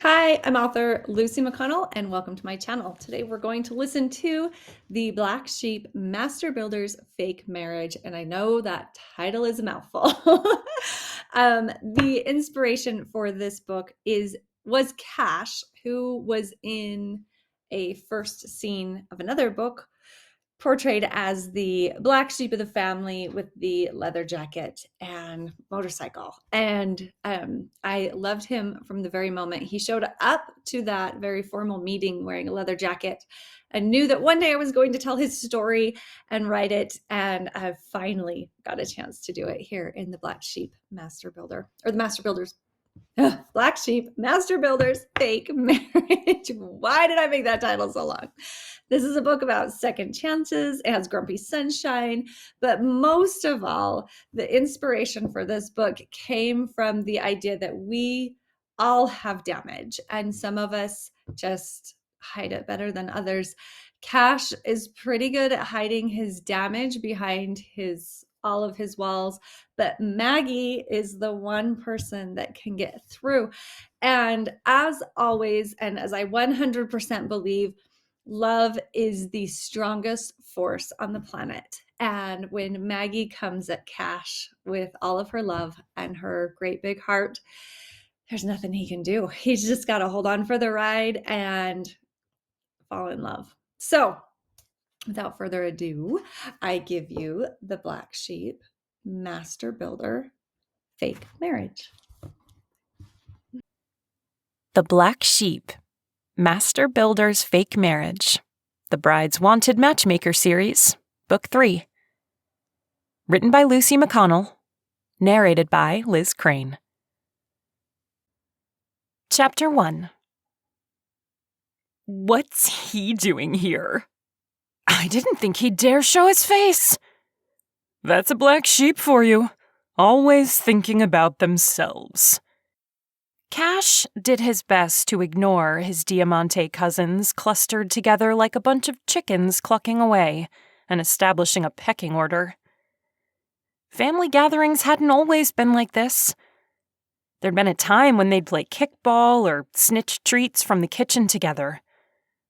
Hi, I'm author Lucy McConnell, and welcome to my channel. Today we're going to listen to The Black Sheep Master Builder's Fake Marriage, and I know that title is a mouthful. The inspiration for this book was Cash, who was in a first scene of another book portrayed as the black sheep of the family with the leather jacket and motorcycle. And I loved him from the very moment he showed up to that very formal meeting wearing a leather jacket and knew that one day I was going to tell his story and write it. And I finally got a chance to do it here in the Black Sheep Master Builder, or the Master Builders. Black Sheep Master Builder's Fake Marriage. Why did I make that title so long? This is a book about second chances. It has grumpy sunshine, but most of all, the inspiration for this book came from the idea that we all have damage, and some of us just hide it better than others. Cash is pretty good at hiding his damage behind all of his walls, but Maggie is the one person that can get through. And as always, and as I 100% believe, love is the strongest force on the planet. And when Maggie comes at Cash with all of her love and her great big heart, there's nothing he can do. He's just got to hold on for the ride and fall in love. So, without further ado, I give you The Black Sheep Master Builder Fake Marriage. The Black Sheep Master Builder's Fake Marriage, The Bride's Wanted Matchmaker Series, Book 3. Written by Lucy McConnell. Narrated by Liz Crane. Chapter 1. What's he doing here? I didn't think he'd dare show his face. That's a black sheep for you, always thinking about themselves. Cash did his best to ignore his Diamante cousins clustered together like a bunch of chickens clucking away and establishing a pecking order. Family gatherings hadn't always been like this. There'd been a time when they'd play kickball or snitch treats from the kitchen together.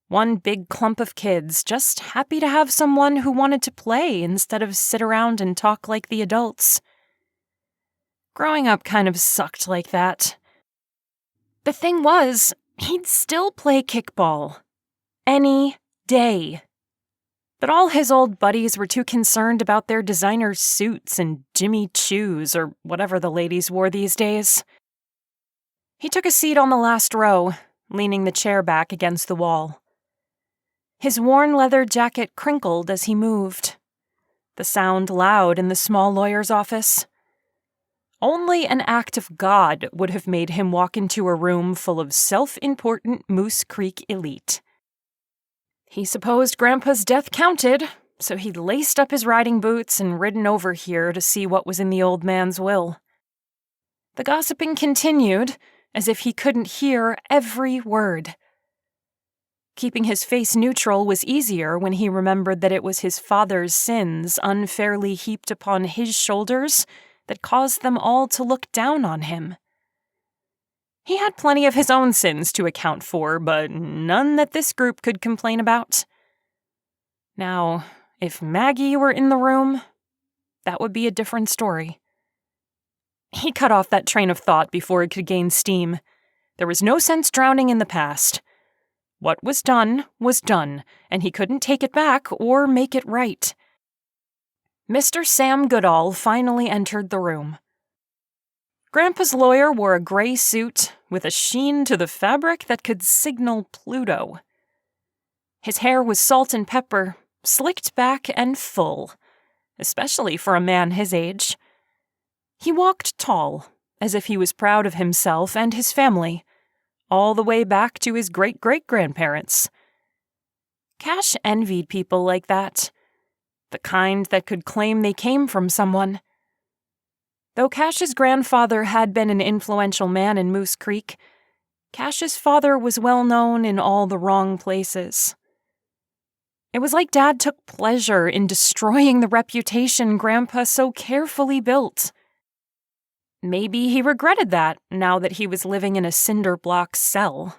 One big clump of kids just happy to have someone who wanted to play instead of sit around and talk like the adults. Growing up kind of sucked like that. The thing was, he'd still play kickball. Any day. But all his old buddies were too concerned about their designer suits and Jimmy Choos or whatever the ladies wore these days. He took a seat on the last row, leaning the chair back against the wall. His worn leather jacket crinkled as he moved. The sound loud in the small lawyer's office. Only an act of God would have made him walk into a room full of self-important Moose Creek elite. He supposed Grandpa's death counted, so he'd laced up his riding boots and ridden over here to see what was in the old man's will. The gossiping continued, as if he couldn't hear every word. Keeping his face neutral was easier when he remembered that it was his father's sins unfairly heaped upon his shoulders that caused them all to look down on him. He had plenty of his own sins to account for, but none that this group could complain about. Now, if Maggie were in the room, that would be a different story. He cut off that train of thought before it could gain steam. There was no sense drowning in the past. What was done, and he couldn't take it back or make it right. Mr. Sam Goodall finally entered the room. Grandpa's lawyer wore a gray suit with a sheen to the fabric that could signal Pluto. His hair was salt and pepper, slicked back and full, especially for a man his age. He walked tall, as if he was proud of himself and his family, all the way back to his great-great-grandparents. Cash envied people like that, the kind that could claim they came from someone. Though Cash's grandfather had been an influential man in Moose Creek, Cash's father was well known in all the wrong places. It was like Dad took pleasure in destroying the reputation Grandpa so carefully built. Maybe he regretted that now that he was living in a cinder block cell.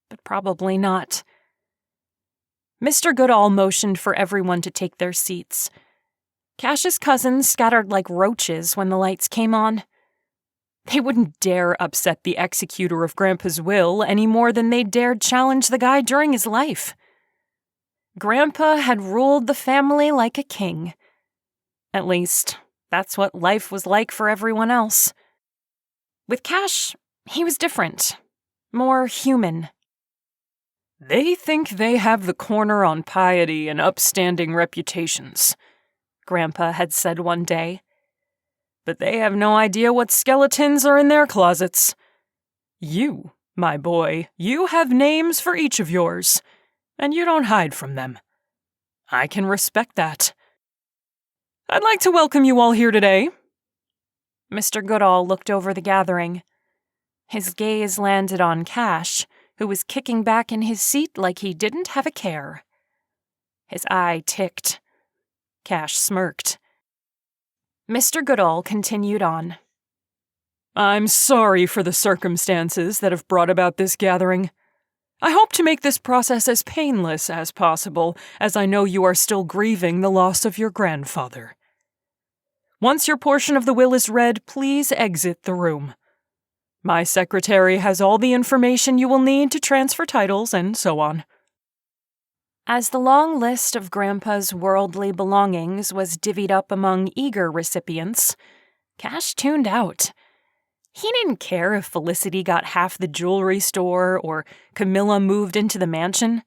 But probably not. Mr. Goodall motioned for everyone to take their seats. Cash's cousins scattered like roaches when the lights came on. They wouldn't dare upset the executor of Grandpa's will any more than they dared challenge the guy during his life. Grandpa had ruled the family like a king. At least, that's what life was like for everyone else. With Cash, he was different, more human. They think they have the corner on piety and upstanding reputations, Grandpa had said one day. but they have no idea what skeletons are in their closets. You, my boy, you have names for each of yours, and you don't hide from them. I can respect that. I'd like to welcome you all here today. Mr. Goodall looked over the gathering. His gaze landed on Cash, who was kicking back in his seat like he didn't have a care. His eye ticked. Cash smirked. Mr. Goodall continued on. I'm sorry for the circumstances that have brought about this gathering. I hope to make this process as painless as possible, as I know you are still grieving the loss of your grandfather. Once your portion of the will is read, please exit the room. My secretary has all the information you will need to transfer titles and so on. As the long list of Grandpa's worldly belongings was divvied up among eager recipients, Cash tuned out. He didn't care if Felicity got half the jewelry store or Camilla moved into the mansion.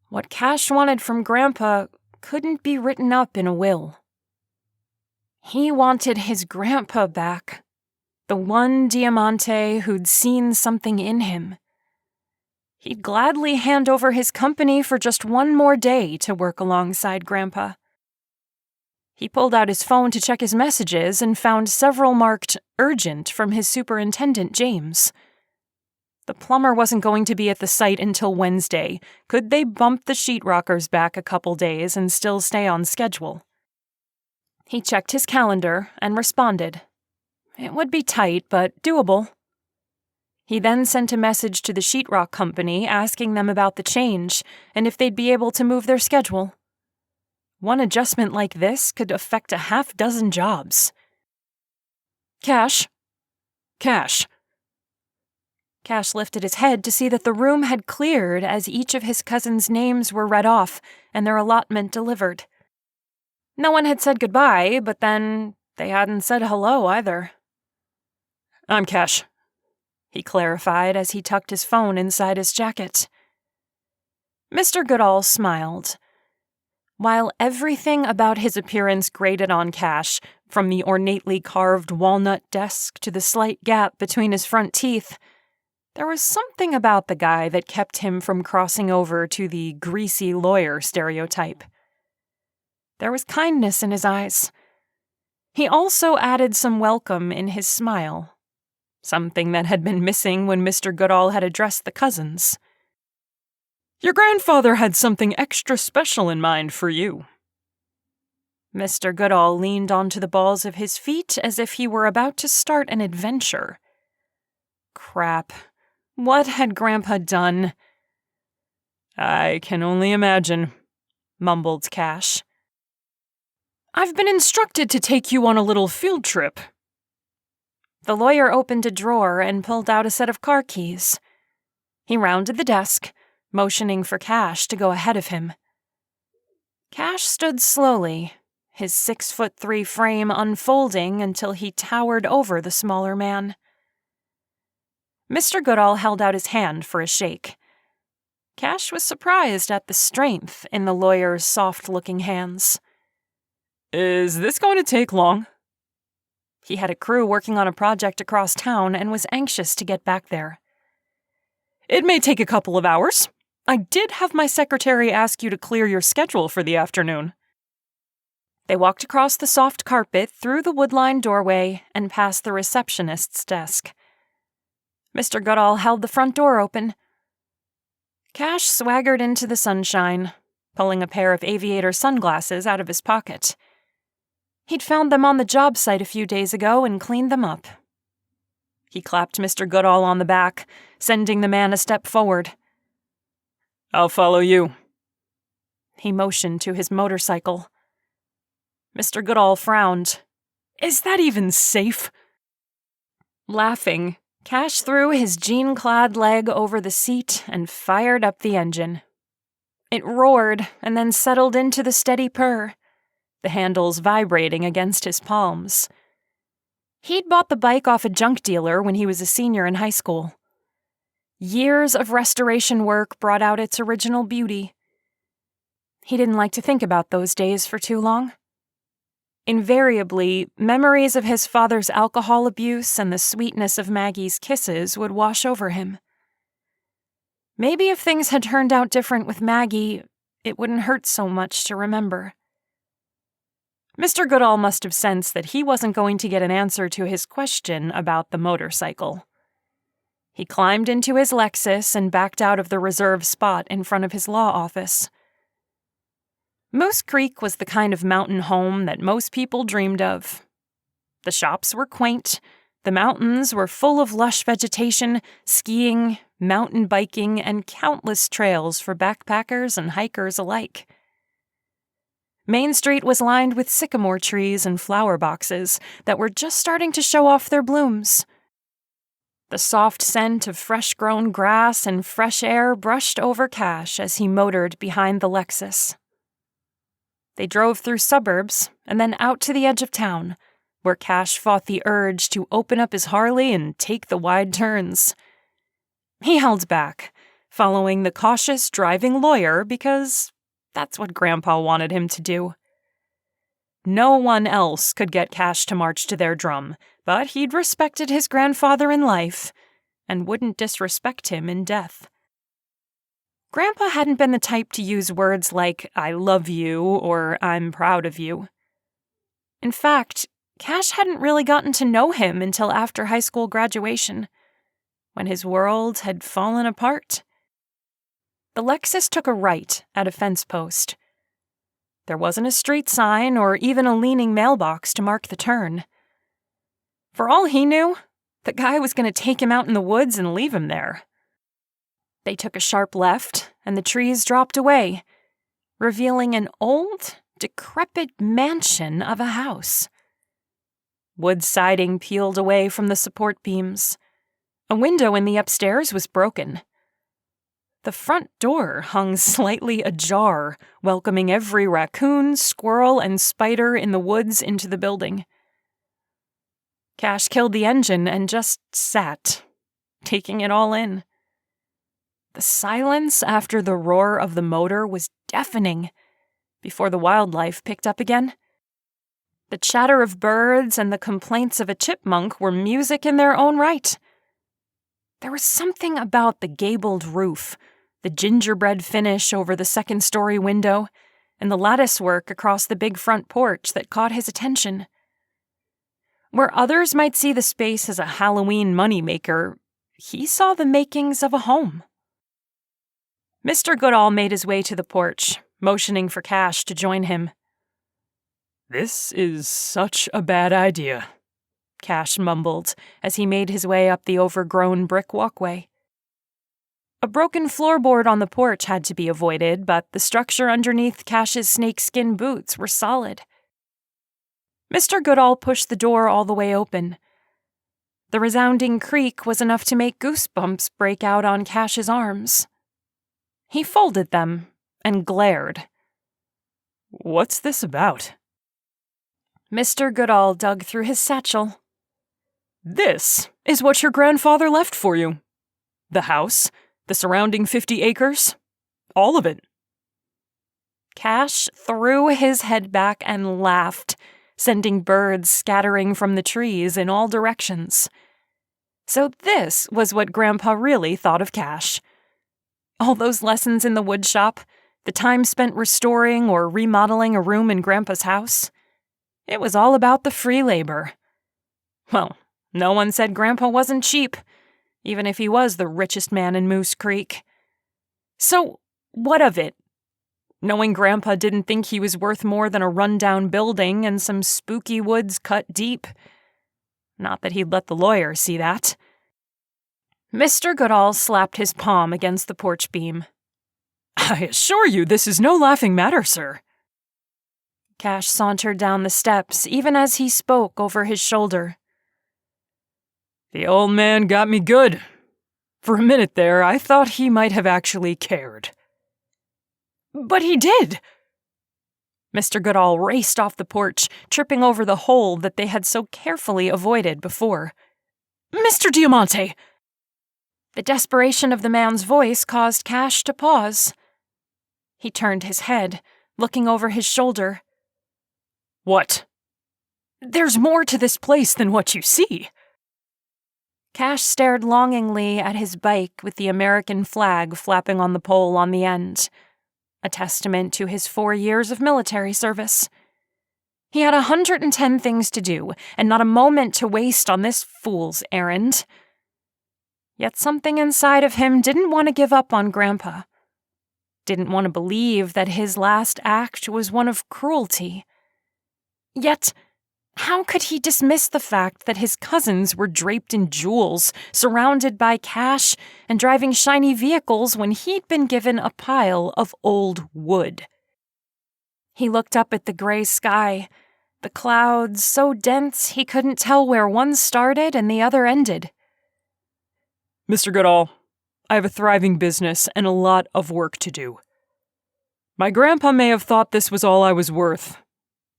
What Cash wanted from Grandpa couldn't be written up in a will. He wanted his grandpa back, the one Diamante who'd seen something in him. He'd gladly hand over his company for just one more day to work alongside Grandpa. He pulled out his phone to check his messages and found several marked urgent from his superintendent, James. The plumber wasn't going to be at the site until Wednesday. Could they bump the sheetrockers back a couple days and still stay on schedule? He checked his calendar and responded. It would be tight, but doable. He then sent a message to the sheetrock company asking them about the change and if they'd be able to move their schedule. One adjustment like this could affect a half-dozen jobs. Cash. Cash. Cash lifted his head to see that the room had cleared as each of his cousins' names were read off and their allotment delivered. No one had said goodbye, but then they hadn't said hello either. I'm Cash, he clarified as he tucked his phone inside his jacket. Mr. Goodall smiled. While everything about his appearance grated on Cash, from the ornately carved walnut desk to the slight gap between his front teeth, there was something about the guy that kept him from crossing over to the greasy lawyer stereotype. There was kindness in his eyes. He also added some welcome in his smile, something that had been missing when Mr. Goodall had addressed the cousins. Your grandfather had something extra special in mind for you. Mr. Goodall leaned onto the balls of his feet as if he were about to start an adventure. Crap. What had Grandpa done? I can only imagine, mumbled Cash. I've been instructed to take you on a little field trip. The lawyer opened a drawer and pulled out a set of car keys. He rounded the desk, motioning for Cash to go ahead of him. Cash stood slowly, his 6'3" frame unfolding until he towered over the smaller man. Mr. Goodall held out his hand for a shake. Cash was surprised at the strength in the lawyer's soft-looking hands. Is this going to take long? He had a crew working on a project across town and was anxious to get back there. It may take a couple of hours. I did have my secretary ask you to clear your schedule for the afternoon. They walked across the soft carpet, through the wood-lined doorway, and past the receptionist's desk. Mr. Goodall held the front door open. Cash swaggered into the sunshine, pulling a pair of aviator sunglasses out of his pocket. He'd found them on the job site a few days ago and cleaned them up. He clapped Mr. Goodall on the back, sending the man a step forward. I'll follow you. He motioned to his motorcycle. Mr. Goodall frowned. Is that even safe? Laughing, Cash threw his jean-clad leg over the seat and fired up the engine. It roared and then settled into the steady purr, the handles vibrating against his palms. He'd bought the bike off a junk dealer when he was a senior in high school. Years of restoration work brought out its original beauty. He didn't like to think about those days for too long. Invariably, memories of his father's alcohol abuse and the sweetness of Maggie's kisses would wash over him. Maybe if things had turned out different with Maggie, it wouldn't hurt so much to remember. Mr. Goodall must have sensed that he wasn't going to get an answer to his question about the motorcycle. He climbed into his Lexus and backed out of the reserved spot in front of his law office. Moose Creek was the kind of mountain home that most people dreamed of. The shops were quaint, the mountains were full of lush vegetation, skiing, mountain biking, and countless trails for backpackers and hikers alike. Main Street was lined with sycamore trees and flower boxes that were just starting to show off their blooms. The soft scent of fresh-grown grass and fresh air brushed over Cash as he motored behind the Lexus. They drove through suburbs and then out to the edge of town, where Cash fought the urge to open up his Harley and take the wide turns. He held back, following the cautious driving lawyer because that's what Grandpa wanted him to do. No one else could get Cash to march to their drum, but he'd respected his grandfather in life and wouldn't disrespect him in death. Grandpa hadn't been the type to use words like, "I love you," or "I'm proud of you." In fact, Cash hadn't really gotten to know him until after high school graduation, when his world had fallen apart. The Lexus took a right at a fence post. There wasn't a street sign or even a leaning mailbox to mark the turn. For all he knew, the guy was going to take him out in the woods and leave him there. They took a sharp left, and the trees dropped away, revealing an old, decrepit mansion of a house. Wood siding peeled away from the support beams. A window in the upstairs was broken. The front door hung slightly ajar, welcoming every raccoon, squirrel, and spider in the woods into the building. Cash killed the engine and just sat, taking it all in. The silence after the roar of the motor was deafening before the wildlife picked up again. The chatter of birds and the complaints of a chipmunk were music in their own right. There was something about the gabled roof, the gingerbread finish over the second-story window, and the lattice work across the big front porch that caught his attention. Where others might see the space as a Halloween moneymaker, he saw the makings of a home. Mr. Goodall made his way to the porch, motioning for Cash to join him. "This is such a bad idea," Cash mumbled as he made his way up the overgrown brick walkway. A broken floorboard on the porch had to be avoided, but the structure underneath Cash's snakeskin boots were solid. Mr. Goodall pushed the door all the way open. The resounding creak was enough to make goosebumps break out on Cash's arms. He folded them and glared. "What's this about?" Mr. Goodall dug through his satchel. "This is what your grandfather left for you. The house, the surrounding 50 acres, all of it." Cash threw his head back and laughed, sending birds scattering from the trees in all directions. So this was what Grandpa really thought of Cash. All those lessons in the wood shop, the time spent restoring or remodeling a room in Grandpa's house. It was all about the free labor. Well, no one said Grandpa wasn't cheap, even if he was the richest man in Moose Creek. So, what of it? knowing Grandpa didn't think he was worth more than a rundown building and some spooky woods cut deep. Not that he'd let the lawyer see that. Mr. Goodall slapped his palm against the porch beam. "I assure you this is no laughing matter, sir." Cash sauntered down the steps, even as he spoke over his shoulder. "The old man got me good. For a minute there, I thought he might have actually cared." "But he did!" Mr. Goodall raced off the porch, tripping over the hole that they had so carefully avoided before. "Mr. Diamante!" The desperation of the man's voice caused Cash to pause. He turned his head, looking over his shoulder. "What?" "There's more to this place than what you see." Cash stared longingly at his bike with the American flag flapping on the pole on the end, a testament to his 4 years of military service. He had 110 things to do, and not a moment to waste on this fool's errand. Yet something inside of him didn't want to give up on Grandpa. Didn't want to believe that his last act was one of cruelty. Yet, how could he dismiss the fact that his cousins were draped in jewels, surrounded by cash, and driving shiny vehicles when he'd been given a pile of old wood? He looked up at the gray sky, the clouds so dense he couldn't tell where one started and the other ended. "Mr. Goodall, I have a thriving business and a lot of work to do. My grandpa may have thought this was all I was worth,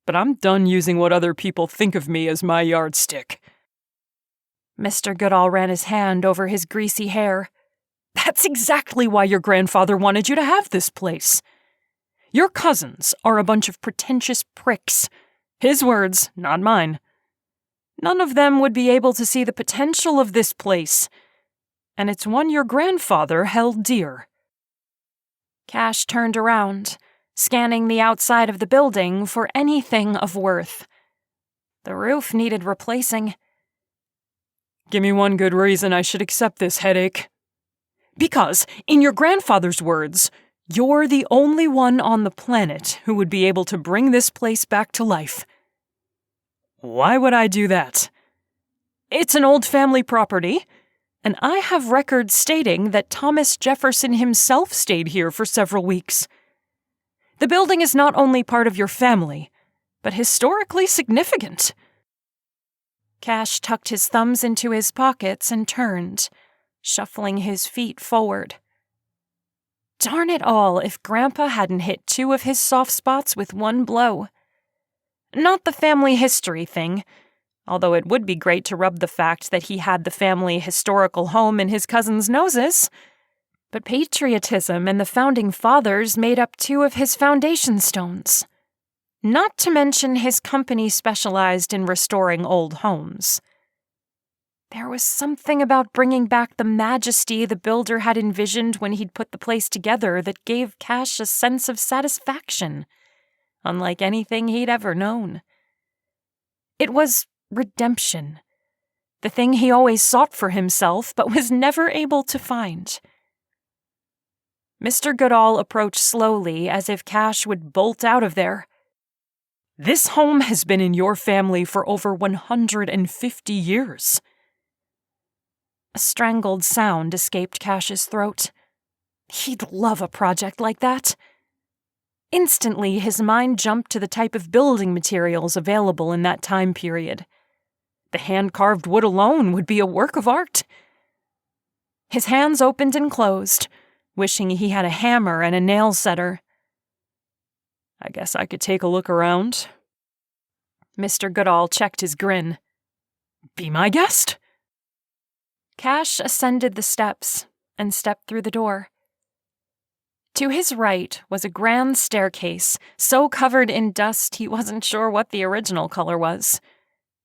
but I'm done using what other people think of me as my yardstick." Mr. Goodall ran his hand over his greasy hair. "That's exactly why your grandfather wanted you to have this place. Your cousins are a bunch of pretentious pricks. His words, not mine. None of them would be able to see the potential of this place, and it's one your grandfather held dear." Cash turned around, scanning the outside of the building for anything of worth. The roof needed replacing. "Give me one good reason I should accept this headache." "Because, in your grandfather's words, "You're the only one on the planet who would be able to bring this place back to life." "Why would I do that?" "It's an old family property, and I have records stating that Thomas Jefferson himself stayed here for several weeks. The building is not only part of your family, but historically significant." Cash tucked his thumbs into his pockets and turned, shuffling his feet forward. Darn it all if Grandpa hadn't hit 2 of his soft spots with one blow. Not the family history thing, although it would be great to rub the fact that he had the family historical home in his cousins' noses. But patriotism and the Founding Fathers made up 2 of his foundation stones. Not to mention his company specialized in restoring old homes. There was something about bringing back the majesty the builder had envisioned when he'd put the place together that gave Cash a sense of satisfaction, unlike anything he'd ever known. It was redemption, the thing he always sought for himself but was never able to find. Mr. Goodall approached slowly as if Cash would bolt out of there. "This home has been in your family for over 150 years. A strangled sound escaped Cash's throat. He'd love a project like that. Instantly, his mind jumped to the type of building materials available in that time period. The hand-carved wood alone would be a work of art. His hands opened and closed, wishing he had a hammer and a nail setter. "I guess I could take a look around." Mr. Goodall checked his grin. "Be my guest." Cash ascended the steps and stepped through the door. To his right was a grand staircase, so covered in dust he wasn't sure what the original color was.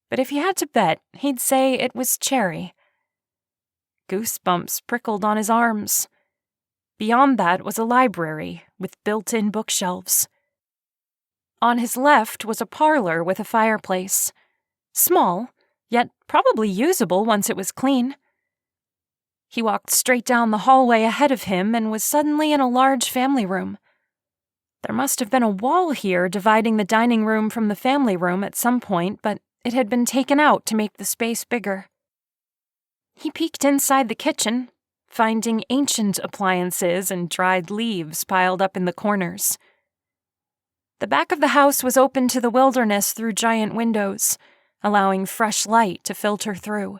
But if he had to bet, he'd say it was cherry. Goosebumps prickled on his arms. Beyond that was a library with built-in bookshelves. On his left was a parlor with a fireplace. Small, yet probably usable once it was clean. He walked straight down the hallway ahead of him and was suddenly in a large family room. There must have been a wall here dividing the dining room from the family room at some point, but it had been taken out to make the space bigger. He peeked inside the kitchen, finding ancient appliances and dried leaves piled up in the corners. The back of the house was open to the wilderness through giant windows, allowing fresh light to filter through.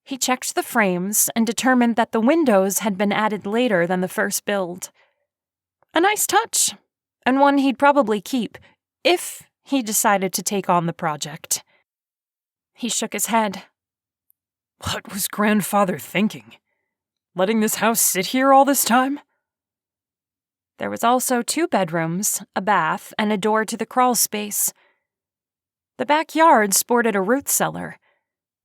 He checked the frames and determined that the windows had been added later than the first build. A nice touch, and one he'd probably keep, if he decided to take on the project. He shook his head. What was Grandfather thinking? Letting this house sit here all this time? There was also 2 bedrooms, a bath, and a door to the crawl space. The backyard sported a root cellar.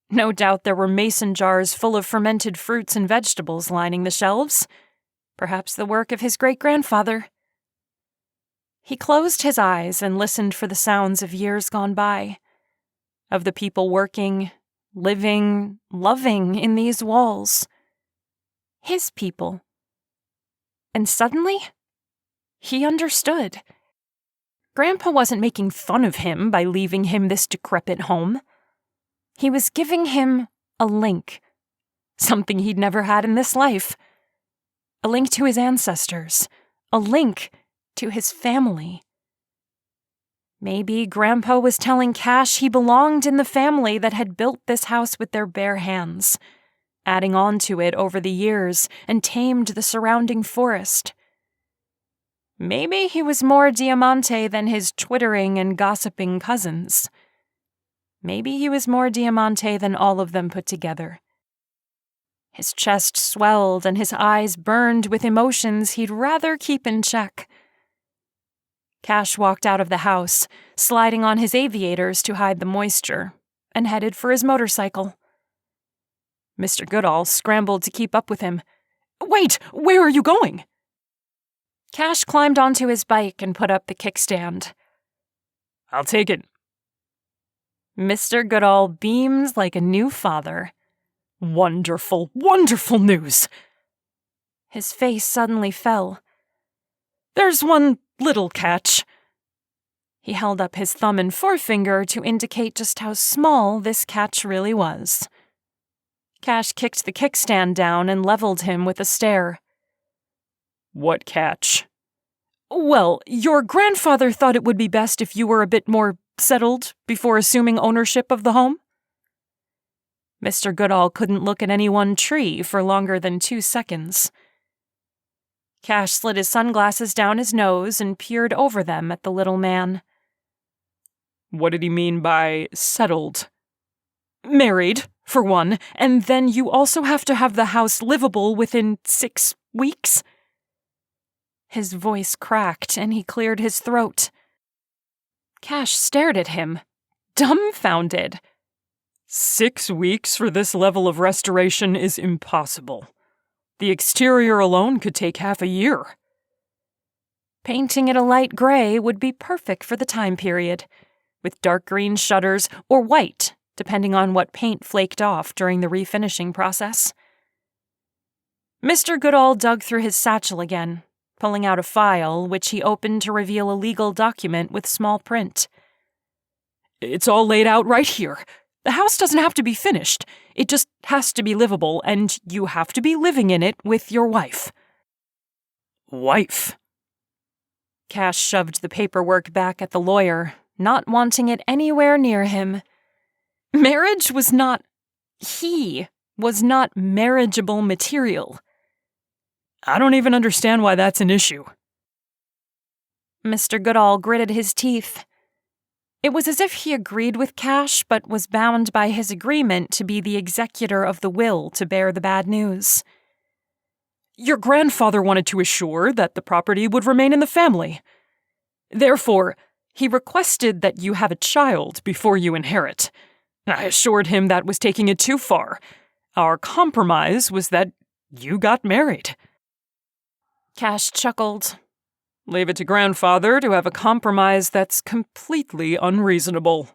No doubt there were mason jars full of fermented fruits and vegetables lining the shelves. Perhaps the work of his great-grandfather. He closed his eyes and listened for the sounds of years gone by, of the people working, living, loving in these walls. His people. And suddenly, he understood. Grandpa wasn't making fun of him by leaving him this decrepit home. He was giving him a link, something he'd never had in this life. A link to his ancestors, a link to his family. Maybe Grandpa was telling Cash he belonged in the family that had built this house with their bare hands, adding on to it over the years and tamed the surrounding forest. Maybe he was more Diamante than his twittering and gossiping cousins. Maybe he was more Diamante than all of them put together. His chest swelled and his eyes burned with emotions he'd rather keep in check. Cash walked out of the house, sliding on his aviators to hide the moisture, and headed for his motorcycle. Mr. Goodall scrambled to keep up with him. "Wait, where are you going?" Cash climbed onto his bike and put up the kickstand. "I'll take it." Mr. Goodall beamed like a new father. "Wonderful, wonderful news!" His face suddenly fell. "There's one little catch." He held up his thumb and forefinger to indicate just how small this catch really was. Cash kicked the kickstand down and leveled him with a stare. "What catch?" "Well, your grandfather thought it would be best if you were a bit more settled before assuming ownership of the home." Mr. Goodall couldn't look at any one tree for longer than 2 seconds. Cash slid his sunglasses down his nose and peered over them at the little man. "What did he mean by settled?" "Married, for one, and then you also have to have the house livable within 6 weeks." His voice cracked and he cleared his throat. Cash stared at him, dumbfounded. 6 weeks for this level of restoration is impossible. The exterior alone could take half a year. Painting it a light gray would be perfect for the time period, with dark green shutters or white, depending on what paint flaked off during the refinishing process. Mr. Goodall dug through his satchel again, pulling out a file which he opened to reveal a legal document with small print. "It's all laid out right here. The house doesn't have to be finished. It just has to be livable, and you have to be living in it with your wife." "Wife?" Cash shoved the paperwork back at the lawyer, not wanting it anywhere near him. Marriage was not... He was not marriageable material. "I don't even understand why that's an issue." Mr. Goodall gritted his teeth. It was as if he agreed with Cash but was bound by his agreement to be the executor of the will to bear the bad news. "Your grandfather wanted to assure that the property would remain in the family. Therefore, he requested that you have a child before you inherit. I assured him that was taking it too far. Our compromise was that you got married." Cash chuckled. "Leave it to grandfather to have a compromise that's completely unreasonable."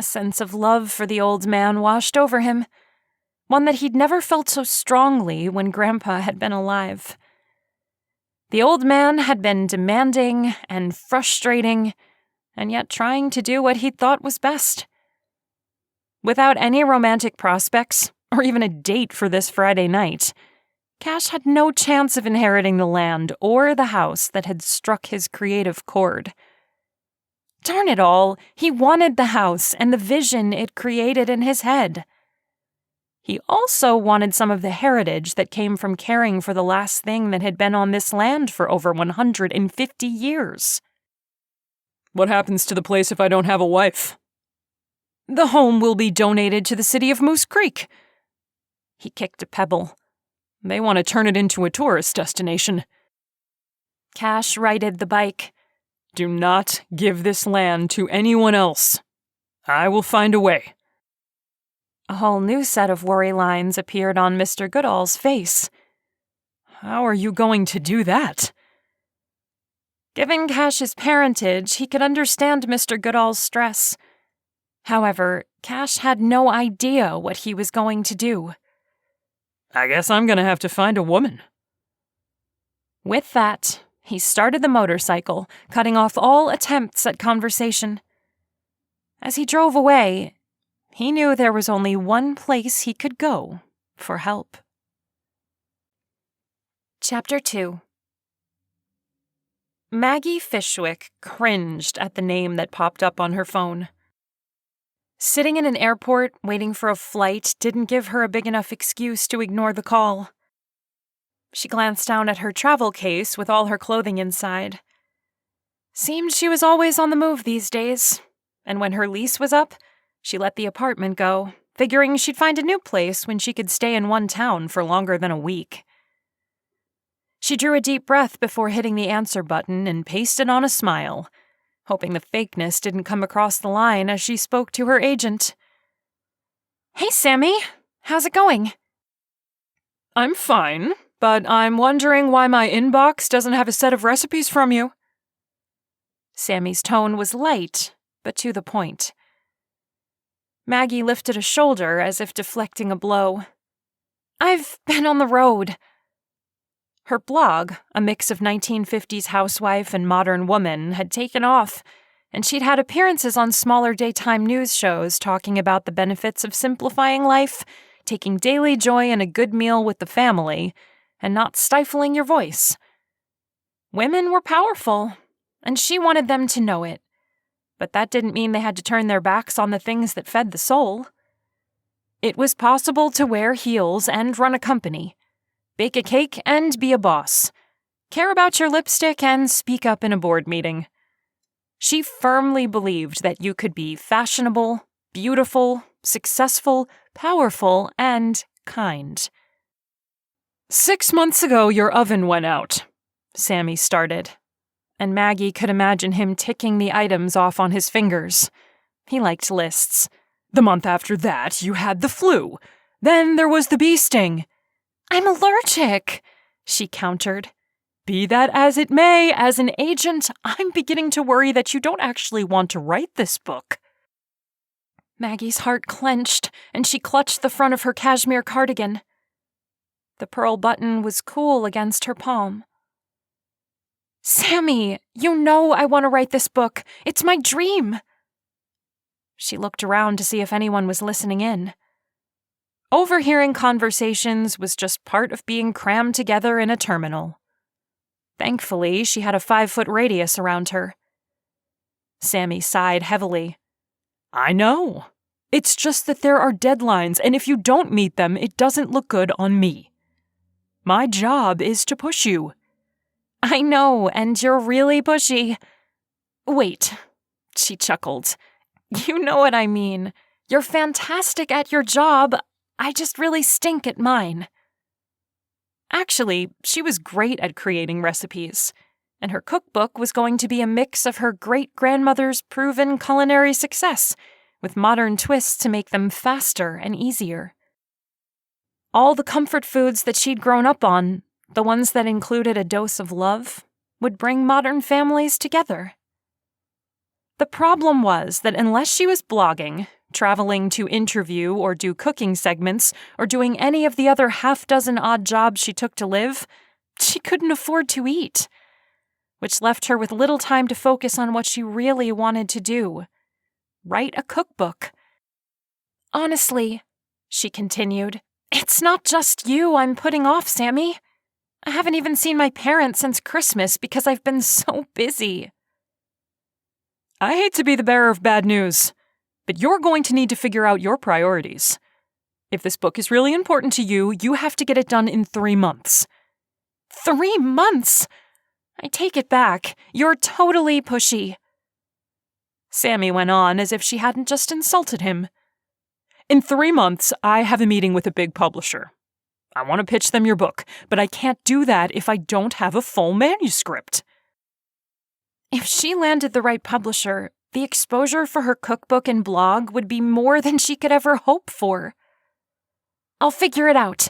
A sense of love for the old man washed over him, one that he'd never felt so strongly when Grandpa had been alive. The old man had been demanding and frustrating, and yet trying to do what he thought was best. Without any romantic prospects, or even a date for this Friday night, Cash had no chance of inheriting the land or the house that had struck his creative chord. Darn it all, he wanted the house and the vision it created in his head. He also wanted some of the heritage that came from caring for the last thing that had been on this land for over 150 years. What happens to the place if I don't have a wife? The home will be donated to the city of Moose Creek. He kicked a pebble. They want to turn it into a tourist destination. Cash righted the bike. Do not give this land to anyone else. I will find a way. A whole new set of worry lines appeared on Mr. Goodall's face. How are you going to do that? Given Cash's parentage, he could understand Mr. Goodall's stress. However, Cash had no idea what he was going to do. I guess I'm going to have to find a woman. With that, he started the motorcycle, cutting off all attempts at conversation. As he drove away, he knew there was only one place he could go for help. Chapter 2. Maggie Fishwick cringed at the name that popped up on her phone. Sitting in an airport waiting for a flight didn't give her a big enough excuse to ignore the call. She glanced down at her travel case with all her clothing inside. Seemed she was always on the move these days, and when her lease was up, she let the apartment go, figuring she'd find a new place when she could stay in one town for longer than a week. She drew a deep breath before hitting the answer button and pasted on a smile, hoping the fakeness didn't come across the line as she spoke to her agent. "Hey, Sammy. How's it going?" I'm fine, but I'm wondering why my inbox doesn't have a set of recipes from you. Sammy's tone was light, but to the point. Maggie lifted a shoulder as if deflecting a blow. "I've been on the road." Her blog, a mix of 1950s housewife and modern woman, had taken off, and she'd had appearances on smaller daytime news shows talking about the benefits of simplifying life, taking daily joy in a good meal with the family, and not stifling your voice. Women were powerful, and she wanted them to know it, but that didn't mean they had to turn their backs on the things that fed the soul. It was possible to wear heels and run a company, bake a cake and be a boss, care about your lipstick and speak up in a board meeting. She firmly believed that you could be fashionable, beautiful, successful, powerful, and kind. 6 months ago, your oven went out, Sammy started, and Maggie could imagine him ticking the items off on his fingers. He liked lists. The month after that, you had the flu. Then there was the bee sting. "I'm allergic," she countered. Be that as it may, as an agent, I'm beginning to worry that you don't actually want to write this book. Maggie's heart clenched, and she clutched the front of her cashmere cardigan. The pearl button was cool against her palm. "Sammy, you know I want to write this book. It's my dream." She looked around to see if anyone was listening in. Overhearing conversations was just part of being crammed together in a terminal. Thankfully, she had a 5-foot radius around her. Sammy sighed heavily. I know. It's just that there are deadlines, and if you don't meet them, it doesn't look good on me. My job is to push you. I know, and you're really pushy. Wait, she chuckled. You know what I mean. You're fantastic at your job. I just really stink at mine. Actually, she was great at creating recipes, and her cookbook was going to be a mix of her great-grandmother's proven culinary success, with modern twists to make them faster and easier. All the comfort foods that she'd grown up on, the ones that included a dose of love, would bring modern families together. The problem was that unless she was blogging, traveling to interview or do cooking segments, or doing any of the other half-dozen odd jobs she took to live, she couldn't afford to eat, which left her with little time to focus on what she really wanted to do: write a cookbook. Honestly, she continued, it's not just you I'm putting off, Sammy. I haven't even seen my parents since Christmas because I've been so busy. I hate to be the bearer of bad news, but you're going to need to figure out your priorities. If this book is really important to you, you have to get it done in 3 months. 3 months? I take it back. You're totally pushy. Sammy went on as if she hadn't just insulted him. In 3 months, I have a meeting with a big publisher. I want to pitch them your book, but I can't do that if I don't have a full manuscript. If she landed the right publisher, the exposure for her cookbook and blog would be more than she could ever hope for. I'll figure it out.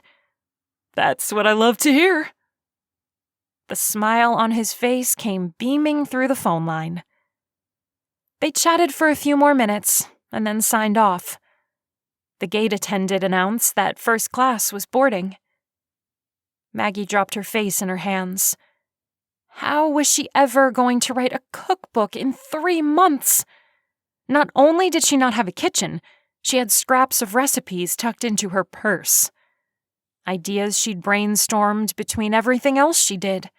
That's what I love to hear. The smile on his face came beaming through the phone line. They chatted for a few more minutes and then signed off. The gate attendant announced that first class was boarding. Maggie dropped her face in her hands. How was she ever going to write a cookbook in 3 months? Not only did she not have a kitchen, she had scraps of recipes tucked into her purse. Ideas she'd brainstormed between everything else she did.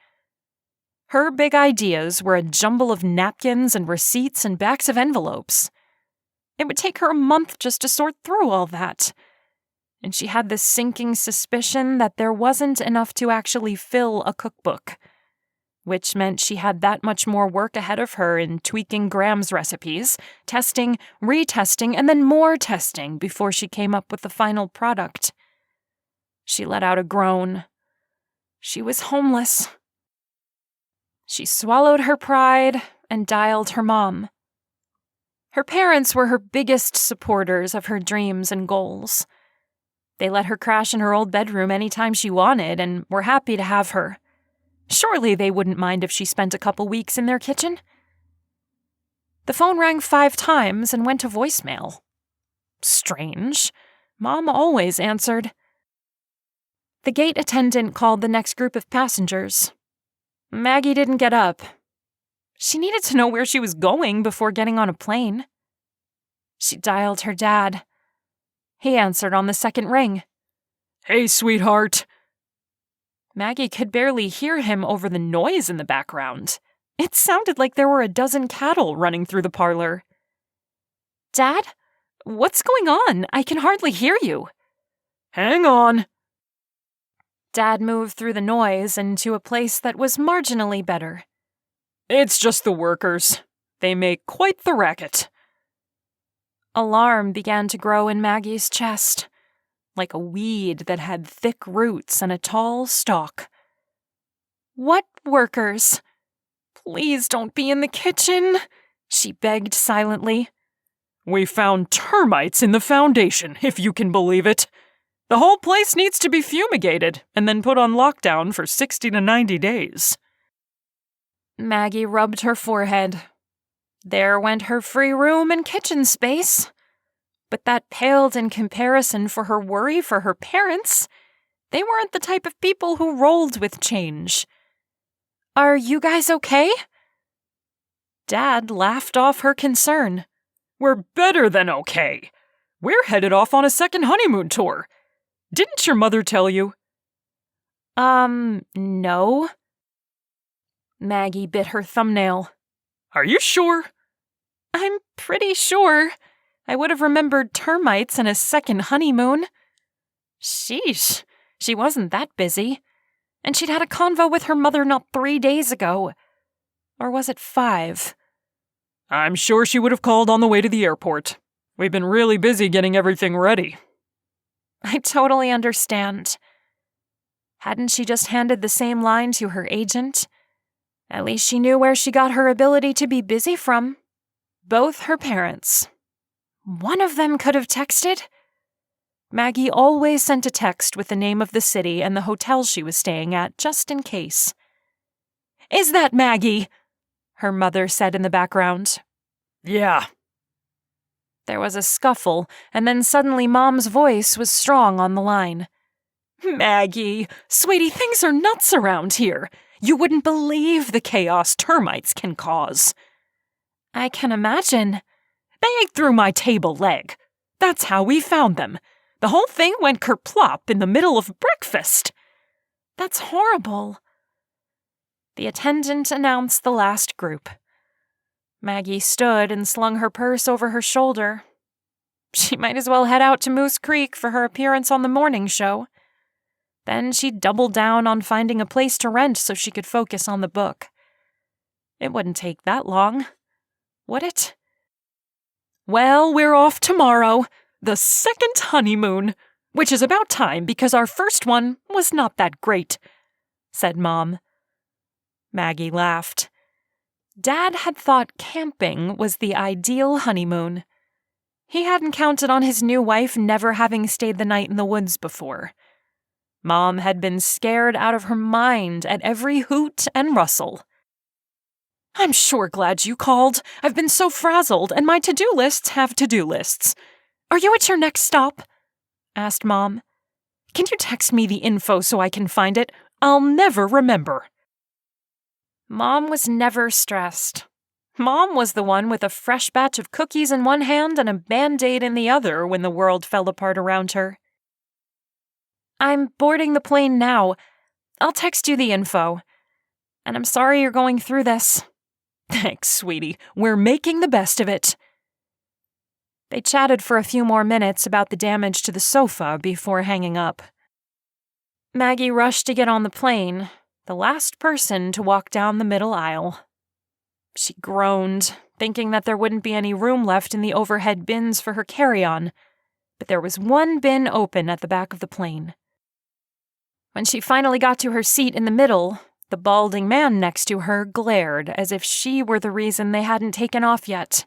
Her big ideas were a jumble of napkins and receipts and backs of envelopes. It would take her a month just to sort through all that. And she had this sinking suspicion that there wasn't enough to actually fill a cookbook, which meant she had that much more work ahead of her in tweaking Graham's recipes, testing, retesting, and then more testing before she came up with the final product. She let out a groan. She was homeless. She swallowed her pride and dialed her mom. Her parents were her biggest supporters of her dreams and goals. They let her crash in her old bedroom anytime she wanted and were happy to have her. Surely they wouldn't mind if she spent a couple weeks in their kitchen. The phone rang 5 times and went to voicemail. Strange. Mom always answered. The gate attendant called the next group of passengers. Maggie didn't get up. She needed to know where she was going before getting on a plane. She dialed her dad. He answered on the second ring. Hey, sweetheart. Maggie could barely hear him over the noise in the background. It sounded like there were a dozen cattle running through the parlor. Dad? What's going on? I can hardly hear you. Hang on. Dad moved through the noise into a place that was marginally better. It's just the workers. They make quite the racket. Alarm began to grow in Maggie's chest, like a weed that had thick roots and a tall stalk. What workers? Please don't be in the kitchen, she begged silently. We found termites in the foundation, if you can believe it. The whole place needs to be fumigated and then put on lockdown for 60 to 90 days. Maggie rubbed her forehead. There went her free room and kitchen space. But that paled in comparison for her worry for her parents. They weren't the type of people who rolled with change. Are you guys okay? Dad laughed off her concern. We're better than okay. We're headed off on a second honeymoon tour. Didn't your mother tell you? No. Maggie bit her thumbnail. Are you sure? I'm pretty sure. I would have remembered termites and a second honeymoon. Sheesh, she wasn't that busy. And she'd had a convo with her mother not 3 days ago. Or was it 5? I'm sure she would have called on the way to the airport. We've been really busy getting everything ready. I totally understand. Hadn't she just handed the same line to her agent? At least she knew where she got her ability to be busy from. Both her parents. One of them could have texted. Maggie always sent a text with the name of the city and the hotel she was staying at, just in case. Is that Maggie? Her mother said in the background. Yeah. There was a scuffle, and then suddenly Mom's voice was strong on the line. Maggie, sweetie, things are nuts around here. You wouldn't believe the chaos termites can cause. I can imagine. They ate through my table leg. That's how we found them. The whole thing went kerplop in the middle of breakfast. That's horrible. The attendant announced the last group. Maggie stood and slung her purse over her shoulder. She might as well head out to Moose Creek for her appearance on the morning show. Then she doubled down on finding a place to rent so she could focus on the book. It wouldn't take that long, would it? Well, we're off tomorrow, the second honeymoon, which is about time because our first one was not that great, said Mom. Maggie laughed. Dad had thought camping was the ideal honeymoon. He hadn't counted on his new wife never having stayed the night in the woods before. Mom had been scared out of her mind at every hoot and rustle. I'm sure glad you called. I've been so frazzled, and my to-do lists have to-do lists. Are you at your next stop? Asked Mom. Can you text me the info so I can find it? I'll never remember. Mom was never stressed. Mom was the one with a fresh batch of cookies in one hand and a Band-Aid in the other when the world fell apart around her. I'm boarding the plane now. I'll text you the info. And I'm sorry you're going through this. Thanks, sweetie. We're making the best of it. They chatted for a few more minutes about the damage to the sofa before hanging up. Maggie rushed to get on the plane, the last person to walk down the middle aisle. She groaned, thinking that there wouldn't be any room left in the overhead bins for her carry-on, but there was one bin open at the back of the plane. When she finally got to her seat in the middle, the balding man next to her glared as if she were the reason they hadn't taken off yet.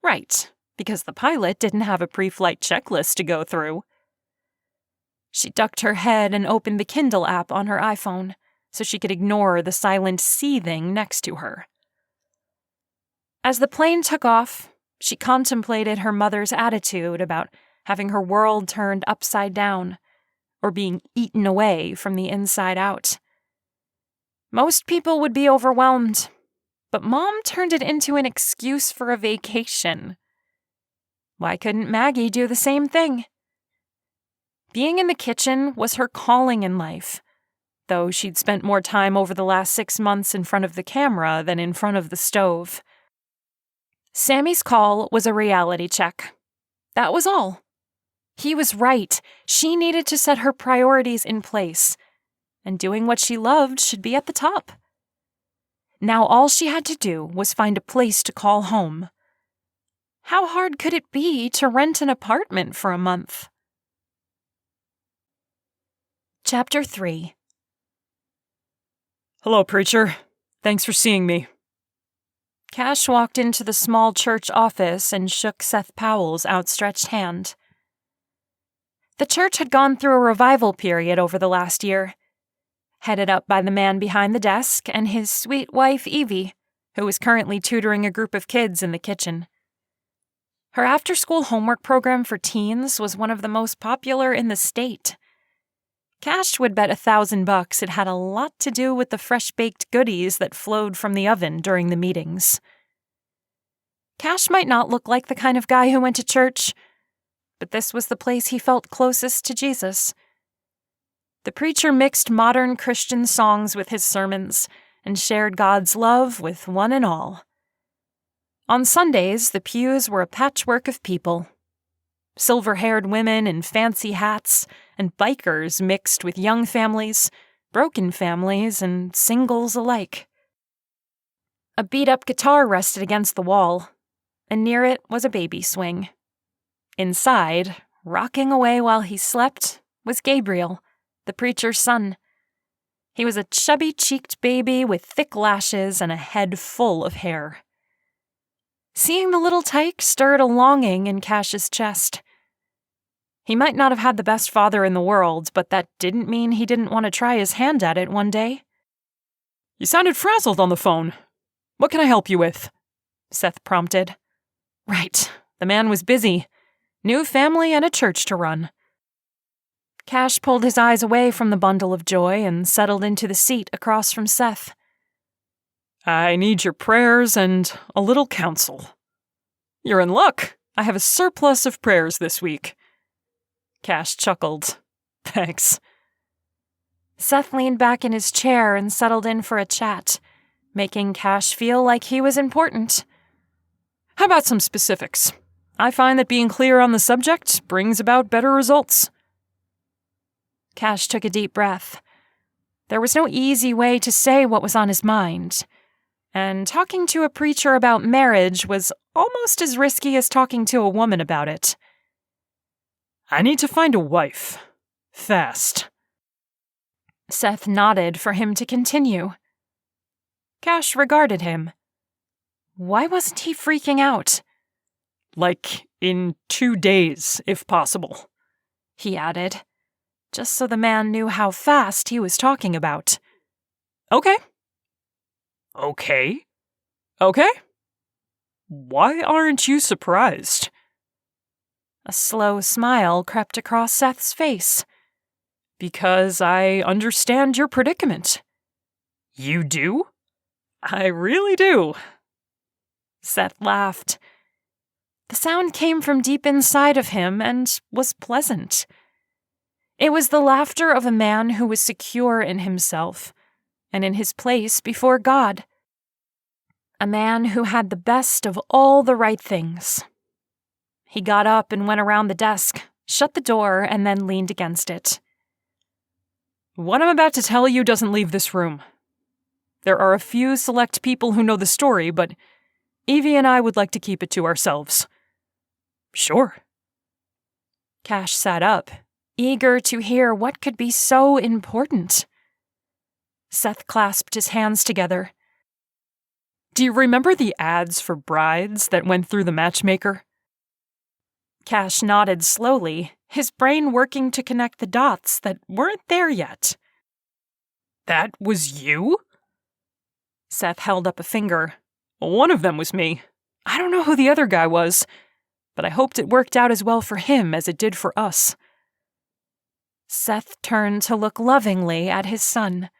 Right, because the pilot didn't have a pre-flight checklist to go through. She ducked her head and opened the Kindle app on her iPhone so she could ignore the silent seething next to her. As the plane took off, she contemplated her mother's attitude about having her world turned upside down or being eaten away from the inside out. Most people would be overwhelmed, but Mom turned it into an excuse for a vacation. Why couldn't Maggie do the same thing? Being in the kitchen was her calling in life, though she'd spent more time over the last 6 months in front of the camera than in front of the stove. Sammy's call was a reality check. That was all. He was right. She needed to set her priorities in place, and doing what she loved should be at the top. Now all she had to do was find a place to call home. How hard could it be to rent an apartment for a month? Chapter 3. Hello, preacher. Thanks for seeing me. Cash walked into the small church office and shook Seth Powell's outstretched hand. The church had gone through a revival period over the last year, headed up by the man behind the desk and his sweet wife, Evie, who was currently tutoring a group of kids in the kitchen. Her after-school homework program for teens was one of the most popular in the state. Cash would bet $1,000 it had a lot to do with the fresh-baked goodies that flowed from the oven during the meetings. Cash might not look like the kind of guy who went to church, but this was the place he felt closest to Jesus. The preacher mixed modern Christian songs with his sermons and shared God's love with one and all. On Sundays, the pews were a patchwork of people. Silver-haired women in fancy hats and bikers mixed with young families, broken families, and singles alike. A beat-up guitar rested against the wall, and near it was a baby swing. Inside, rocking away while he slept, was Gabriel, the preacher's son. He was a chubby-cheeked baby with thick lashes and a head full of hair. Seeing the little tyke stirred a longing in Cash's chest. He might not have had the best father in the world, but that didn't mean he didn't want to try his hand at it one day. You sounded frazzled on the phone. What can I help you with? Seth prompted. Right, the man was busy. New family and a church to run. Cash pulled his eyes away from the bundle of joy and settled into the seat across from Seth. I need your prayers and a little counsel. You're in luck. I have a surplus of prayers this week. Cash chuckled. Thanks. Seth leaned back in his chair and settled in for a chat, making Cash feel like he was important. How about some specifics? I find that being clear on the subject brings about better results. Cash took a deep breath. There was no easy way to say what was on his mind, and talking to a preacher about marriage was almost as risky as talking to a woman about it. I need to find a wife. Fast. Seth nodded for him to continue. Cash regarded him. Why wasn't he freaking out? Like in 2 days, if possible, he added, just so the man knew how fast he was talking about. Okay. Okay? Okay? Why aren't you surprised? A slow smile crept across Seth's face. Because I understand your predicament. You do? I really do. Seth laughed. The sound came from deep inside of him and was pleasant. It was the laughter of a man who was secure in himself and in his place before God. A man who had the best of all the right things. He got up and went around the desk, shut the door, and then leaned against it. What I'm about to tell you doesn't leave this room. There are a few select people who know the story, but Evie and I would like to keep it to ourselves. Sure. Cash sat up, eager to hear what could be so important. Seth clasped his hands together. Do you remember the ads for brides that went through the matchmaker? Cash nodded slowly, his brain working to connect the dots that weren't there yet. That was you? Seth held up a finger. One of them was me. I don't know who the other guy was, but I hoped it worked out as well for him as it did for us. Seth turned to look lovingly at his son.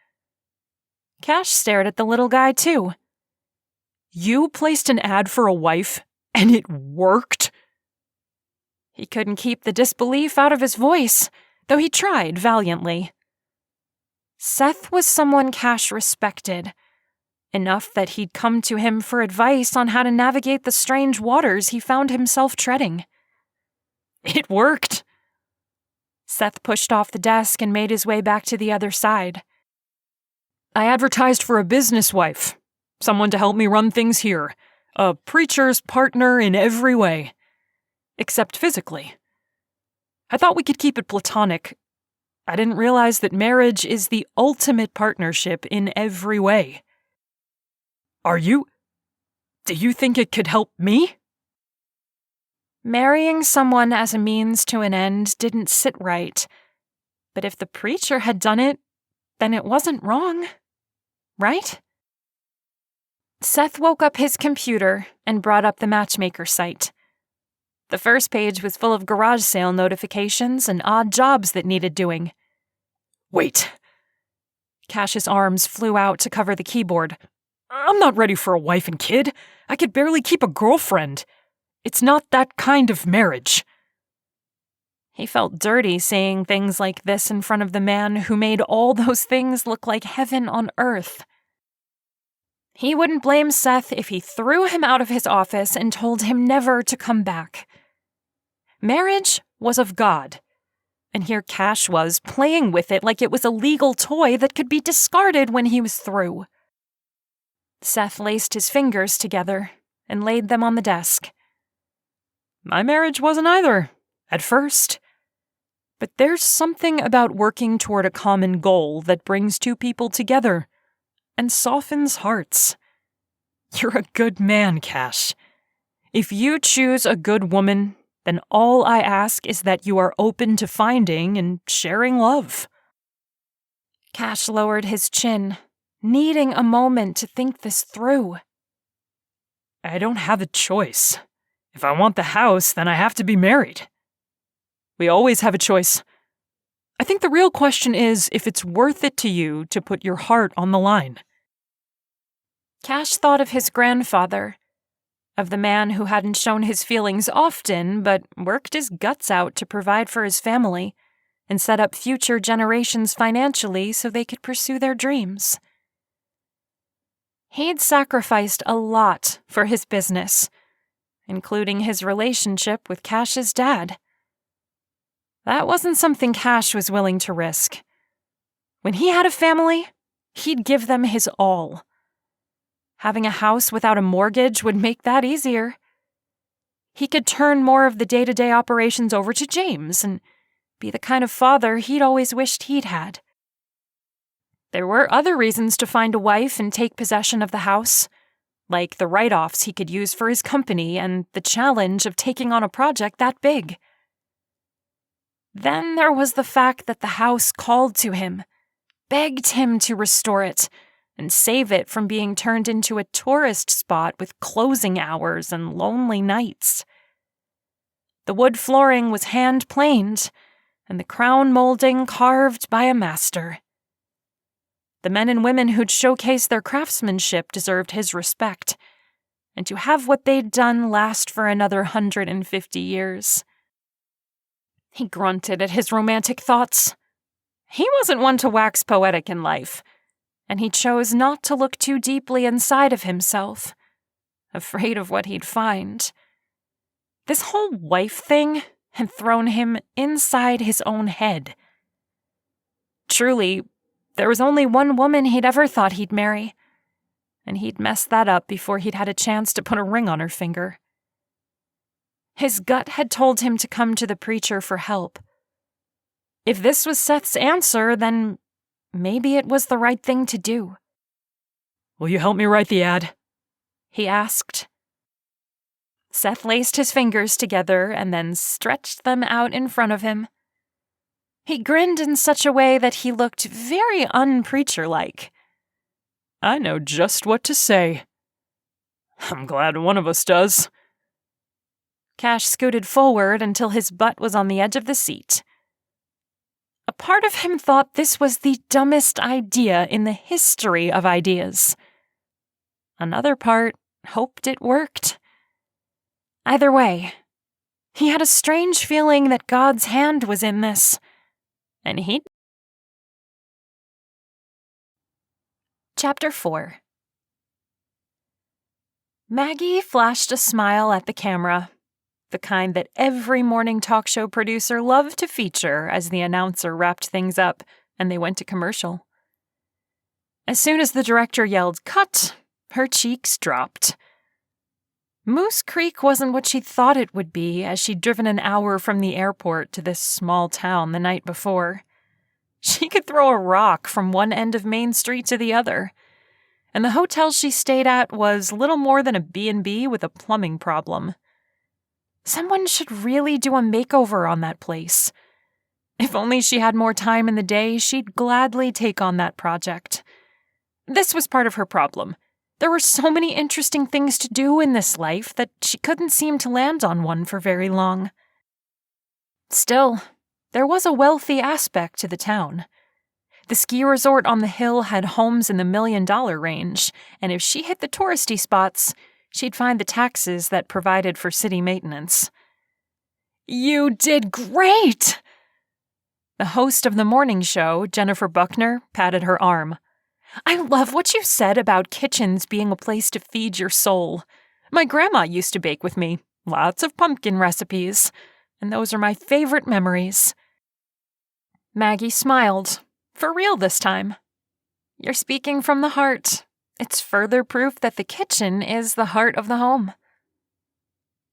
Cash stared at the little guy, too. You placed an ad for a wife, and it worked? He couldn't keep the disbelief out of his voice, though he tried valiantly. Seth was someone Cash respected, enough that he'd come to him for advice on how to navigate the strange waters he found himself treading. It worked. Seth pushed off the desk and made his way back to the other side. I advertised for a business wife, someone to help me run things here, a preacher's partner in every way, except physically. I thought we could keep it platonic. I didn't realize that marriage is the ultimate partnership in every way. Do you think it could help me? Marrying someone as a means to an end didn't sit right. But if the preacher had done it, then it wasn't wrong, right? Seth woke up his computer and brought up the matchmaker site. The first page was full of garage sale notifications and odd jobs that needed doing. Wait. Cash's arms flew out to cover the keyboard. I'm not ready for a wife and kid. I could barely keep a girlfriend. It's not that kind of marriage. He felt dirty saying things like this in front of the man who made all those things look like heaven on earth. He wouldn't blame Seth if he threw him out of his office and told him never to come back. Marriage was of God, and here Cash was playing with it like it was a legal toy that could be discarded when he was through. Seth laced his fingers together and laid them on the desk. My marriage wasn't either, at first. But there's something about working toward a common goal that brings two people together and softens hearts. You're a good man, Cash. If you choose a good woman, then all I ask is that you are open to finding and sharing love. Cash lowered his chin, needing a moment to think this through. I don't have a choice. If I want the house, then I have to be married. We always have a choice. I think the real question is if it's worth it to you to put your heart on the line. Cash thought of his grandfather, of the man who hadn't shown his feelings often but worked his guts out to provide for his family and set up future generations financially so they could pursue their dreams. He'd sacrificed a lot for his business, including his relationship with Cash's dad. That wasn't something Cash was willing to risk. When he had a family, he'd give them his all. Having a house without a mortgage would make that easier. He could turn more of the day-to-day operations over to James and be the kind of father he'd always wished he'd had. There were other reasons to find a wife and take possession of the house, like the write-offs he could use for his company and the challenge of taking on a project that big. Then there was the fact that the house called to him, begged him to restore it, and save it from being turned into a tourist spot with closing hours and lonely nights. The wood flooring was hand-planed, and the crown molding carved by a master. The men and women who'd showcased their craftsmanship deserved his respect, and to have what they'd done last for another 150 years. He grunted at his romantic thoughts. He wasn't one to wax poetic in life, and he chose not to look too deeply inside of himself, afraid of what he'd find. This whole wife thing had thrown him inside his own head. Truly, there was only one woman he'd ever thought he'd marry, and he'd messed that up before he'd had a chance to put a ring on her finger. His gut had told him to come to the preacher for help. If this was Seth's answer, then maybe it was the right thing to do. Will you help me write the ad? He asked. Seth laced his fingers together and then stretched them out in front of him. He grinned in such a way that he looked very unpreacher-like. I know just what to say. I'm glad one of us does. Cash scooted forward until his butt was on the edge of the seat. A part of him thought this was the dumbest idea in the history of ideas. Another part hoped it worked. Either way, he had a strange feeling that God's hand was in this, and he... Chapter 4. Maggie flashed a smile at the camera, the kind that every morning talk show producer loved to feature as the announcer wrapped things up and they went to commercial. As soon as the director yelled, "Cut!" her cheeks dropped. Moose Creek wasn't what she'd thought it would be as she'd driven an hour from the airport to this small town the night before. She could throw a rock from one end of Main Street to the other, and the hotel she stayed at was little more than a B&B with a plumbing problem. Someone should really do a makeover on that place. If only she had more time in the day, she'd gladly take on that project. This was part of her problem. There were so many interesting things to do in this life that she couldn't seem to land on one for very long. Still, there was a wealthy aspect to the town. The ski resort on the hill had homes in the $1 million range, and if she hit the touristy spots, she'd find the taxes that provided for city maintenance. "You did great!" The host of the morning show, Jennifer Buckner, patted her arm. "I love what you said about kitchens being a place to feed your soul. My grandma used to bake with me, lots of pumpkin recipes, and those are my favorite memories." Maggie smiled, for real this time. "You're speaking from the heart. It's further proof that the kitchen is the heart of the home."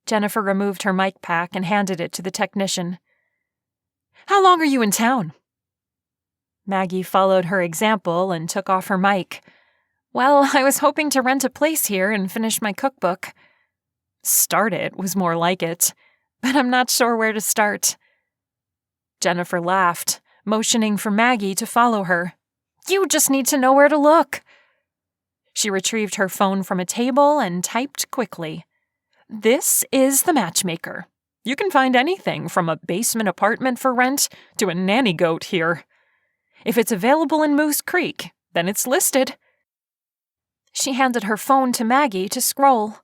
Jennifer removed her mic pack and handed it to the technician. "How long are you in town?" Maggie followed her example and took off her mic. "Well, I was hoping to rent a place here and finish my cookbook. Start it was more like it, but I'm not sure where to start." Jennifer laughed, motioning for Maggie to follow her. "You just need to know where to look." She retrieved her phone from a table and typed quickly. "This is the matchmaker. You can find anything from a basement apartment for rent to a nanny goat here. If it's available in Moose Creek, then it's listed." She handed her phone to Maggie to scroll.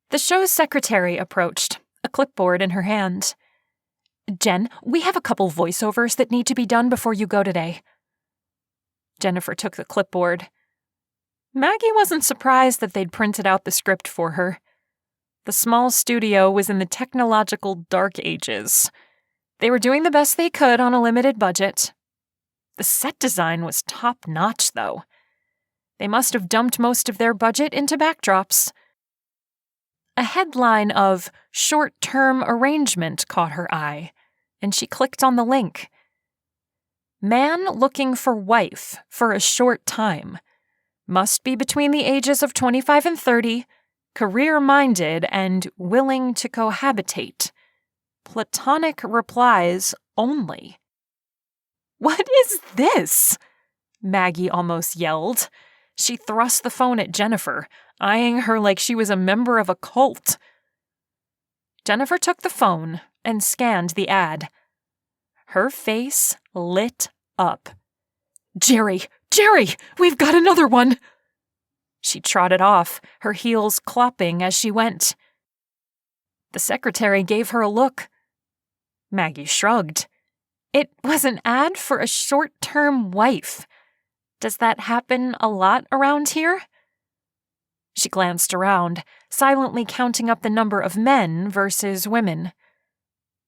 The show's secretary approached, a clipboard in her hand. "Jen, we have a couple voiceovers that need to be done before you go today." Jennifer took the clipboard. Maggie wasn't surprised that they'd printed out the script for her. The small studio was in the technological dark ages. They were doing the best they could on a limited budget. The set design was top-notch, though. They must have dumped most of their budget into backdrops. A headline of "short-term arrangement" caught her eye, and she clicked on the link. "Man looking for wife for a short time. Must be between the ages of 25 and 30, career-minded, and willing to cohabitate. Platonic replies only." "What is this?" Maggie almost yelled. She thrust the phone at Jennifer, eyeing her like she was a member of a cult. Jennifer took the phone and scanned the ad. Her face lit up. Jerry, we've got another one!" She trotted off, her heels clopping as she went. The secretary gave her a look. Maggie shrugged. It was an ad for a short-term wife. Does that happen a lot around here? She glanced around, silently counting up the number of men versus women.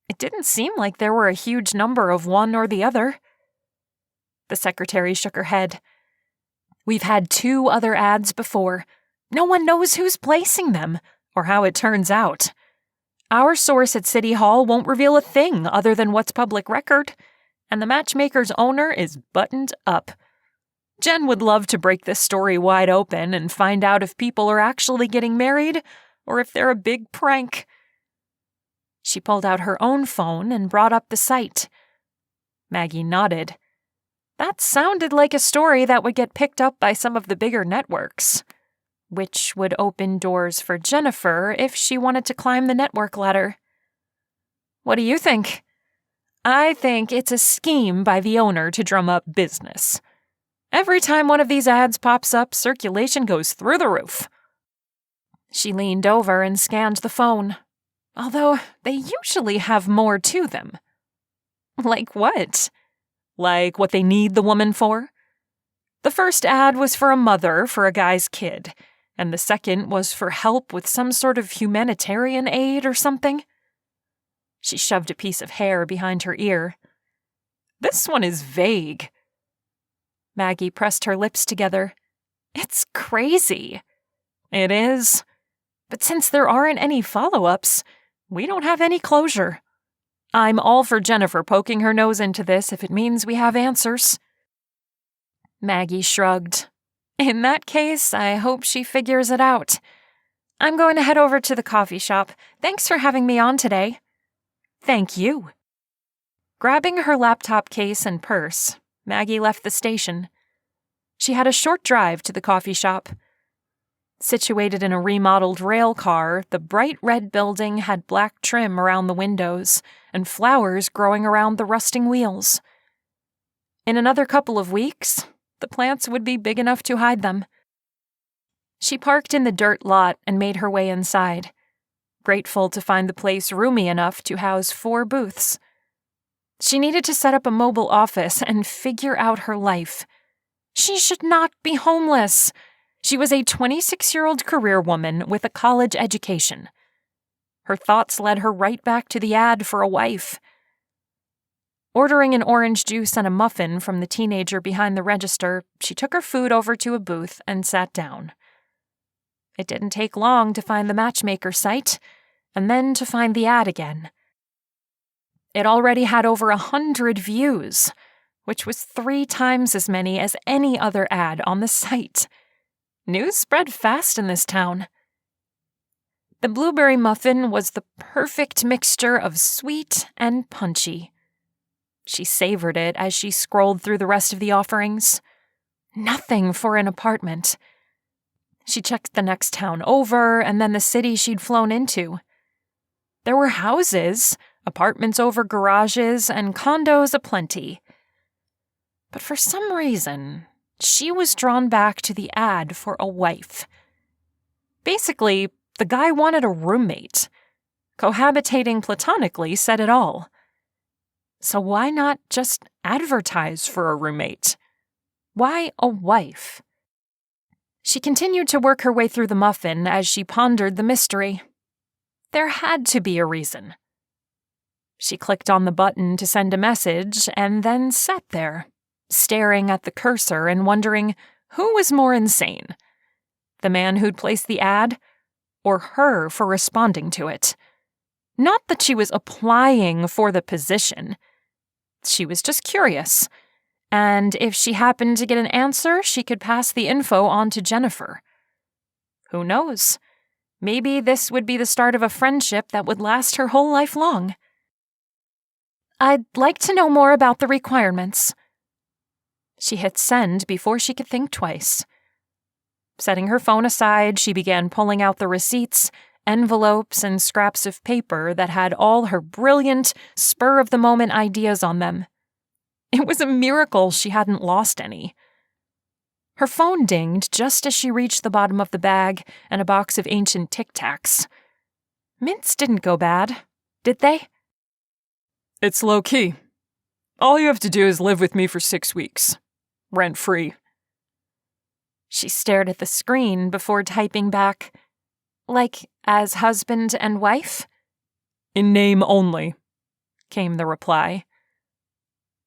It didn't seem like there were a huge number of one or the other. The secretary shook her head. "We've had 2 other ads before. No one knows who's placing them, or how it turns out. Our source at City Hall won't reveal a thing other than what's public record, and the matchmaker's owner is buttoned up. Jen would love to break this story wide open and find out if people are actually getting married, or if they're a big prank." She pulled out her own phone and brought up the site. Maggie nodded. That sounded like a story that would get picked up by some of the bigger networks, which would open doors for Jennifer if she wanted to climb the network ladder. What do you think? I think it's a scheme by the owner to drum up business. Every time one of these ads pops up, circulation goes through the roof. She leaned over and scanned the phone, although they usually have more to them. Like what? Like what they need the woman for? The first ad was for a mother for a guy's kid, and the second was for help with some sort of humanitarian aid or something. She shoved a piece of hair behind her ear. This one is vague. Maggie pressed her lips together. It's crazy. It is. But since there aren't any follow-ups, we don't have any closure. I'm all for Jennifer poking her nose into this if it means we have answers. Maggie shrugged. In that case, I hope she figures it out. I'm going to head over to the coffee shop. Thanks for having me on today. Thank you. Grabbing her laptop case and purse, Maggie left the station. She had a short drive to the coffee shop. Situated in a remodeled rail car, the bright red building had black trim around the windows and flowers growing around the rusting wheels. In another couple of weeks, the plants would be big enough to hide them. She parked in the dirt lot and made her way inside, grateful to find the place roomy enough to house 4 booths. She needed to set up a mobile office and figure out her life. She should not be homeless. She was a 26-year-old career woman with a college education. Her thoughts led her right back to the ad for a wife. Ordering an orange juice and a muffin from the teenager behind the register, she took her food over to a booth and sat down. It didn't take long to find the matchmaker site, and then to find the ad again. It already had over 100 views, which was 3 times as many as any other ad on the site. News spread fast in this town. The blueberry muffin was the perfect mixture of sweet and punchy. She savored it as she scrolled through the rest of the offerings. Nothing for an apartment. She checked the next town over and then the city she'd flown into. There were houses, apartments over garages, and condos aplenty. But for some reason, she was drawn back to the ad for a wife. Basically, the guy wanted a roommate. Cohabitating platonically said it all. So why not just advertise for a roommate? Why a wife? She continued to work her way through the muffin as she pondered the mystery. There had to be a reason. She clicked on the button to send a message and then sat there, staring at the cursor and wondering who was more insane, the man who'd placed the ad or her for responding to it. Not that she was applying for the position. She was just curious, and if she happened to get an answer, she could pass the info on to Jennifer. Who knows? Maybe this would be the start of a friendship that would last her whole life long. I'd like to know more about the requirements. She hit send before she could think twice. Setting her phone aside, she began pulling out the receipts, envelopes, and scraps of paper that had all her brilliant, spur-of-the-moment ideas on them. It was a miracle she hadn't lost any. Her phone dinged just as she reached the bottom of the bag and a box of ancient Tic Tacs. Mints didn't go bad, did they? It's low-key. All you have to do is live with me for 6 weeks. Rent-free. She stared at the screen before typing back, like as husband and wife? In name only, Came the reply.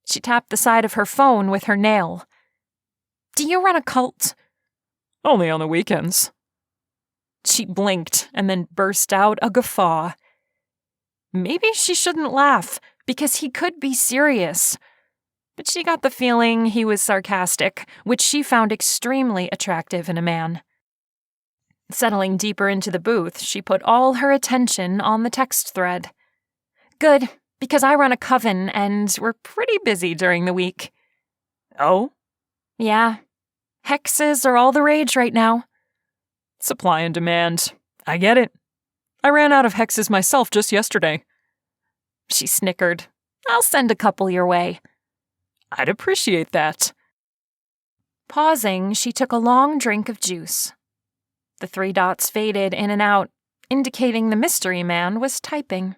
She tapped the side of her phone with her nail. Do you run a cult? Only on the weekends. She blinked and then burst out a guffaw. Maybe she shouldn't laugh, because he could be serious. But she got the feeling he was sarcastic, which she found extremely attractive in a man. Settling deeper into the booth, she put all her attention on the text thread. Good, because I run a coven and we're pretty busy during the week. Oh? Yeah. Hexes are all the rage right now. Supply and demand. I get it. I ran out of hexes myself just yesterday. She snickered. I'll send a couple your way. I'd appreciate that. Pausing, she took a long drink of juice. The 3 dots faded in and out, indicating the mystery man was typing.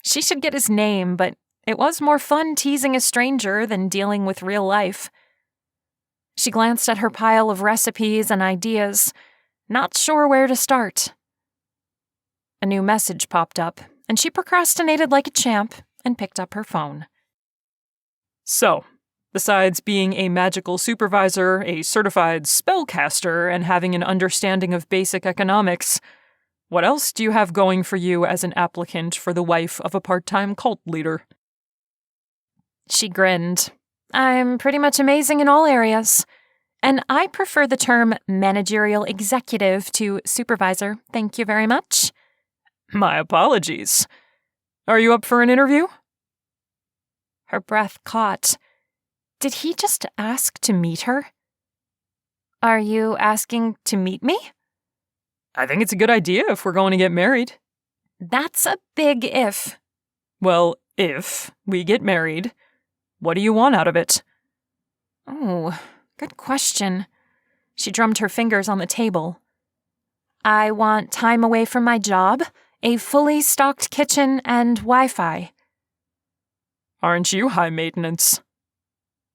She should get his name, but it was more fun teasing a stranger than dealing with real life. She glanced at her pile of recipes and ideas, not sure where to start. A new message popped up, and she procrastinated like a champ and picked up her phone. So, besides being a magical supervisor, a certified spellcaster, and having an understanding of basic economics, what else do you have going for you as an applicant for the wife of a part-time cult leader? She grinned. I'm pretty much amazing in all areas. And I prefer the term managerial executive to supervisor. Thank you very much. My apologies. Are you up for an interview? Her breath caught. Did he just ask to meet her? Are you asking to meet me? I think it's a good idea if we're going to get married. That's a big if. Well, if we get married, what do you want out of it? Oh, good question. She drummed her fingers on the table. I want time away from my job, a fully stocked kitchen, and Wi-Fi. Aren't you high maintenance?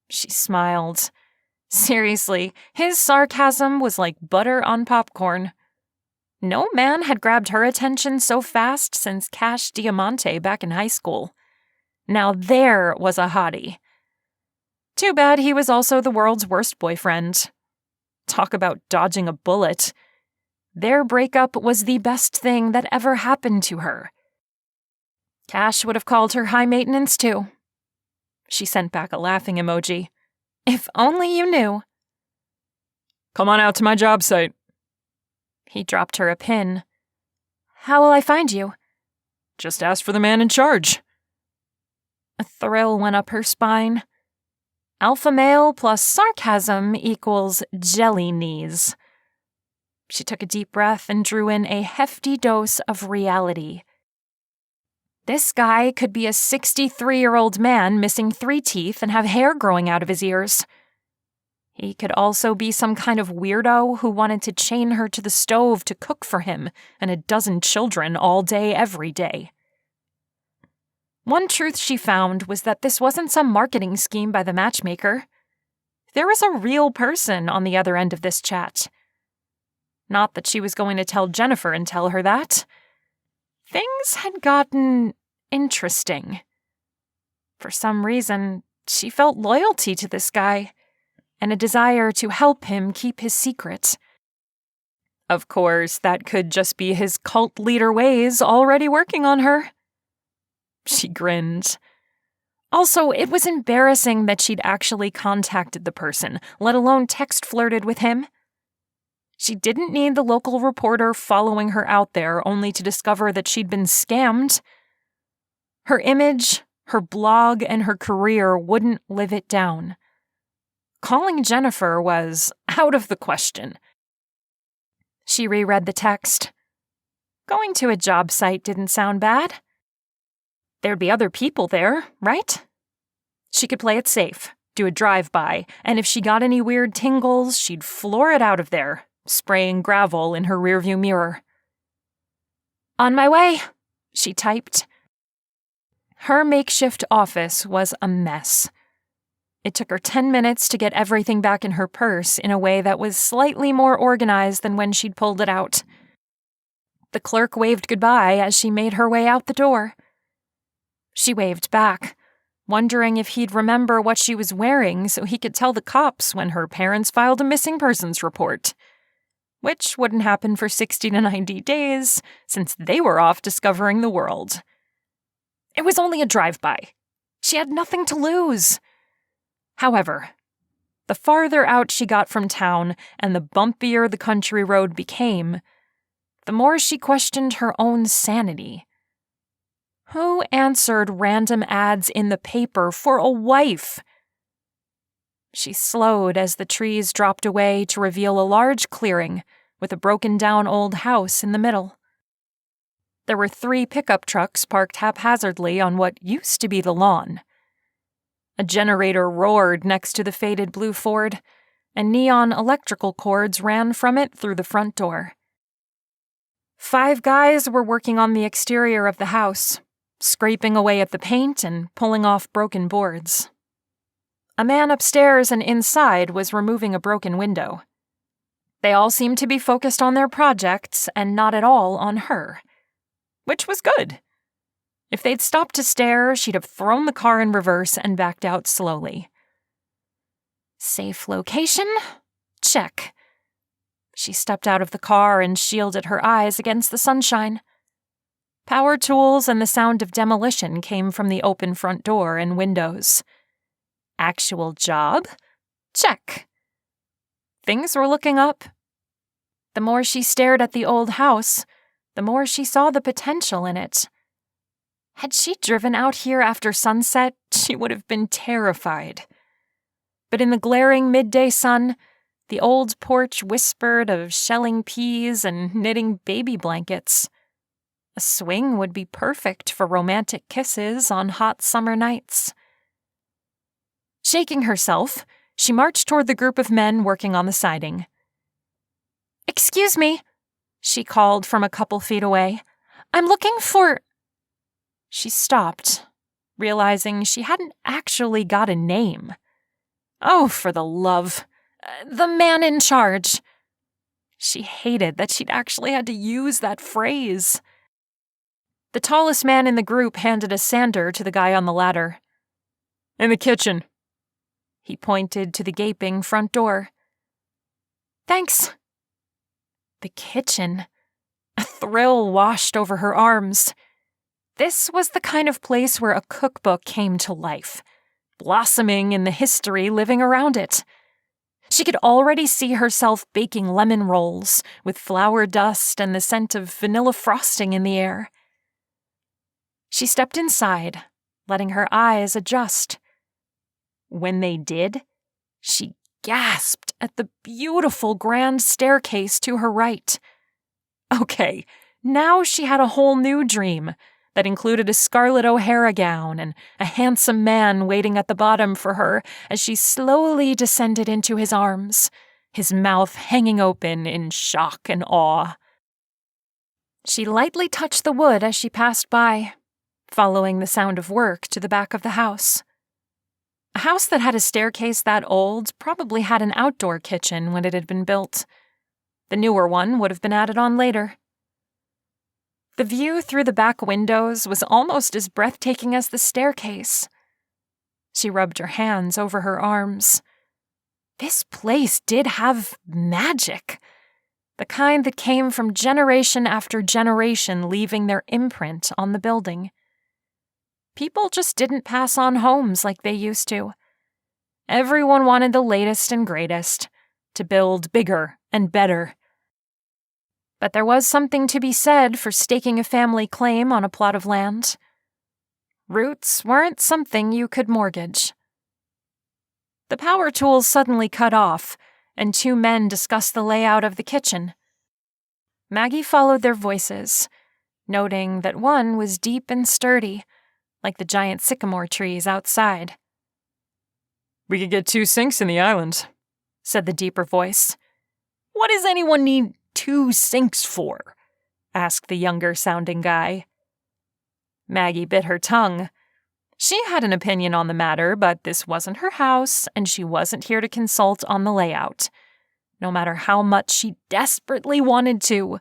She smiled. Seriously, his sarcasm was like butter on popcorn. No man had grabbed her attention so fast since Cash Diamante back in high school. Now there was a hottie. Too bad he was also the world's worst boyfriend. Talk about dodging a bullet. Their breakup was the best thing that ever happened to her. Cash would have called her high maintenance too. She sent back a laughing emoji. If only you knew. Come on out to my job site. He dropped her a pin. How will I find you? Just ask for the man in charge. A thrill went up her spine. Alpha male plus sarcasm equals jelly knees. She took a deep breath and drew in a hefty dose of reality. This guy could be a 63-year-old man missing 3 teeth and have hair growing out of his ears. He could also be some kind of weirdo who wanted to chain her to the stove to cook for him and a dozen children all day, every day. One truth she found was that this wasn't some marketing scheme by the matchmaker. There was a real person on the other end of this chat. Not that she was going to tell Jennifer and tell her that. Things had gotten interesting. For some reason, she felt loyalty to this guy and a desire to help him keep his secret. Of course, that could just be his cult leader ways already working on her. She grinned. Also, it was embarrassing that she'd actually contacted the person, let alone text flirted with him. She didn't need the local reporter following her out there only to discover that she'd been scammed. Her image, her blog, and her career wouldn't live it down. Calling Jennifer was out of the question. She reread the text. Going to a job site didn't sound bad. There'd be other people there, right? She could play it safe, do a drive-by, and if she got any weird tingles, she'd floor it out of there, spraying gravel in her rearview mirror. On my way, she typed. Her makeshift office was a mess. It took her 10 minutes to get everything back in her purse in a way that was slightly more organized than when she'd pulled it out. The clerk waved goodbye as she made her way out the door. She waved back, wondering if he'd remember what she was wearing so he could tell the cops when her parents filed a missing persons report, which wouldn't happen for 60 to 90 days since they were off discovering the world. It was only a drive-by. She had nothing to lose. However, the farther out she got from town and the bumpier the country road became, the more she questioned her own sanity. Who answered random ads in the paper for a wife? She slowed as the trees dropped away to reveal a large clearing with a broken-down old house in the middle. There were 3 pickup trucks parked haphazardly on what used to be the lawn. A generator roared next to the faded blue Ford, and neon electrical cords ran from it through the front door. 5 guys were working on the exterior of the house, scraping away at the paint and pulling off broken boards. A man upstairs and inside was removing a broken window. They all seemed to be focused on their projects and not at all on her, which was good. If they'd stopped to stare, she'd have thrown the car in reverse and backed out slowly. Safe location? Check. She stepped out of the car and shielded her eyes against the sunshine. Power tools and the sound of demolition came from the open front door and windows. Actual job? Check. Things were looking up. The more she stared at the old house, the more she saw the potential in it. Had she driven out here after sunset, she would have been terrified. But in the glaring midday sun, the old porch whispered of shelling peas and knitting baby blankets. A swing would be perfect for romantic kisses on hot summer nights. Shaking herself, she marched toward the group of men working on the siding. "Excuse me," she called from a couple feet away. "I'm looking for—" She stopped, realizing she hadn't actually got a name. Oh, for the love. The man in charge. She hated that she'd actually had to use that phrase. The tallest man in the group handed a sander to the guy on the ladder. "In the kitchen." He pointed to the gaping front door. "Thanks." The kitchen. A thrill washed over her arms. This was the kind of place where a cookbook came to life, blossoming in the history living around it. She could already see herself baking lemon rolls with flour dust and the scent of vanilla frosting in the air. She stepped inside, letting her eyes adjust. When they did, she gasped at the beautiful grand staircase to her right. Okay, now she had a whole new dream. that included a Scarlett O'Hara gown and a handsome man waiting at the bottom for her as she slowly descended into his arms, his mouth hanging open in shock and awe. She lightly touched the wood as she passed by, following the sound of work to the back of the house. A house that had a staircase that old probably had an outdoor kitchen when it had been built. The newer one would have been added on later. The view through the back windows was almost as breathtaking as the staircase. She rubbed her hands over her arms. This place did have magic, the kind that came from generation after generation leaving their imprint on the building. People just didn't pass on homes like they used to. Everyone wanted the latest and greatest, to build bigger and better. But there was something to be said for staking a family claim on a plot of land. Roots weren't something you could mortgage. The power tools suddenly cut off, and two men discussed the layout of the kitchen. Maggie followed their voices, noting that one was deep and sturdy, like the giant sycamore trees outside. "We could get 2 sinks in the island," said the deeper voice. "What does anyone need 2 sinks for?" asked the younger-sounding guy. Maggie bit her tongue. She had an opinion on the matter, but this wasn't her house, and she wasn't here to consult on the layout, no matter how much she desperately wanted to.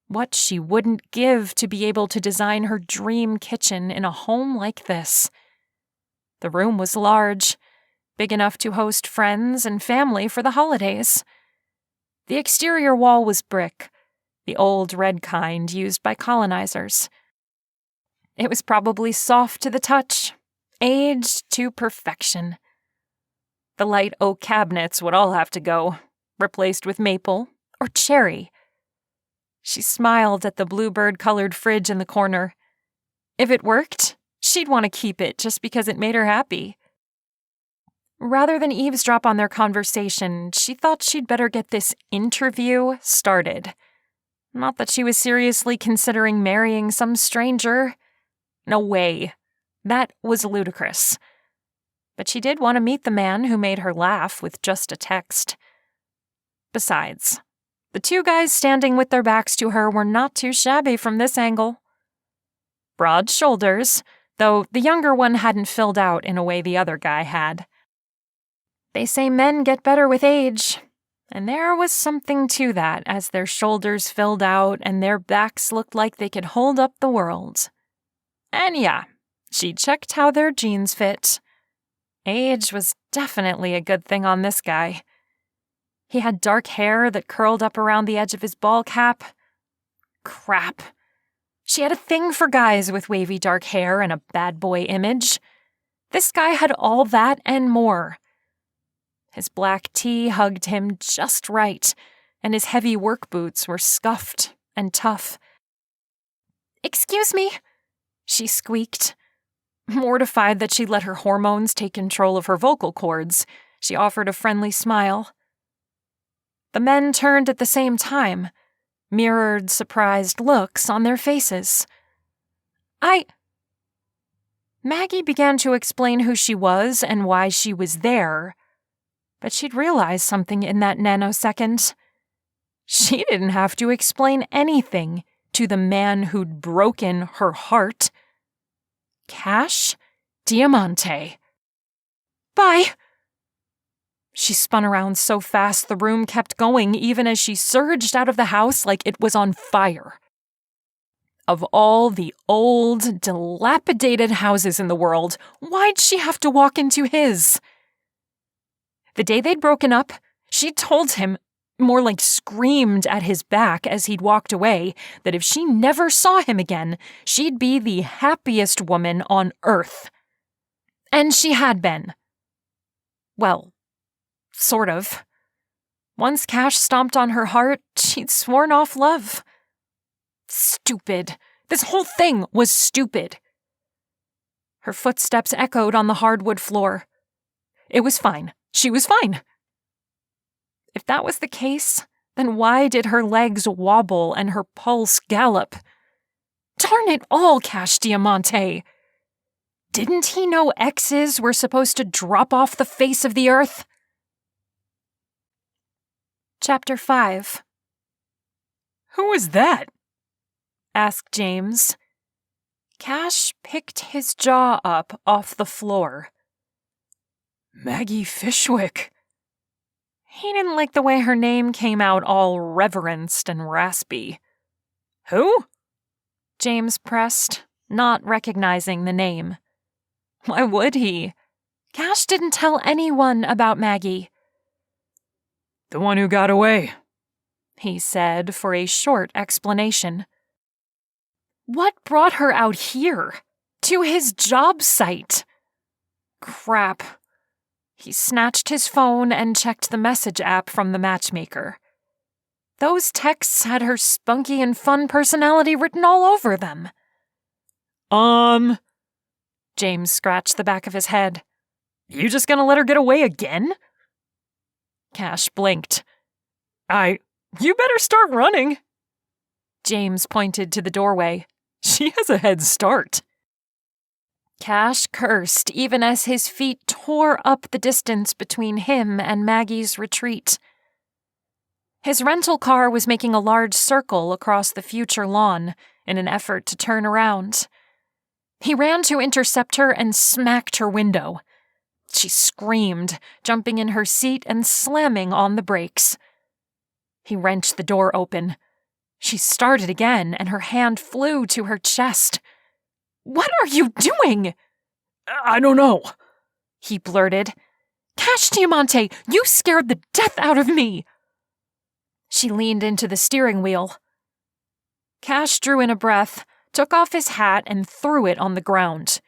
What she wouldn't give to be able to design her dream kitchen in a home like this. The room was large, big enough to host friends and family for the holidays. The exterior wall was brick, the old red kind used by colonizers. It was probably soft to the touch, aged to perfection. The light oak cabinets would all have to go, replaced with maple or cherry. She smiled at the bluebird-colored fridge in the corner. If it worked, she'd want to keep it just because it made her happy. Rather than eavesdrop on their conversation, she thought she'd better get this interview started. Not that she was seriously considering marrying some stranger. No way. That was ludicrous. But she did want to meet the man who made her laugh with just a text. Besides, the 2 guys standing with their backs to her were not too shabby from this angle. Broad shoulders, though the younger one hadn't filled out in a way the other guy had. They say men get better with age, and there was something to that as their shoulders filled out and their backs looked like they could hold up the world. And yeah, she checked how their jeans fit. Age was definitely a good thing on this guy. He had dark hair that curled up around the edge of his ball cap. Crap. She had a thing for guys with wavy dark hair and a bad boy image. This guy had all that and more. His black tee hugged him just right, and his heavy work boots were scuffed and tough. "Excuse me," she squeaked. Mortified that she'd let her hormones take control of her vocal cords, she offered a friendly smile. The men turned at the same time, mirrored surprised looks on their faces. Maggie began to explain who she was and why she was there, but she'd realized something in that nanosecond. She didn't have to explain anything to the man who'd broken her heart. Cash Diamante. "Bye." She spun around so fast the room kept going even as she surged out of the house like it was on fire. Of all the old, dilapidated houses in the world, why'd she have to walk into his? The day they'd broken up, she'd told him, more like screamed at his back as he'd walked away, that if she never saw him again, she'd be the happiest woman on earth. And she had been. Well, sort of. Once Cash stomped on her heart, she'd sworn off love. Stupid. This whole thing was stupid. Her footsteps echoed on the hardwood floor. It was fine. She was fine. If that was the case, then why did her legs wobble and her pulse gallop? Darn it all, Cash Diamante! Didn't he know exes were supposed to drop off the face of the earth? Chapter 5. Who is that? Asked James. Cash picked his jaw up off the floor. Maggie Fishwick. He didn't like the way her name came out all reverenced and raspy. Who? James pressed, not recognizing the name. Why would he? Cash didn't tell anyone about Maggie. The one who got away, he said for a short explanation. What brought her out here? To his job site? Crap. He snatched his phone and checked the message app from the matchmaker. Those texts had her spunky and fun personality written all over them. James scratched the back of his head. You just gonna let her get away again? Cash blinked. You better start running. James pointed to the doorway. She has a head start. Cash cursed even as his feet tore up the distance between him and Maggie's retreat. His rental car was making a large circle across the future lawn in an effort to turn around. He ran to intercept her and smacked her window. She screamed, jumping in her seat and slamming on the brakes. He wrenched the door open. She started again, and her hand flew to her chest. "What are you doing?" I don't know, he blurted. "Cash Diamante, you scared the death out of me!" She leaned into the steering wheel. Cash drew in a breath, took off his hat, and threw it on the ground.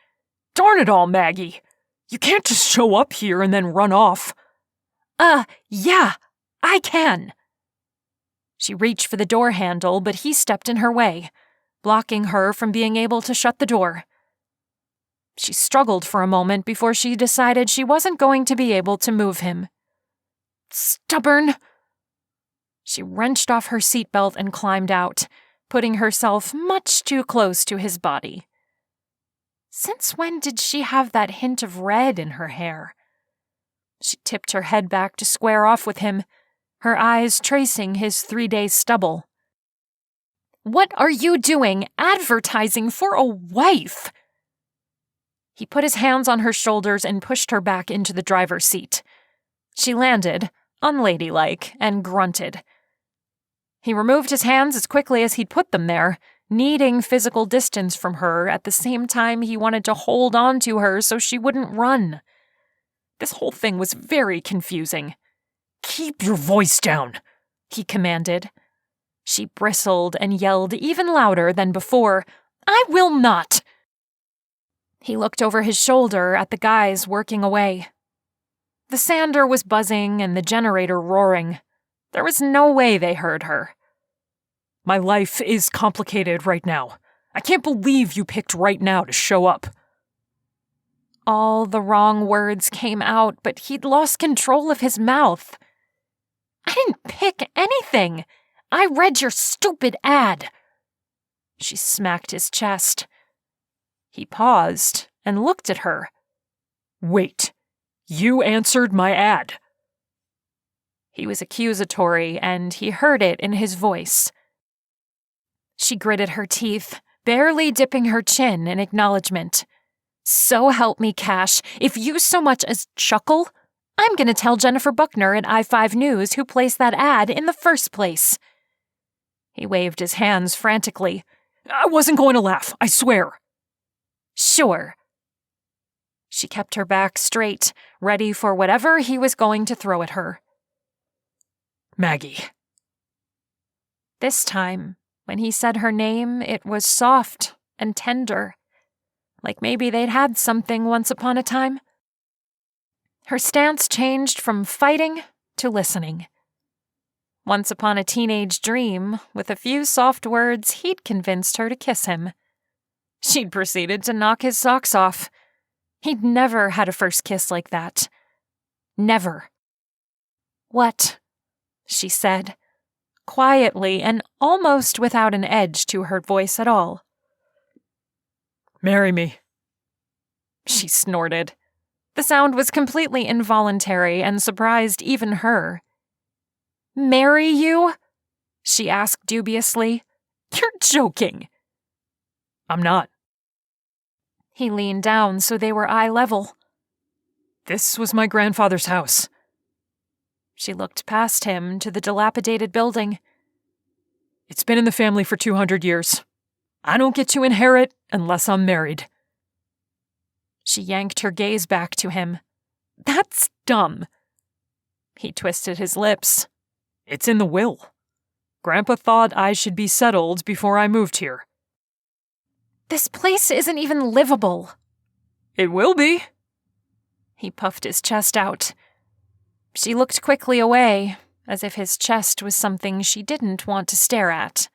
Darn it all, Maggie. You can't just show up here and then run off. Yeah, I can. She reached for the door handle, but he stepped in her way, blocking her from being able to shut the door. She struggled for a moment before she decided she wasn't going to be able to move him. Stubborn. She wrenched off her seatbelt and climbed out, putting herself much too close to his body. Since when did she have that hint of red in her hair? She tipped her head back to square off with him, her eyes tracing his 3-day stubble. What are you doing advertising for a wife? He put his hands on her shoulders and pushed her back into the driver's seat. She landed, unladylike, and grunted. He removed his hands as quickly as he'd put them there, needing physical distance from her at the same time he wanted to hold on to her so she wouldn't run. This whole thing was very confusing. Keep your voice down, he commanded. She bristled and yelled even louder than before, I will not! He looked over his shoulder at the guys working away. The sander was buzzing and the generator roaring. There was no way they heard her. My life is complicated right now. I can't believe you picked right now to show up. All the wrong words came out, but he'd lost control of his mouth. I didn't pick anything. I read your stupid ad. She smacked his chest. He paused and looked at her. Wait, you answered my ad. He was accusatory, and he heard it in his voice. She gritted her teeth, barely dipping her chin in acknowledgement. So help me, Cash, if you so much as chuckle, I'm going to tell Jennifer Buckner at I5 News who placed that ad in the first place. He waved his hands frantically. I wasn't going to laugh, I swear. Sure. She kept her back straight, ready for whatever he was going to throw at her. Maggie. This time, when he said her name, it was soft and tender, like maybe they'd had something once upon a time. Her stance changed from fighting to listening. Once upon a teenage dream, with a few soft words, he'd convinced her to kiss him. She'd proceeded to knock his socks off. He'd never had a first kiss like that. Never. What? She said, quietly and almost without an edge to her voice at all. Marry me. She snorted. The sound was completely involuntary and surprised even her. Marry you? She asked dubiously. You're joking. I'm not. He leaned down so they were eye level. This was my grandfather's house. She looked past him to the dilapidated building. It's been in the family for 200 years. I don't get to inherit unless I'm married. She yanked her gaze back to him. That's dumb. He twisted his lips. It's in the will. Grandpa thought I should be settled before I moved here. This place isn't even livable. It will be. He puffed his chest out. She looked quickly away, as if his chest was something she didn't want to stare at.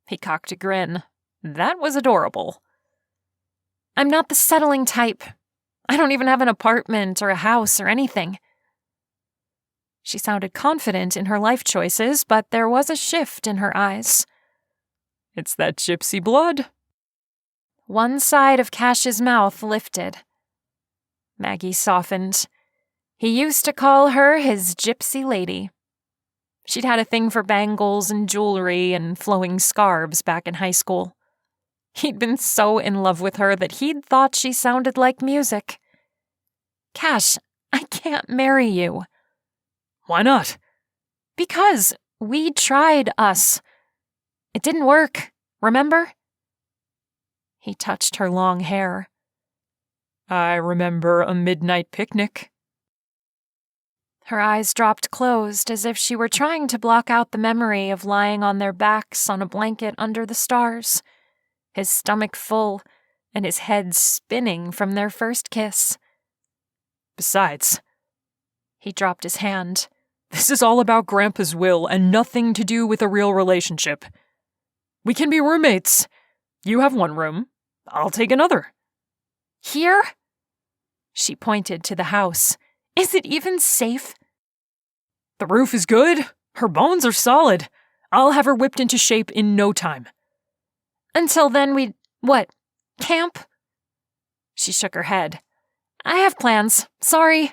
He cocked a grin. That was adorable. I'm not the settling type. I don't even have an apartment or a house or anything. She sounded confident in her life choices, but there was a shift in her eyes. It's that gypsy blood. One side of Cash's mouth lifted. Maggie softened. He used to call her his gypsy lady. She'd had a thing for bangles and jewelry and flowing scarves back in high school. He'd been so in love with her that he'd thought she sounded like music. Cash, I can't marry you. Why not? Because we tried us. It didn't work, remember? He touched her long hair. I remember a midnight picnic. Her eyes dropped closed as if she were trying to block out the memory of lying on their backs on a blanket under the stars, his stomach full and his head spinning from their first kiss. Besides, he dropped his hand. This is all about Grandpa's will and nothing to do with a real relationship. We can be roommates. You have one room. I'll take another. Here? She pointed to the house. Is it even safe? The roof is good. Her bones are solid. I'll have her whipped into shape in no time. Until then what? Camp? She shook her head. I have plans. Sorry.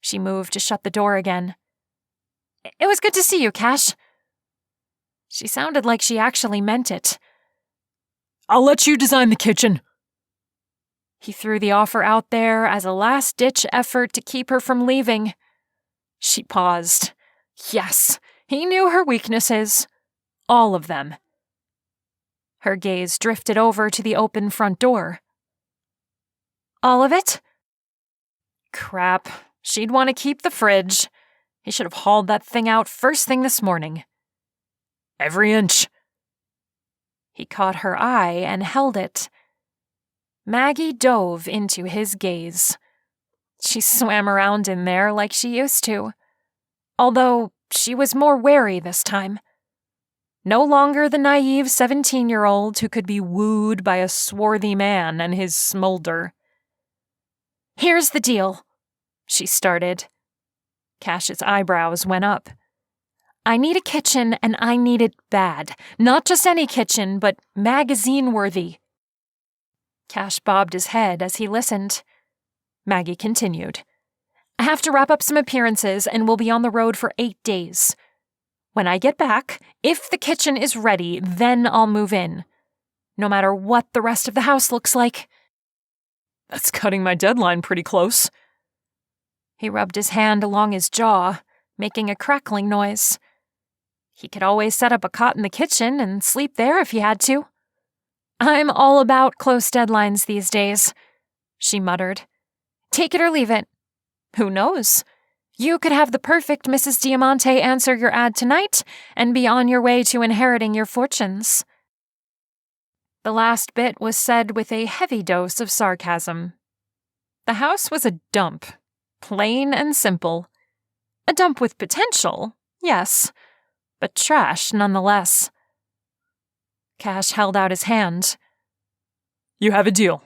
She moved to shut the door again. It was good to see you, Cash. She sounded like she actually meant it. I'll let you design the kitchen. He threw the offer out there as a last-ditch effort to keep her from leaving. She paused. Yes, he knew her weaknesses. All of them. Her gaze drifted over to the open front door. All of it? Crap. She'd want to keep the fridge. He should have hauled that thing out first thing this morning. Every inch. He caught her eye and held it. Maggie dove into his gaze. She swam around in there like she used to, although she was more wary this time. No longer the naive 17-year-old who could be wooed by a swarthy man and his smolder. Here's the deal, she started. Cash's eyebrows went up. I need a kitchen, and I need it bad. Not just any kitchen, but magazine-worthy. Cash bobbed his head as he listened. Maggie continued. I have to wrap up some appearances, and we'll be on the road for 8 days. When I get back, if the kitchen is ready, then I'll move in. No matter what the rest of the house looks like. That's cutting my deadline pretty close. He rubbed his hand along his jaw, making a crackling noise. He could always set up a cot in the kitchen and sleep there if he had to. I'm all about close deadlines these days, she muttered. Take it or leave it. Who knows? You could have the perfect Mrs. Diamante answer your ad tonight and be on your way to inheriting your fortunes. The last bit was said with a heavy dose of sarcasm. The house was a dump, plain and simple. A dump with potential, yes, but trash nonetheless. Cash held out his hand. You have a deal.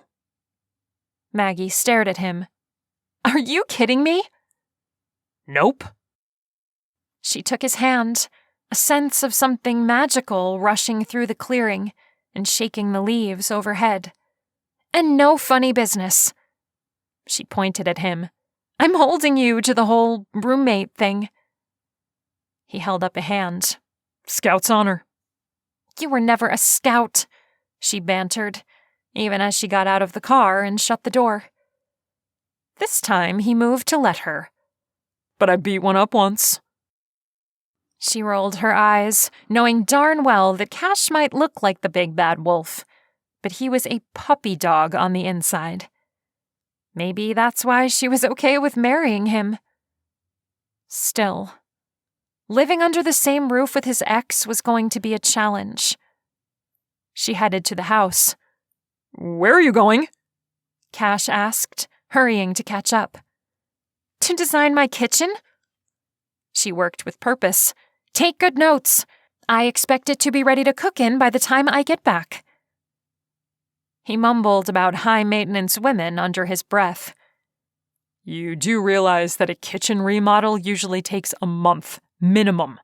Maggie stared at him. Are you kidding me? Nope. She took his hand, a sense of something magical rushing through the clearing, and shaking the leaves overhead. "And no funny business." She pointed at him. "I'm holding you to the whole roommate thing." He held up a hand. Scout's honor. "You were never a scout," she bantered, even as she got out of the car and shut the door. This time he moved to let her. But I beat one up once. She rolled her eyes, knowing darn well that Cash might look like the big bad wolf, but he was a puppy dog on the inside. Maybe that's why she was okay with marrying him. Still, living under the same roof with his ex was going to be a challenge. She headed to the house. Where are you going? Cash asked, hurrying to catch up. "To design my kitchen?" She worked with purpose. "Take good notes. I expect it to be ready to cook in by the time I get back." He mumbled about high-maintenance women under his breath. You do realize that a kitchen remodel usually takes a month, minimum.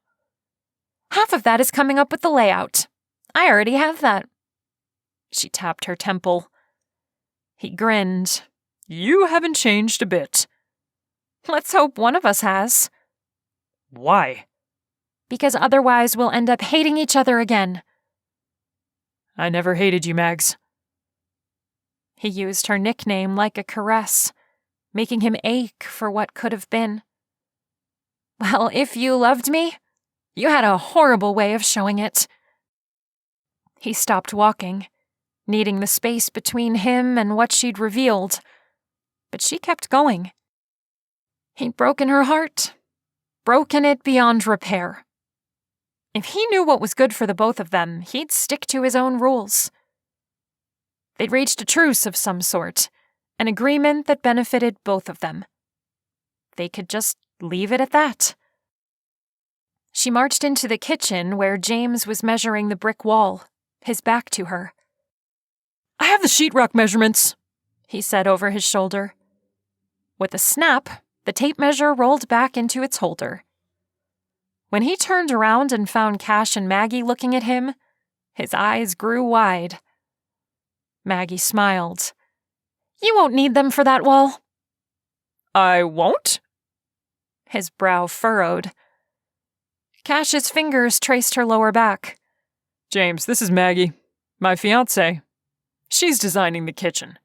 "Half of that is coming up with the layout. I already have that." She tapped her temple. He grinned. You haven't changed a bit. "Let's hope one of us has." Why? "Because otherwise we'll end up hating each other again." I never hated you, Mags. He used her nickname like a caress, making him ache for what could have been. "Well, if you loved me, you had a horrible way of showing it." He stopped walking, needing the space between him and what she'd revealed, but she kept going. He'd broken her heart, broken it beyond repair. If he knew what was good for the both of them, he'd stick to his own rules. They'd reached a truce of some sort, an agreement that benefited both of them. They could just leave it at that. She marched into the kitchen where James was measuring the brick wall, his back to her. I have the sheetrock measurements, he said over his shoulder. With a snap, the tape measure rolled back into its holder. When he turned around and found Cash and Maggie looking at him, his eyes grew wide. Maggie smiled. "You won't need them for that wall." I won't? His brow furrowed. Cash's fingers traced her lower back. James, this is Maggie, my fiancée. She's designing the kitchen.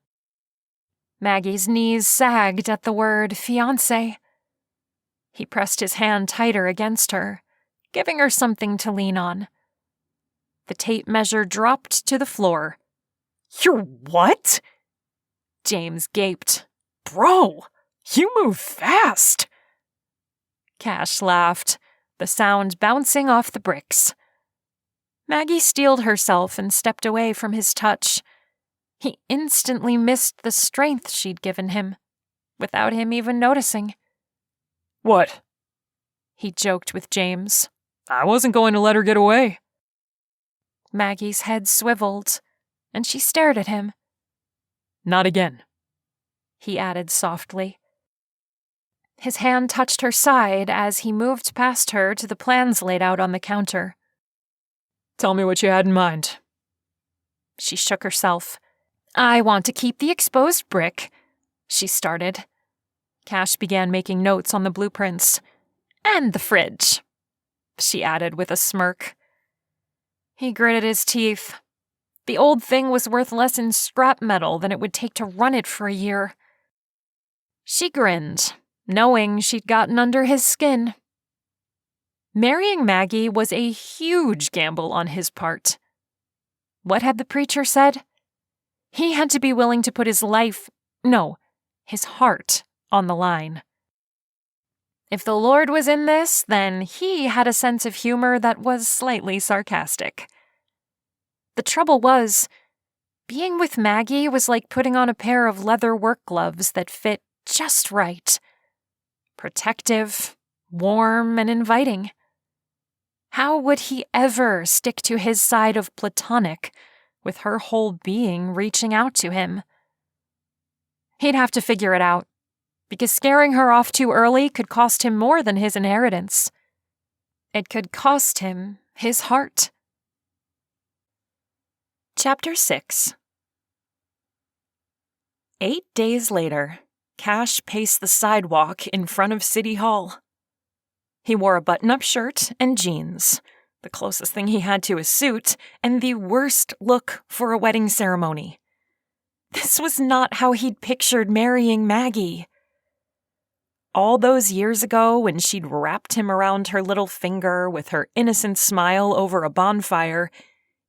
Maggie's knees sagged at the word fiancé. He pressed his hand tighter against her, giving her something to lean on. The tape measure dropped to the floor. You're what? James gaped. Bro, you move fast. Cash laughed, the sound bouncing off the bricks. Maggie steeled herself and stepped away from his touch. He instantly missed the strength she'd given him, without him even noticing. What? He joked with James. I wasn't going to let her get away. Maggie's head swiveled, and she stared at him. Not again, he added softly. His hand touched her side as he moved past her to the plans laid out on the counter. Tell me what you had in mind. She shook herself. "I want to keep the exposed brick," she started. Cash began making notes on the blueprints. "And the fridge," she added with a smirk. He gritted his teeth. The old thing was worth less in scrap metal than it would take to run it for a year. She grinned, knowing she'd gotten under his skin. Marrying Maggie was a huge gamble on his part. What had the preacher said? He had to be willing to put his heart on the line. If the Lord was in this, then he had a sense of humor that was slightly sarcastic. The trouble was, being with Maggie was like putting on a pair of leather work gloves that fit just right. Protective, warm, and inviting. How would he ever stick to his side of platonic, with her whole being reaching out to him? He'd have to figure it out, because scaring her off too early could cost him more than his inheritance. It could cost him his heart. Chapter 6. 8 days later, Cash paced the sidewalk in front of City Hall. He wore a button-up shirt and jeans, the closest thing he had to a suit, and the worst look for a wedding ceremony. This was not how he'd pictured marrying Maggie. All those years ago, when she'd wrapped him around her little finger with her innocent smile over a bonfire,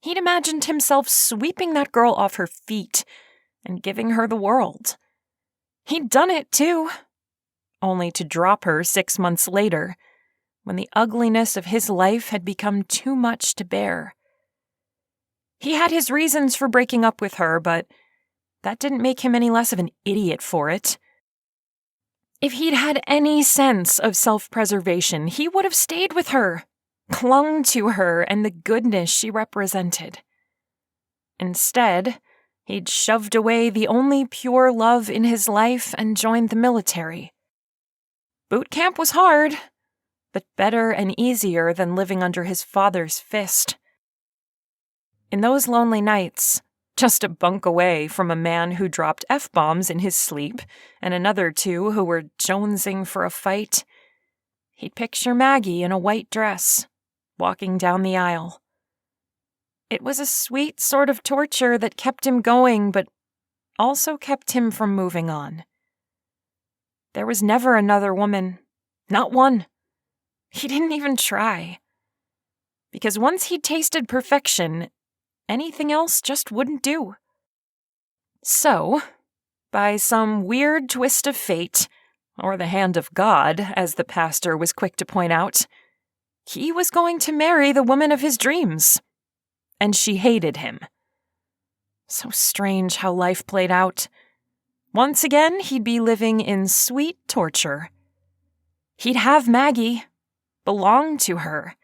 he'd imagined himself sweeping that girl off her feet and giving her the world. He'd done it, too, only to drop her 6 months later, when the ugliness of his life had become too much to bear. He had his reasons for breaking up with her, but that didn't make him any less of an idiot for it. If he'd had any sense of self-preservation, he would have stayed with her, clung to her and the goodness she represented. Instead, he'd shoved away the only pure love in his life and joined the military. Boot camp was hard, but better and easier than living under his father's fist. In those lonely nights, just a bunk away from a man who dropped F-bombs in his sleep and another 2 who were jonesing for a fight, he'd picture Maggie in a white dress, walking down the aisle. It was a sweet sort of torture that kept him going, but also kept him from moving on. There was never another woman, not one. He didn't even try. Because once he'd tasted perfection, anything else just wouldn't do. So, by some weird twist of fate, or the hand of God, as the pastor was quick to point out, he was going to marry the woman of his dreams. And she hated him. So strange how life played out. Once again, he'd be living in sweet torture. He'd have Maggie, belong to her,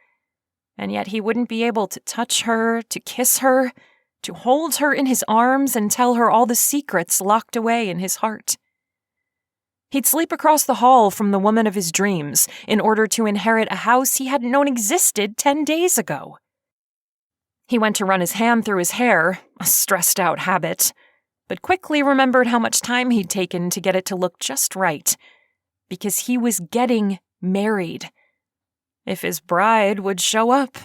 and yet he wouldn't be able to touch her, to kiss her, to hold her in his arms and tell her all the secrets locked away in his heart. He'd sleep across the hall from the woman of his dreams in order to inherit a house he hadn't known existed 10 days ago. He went to run his hand through his hair, a stressed-out habit, but quickly remembered how much time he'd taken to get it to look just right, because he was getting married. If his bride would show up.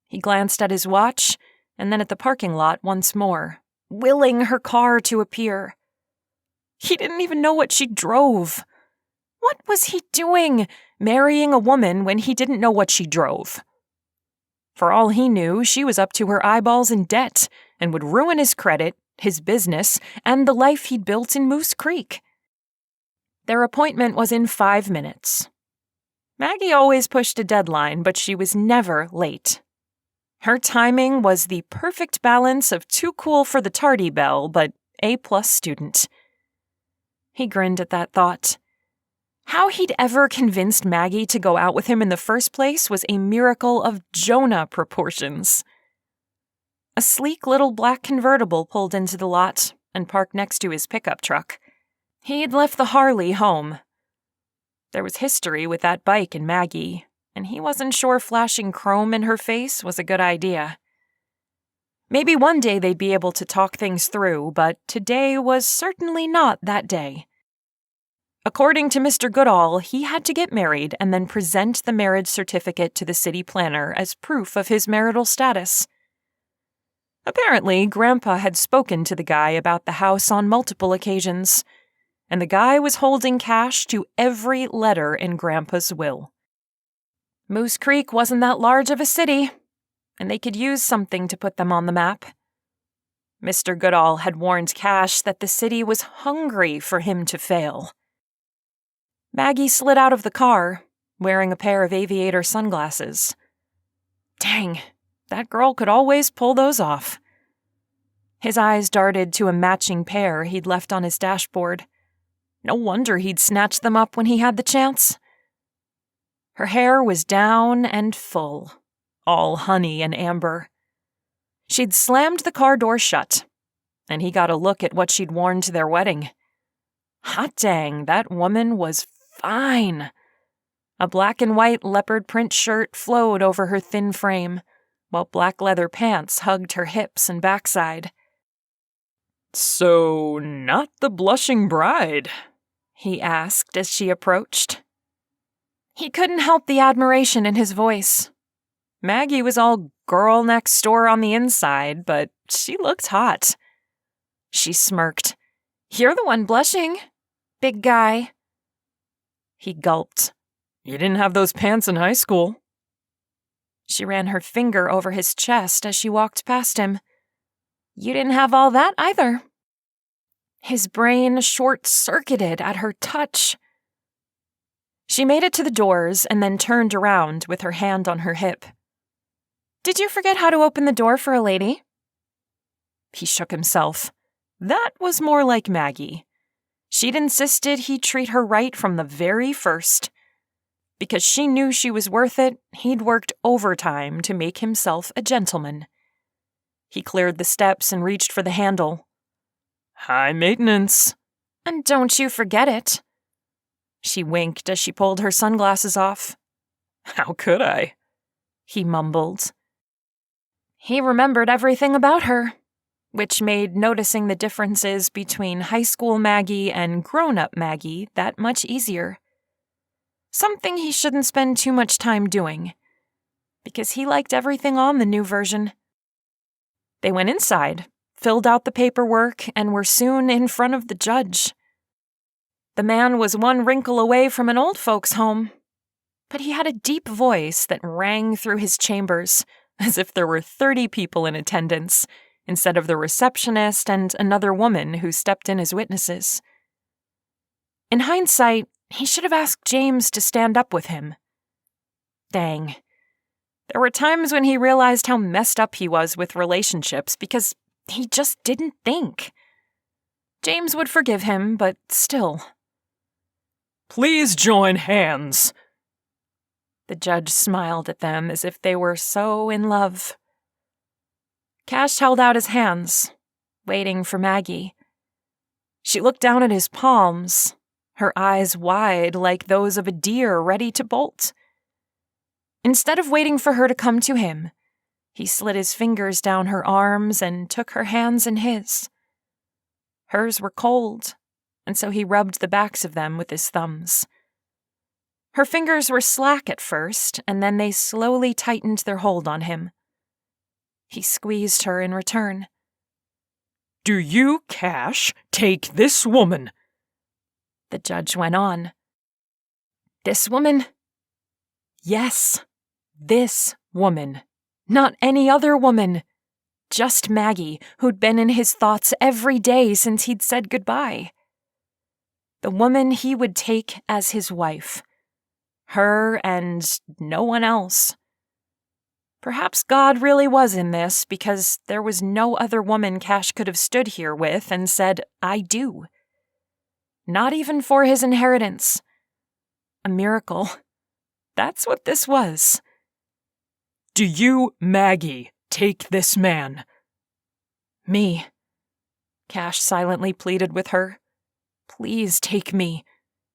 He glanced at his watch, and then at the parking lot once more, willing her car to appear. He didn't even know what she drove. What was he doing, marrying a woman when he didn't know what she drove? For all he knew, she was up to her eyeballs in debt and would ruin his credit, his business, and the life he'd built in Moose Creek. Their appointment was in 5 minutes. Maggie always pushed a deadline, but she was never late. Her timing was the perfect balance of too cool for the tardy bell, but A+ student. He grinned at that thought. How he'd ever convinced Maggie to go out with him in the first place was a miracle of Jonah proportions. A sleek little black convertible pulled into the lot and parked next to his pickup truck. He'd left the Harley home. There was history with that bike and Maggie, and he wasn't sure flashing chrome in her face was a good idea. Maybe one day they'd be able to talk things through, but today was certainly not that day. According to Mr. Goodall, he had to get married and then present the marriage certificate to the city planner as proof of his marital status. Apparently, Grandpa had spoken to the guy about the house on multiple occasions, and the guy was holding cash to every letter in Grandpa's will. Moose Creek wasn't that large of a city, and they could use something to put them on the map. Mr. Goodall had warned Cash that the city was hungry for him to fail. Maggie slid out of the car, wearing a pair of aviator sunglasses. Dang, that girl could always pull those off. His eyes darted to a matching pair he'd left on his dashboard. No wonder he'd snatched them up when he had the chance. Her hair was down and full, all honey and amber. She'd slammed the car door shut, and he got a look at what she'd worn to their wedding. Hot dang, that woman was fine. A black and white leopard print shirt flowed over her thin frame, while black leather pants hugged her hips and backside. "So, not the blushing bride?" he asked as she approached. He couldn't help the admiration in his voice. Maggie was all girl next door on the inside, but she looked hot. She smirked. "You're the one blushing, big guy." He gulped. "You didn't have those pants in high school." She ran her finger over his chest as she walked past him. "You didn't have all that either." His brain short-circuited at her touch. She made it to the doors and then turned around with her hand on her hip. "Did you forget how to open the door for a lady?" He shook himself. That was more like Maggie. She'd insisted he treat her right from the very first. Because she knew she was worth it, he'd worked overtime to make himself a gentleman. He cleared the steps and reached for the handle. "High maintenance." "And don't you forget it." She winked as she pulled her sunglasses off. "How could I?" he mumbled. He remembered everything about her, which made noticing the differences between high school Maggie and grown-up Maggie that much easier. Something he shouldn't spend too much time doing, because he liked everything on the new version. They went inside, filled out the paperwork, and were soon in front of the judge. The man was one wrinkle away from an old folks' home, but he had a deep voice that rang through his chambers, as if there were 30 people in attendance, instead of the receptionist and another woman who stepped in as witnesses. In hindsight, he should have asked James to stand up with him. Dang. There were times when he realized how messed up he was with relationships because he just didn't think. James would forgive him, but still. "Please join hands." The judge smiled at them as if they were so in love. Cash held out his hands, waiting for Maggie. She looked down at his palms, her eyes wide like those of a deer ready to bolt. Instead of waiting for her to come to him, he slid his fingers down her arms and took her hands in his. Hers were cold, and so he rubbed the backs of them with his thumbs. Her fingers were slack at first, and then they slowly tightened their hold on him. He squeezed her in return. "Do you, Cash, take this woman?" The judge went on. "This woman?" Yes, this woman. Not any other woman. Just Maggie, who'd been in his thoughts every day since he'd said goodbye. The woman he would take as his wife. Her and no one else. Perhaps God really was in this because there was no other woman Cash could have stood here with and said, "I do." Not even for his inheritance. A miracle. That's what this was. "Do you, Maggie, take this man?" Me. Cash silently pleaded with her. "Please take me.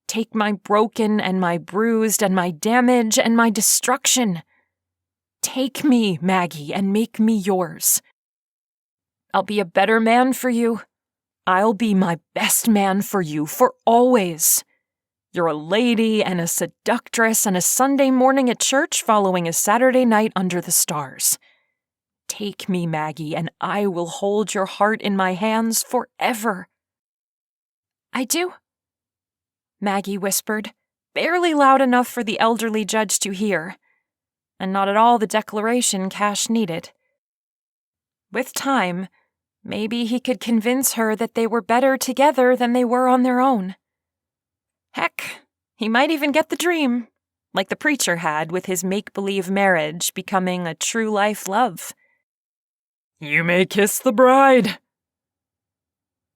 Take my broken and my bruised and my damage and my destruction. Take me, Maggie, and make me yours. I'll be a better man for you. I'll be my best man for you for always. You're a lady and a seductress and a Sunday morning at church following a Saturday night under the stars. Take me, Maggie, and I will hold your heart in my hands forever." "I do," Maggie whispered, barely loud enough for the elderly judge to hear, and not at all the declaration Cash needed. With time, maybe he could convince her that they were better together than they were on their own. Heck, he might even get the dream, like the preacher had with his make-believe marriage becoming a true-life love. "You may kiss the bride."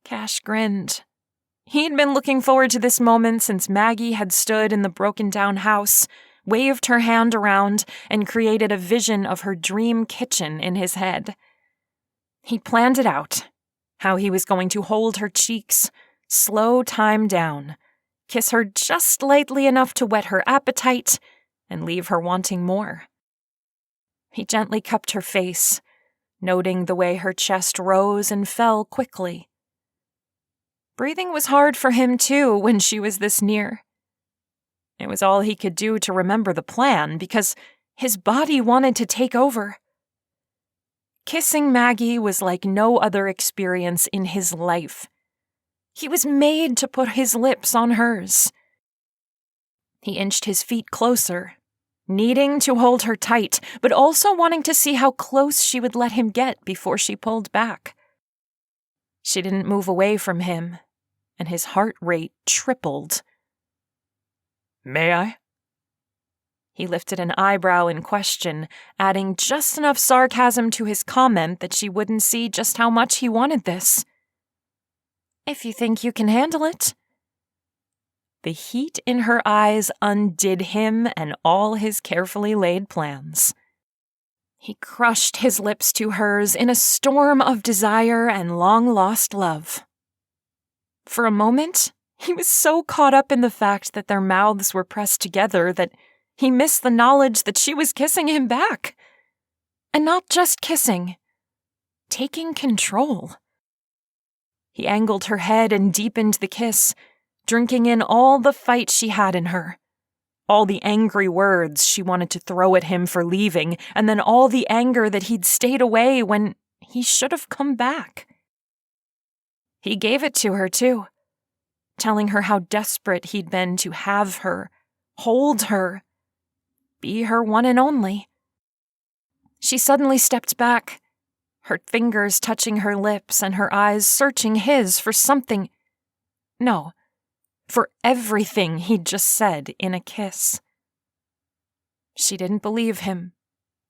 Cash grinned. He'd been looking forward to this moment since Maggie had stood in the broken-down house, waved her hand around, and created a vision of her dream kitchen in his head. He'd planned it out, how he was going to hold her cheeks, slow time down, kiss her just lightly enough to whet her appetite, and leave her wanting more. He gently cupped her face, noting the way her chest rose and fell quickly. Breathing was hard for him, too, when she was this near. It was all he could do to remember the plan, because his body wanted to take over. Kissing Maggie was like no other experience in his life. He was made to put his lips on hers. He inched his feet closer, needing to hold her tight, but also wanting to see how close she would let him get before she pulled back. She didn't move away from him, and his heart rate tripled. May I? He lifted an eyebrow in question, adding just enough sarcasm to his comment that she wouldn't see just how much he wanted this. If you think you can handle it. The heat in her eyes undid him and all his carefully laid plans. He crushed his lips to hers in a storm of desire and long-lost love. For a moment, he was so caught up in the fact that their mouths were pressed together that he missed the knowledge that she was kissing him back. And not just kissing, taking control. He angled her head and deepened the kiss, drinking in all the fight she had in her. All the angry words she wanted to throw at him for leaving, and then all the anger that he'd stayed away when he should have come back. He gave it to her, too, telling her how desperate he'd been to have her, hold her, be her one and only. She suddenly stepped back, her fingers touching her lips and her eyes searching his for something. No, for everything he'd just said in a kiss. She didn't believe him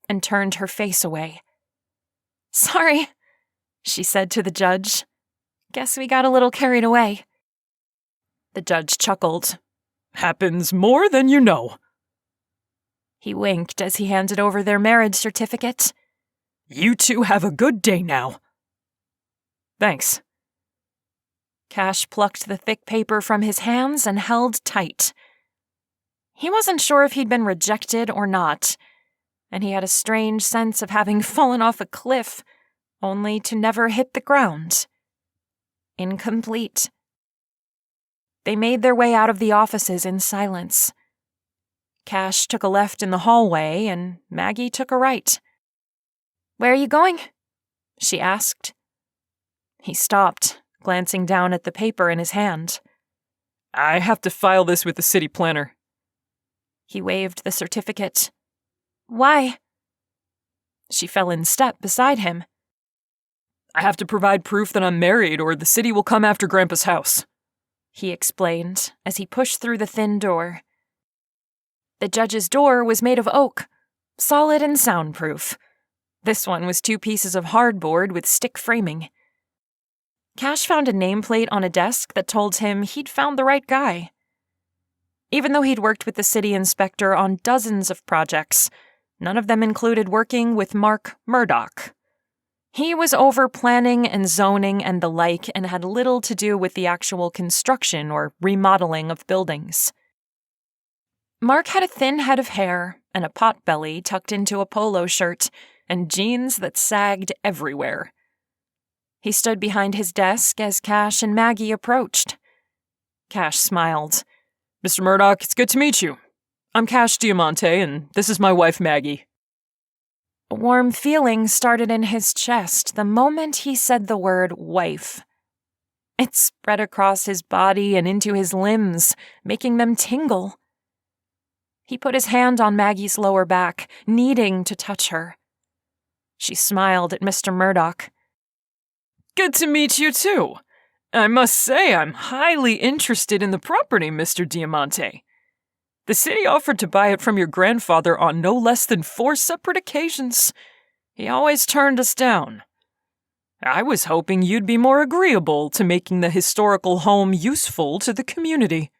and turned her face away. "Sorry," she said to the judge. "Guess we got a little carried away." The judge chuckled. Happens more than you know. He winked as he handed over their marriage certificate. You two have a good day now. Thanks. Cash plucked the thick paper from his hands and held tight. He wasn't sure if he'd been rejected or not, and he had a strange sense of having fallen off a cliff, only to never hit the ground. Incomplete. They made their way out of the offices in silence. Cash took a left in the hallway, and Maggie took a right. "Where are you going?" she asked. He stopped, glancing down at the paper in his hand. I have to file this with the city planner. He waved the certificate. "Why?" She fell in step beside him. I have to provide proof that I'm married or the city will come after Grandpa's house, he explained as he pushed through the thin door. The judge's door was made of oak, solid and soundproof. This one was 2 pieces of hardboard with stick framing. Cash found a nameplate on a desk that told him he'd found the right guy. Even though he'd worked with the city inspector on dozens of projects, none of them included working with Mark Murdoch. He was over planning and zoning and the like and had little to do with the actual construction or remodeling of buildings. Mark had a thin head of hair and a potbelly tucked into a polo shirt and jeans that sagged everywhere. He stood behind his desk as Cash and Maggie approached. Cash smiled. Mr. Murdoch, it's good to meet you. I'm Cash Diamante, and this is my wife, Maggie. A warm feeling started in his chest the moment he said the word wife. It spread across his body and into his limbs, making them tingle. He put his hand on Maggie's lower back, needing to touch her. She smiled at Mr. Murdoch. Good to meet you, too. I must say I'm highly interested in the property, Mr. Diamante. The city offered to buy it from your grandfather on no less than 4 separate occasions. He always turned us down. I was hoping you'd be more agreeable to making the historical home useful to the community.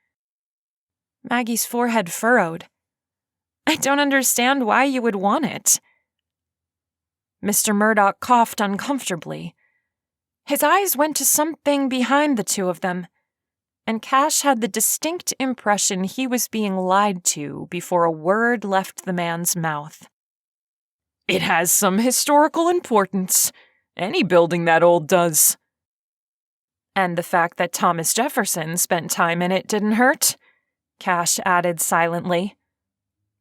Maggie's forehead furrowed. I don't understand why you would want it. Mr. Murdoch coughed uncomfortably. His eyes went to something behind the two of them, and Cash had the distinct impression he was being lied to before a word left the man's mouth. It has some historical importance. Any building that old does. And the fact that Thomas Jefferson spent time in it didn't hurt, Cash added silently.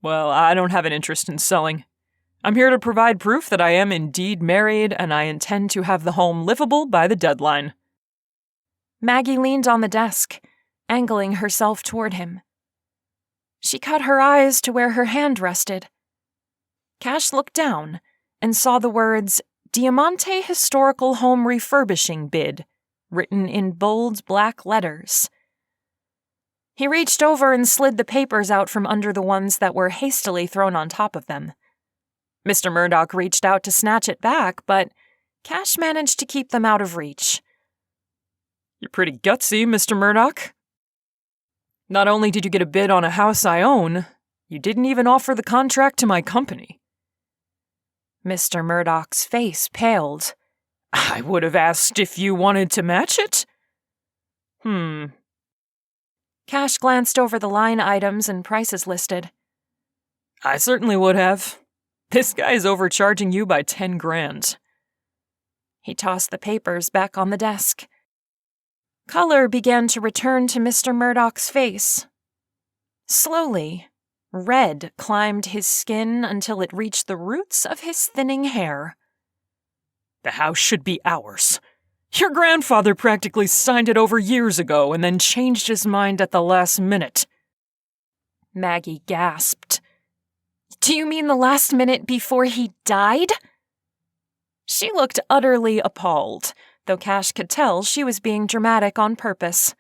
Well, I don't have an interest in selling. I'm here to provide proof that I am indeed married and I intend to have the home livable by the deadline. Maggie leaned on the desk, angling herself toward him. She cut her eyes to where her hand rested. Cash looked down and saw the words, Diamante Historical Home Refurbishing Bid, written in bold black letters. He reached over and slid the papers out from under the ones that were hastily thrown on top of them. Mr. Murdoch reached out to snatch it back, but Cash managed to keep them out of reach. You're pretty gutsy, Mr. Murdoch. Not only did you get a bid on a house I own, you didn't even offer the contract to my company. Mr. Murdoch's face paled. I would have asked if you wanted to match it. Cash glanced over the line items and prices listed. I certainly would have. This guy is overcharging you by 10 grand. He tossed the papers back on the desk. Color began to return to Mr. Murdoch's face. Slowly, red climbed his skin until it reached the roots of his thinning hair. The house should be ours. Your grandfather practically signed it over years ago and then changed his mind at the last minute. Maggie gasped. Do you mean the last minute before he died? She looked utterly appalled, though Cash could tell she was being dramatic on purpose.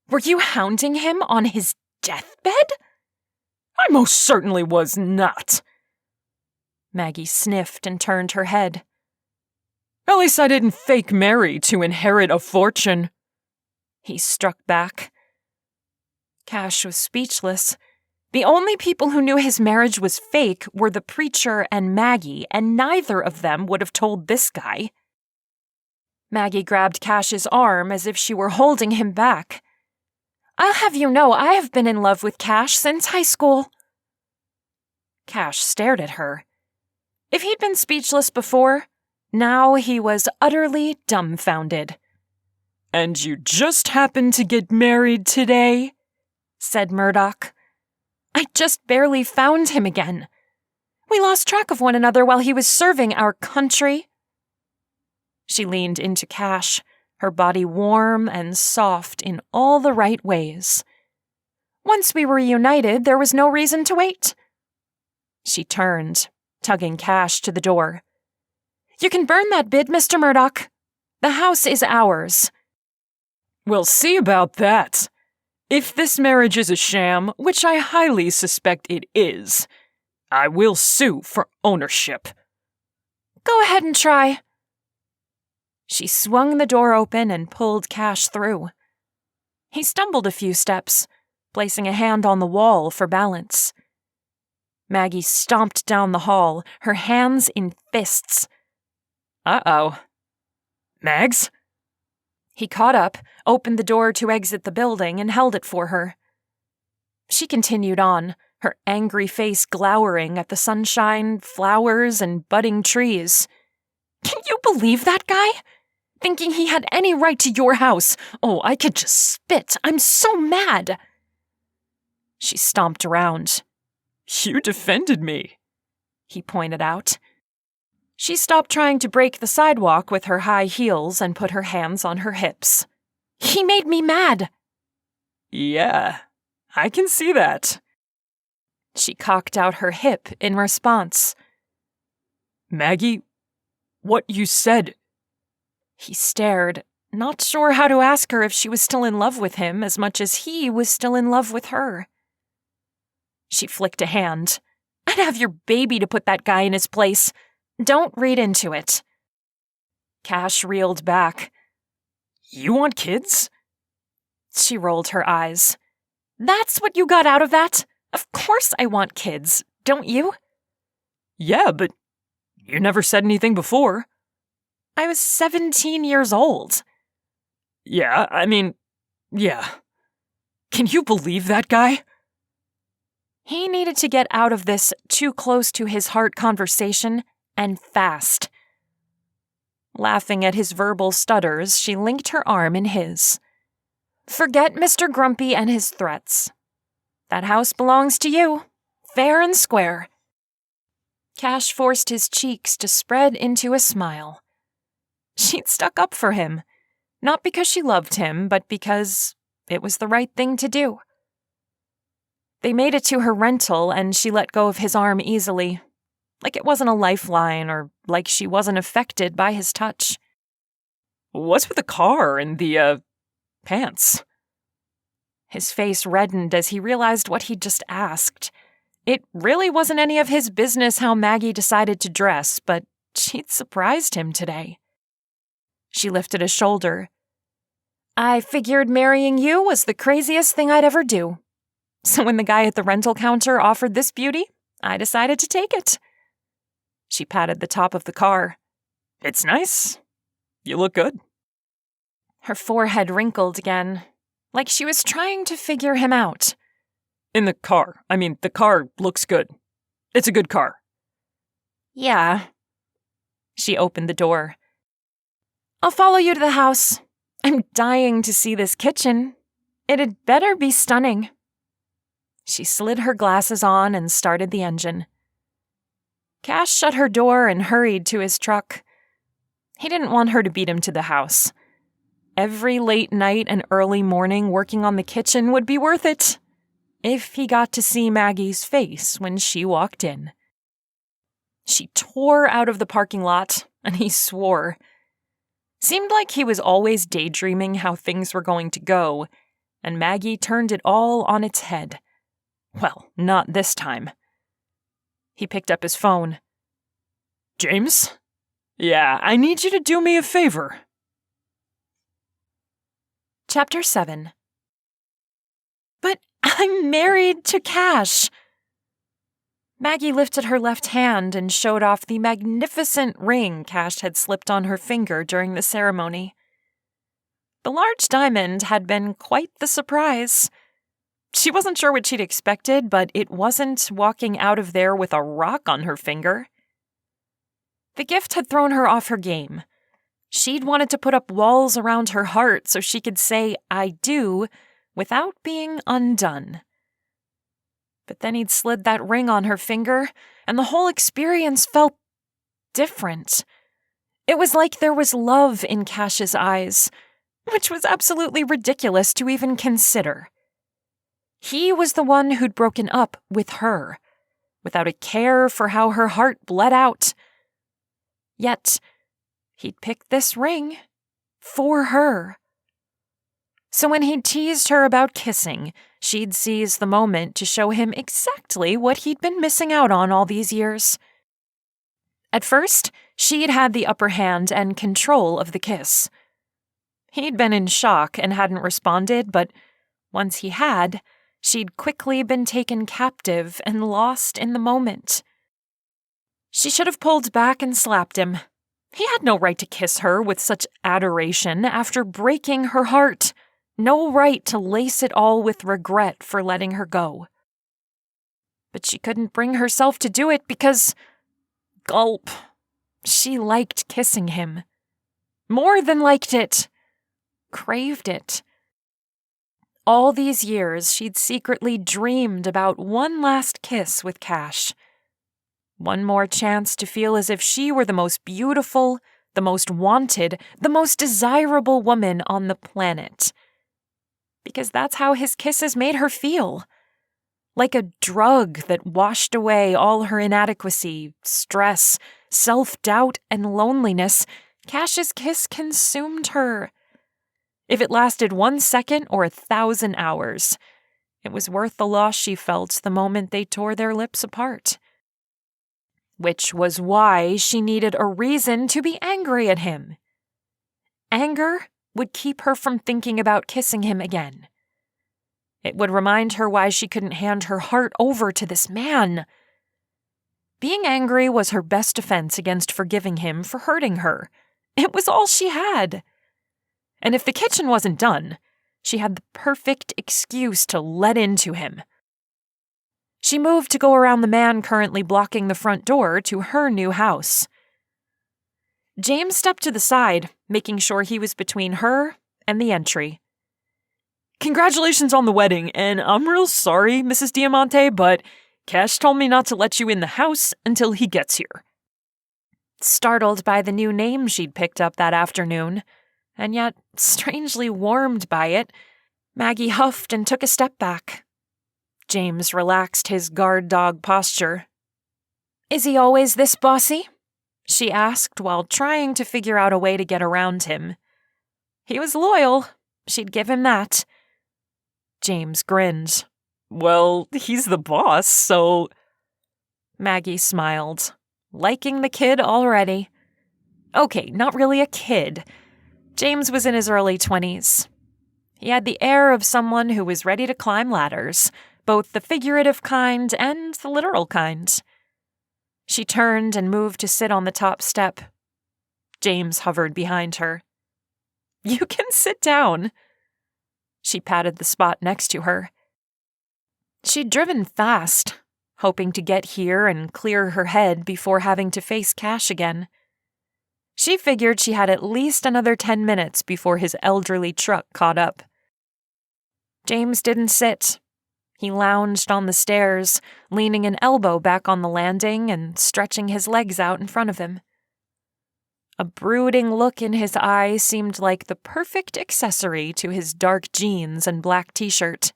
Were you hounding him on his deathbed? I most certainly was not. Maggie sniffed and turned her head. At least I didn't fake marry to inherit a fortune. He struck back. Cash was speechless. The only people who knew his marriage was fake were the preacher and Maggie, and neither of them would have told this guy. Maggie grabbed Cash's arm as if she were holding him back. I'll have you know I have been in love with Cash since high school. Cash stared at her. If he'd been speechless before, now he was utterly dumbfounded. And you just happened to get married today? Said Murdoch. I just barely found him again. We lost track of one another while he was serving our country. She leaned into Cash, her body warm and soft in all the right ways. Once we were reunited, there was no reason to wait. She turned, tugging Cash to the door. You can burn that bid, Mr. Murdoch. The house is ours. We'll see about that. If this marriage is a sham, which I highly suspect it is, I will sue for ownership. Go ahead and try. She swung the door open and pulled Cash through. He stumbled a few steps, placing a hand on the wall for balance. Maggie stomped down the hall, her hands in fists. Uh-oh. Mags? He caught up, opened the door to exit the building, and held it for her. She continued on, her angry face glowering at the sunshine, flowers, and budding trees. Can you believe that guy? Thinking he had any right to your house. Oh, I could just spit. I'm so mad. She stomped around. You defended me, he pointed out. She stopped trying to break the sidewalk with her high heels and put her hands on her hips. He made me mad. Yeah, I can see that. She cocked out her hip in response. Maggie, what you said. He stared, not sure how to ask her if she was still in love with him as much as he was still in love with her. She flicked a hand. I'd have your baby to put that guy in his place. Don't read into it. Cash reeled back. You want kids? She rolled her eyes. That's what you got out of that? Of course I want kids, don't you? Yeah, but you never said anything before. I was 17 years old. Yeah. Can you believe that guy? He needed to get out of this too close to his heart conversation and fast. Laughing at his verbal stutters, she linked her arm in his. Forget Mr. Grumpy and his threats. That house belongs to you, fair and square. Cash forced his cheeks to spread into a smile. She'd stuck up for him, not because she loved him, but because it was the right thing to do. They made it to her rental, and she let go of his arm easily, like it wasn't a lifeline or like she wasn't affected by his touch. What's with the car and the, pants? His face reddened as he realized what he'd just asked. It really wasn't any of his business how Maggie decided to dress, but she'd surprised him today. She lifted a shoulder. I figured marrying you was the craziest thing I'd ever do. So when the guy at the rental counter offered this beauty, I decided to take it. She patted the top of the car. It's nice. You look good. Her forehead wrinkled again, like she was trying to figure him out. In the car. The car looks good. It's a good car. Yeah. She opened the door. I'll follow you to the house. I'm dying to see this kitchen. It'd better be stunning. She slid her glasses on and started the engine. Cash shut her door and hurried to his truck. He didn't want her to beat him to the house. Every late night and early morning working on the kitchen would be worth it, if he got to see Maggie's face when she walked in. She tore out of the parking lot, and he swore. Seemed like he was always daydreaming how things were going to go, and Maggie turned it all on its head. Well, not this time. He picked up his phone. James? Yeah, I need you to do me a favor. Chapter 7. But I'm married to Cash. Maggie lifted her left hand and showed off the magnificent ring Cash had slipped on her finger during the ceremony. The large diamond had been quite the surprise. She wasn't sure what she'd expected, but it wasn't walking out of there with a rock on her finger. The gift had thrown her off her game. She'd wanted to put up walls around her heart so she could say, I do, without being undone. But then he'd slid that ring on her finger, and the whole experience felt different. It was like there was love in Cash's eyes, which was absolutely ridiculous to even consider. He was the one who'd broken up with her, without a care for how her heart bled out. Yet, he'd picked this ring for her. So when he teased her about kissing, she'd seize the moment to show him exactly what he'd been missing out on all these years. At first, she'd had the upper hand and control of the kiss. He'd been in shock and hadn't responded, but once he had, she'd quickly been taken captive and lost in the moment. She should have pulled back and slapped him. He had no right to kiss her with such adoration after breaking her heart. No right to lace it all with regret for letting her go. But she couldn't bring herself to do it because, gulp, she liked kissing him. More than liked it. Craved it. All these years, she'd secretly dreamed about one last kiss with Cash. One more chance to feel as if she were the most beautiful, the most wanted, the most desirable woman on the planet. Because that's how his kisses made her feel. Like a drug that washed away all her inadequacy, stress, self-doubt, and loneliness, Cash's kiss consumed her. If it lasted 1 second or 1,000 hours, it was worth the loss she felt the moment they tore their lips apart. Which was why she needed a reason to be angry at him. Anger would keep her from thinking about kissing him again. It would remind her why she couldn't hand her heart over to this man. Being angry was her best defense against forgiving him for hurting her. It was all she had. And if the kitchen wasn't done, she had the perfect excuse to let into him. She moved to go around the man currently blocking the front door to her new house. James stepped to the side, making sure he was between her and the entry. Congratulations on the wedding, and I'm real sorry, Mrs. Diamante, but Cash told me not to let you in the house until he gets here. Startled by the new name she'd picked up that afternoon, and yet strangely warmed by it, Maggie huffed and took a step back. James relaxed his guard dog posture. "Is he always this bossy?" she asked while trying to figure out a way to get around him. He was loyal. She'd give him that. James grinned. Well, he's the boss, so... Maggie smiled, liking the kid already. Okay, not really a kid. James was in his early 20s. He had the air of someone who was ready to climb ladders, both the figurative kind and the literal kind. She turned and moved to sit on the top step. James hovered behind her. "You can sit down." She patted the spot next to her. She'd driven fast, hoping to get here and clear her head before having to face Cash again. She figured she had at least another 10 minutes before his elderly truck caught up. James didn't sit. He lounged on the stairs, leaning an elbow back on the landing and stretching his legs out in front of him. A brooding look in his eye seemed like the perfect accessory to his dark jeans and black t-shirt.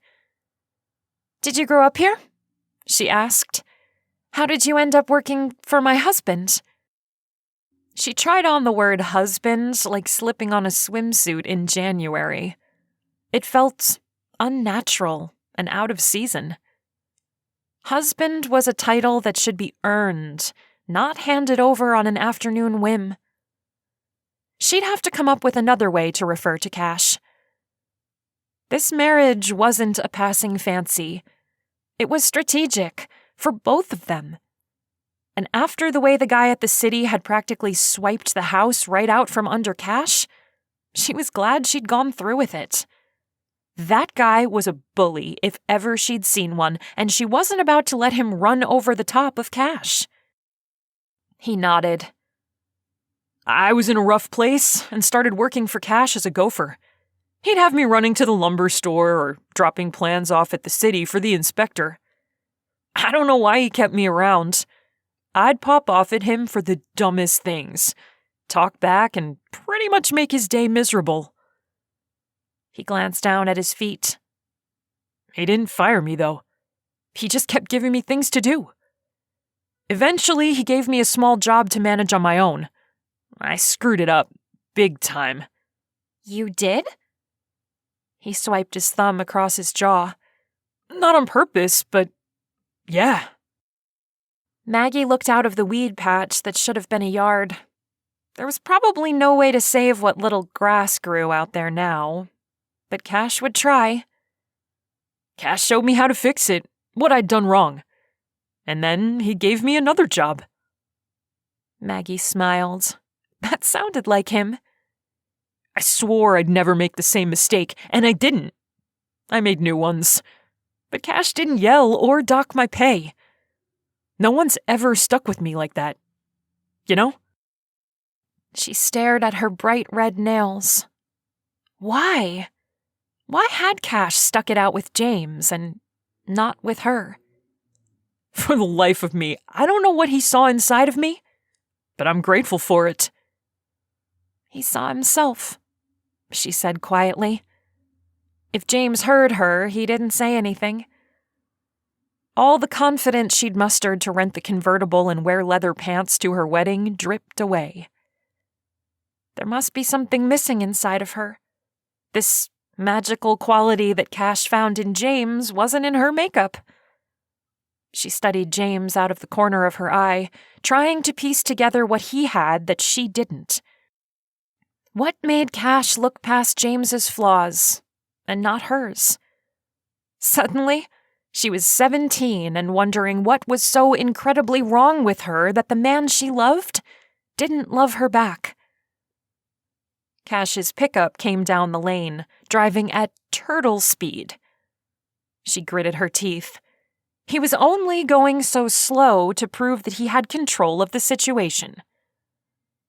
"Did you grow up here?" she asked. "How did you end up working for my husband?" She tried on the word husband like slipping on a swimsuit in January. It felt unnatural and out of season. Husband was a title that should be earned, not handed over on an afternoon whim. She'd have to come up with another way to refer to Cash. This marriage wasn't a passing fancy. It was strategic, for both of them. And after the way the guy at the city had practically swiped the house right out from under Cash, she was glad she'd gone through with it. That guy was a bully if ever she'd seen one, and she wasn't about to let him run over the top of Cash. He nodded. I was in a rough place and started working for Cash as a gopher. He'd have me running to the lumber store or dropping plans off at the city for the inspector. I don't know why he kept me around. I'd pop off at him for the dumbest things, talk back, and pretty much make his day miserable. He glanced down at his feet. He didn't fire me, though. He just kept giving me things to do. Eventually, he gave me a small job to manage on my own. I screwed it up, big time. "You did?" He swiped his thumb across his jaw. Not on purpose, but yeah. Maggie looked out of the weed patch that should have been a yard. There was probably no way to save what little grass grew out there now, but Cash would try. Cash showed me how to fix it, what I'd done wrong. And then he gave me another job. Maggie smiled. That sounded like him. I swore I'd never make the same mistake, and I didn't. I made new ones. But Cash didn't yell or dock my pay. No one's ever stuck with me like that. You know? She stared at her bright red nails. Why? Why had Cash stuck it out with James and not with her? For the life of me, I don't know what he saw inside of me, but I'm grateful for it. He saw himself, she said quietly. If James heard her, he didn't say anything. All the confidence she'd mustered to rent the convertible and wear leather pants to her wedding dripped away. There must be something missing inside of her. This magical quality that Cash found in James wasn't in her makeup. She studied James out of the corner of her eye, trying to piece together what he had that she didn't. What made Cash look past James's flaws and not hers? Suddenly, she was 17 and wondering what was so incredibly wrong with her that the man she loved didn't love her back. Cash's pickup came down the lane, driving at turtle speed. She gritted her teeth. He was only going so slow to prove that he had control of the situation.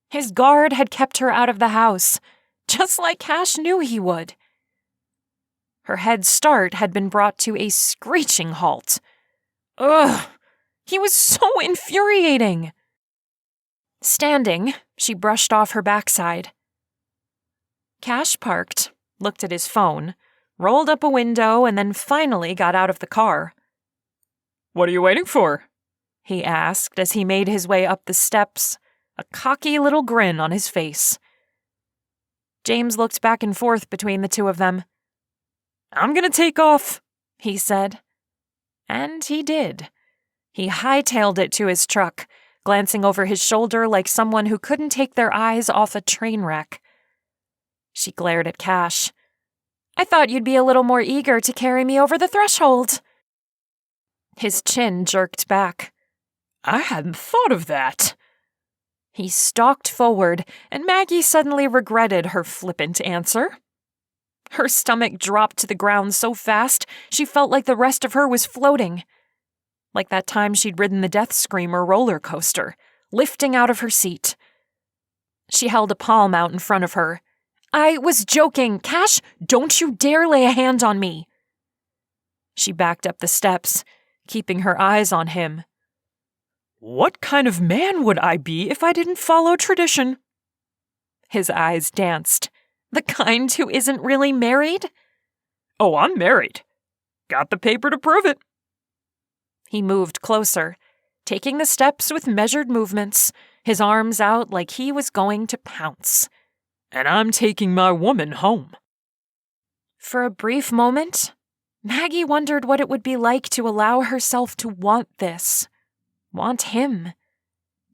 His guard had kept her out of the house, just like Cash knew he would. Her head start had been brought to a screeching halt. Ugh! He was so infuriating! Standing, she brushed off her backside. Cash parked, looked at his phone, rolled up a window, and then finally got out of the car. What are you waiting for? He asked as he made his way up the steps, a cocky little grin on his face. James looked back and forth between the two of them. I'm gonna take off, he said. And he did. He hightailed it to his truck, glancing over his shoulder like someone who couldn't take their eyes off a train wreck. She glared at Cash. I thought you'd be a little more eager to carry me over the threshold. His chin jerked back. I hadn't thought of that. He stalked forward, and Maggie suddenly regretted her flippant answer. Her stomach dropped to the ground so fast, she felt like the rest of her was floating. Like that time she'd ridden the Death Screamer roller coaster, lifting out of her seat. She held a palm out in front of her. I was joking. Cash, don't you dare lay a hand on me. She backed up the steps, keeping her eyes on him. What kind of man would I be if I didn't follow tradition? His eyes danced. The kind who isn't really married? Oh, I'm married. Got the paper to prove it. He moved closer, taking the steps with measured movements, his arms out like he was going to pounce. And I'm taking my woman home. For a brief moment, Maggie wondered what it would be like to allow herself to want this. Want him.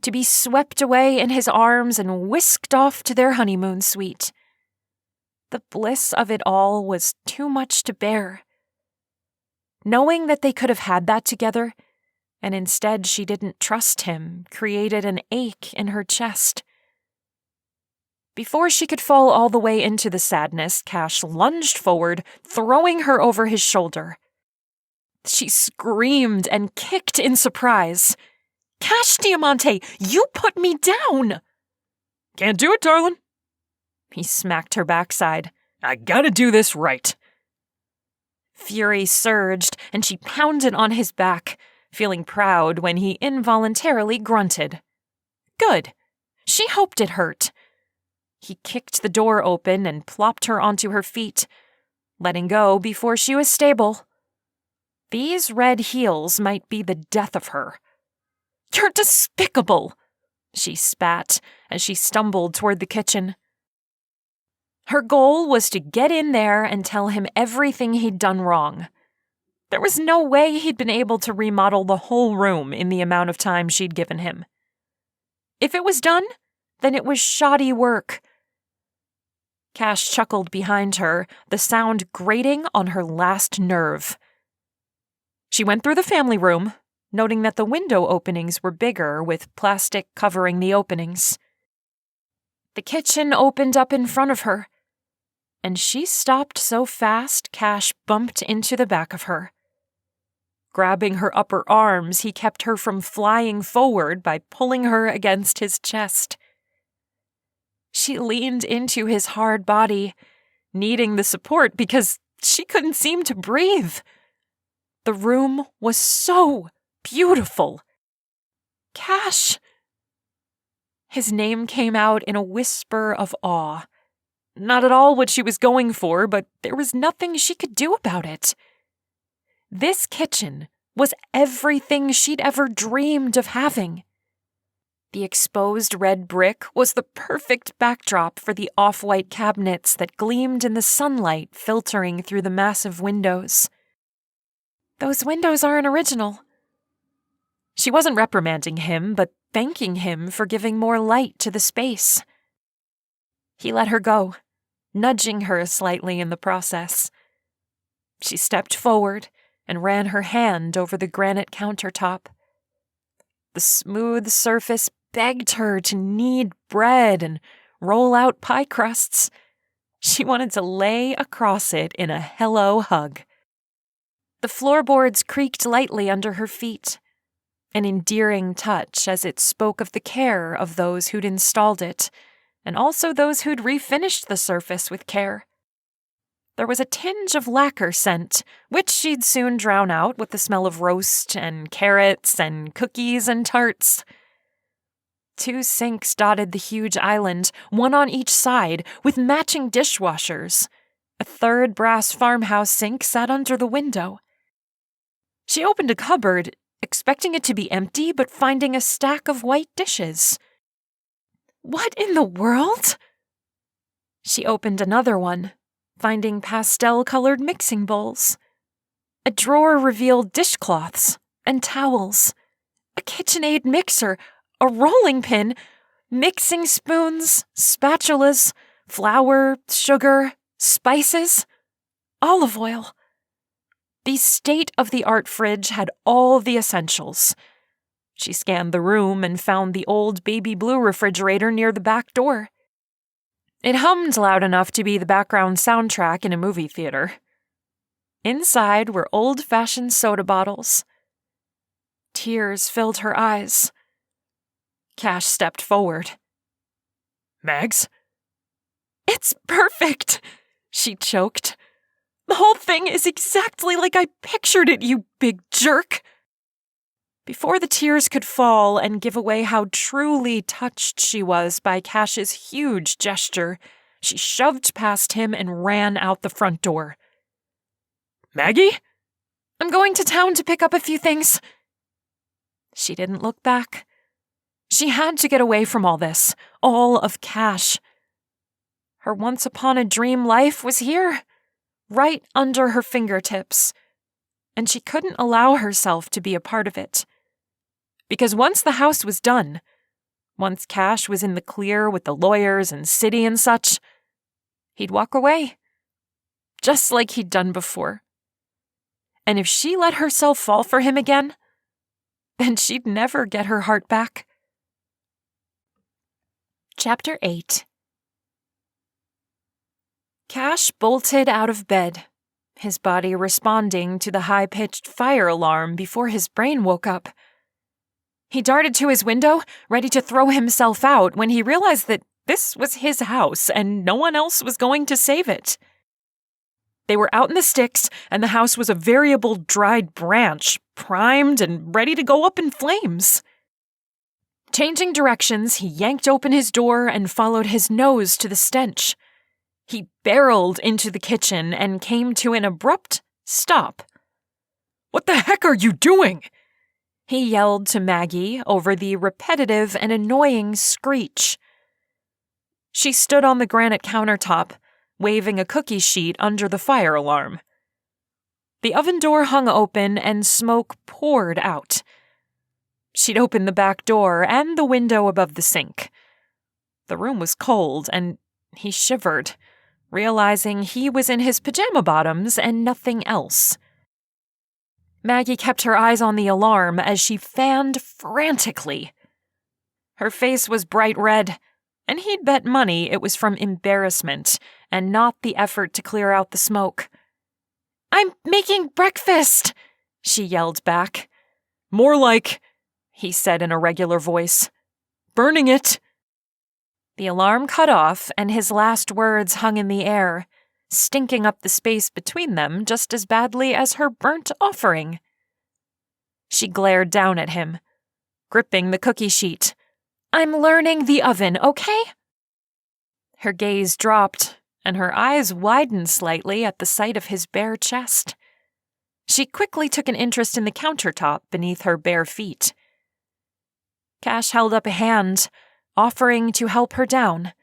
To be swept away in his arms and whisked off to their honeymoon suite. The bliss of it all was too much to bear. Knowing that they could have had that together, and instead she didn't trust him, created an ache in her chest. Before she could fall all the way into the sadness, Cash lunged forward, throwing her over his shoulder. She screamed and kicked in surprise. Cash Diamante, you put me down! Can't do it, darling. He smacked her backside. I gotta do this right. Fury surged, and she pounded on his back, feeling proud when he involuntarily grunted. Good. She hoped it hurt. He kicked the door open and plopped her onto her feet, letting go before she was stable. These red heels might be the death of her. You're despicable, she spat as she stumbled toward the kitchen. Her goal was to get in there and tell him everything he'd done wrong. There was no way he'd been able to remodel the whole room in the amount of time she'd given him. If it was done, then it was shoddy work. Cash chuckled behind her, the sound grating on her last nerve. She went through the family room, noting that the window openings were bigger with plastic covering the openings. The kitchen opened up in front of her, and she stopped so fast Cash bumped into the back of her. Grabbing her upper arms, he kept her from flying forward by pulling her against his chest. She leaned into his hard body, needing the support because she couldn't seem to breathe. The room was so beautiful. Cash! His name came out in a whisper of awe. Not at all what she was going for, but there was nothing she could do about it. This kitchen was everything she'd ever dreamed of having. The exposed red brick was the perfect backdrop for the off-white cabinets that gleamed in the sunlight filtering through the massive windows. Those windows aren't original. She wasn't reprimanding him, but thanking him for giving more light to the space. He let her go, nudging her slightly in the process. She stepped forward and ran her hand over the granite countertop. The smooth surface begged her to knead bread and roll out pie crusts. She wanted to lay across it in a hello hug. The floorboards creaked lightly under her feet, an endearing touch as it spoke of the care of those who'd installed it, and also those who'd refinished the surface with care. There was a tinge of lacquer scent, which she'd soon drown out with the smell of roast and carrots and cookies and tarts. 2 sinks dotted the huge island, one on each side, with matching dishwashers. A 3rd brass farmhouse sink sat under the window. She opened a cupboard, expecting it to be empty, but finding a stack of white dishes. What in the world? She opened another one, finding pastel-colored mixing bowls. A drawer revealed dishcloths and towels, a KitchenAid mixer, a rolling pin, mixing spoons, spatulas, flour, sugar, spices, olive oil. The state-of-the-art fridge had all the essentials. She scanned the room and found the old baby blue refrigerator near the back door. It hummed loud enough to be the background soundtrack in a movie theater. Inside were old-fashioned soda bottles. Tears filled her eyes. Cash stepped forward. Mags? "It's perfect," she choked. "The whole thing is exactly like I pictured it, you big jerk." Before the tears could fall and give away how truly touched she was by Cash's huge gesture, she shoved past him and ran out the front door. Maggie? "I'm going to town to pick up a few things." She didn't look back. She had to get away from all this, all of Cash. Her once-upon-a-dream life was here, right under her fingertips, and she couldn't allow herself to be a part of it. Because once the house was done, once Cash was in the clear with the lawyers and city and such, he'd walk away, just like he'd done before. And if she let herself fall for him again, then she'd never get her heart back. Chapter 8. Cash bolted out of bed, his body responding to the high-pitched fire alarm before his brain woke up. He darted to his window, ready to throw himself out when he realized that this was his house and no one else was going to save it. They were out in the sticks, and the house was a variable dried branch, primed and ready to go up in flames. Changing directions, he yanked open his door and followed his nose to the stench. He barreled into the kitchen and came to an abrupt stop. What the heck are you doing? He yelled to Maggie over the repetitive and annoying screech. She stood on the granite countertop, waving a cookie sheet under the fire alarm. The oven door hung open and smoke poured out. She'd opened the back door and the window above the sink. The room was cold, and he shivered, realizing he was in his pajama bottoms and nothing else. Maggie kept her eyes on the alarm as she fanned frantically. Her face was bright red, and he'd bet money it was from embarrassment and not the effort to clear out the smoke. "I'm making breakfast," she yelled back. More like, he said in a regular voice, burning it. The alarm cut off, and his last words hung in the air, stinking up the space between them just as badly as her burnt offering. She glared down at him, gripping the cookie sheet. "I'm learning the oven, okay?" Her gaze dropped, and her eyes widened slightly at the sight of his bare chest. She quickly took an interest in the countertop beneath her bare feet. Cash held up a hand, offering to help her down.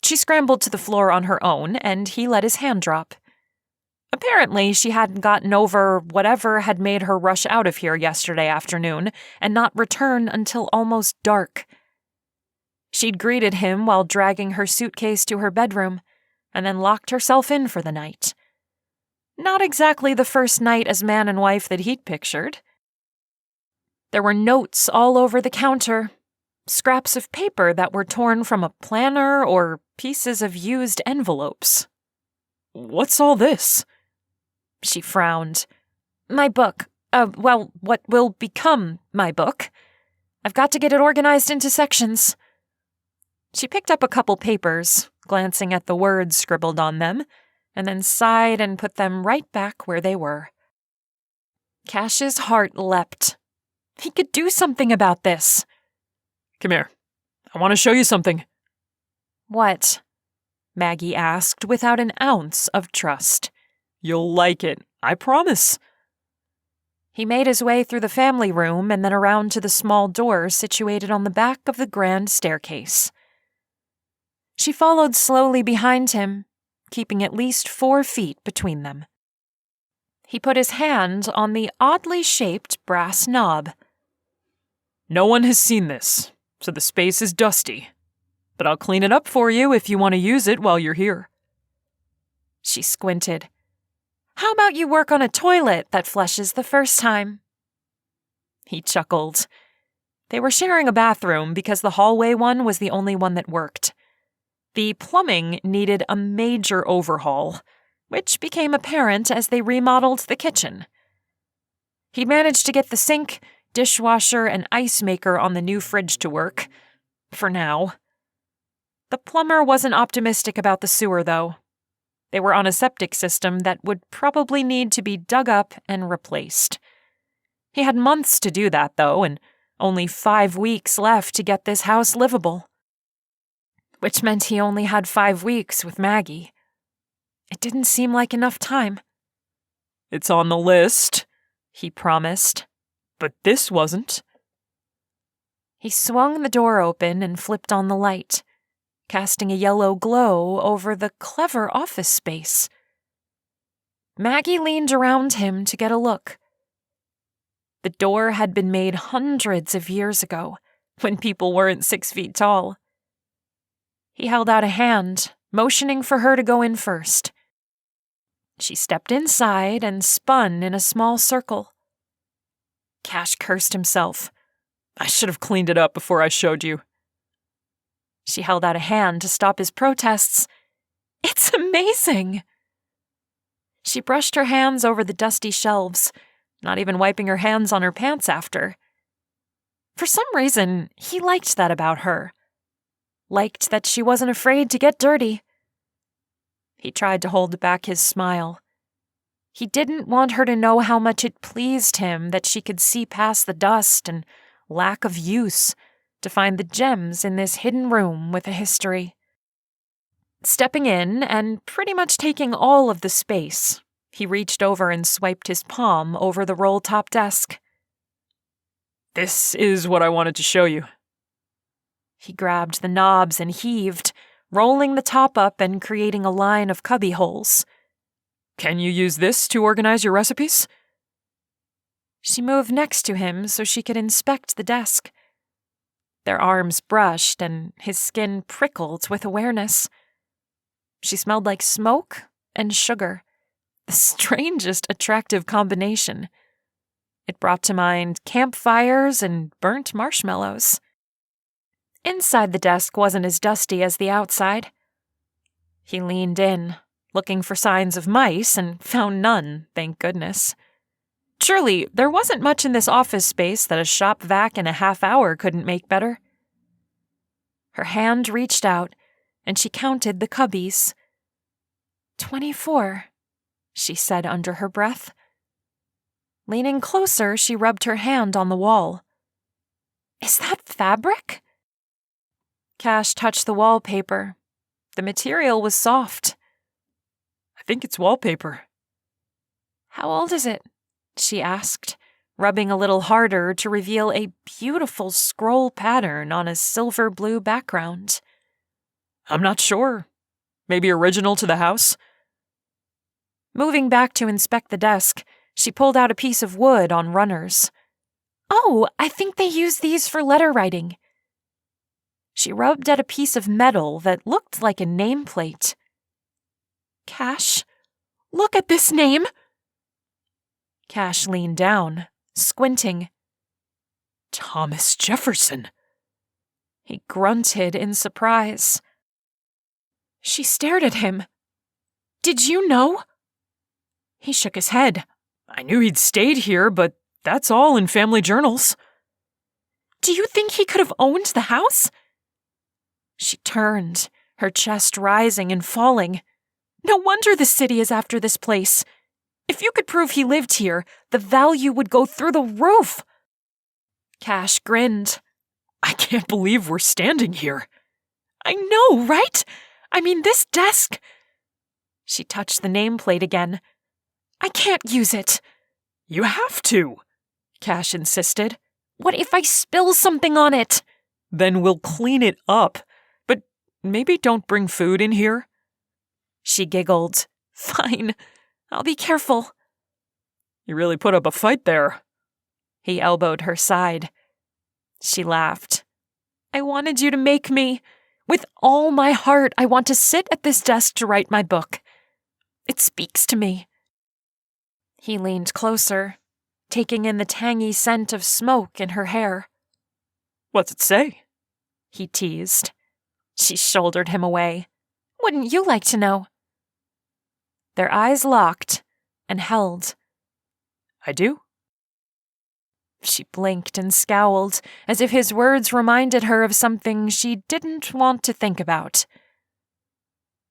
She scrambled to the floor on her own, and he let his hand drop. Apparently, she hadn't gotten over whatever had made her rush out of here yesterday afternoon and not return until almost dark. She'd greeted him while dragging her suitcase to her bedroom, and then locked herself in for the night. Not exactly the first night as man and wife that he'd pictured. There were notes all over the counter, scraps of paper that were torn from a planner or pieces of used envelopes. What's all this? She frowned, My book. What will become my book. I've got to get it organized into sections. She picked up a couple papers, glancing at the words scribbled on them, and then sighed and put them right back where they were. Cash's heart leapt. He could do something about this. Come here. I want to show you something. What? Maggie asked without an ounce of trust. You'll like it, I promise. He made his way through the family room and then around to the small door situated on the back of the grand staircase. She followed slowly behind him, keeping at least 4 feet between them. He put his hand on the oddly shaped brass knob. No one has seen this, so the space is dusty. But I'll clean it up for you if you want to use it while you're here. She squinted. How about you work on a toilet that flushes the first time? He chuckled. They were sharing a bathroom because the hallway one was the only one that worked. The plumbing needed a major overhaul, which became apparent as they remodeled the kitchen. He managed to get the sink, dishwasher, and ice maker on the new fridge to work. For now. The plumber wasn't optimistic about the sewer, though. They were on a septic system that would probably need to be dug up and replaced. He had months to do that, though, and only 5 weeks left to get this house livable. Which meant he only had 5 weeks with Maggie. It didn't seem like enough time. It's on the list, he promised. But this wasn't. He swung the door open and flipped on the light, casting a yellow glow over the clever office space. Maggie leaned around him to get a look. The door had been made hundreds of years ago, when people weren't 6 feet tall. He held out a hand, motioning for her to go in first. She stepped inside and spun in a small circle. Cash cursed himself. I should have cleaned it up before I showed you. She held out a hand to stop his protests. It's amazing! She brushed her hands over the dusty shelves, not even wiping her hands on her pants after. For some reason, he liked that about her. Liked that she wasn't afraid to get dirty. He tried to hold back his smile. He didn't want her to know how much it pleased him that she could see past the dust and lack of use to find the gems in this hidden room with a history. Stepping in and pretty much taking all of the space, he reached over and swiped his palm over the roll-top desk. This is what I wanted to show you. He grabbed the knobs and heaved, rolling the top up and creating a line of cubby holes. Can you use this to organize your recipes? She moved next to him so she could inspect the desk. Their arms brushed and his skin prickled with awareness. She smelled like smoke and sugar, the strangest attractive combination. It brought to mind campfires and burnt marshmallows. Inside the desk wasn't as dusty as the outside. He leaned in, looking for signs of mice, and found none, thank goodness. Surely, there wasn't much in this office space that a shop vac in a half hour couldn't make better. Her hand reached out, and she counted the cubbies. 24, she said under her breath. Leaning closer, she rubbed her hand on the wall. Is that fabric? Cash touched the wallpaper. The material was soft. I think it's wallpaper. How old is it? She asked, rubbing a little harder to reveal a beautiful scroll pattern on a silver blue background. I'm not sure. Maybe original to the house? Moving back to inspect the desk, she pulled out a piece of wood on runners. Oh, I think they use these for letter writing. She rubbed at a piece of metal that looked like a nameplate. Cash, look at this name! Cash leaned down, squinting. Thomas Jefferson. He grunted in surprise. She stared at him. Did you know? He shook his head. I knew he'd stayed here, but that's all in family journals. Do you think he could have owned the house? She turned, her chest rising and falling. No wonder the city is after this place. If you could prove he lived here, the value would go through the roof. Cash grinned. I can't believe we're standing here. I know, right? I mean, this desk. She touched the nameplate again. I can't use it. You have to, Cash insisted. What if I spill something on it? Then we'll clean it up. But maybe don't bring food in here. She giggled. Fine, I'll be careful. You really put up a fight there. He elbowed her side. She laughed. I wanted you to make me. With all my heart, I want to sit at this desk to write my book. It speaks to me. He leaned closer, taking in the tangy scent of smoke in her hair. What's it say? He teased. She shouldered him away. Wouldn't you like to know? Their eyes locked and held. I do. She blinked and scowled, as if his words reminded her of something she didn't want to think about.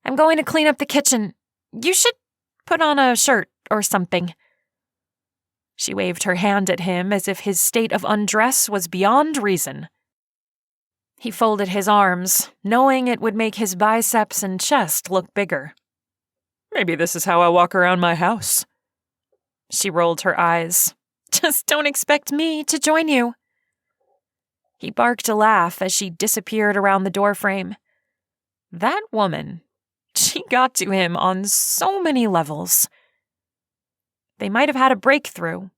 I'm going to clean up the kitchen. You should put on a shirt or something. She waved her hand at him as if his state of undress was beyond reason. He folded his arms, knowing it would make his biceps and chest look bigger. Maybe this is how I walk around my house. She rolled her eyes. Just don't expect me to join you. He barked a laugh as she disappeared around the doorframe. That woman, she got to him on so many levels. They might have had a breakthrough,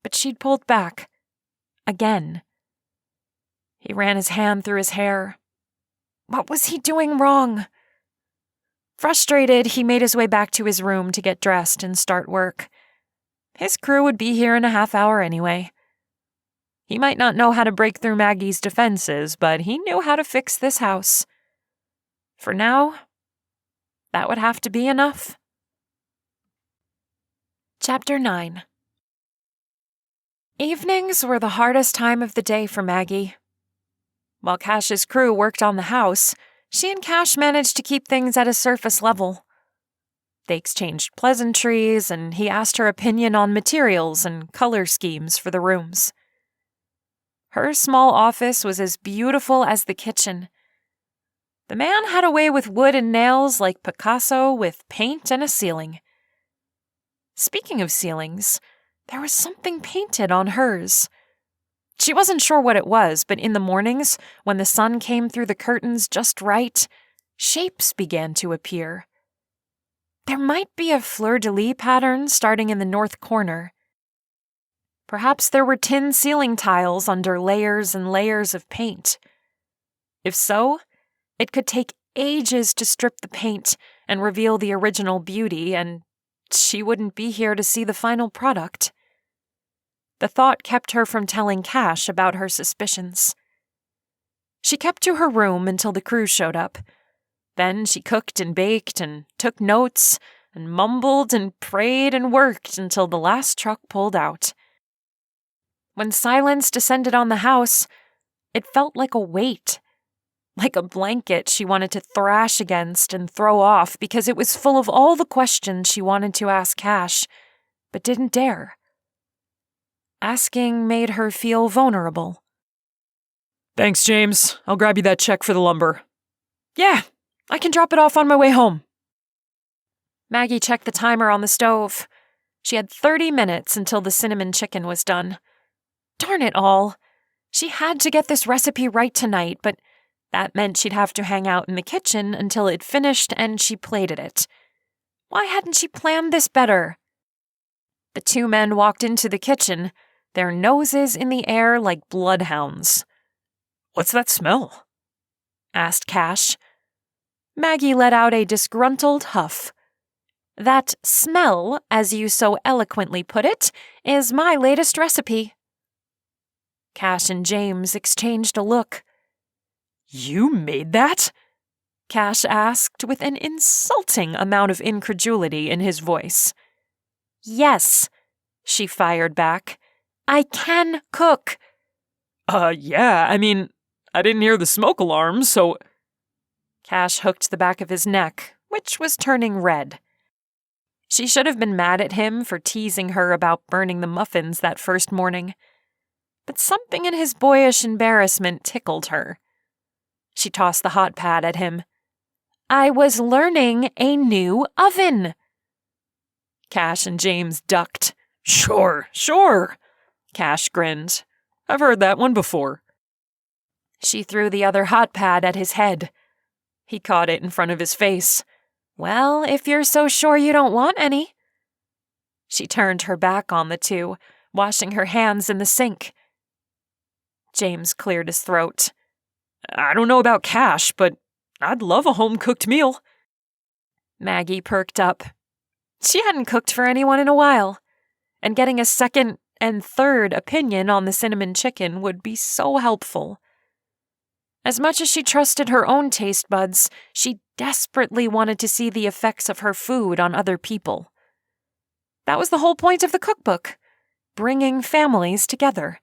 but she'd pulled back. Again. He ran his hand through his hair. What was he doing wrong? Frustrated, he made his way back to his room to get dressed and start work. His crew would be here in a half hour anyway. He might not know how to break through Maggie's defenses, but he knew how to fix this house. For now, that would have to be enough. Chapter 9. Evenings were the hardest time of the day for Maggie. While Cash's crew worked on the house, she and Cash managed to keep things at a surface level. They exchanged pleasantries, and he asked her opinion on materials and color schemes for the rooms. Her small office was as beautiful as the kitchen. The man had a way with wood and nails like Picasso with paint and a ceiling. Speaking of ceilings, there was something painted on hers. She wasn't sure what it was, but in the mornings, when the sun came through the curtains just right, shapes began to appear. There might be a fleur-de-lis pattern starting in the north corner. Perhaps there were tin ceiling tiles under layers and layers of paint. If so, it could take ages to strip the paint and reveal the original beauty, and she wouldn't be here to see the final product. The thought kept her from telling Cash about her suspicions. She kept to her room until the crew showed up. Then she cooked and baked and took notes and mumbled and prayed and worked until the last truck pulled out. When silence descended on the house, it felt like a weight, like a blanket she wanted to thrash against and throw off because it was full of all the questions she wanted to ask Cash, but didn't dare. Asking made her feel vulnerable. Thanks, James. I'll grab you that check for the lumber. Yeah, I can drop it off on my way home. Maggie checked the timer on the stove. She had 30 minutes until the cinnamon chicken was done. Darn it all. She had to get this recipe right tonight, but that meant she'd have to hang out in the kitchen until it finished and she plated it. Why hadn't she planned this better? The two men walked into the kitchen, their noses in the air like bloodhounds. What's that smell? Asked Cash. Maggie let out a disgruntled huff. That smell, as you so eloquently put it, is my latest recipe. Cash and James exchanged a look. You made that? Cash asked with an insulting amount of incredulity in his voice. Yes, she fired back. I can cook. Yeah, I mean, I didn't hear the smoke alarm, so... Cash hooked the back of his neck, which was turning red. She should have been mad at him for teasing her about burning the muffins that first morning. But something in his boyish embarrassment tickled her. She tossed the hot pad at him. I was learning a new oven. Cash and James ducked. Sure. Cash grinned. I've heard that one before. She threw the other hot pad at his head. He caught it in front of his face. Well, if you're so sure you don't want any. She turned her back on the two, washing her hands in the sink. James cleared his throat. I don't know about Cash, but I'd love a home-cooked meal. Maggie perked up. She hadn't cooked for anyone in a while, and getting a second and third opinion on the cinnamon chicken would be so helpful. As much as she trusted her own taste buds, she desperately wanted to see the effects of her food on other people. That was the whole point of the cookbook, bringing families together.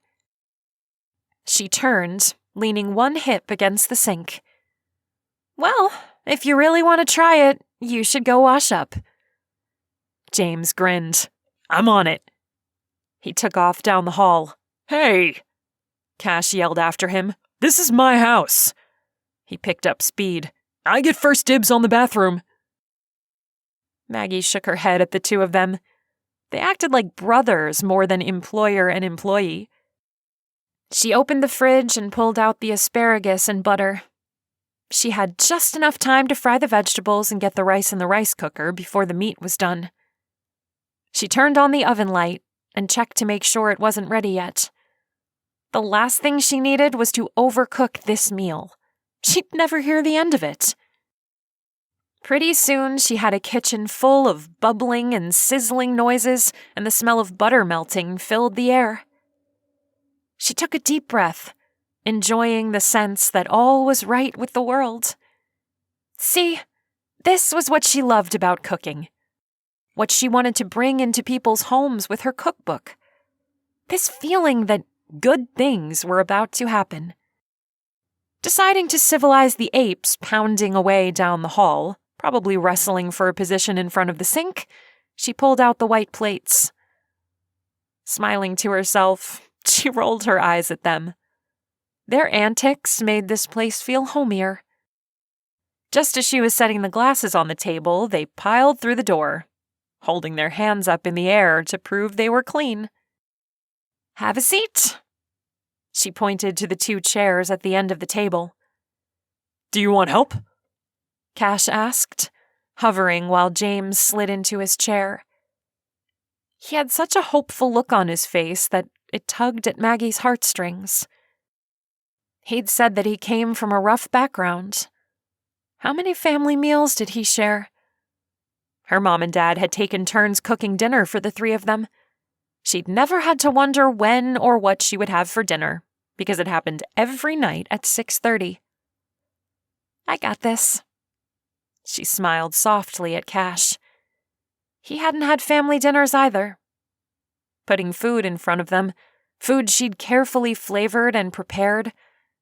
She turned, leaning one hip against the sink. Well, if you really want to try it, you should go wash up. James grinned. I'm on it. He took off down the hall. Hey! Cash yelled after him. This is my house. He picked up speed. I get first dibs on the bathroom. Maggie shook her head at the two of them. They acted like brothers more than employer and employee. She opened the fridge and pulled out the asparagus and butter. She had just enough time to fry the vegetables and get the rice in the rice cooker before the meat was done. She turned on the oven light and checked to make sure it wasn't ready yet. The last thing she needed was to overcook this meal. She'd never hear the end of it. Pretty soon, she had a kitchen full of bubbling and sizzling noises, and the smell of butter melting filled the air. She took a deep breath, enjoying the sense that all was right with the world. See, this was what she loved about cooking. What she wanted to bring into people's homes with her cookbook. This feeling that good things were about to happen. Deciding to civilize the apes pounding away down the hall, probably wrestling for a position in front of the sink, she pulled out the white plates. Smiling to herself, she rolled her eyes at them. Their antics made this place feel homier. Just as she was setting the glasses on the table, they piled through the door, holding their hands up in the air to prove they were clean. Have a seat. She pointed to the two chairs at the end of the table. Do you want help? Cash asked, hovering while James slid into his chair. He had such a hopeful look on his face that it tugged at Maggie's heartstrings. He'd said that he came from a rough background. How many family meals did he share? Her mom and dad had taken turns cooking dinner for the three of them. She'd never had to wonder when or what she would have for dinner, because it happened every night at 6:30. I got this. She smiled softly at Cash. He hadn't had family dinners either. Putting food in front of them, food she'd carefully flavored and prepared,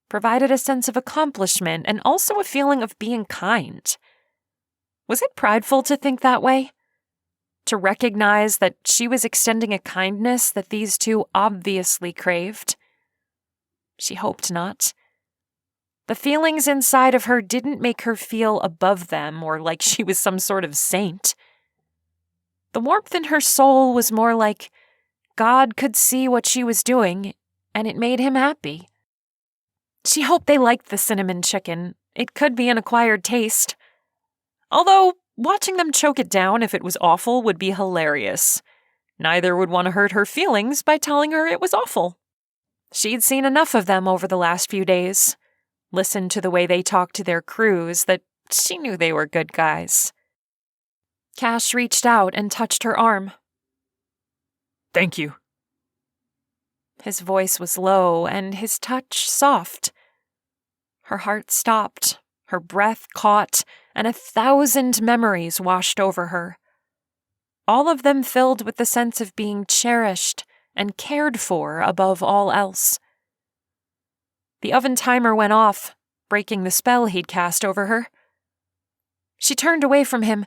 provided a sense of accomplishment and also a feeling of being kind. Was it prideful to think that way? To recognize that she was extending a kindness that these two obviously craved? She hoped not. The feelings inside of her didn't make her feel above them or like she was some sort of saint. The warmth in her soul was more like God could see what she was doing, and it made him happy. She hoped they liked the cinnamon chicken. It could be an acquired taste. Although, watching them choke it down if it was awful would be hilarious. Neither would want to hurt her feelings by telling her it was awful. She'd seen enough of them over the last few days, listened to the way they talked to their crews, that she knew they were good guys. Cash reached out and touched her arm. Thank you. His voice was low and his touch soft. Her heart stopped, her breath caught, and 1,000 memories washed over her. all of them filled with the sense of being cherished and cared for above all else. The oven timer went off, breaking the spell he'd cast over her. She turned away from him,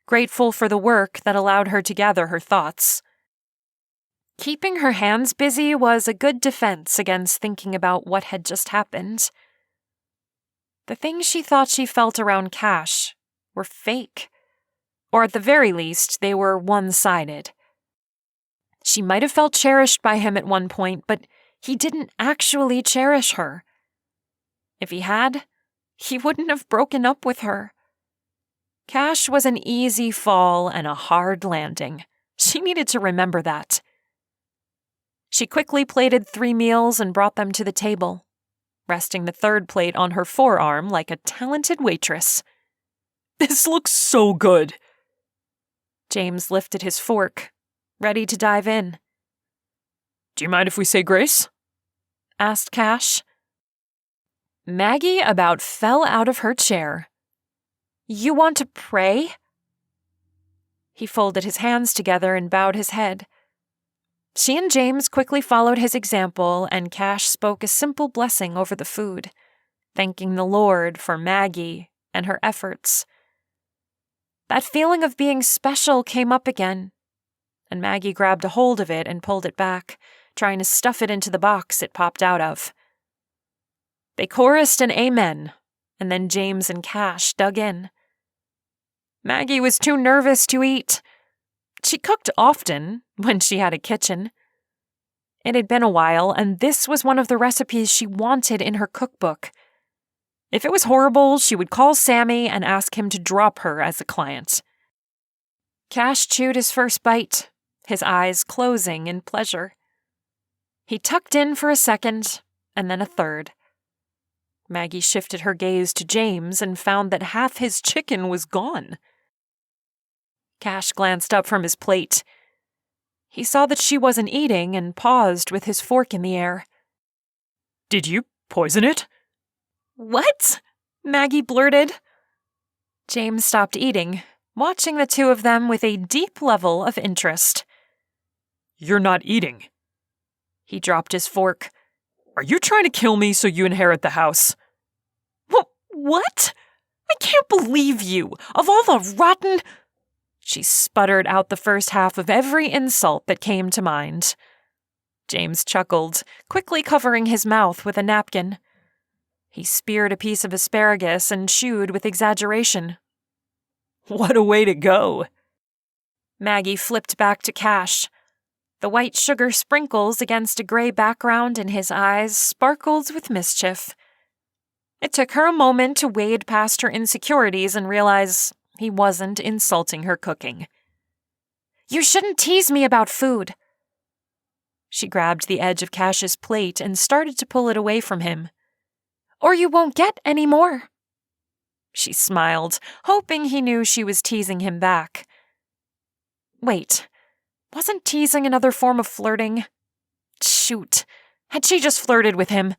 grateful for the work that allowed her to gather her thoughts. Keeping her hands busy was a good defense against thinking about what had just happened. The things she thought she felt around Cash were fake, or at the very least, they were one-sided. She might have felt cherished by him at one point, but he didn't actually cherish her. If he had, he wouldn't have broken up with her. Cash was an easy fall and a hard landing. She needed to remember that. She quickly plated 3 meals and brought them to the table, resting the third plate on her forearm like a talented waitress. This looks so good. James lifted his fork, ready to dive in. Do you mind if we say grace? Asked Cash. Maggie about fell out of her chair. You want to pray? He folded his hands together and bowed his head. She and James quickly followed his example, and Cash spoke a simple blessing over the food, thanking the Lord for Maggie and her efforts. That feeling of being special came up again, and Maggie grabbed a hold of it and pulled it back, trying to stuff it into the box it popped out of. They chorused an amen, and then James and Cash dug in. Maggie was too nervous to eat. She cooked often when she had a kitchen. It had been a while, and this was one of the recipes she wanted in her cookbook. If it was horrible, she would call Sammy and ask him to drop her as a client. Cash chewed his first bite, his eyes closing in pleasure. He tucked in for a second, and then a third. Maggie shifted her gaze to James and found that half his chicken was gone. Cash glanced up from his plate. He saw that she wasn't eating and paused with his fork in the air. Did you poison it? What? Maggie blurted. James stopped eating, watching the two of them with a deep level of interest. You're not eating. He dropped his fork. Are you trying to kill me so you inherit the house? What? I can't believe you. Of all the rotten... She sputtered out the first half of every insult that came to mind. James chuckled, quickly covering his mouth with a napkin. He speared a piece of asparagus and chewed with exaggeration. What a way to go. Maggie flipped back to Cash. The white sugar sprinkles against a gray background in his eyes sparkled with mischief. It took her a moment to wade past her insecurities and realize he wasn't insulting her cooking. You shouldn't tease me about food. She grabbed the edge of Cash's plate and started to pull it away from him. Or you won't get any more. She smiled, hoping he knew she was teasing him back. Wait, wasn't teasing another form of flirting? Shoot, had she just flirted with him?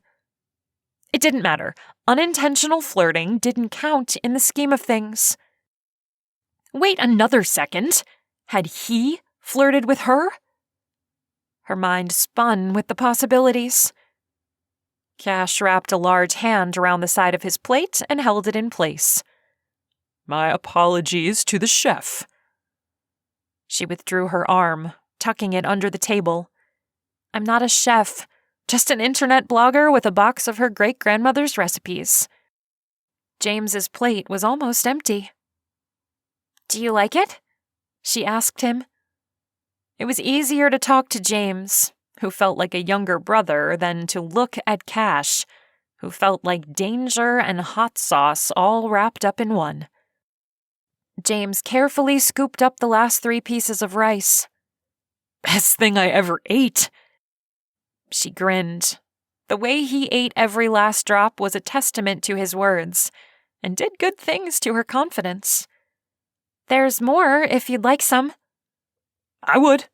It didn't matter. Unintentional flirting didn't count in the scheme of things. Wait another second. Had he flirted with her? Her mind spun with the possibilities. Cash wrapped a large hand around the side of his plate and held it in place. My apologies to the chef. She withdrew her arm, tucking it under the table. I'm not a chef, just an internet blogger with a box of her great-grandmother's recipes. James's plate was almost empty. Do you like it? She asked him. It was easier to talk to James, who felt like a younger brother, than to look at Cash, who felt like danger and hot sauce all wrapped up in one. James carefully scooped up the last 3 pieces of rice. Best thing I ever ate. She grinned. The way he ate every last drop was a testament to his words, and did good things to her confidence. There's more if you'd like some. I would.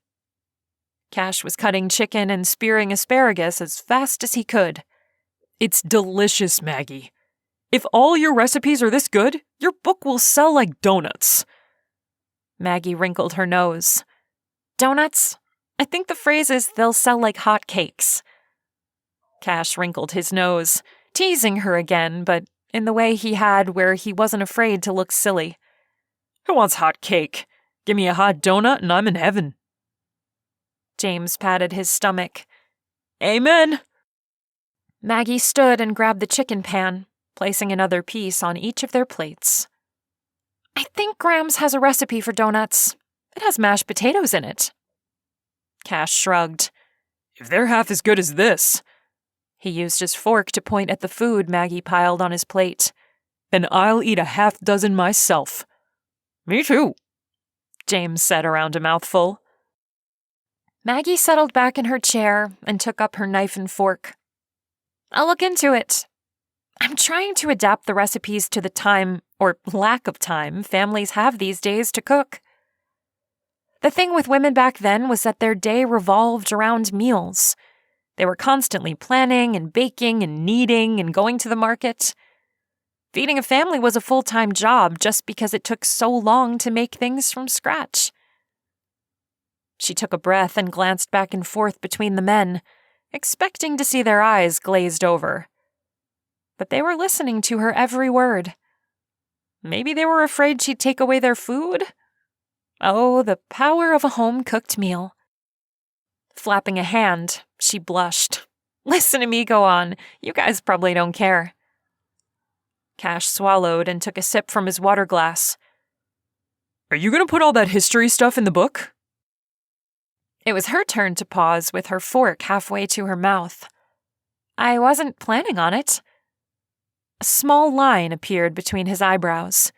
Cash was cutting chicken and spearing asparagus as fast as he could. It's delicious, Maggie. If all your recipes are this good, your book will sell like donuts. Maggie wrinkled her nose. Donuts? I think the phrase is they'll sell like hot cakes. Cash wrinkled his nose, teasing her again, but in the way he had where he wasn't afraid to look silly. Who wants hot cake? Give me a hot donut and I'm in heaven. James patted his stomach. Amen. Maggie stood and grabbed the chicken pan, placing another piece on each of their plates. I think Grams has a recipe for donuts. It has mashed potatoes in it. Cash shrugged. If they're half as good as this. He used his fork to point at the food Maggie piled on his plate. Then I'll eat a half dozen myself. Me too, James said around a mouthful. Maggie settled back in her chair and took up her knife and fork. I'll look into it. I'm trying to adapt the recipes to the time, or lack of time, families have these days to cook. The thing with women back then was that their day revolved around meals. They were constantly planning and baking and kneading and going to the market. Feeding a family was a full-time job just because it took so long to make things from scratch. She took a breath and glanced back and forth between the men, expecting to see their eyes glazed over. But they were listening to her every word. Maybe they were afraid she'd take away their food? Oh, the power of a home-cooked meal. Flapping a hand, she blushed. Listen to me go on. You guys probably don't care. Cash swallowed and took a sip from his water glass. Are you going to put all that history stuff in the book? It was her turn to pause with her fork halfway to her mouth. I wasn't planning on it. A small line appeared between his eyebrows.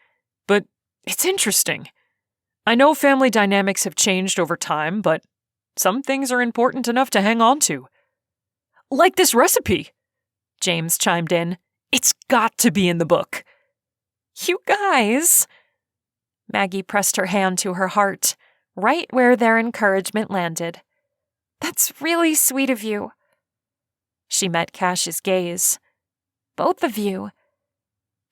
But it's interesting. I know family dynamics have changed over time, but some things are important enough to hang on to. Like this recipe, James chimed in. It's got to be in the book. You guys! Maggie pressed her hand to her heart, right where their encouragement landed. That's really sweet of you. She met Cash's gaze. Both of you.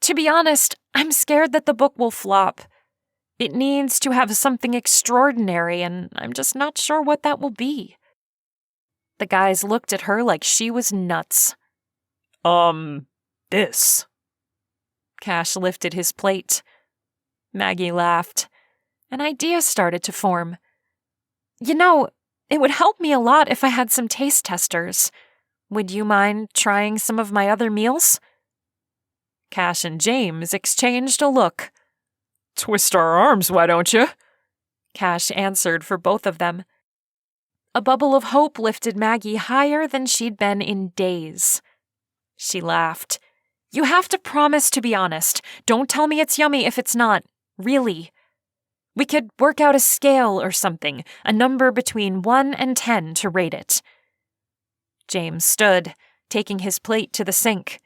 To be honest, I'm scared that the book will flop. It needs to have something extraordinary, and I'm just not sure what that will be. The guys looked at her like she was nuts. This. Cash lifted his plate. Maggie laughed. An idea started to form. You know, it would help me a lot if I had some taste testers. Would you mind trying some of my other meals? Cash and James exchanged a look. Twist our arms, why don't you? Cash answered for both of them. A bubble of hope lifted Maggie higher than she'd been in days. She laughed. You have to promise to be honest. Don't tell me it's yummy if it's not. Really. We could work out a scale or something, a number between 1 and 10 to rate it. James stood, taking his plate to the sink.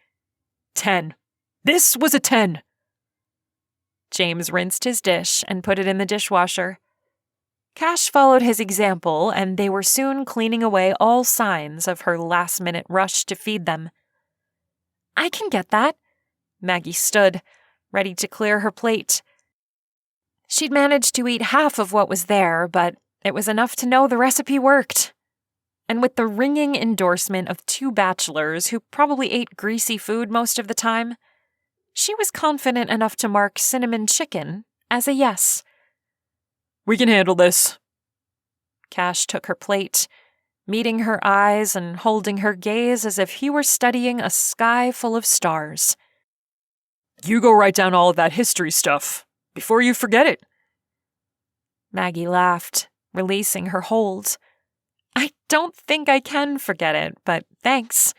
10. This was a 10. James rinsed his dish and put it in the dishwasher. Cash followed his example, and they were soon cleaning away all signs of her last-minute rush to feed them. I can get that. Maggie stood, ready to clear her plate. She'd managed to eat half of what was there, but it was enough to know the recipe worked. And with the ringing endorsement of 2 bachelors who probably ate greasy food most of the time, she was confident enough to mark cinnamon chicken as a yes. We can handle this. Cash took her plate, meeting her eyes and holding her gaze as if he were studying a sky full of stars. You go write down all of that history stuff, before you forget it. Maggie laughed, releasing her hold. I don't think I can forget it, but thanks.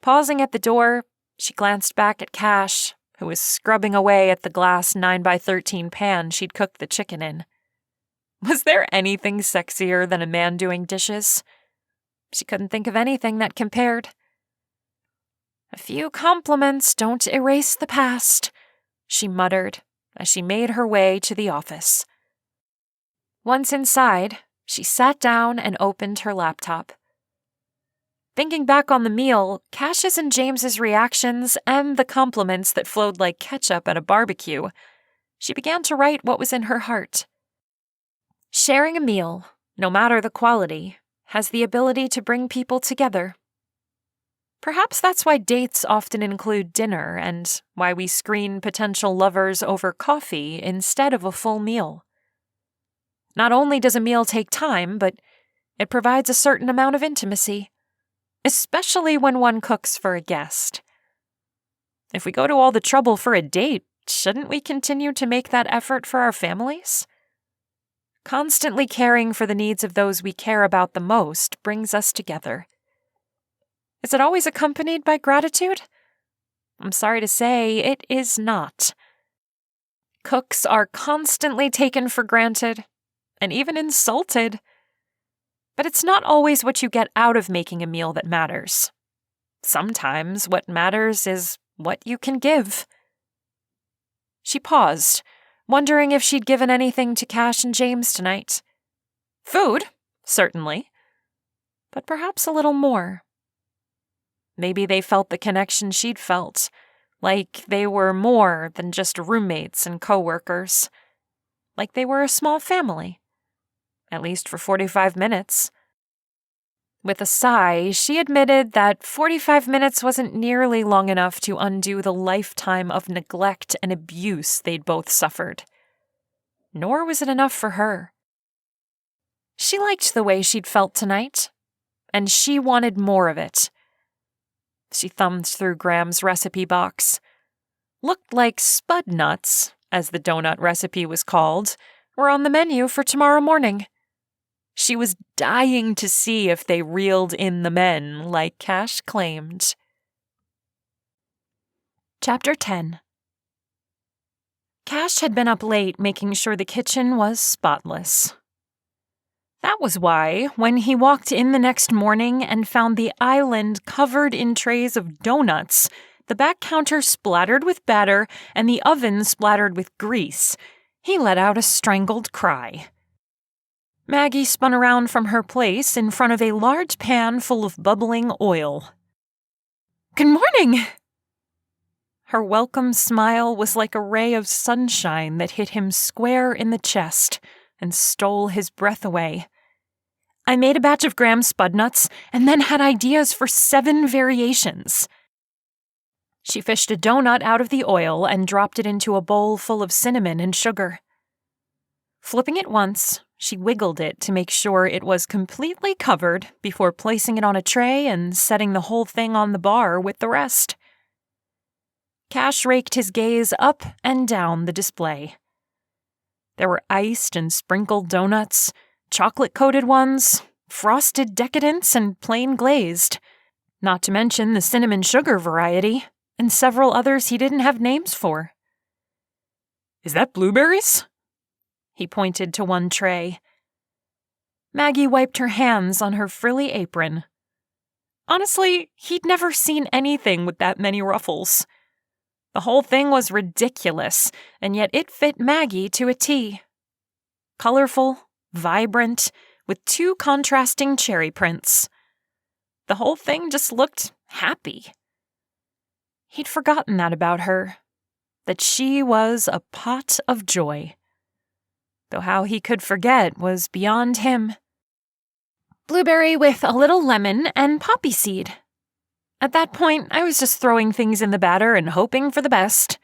Pausing at the door, she glanced back at Cash, who was scrubbing away at the glass 9x13 pan she'd cooked the chicken in. Was there anything sexier than a man doing dishes? She couldn't think of anything that compared. A few compliments don't erase the past, she muttered as she made her way to the office. Once inside, she sat down and opened her laptop. Thinking back on the meal, Cash's and James's reactions, and the compliments that flowed like ketchup at a barbecue, She began to write what was in her heart. Sharing a meal, no matter the quality, has the ability to bring people together. Perhaps that's why dates often include dinner and why we screen potential lovers over coffee instead of a full meal. Not only does a meal take time, but it provides a certain amount of intimacy, especially when one cooks for a guest. If we go to all the trouble for a date, shouldn't we continue to make that effort for our families? Constantly caring for the needs of those we care about the most brings us together. Is it always accompanied by gratitude? I'm sorry to say, it is not. Cooks are constantly taken for granted, and even insulted. But it's not always what you get out of making a meal that matters. Sometimes what matters is what you can give. She paused, wondering if she'd given anything to Cash and James tonight. Food, certainly, but perhaps a little more. Maybe they felt the connection she'd felt, like they were more than just roommates and coworkers, like they were a small family, at least for 45 minutes. With a sigh, she admitted that 45 minutes wasn't nearly long enough to undo the lifetime of neglect and abuse they'd both suffered. Nor was it enough for her. She liked the way she'd felt tonight, and she wanted more of it. She thumbed through Graham's recipe box. Looked like spud nuts, as the donut recipe was called, were on the menu for tomorrow morning. She was dying to see if they reeled in the men like Cash claimed. Chapter 10. Cash had been up late making sure the kitchen was spotless. That was why, when he walked in the next morning and found the island covered in trays of donuts, the back counter splattered with batter, and the oven splattered with grease, he let out a strangled cry. Maggie spun around from her place in front of a large pan full of bubbling oil. "Good morning!" Her welcome smile was like a ray of sunshine that hit him square in the chest and stole his breath away. "I made a batch of Graham spud nuts and then had ideas for 7 variations." She fished a donut out of the oil and dropped it into a bowl full of cinnamon and sugar. Flipping it once, she wiggled it to make sure it was completely covered before placing it on a tray and setting the whole thing on the bar with the rest. Cash raked his gaze up and down the display. There were iced and sprinkled donuts, chocolate-coated ones, frosted decadents, and plain glazed, not to mention the cinnamon sugar variety, and several others he didn't have names for. Is that blueberries? He pointed to one tray. Maggie wiped her hands on her frilly apron. Honestly, he'd never seen anything with that many ruffles. The whole thing was ridiculous, and yet it fit Maggie to a T. Colorful, vibrant, with 2 contrasting cherry prints. The whole thing just looked happy. He'd forgotten that about her, that she was a pot of joy. Though how he could forget was beyond him. "Blueberry with a little lemon and poppy seed." At that point, I was just throwing things in the batter and hoping for the best.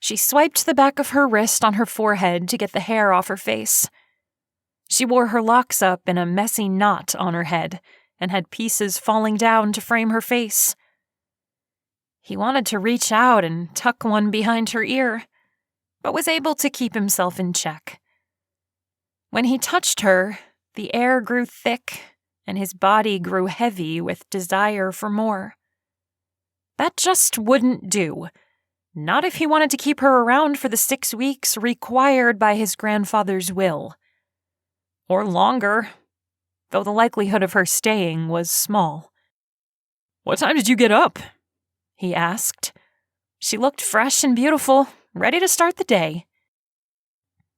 She swiped the back of her wrist on her forehead to get the hair off her face. She wore her locks up in a messy knot on her head and had pieces falling down to frame her face. He wanted to reach out and tuck one behind her ear, but was able to keep himself in check. When he touched her, the air grew thick and his body grew heavy with desire for more. That just wouldn't do. Not if he wanted to keep her around for the 6 weeks required by his grandfather's will. Or longer, though the likelihood of her staying was small. "What time did you get up?" he asked. She looked fresh and beautiful, ready to start the day.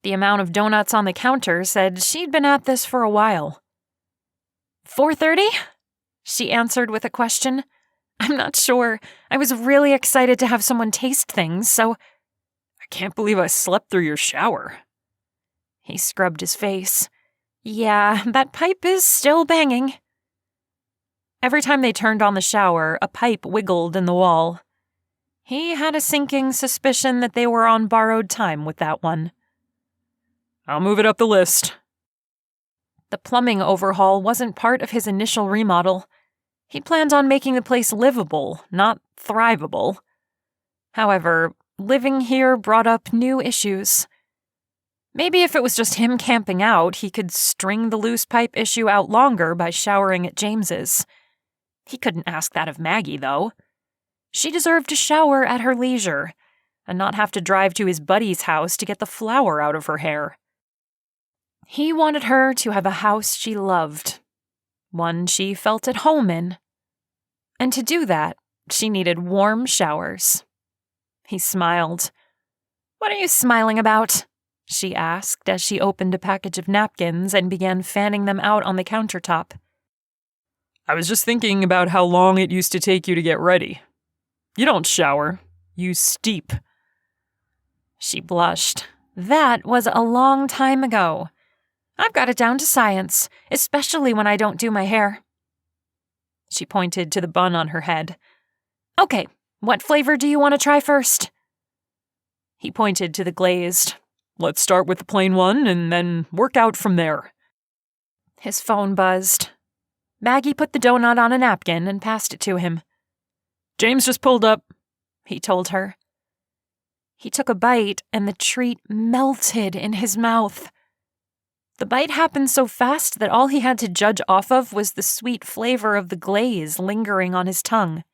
The amount of donuts on the counter said she'd been at this for a while. 4:30? She answered with a question. "I'm not sure. I was really excited to have someone taste things, so..." I can't believe I slept through your shower. He scrubbed his face. Yeah, that pipe is still banging. Every time they turned on the shower, a pipe wiggled in the wall. He had a sinking suspicion that they were on borrowed time with that one. I'll move it up the list. The plumbing overhaul wasn't part of his initial remodel. He planned on making the place livable, not thrivable. However, living here brought up new issues. Maybe if it was just him camping out, he could string the loose pipe issue out longer by showering at James's. He couldn't ask that of Maggie, though. She deserved to shower at her leisure, and not have to drive to his buddy's house to get the flour out of her hair. He wanted her to have a house she loved, one she felt at home in. And to do that, she needed warm showers. He smiled. "What are you smiling about?" she asked as she opened a package of napkins and began fanning them out on the countertop. I was just thinking about how long it used to take you to get ready. You don't shower. You steep. She blushed. That was a long time ago. I've got it down to science, especially when I don't do my hair. She pointed to the bun on her head. Okay, what flavor do you want to try first? He pointed to the glazed. Let's start with the plain one and then work out from there. His phone buzzed. Maggie put the donut on a napkin and passed it to him. James just pulled up, he told her. He took a bite and the treat melted in his mouth. The bite happened so fast that all he had to judge off of was the sweet flavor of the glaze lingering on his tongue.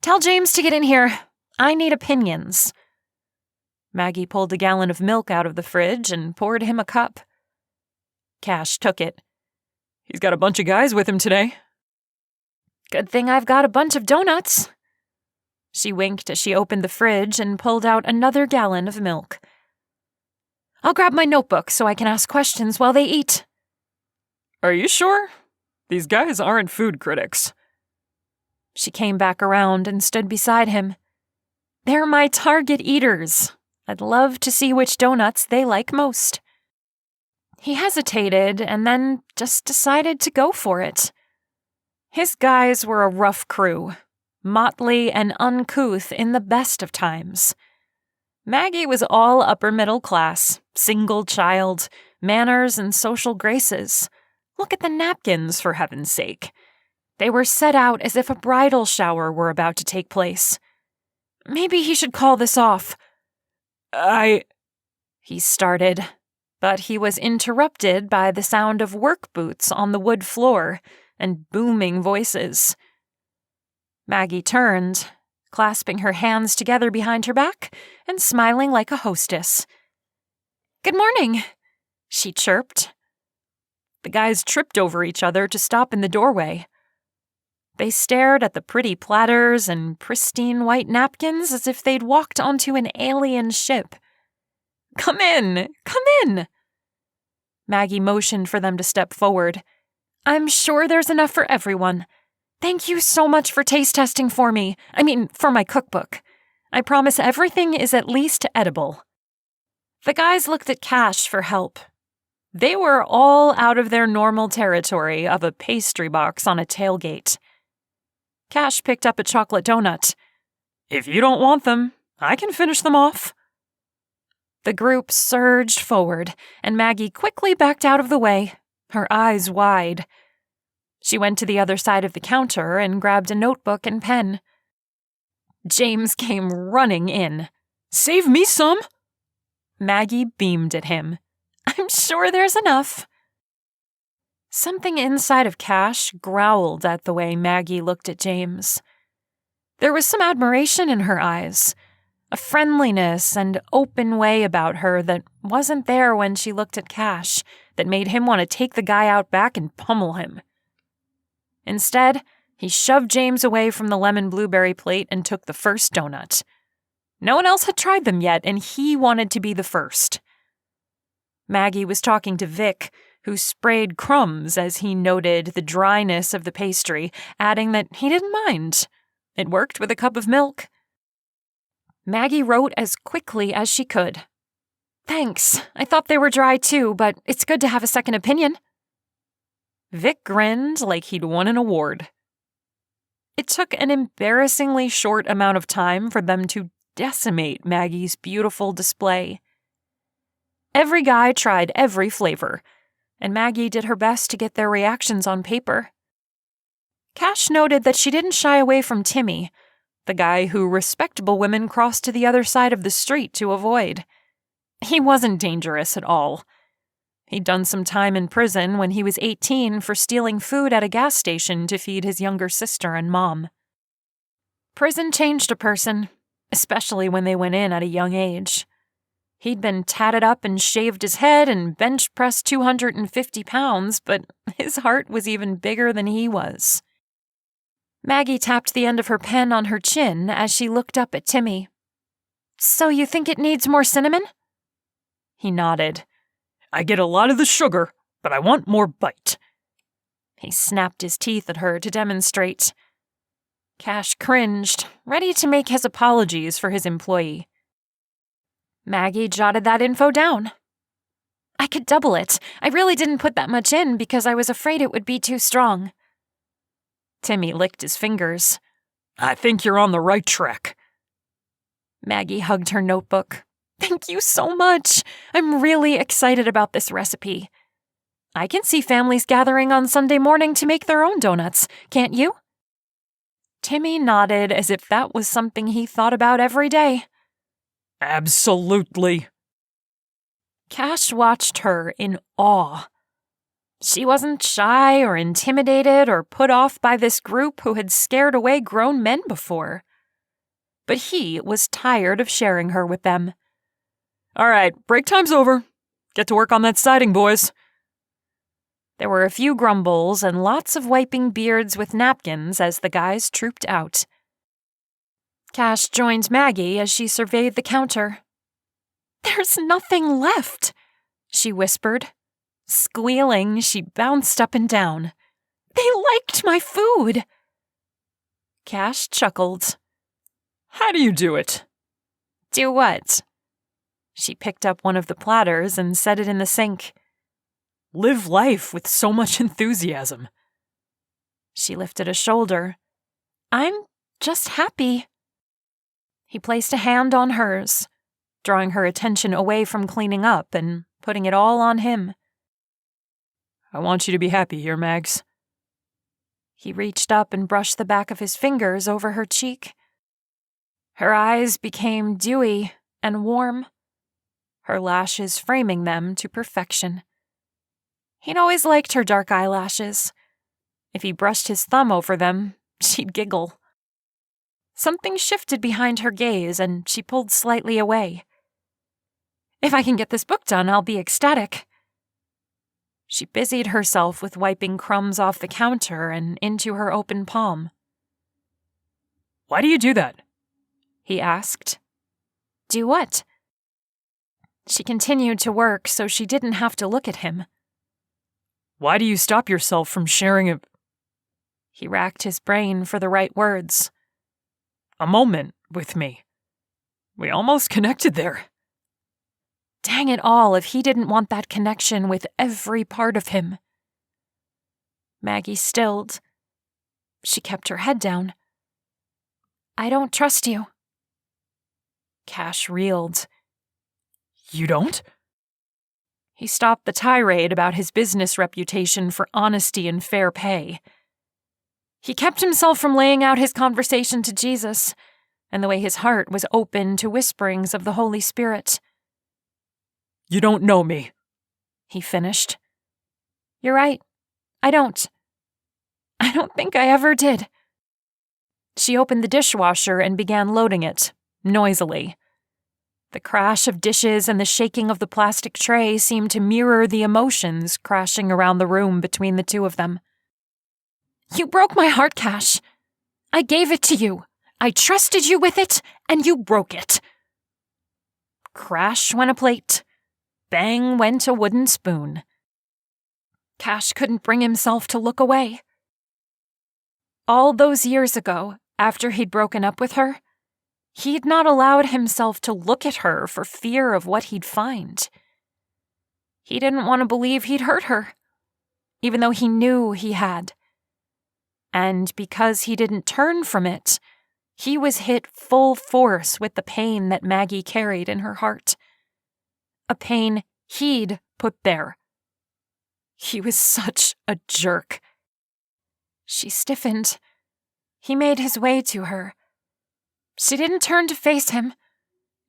Tell James to get in here. I need opinions. Maggie pulled a gallon of milk out of the fridge and poured him a cup. Cash took it. He's got a bunch of guys with him today. Good thing I've got a bunch of donuts. She winked as she opened the fridge and pulled out another gallon of milk. I'll grab my notebook so I can ask questions while they eat. Are you sure? These guys aren't food critics. She came back around and stood beside him. They're my target eaters. I'd love to see which donuts they like most. He hesitated and then just decided to go for it. His guys were a rough crew, motley and uncouth in the best of times. Maggie was all upper middle class, single child, manners and social graces. Look at the napkins, for heaven's sake. They were set out as if a bridal shower were about to take place. Maybe he should call this off. He started, but he was interrupted by the sound of work boots on the wood floor and booming voices. Maggie turned, clasping her hands together behind her back and smiling like a hostess. Good morning, she chirped. The guys tripped over each other to stop in the doorway. They stared at the pretty platters and pristine white napkins as if they'd walked onto an alien ship. Come in, come in. Maggie motioned for them to step forward. I'm sure there's enough for everyone. Thank you so much for taste testing for me. For my cookbook. I promise everything is at least edible. The guys looked at Cash for help. They were all out of their normal territory of a pastry box on a tailgate. Cash picked up a chocolate donut. If you don't want them, I can finish them off. The group surged forward, and Maggie quickly backed out of the way, her eyes wide. She went to the other side of the counter and grabbed a notebook and pen. James came running in. Save me some! Maggie beamed at him. I'm sure there's enough. Something inside of Cash growled at the way Maggie looked at James. There was some admiration in her eyes, a friendliness and open way about her that wasn't there when she looked at Cash, that made him want to take the guy out back and pummel him. Instead, he shoved James away from the lemon blueberry plate and took the first donut. No one else had tried them yet, and he wanted to be the first. Maggie was talking to Vic, who sprayed crumbs as he noted the dryness of the pastry, adding that he didn't mind. It worked with a cup of milk. Maggie wrote as quickly as she could. "Thanks. I thought they were dry too, but it's good to have a second opinion." Vic grinned like he'd won an award. It took an embarrassingly short amount of time for them to decimate Maggie's beautiful display. Every guy tried every flavor, and Maggie did her best to get their reactions on paper. Cash noted that she didn't shy away from Timmy, the guy who respectable women crossed to the other side of the street to avoid. He wasn't dangerous at all. He'd done some time in prison when he was 18 for stealing food at a gas station to feed his younger sister and mom. Prison changed a person, especially when they went in at a young age. He'd been tatted up and shaved his head and bench pressed 250 pounds, but his heart was even bigger than he was. Maggie tapped the end of her pen on her chin as she looked up at Timmy. "So you think it needs more cinnamon?" He nodded. I get a lot of the sugar, but I want more bite. He snapped his teeth at her to demonstrate. Cash cringed, ready to make his apologies for his employee. Maggie jotted that info down. "I could double it. I really didn't put that much in because I was afraid it would be too strong." Timmy licked his fingers. I think you're on the right track. Maggie hugged her notebook. "Thank you so much. I'm really excited about this recipe. I can see families gathering on Sunday morning to make their own donuts, can't you?" Timmy nodded as if that was something he thought about every day. Absolutely. Cash watched her in awe. She wasn't shy or intimidated or put off by this group who had scared away grown men before. But he was tired of sharing her with them. All right, break time's over. Get to work on that siding, boys. There were a few grumbles and lots of wiping beards with napkins as the guys trooped out. Cash joined Maggie as she surveyed the counter. "There's nothing left," she whispered. Squealing, she bounced up and down. "They liked my food." Cash chuckled. How do you do it? "Do what?" She picked up one of the platters and set it in the sink. Live life with so much enthusiasm. She lifted a shoulder. "I'm just happy." He placed a hand on hers, drawing her attention away from cleaning up and putting it all on him. I want you to be happy here, Mags. He reached up and brushed the back of his fingers over her cheek. Her eyes became dewy and warm, her lashes framing them to perfection. He'd always liked her dark eyelashes. If he brushed his thumb over them, she'd giggle. Something shifted behind her gaze, and she pulled slightly away. "If I can get this book done, I'll be ecstatic." She busied herself with wiping crumbs off the counter and into her open palm. Why do you do that? He asked. "Do what?" She continued to work so she didn't have to look at him. Why do you stop yourself from sharing He racked his brain for the right words. a moment with me? We almost connected there. Dang it all if he didn't want that connection with every part of him. Maggie stilled. She kept her head down. "I don't trust you." Cash reeled. You don't? He stopped the tirade about his business reputation for honesty and fair pay. He kept himself from laying out his conversation to Jesus, and the way his heart was open to whisperings of the Holy Spirit. You don't know me, he finished. "You're right. I don't. I don't think I ever did." She opened the dishwasher and began loading it, noisily. The crash of dishes and the shaking of the plastic tray seemed to mirror the emotions crashing around the room between the two of them. "You broke my heart, Cash. I gave it to you. I trusted you with it, and you broke it." Crash went a plate. Bang went a wooden spoon. Cash couldn't bring himself to look away. All those years ago, after he'd broken up with her, He'd not allowed himself to look at her for fear of what he'd find. He didn't want to believe he'd hurt her, even though he knew he had. And because he didn't turn from it, he was hit full force with the pain that Maggie carried in her heart. A pain he'd put there. He was such a jerk. She stiffened. He made his way to her. She didn't turn to face him.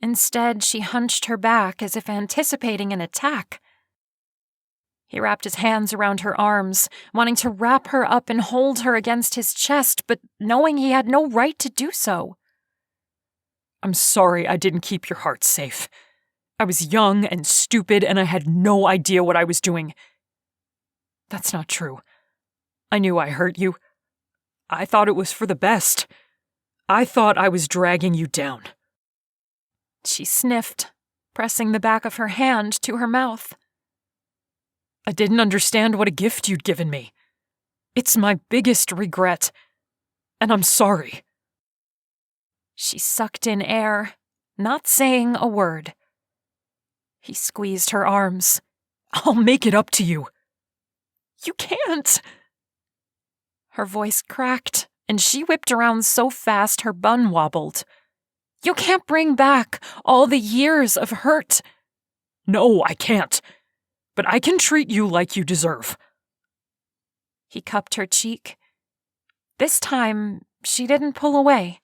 Instead, she hunched her back as if anticipating an attack. He wrapped his hands around her arms, wanting to wrap her up and hold her against his chest, but knowing he had no right to do so. I'm sorry I didn't keep your heart safe. I was young and stupid, and I had no idea what I was doing. That's not true. I knew I hurt you. I thought it was for the best. I thought I was dragging you down. She sniffed, pressing the back of her hand to her mouth. I didn't understand what a gift you'd given me. It's my biggest regret, and I'm sorry. She sucked in air, not saying a word. He squeezed her arms. I'll make it up to you. You can't. Her voice cracked, and she whipped around so fast her bun wobbled. You can't bring back all the years of hurt. No, I can't. But I can treat you like you deserve. He cupped her cheek. This time, she didn't pull away.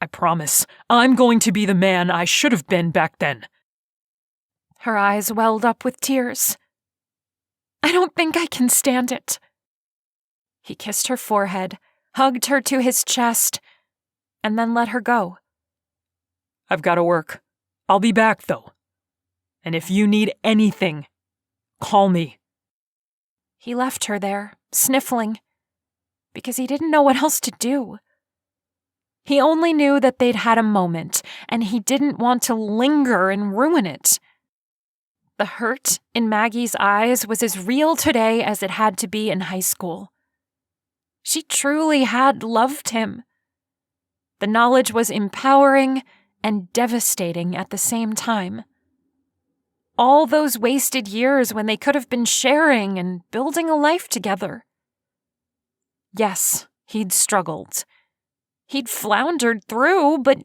I promise, I'm going to be the man I should have been back then. Her eyes welled up with tears. I don't think I can stand it. He kissed her forehead, hugged her to his chest, and then let her go. I've got to work. I'll be back, though. And if you need anything, call me. He left her there, sniffling, because he didn't know what else to do. He only knew that they'd had a moment, and he didn't want to linger and ruin it. The hurt in Maggie's eyes was as real today as it had to be in high school. She truly had loved him. The knowledge was empowering and devastating at the same time. All those wasted years when they could have been sharing and building a life together. Yes, he'd struggled. He'd floundered through, but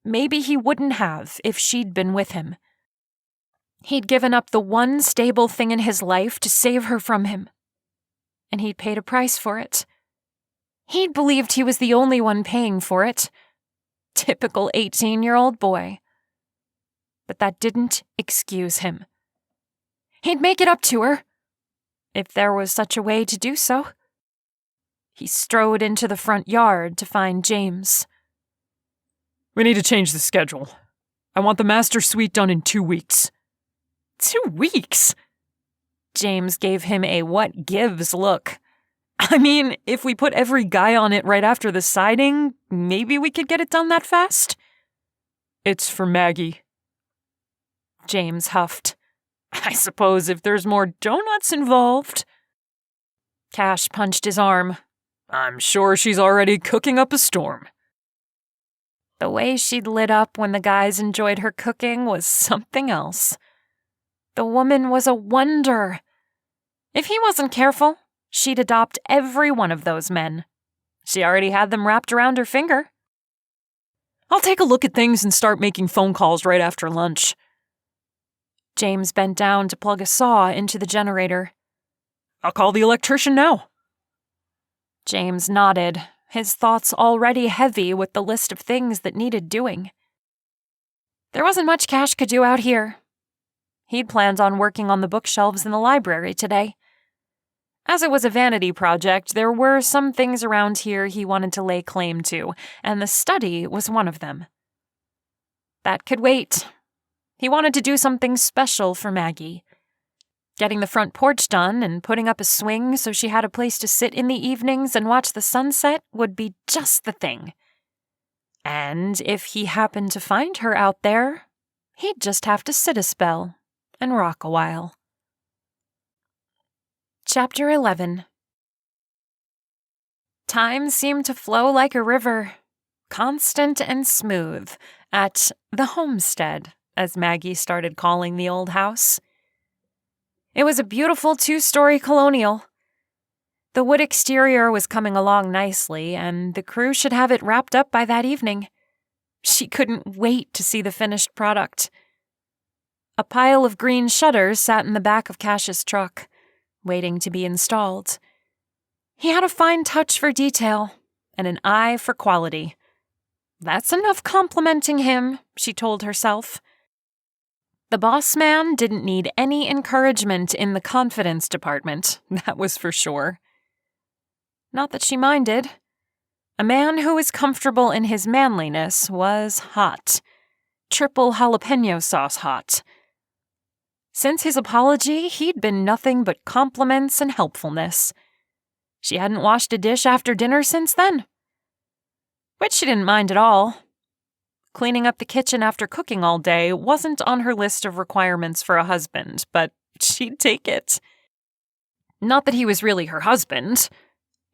maybe he wouldn't have if she'd been with him. He'd given up the one stable thing in his life to save her from him. And he'd paid a price for it. He'd believed he was the only one paying for it. Typical 18-year-old boy. But that didn't excuse him. He'd make it up to her, if there was such a way to do so. He strode into the front yard to find James. We need to change the schedule. I want the master suite done in 2 weeks. 2 weeks? James gave him a what gives look. I mean, if we put every guy on it right after the siding, maybe we could get it done that fast? It's for Maggie. James huffed. I suppose if there's more donuts involved. Cash punched his arm. I'm sure she's already cooking up a storm. The way she'd lit up when the guys enjoyed her cooking was something else. The woman was a wonder. If he wasn't careful, she'd adopt every one of those men. She already had them wrapped around her finger. I'll take a look at things and start making phone calls right after lunch. James bent down to plug a saw into the generator. I'll call the electrician now. James nodded, his thoughts already heavy with the list of things that needed doing. There wasn't much Cash could do out here. He'd planned on working on the bookshelves in the library today. As it was a vanity project, there were some things around here he wanted to lay claim to, and the study was one of them. That could wait. He wanted to do something special for Maggie. Getting the front porch done and putting up a swing so she had a place to sit in the evenings and watch the sunset would be just the thing. And if he happened to find her out there, he'd just have to sit a spell and rock a while. Chapter 11. Time seemed to flow like a river. constant and smooth, at the homestead, as Maggie started calling the old house. It was a beautiful 2-story colonial. The wood exterior was coming along nicely, and the crew should have it wrapped up by that evening. She couldn't wait to see the finished product. A pile of green shutters sat in the back of Cash's truck, waiting to be installed. He had a fine touch for detail and an eye for quality. That's enough complimenting him, she told herself. The boss man didn't need any encouragement in the confidence department, that was for sure. Not that she minded. A man who was comfortable in his manliness was hot. Triple jalapeno sauce hot. Since his apology, he'd been nothing but compliments and helpfulness. She hadn't washed a dish after dinner since then. Which she didn't mind at all. Cleaning up the kitchen after cooking all day wasn't on her list of requirements for a husband, but she'd take it. Not that he was really her husband.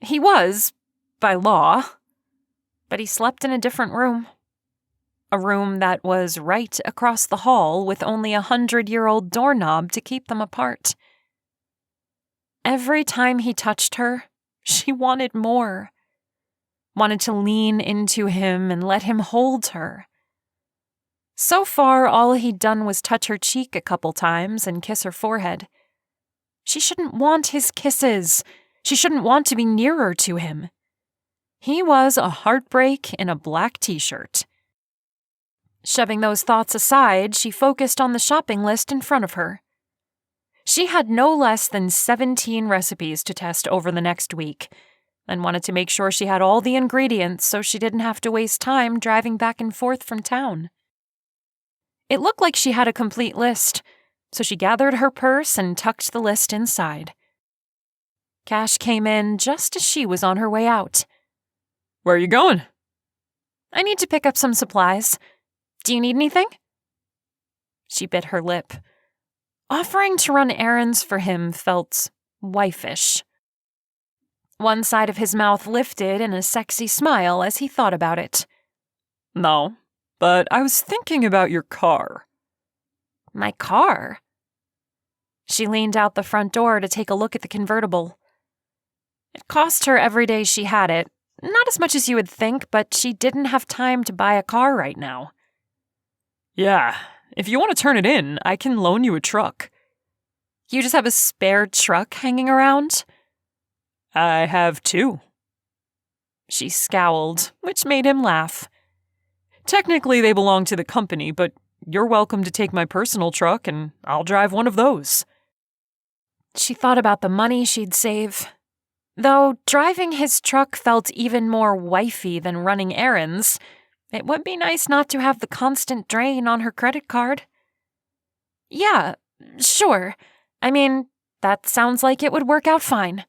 He was, by law. But he slept in a different room. A room that was right across the hall with only a 100-year-old doorknob to keep them apart. Every time he touched her, she wanted more. Wanted to lean into him and let him hold her. So far, all he'd done was touch her cheek a couple times and kiss her forehead. She shouldn't want his kisses. She shouldn't want to be nearer to him. He was a heartbreak in a black t-shirt. Shoving those thoughts aside, she focused on the shopping list in front of her. She had no less than 17 recipes to test over the next week, and wanted to make sure she had all the ingredients so she didn't have to waste time driving back and forth from town. It looked like she had a complete list, so she gathered her purse and tucked the list inside. Cash came in just as she was on her way out. Where are you going? I need to pick up some supplies. Do you need anything? She bit her lip. Offering to run errands for him felt wifeish. One side of his mouth lifted in a sexy smile as he thought about it. No, but I was thinking about your car. My car? She leaned out the front door to take a look at the convertible. It cost her every day she had it. Not as much as you would think, but she didn't have time to buy a car right now. Yeah, if you want to turn it in, I can loan you a truck. You just have a spare truck hanging around? I have 2. She scowled, which made him laugh. Technically, they belong to the company, but you're welcome to take my personal truck and I'll drive one of those. She thought about the money she'd save. Though driving his truck felt even more wifey than running errands, it would be nice not to have the constant drain on her credit card. Yeah, sure. I mean, that sounds like it would work out fine.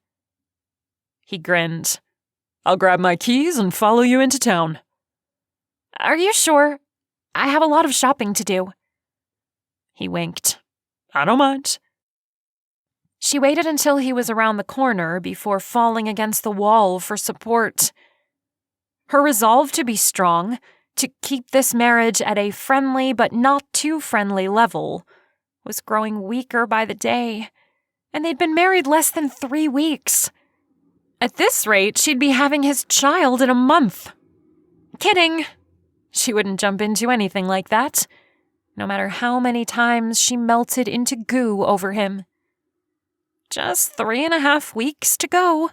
He grinned. I'll grab my keys and follow you into town. Are you sure? I have a lot of shopping to do. He winked. I don't mind. She waited until he was around the corner before falling against the wall for support. Her resolve to be strong, to keep this marriage at a friendly but not too friendly level, was growing weaker by the day, and they'd been married less than 3 weeks. At this rate, she'd be having his child in a month. Kidding. She wouldn't jump into anything like that, no matter how many times she melted into goo over him. Just 3.5 weeks to go.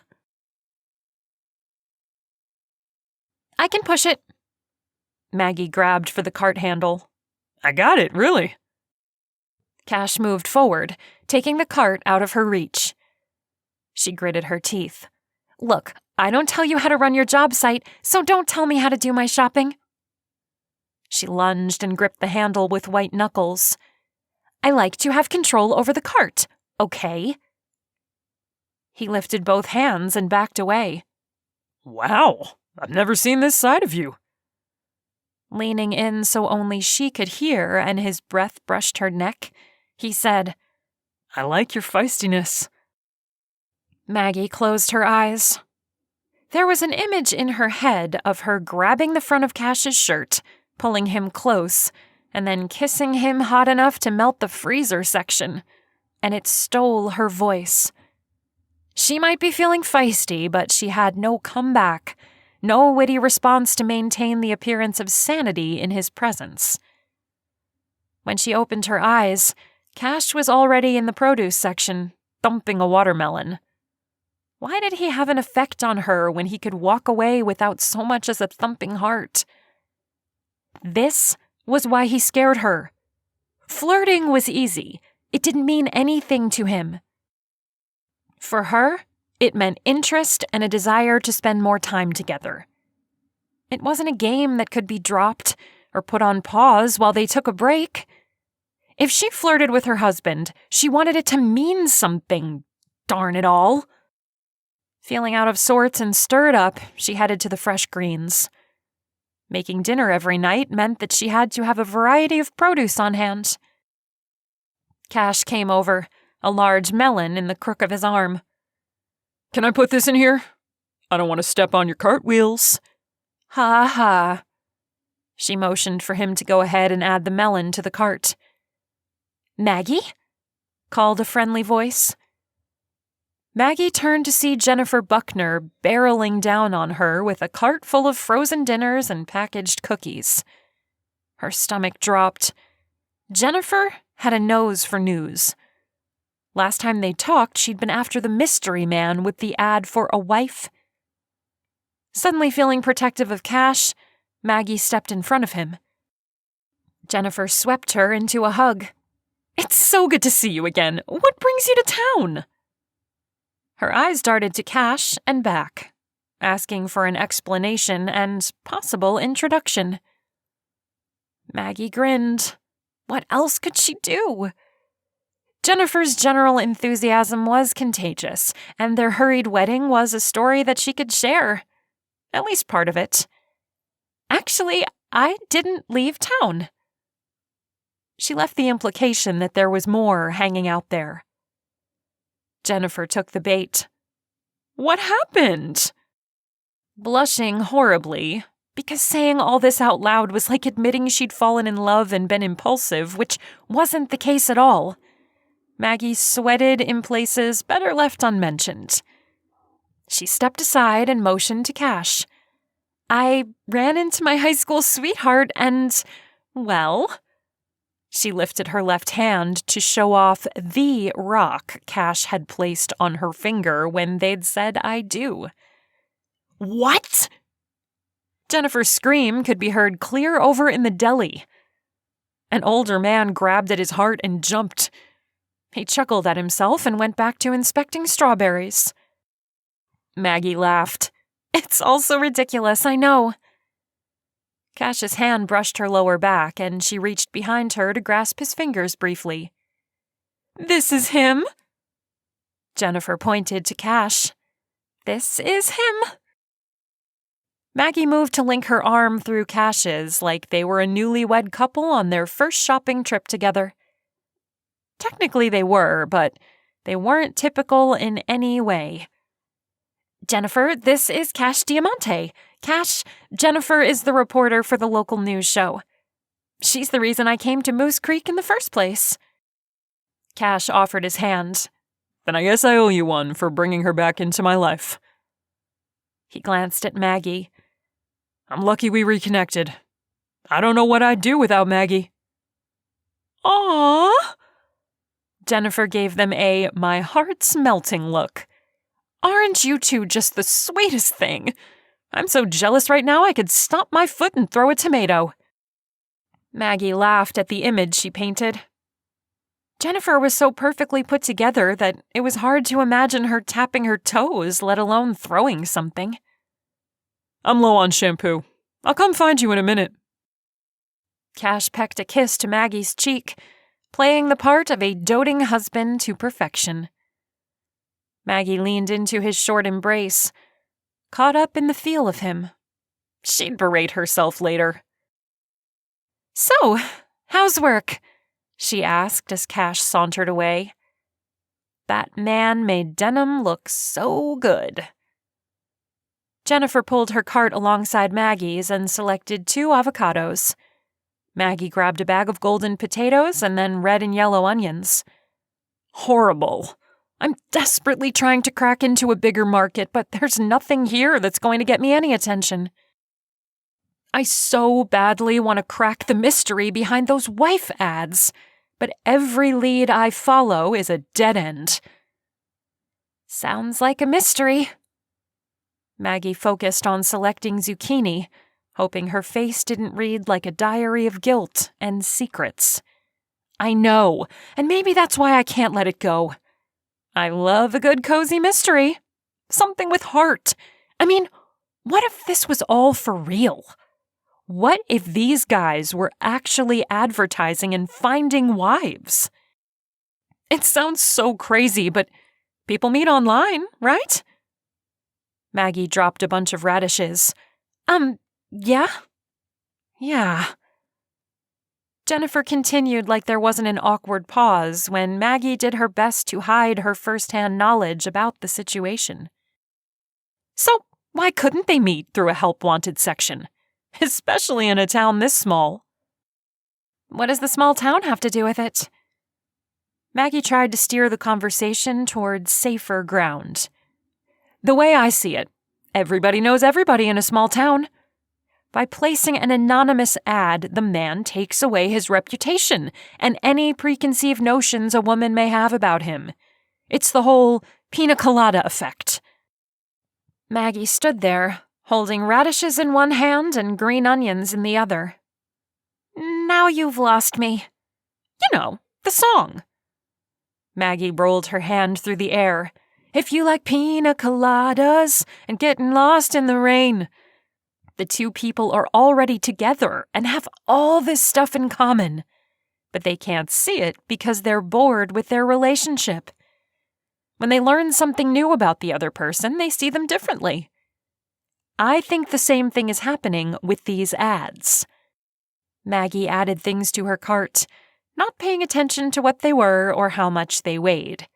I can push it. Maggie grabbed for the cart handle. I got it, really. Cash moved forward, taking the cart out of her reach. She gritted her teeth. Look, I don't tell you how to run your job site, so don't tell me how to do my shopping. She lunged and gripped the handle with white knuckles. I like to have control over the cart, okay? He lifted both hands and backed away. Wow, I've never seen this side of you. Leaning in so only she could hear and his breath brushed her neck, he said, I like your feistiness. Maggie closed her eyes. There was an image in her head of her grabbing the front of Cash's shirt, pulling him close, and then kissing him hot enough to melt the freezer section, and it stole her voice. She might be feeling feisty, but she had no comeback, no witty response to maintain the appearance of sanity in his presence. When she opened her eyes, Cash was already in the produce section, thumping a watermelon. Why did he have an effect on her when he could walk away without so much as a thumping heart? This was why he scared her. Flirting was easy. It didn't mean anything to him. For her, it meant interest and a desire to spend more time together. It wasn't a game that could be dropped or put on pause while they took a break. If she flirted with her husband, she wanted it to mean something, darn it all. Feeling out of sorts and stirred up, she headed to the fresh greens. Making dinner every night meant that she had to have a variety of produce on hand. Cash came over, a large melon in the crook of his arm. Can I put this in here? I don't want to step on your cartwheels. Ha ha. She motioned for him to go ahead and add the melon to the cart. Maggie? Called a friendly voice. Maggie turned to see Jennifer Buckner barreling down on her with a cart full of frozen dinners and packaged cookies. Her stomach dropped. Jennifer had a nose for news. Last time they talked, she'd been after the mystery man with the ad for a wife. Suddenly feeling protective of Cash, Maggie stepped in front of him. Jennifer swept her into a hug. It's so good to see you again. What brings you to town? Her eyes darted to Cash and back, asking for an explanation and possible introduction. Maggie grinned. What else could she do? Jennifer's general enthusiasm was contagious, and their hurried wedding was a story that she could share. At least part of it. Actually, I didn't leave town. She left the implication that there was more hanging out there. Jennifer took the bait. What happened? Blushing horribly, because saying all this out loud was like admitting she'd fallen in love and been impulsive, which wasn't the case at all. Maggie sweated in places better left unmentioned. She stepped aside and motioned to Cash. I ran into my high school sweetheart and, well... She lifted her left hand to show off the rock Cash had placed on her finger when they'd said I do. What? Jennifer's scream could be heard clear over in the deli. An older man grabbed at his heart and jumped. He chuckled at himself and went back to inspecting strawberries. Maggie laughed. It's all so ridiculous, I know. Cash's hand brushed her lower back, and she reached behind her to grasp his fingers briefly. This is him? Jennifer pointed to Cash. This is him. Maggie moved to link her arm through Cash's like they were a newlywed couple on their first shopping trip together. Technically they were, but they weren't typical in any way. Jennifer, this is Cash Diamante. Cash, Jennifer is the reporter for the local news show. She's the reason I came to Moose Creek in the first place. Cash offered his hand. Then I guess I owe you one for bringing her back into my life. He glanced at Maggie. I'm lucky we reconnected. I don't know what I'd do without Maggie. Aww. Jennifer gave them a my heart's melting look. Aren't you two just the sweetest thing? I'm so jealous right now I could stomp my foot and throw a tomato. Maggie laughed at the image she painted. Jennifer was so perfectly put together that it was hard to imagine her tapping her toes, let alone throwing something. I'm low on shampoo. I'll come find you in a minute. Cash pecked a kiss to Maggie's cheek, playing the part of a doting husband to perfection. Maggie leaned into his short embrace, caught up in the feel of him. She'd berate herself later. So, how's work? She asked as Cash sauntered away. That man made denim look so good. Jennifer pulled her cart alongside Maggie's and selected 2 avocados. Maggie grabbed a bag of golden potatoes and then red and yellow onions. Horrible. I'm desperately trying to crack into a bigger market, but there's nothing here that's going to get me any attention. I so badly want to crack the mystery behind those wife ads, but every lead I follow is a dead end. Sounds like a mystery. Maggie focused on selecting zucchini, hoping her face didn't read like a diary of guilt and secrets. I know, and maybe that's why I can't let it go. I love a good cozy mystery. Something with heart. I mean, what if this was all for real? What if these guys were actually advertising and finding wives? It sounds so crazy, but people meet online, right? Maggie dropped a bunch of radishes. Yeah? Yeah. Jennifer continued like there wasn't an awkward pause when Maggie did her best to hide her first-hand knowledge about the situation. So, why couldn't they meet through a help-wanted section? Especially in a town this small. What does the small town have to do with it? Maggie tried to steer the conversation toward safer ground. The way I see it, everybody knows everybody in a small town. By placing an anonymous ad, the man takes away his reputation and any preconceived notions a woman may have about him. It's the whole pina colada effect. Maggie stood there, holding radishes in one hand and green onions in the other. Now you've lost me. You know, the song. Maggie rolled her hand through the air. If you like pina coladas and getting lost in the rain. The 2 people are already together and have all this stuff in common, but they can't see it because they're bored with their relationship. When they learn something new about the other person, they see them differently. I think the same thing is happening with these ads. Maggie added things to her cart, not paying attention to what they were or how much they weighed.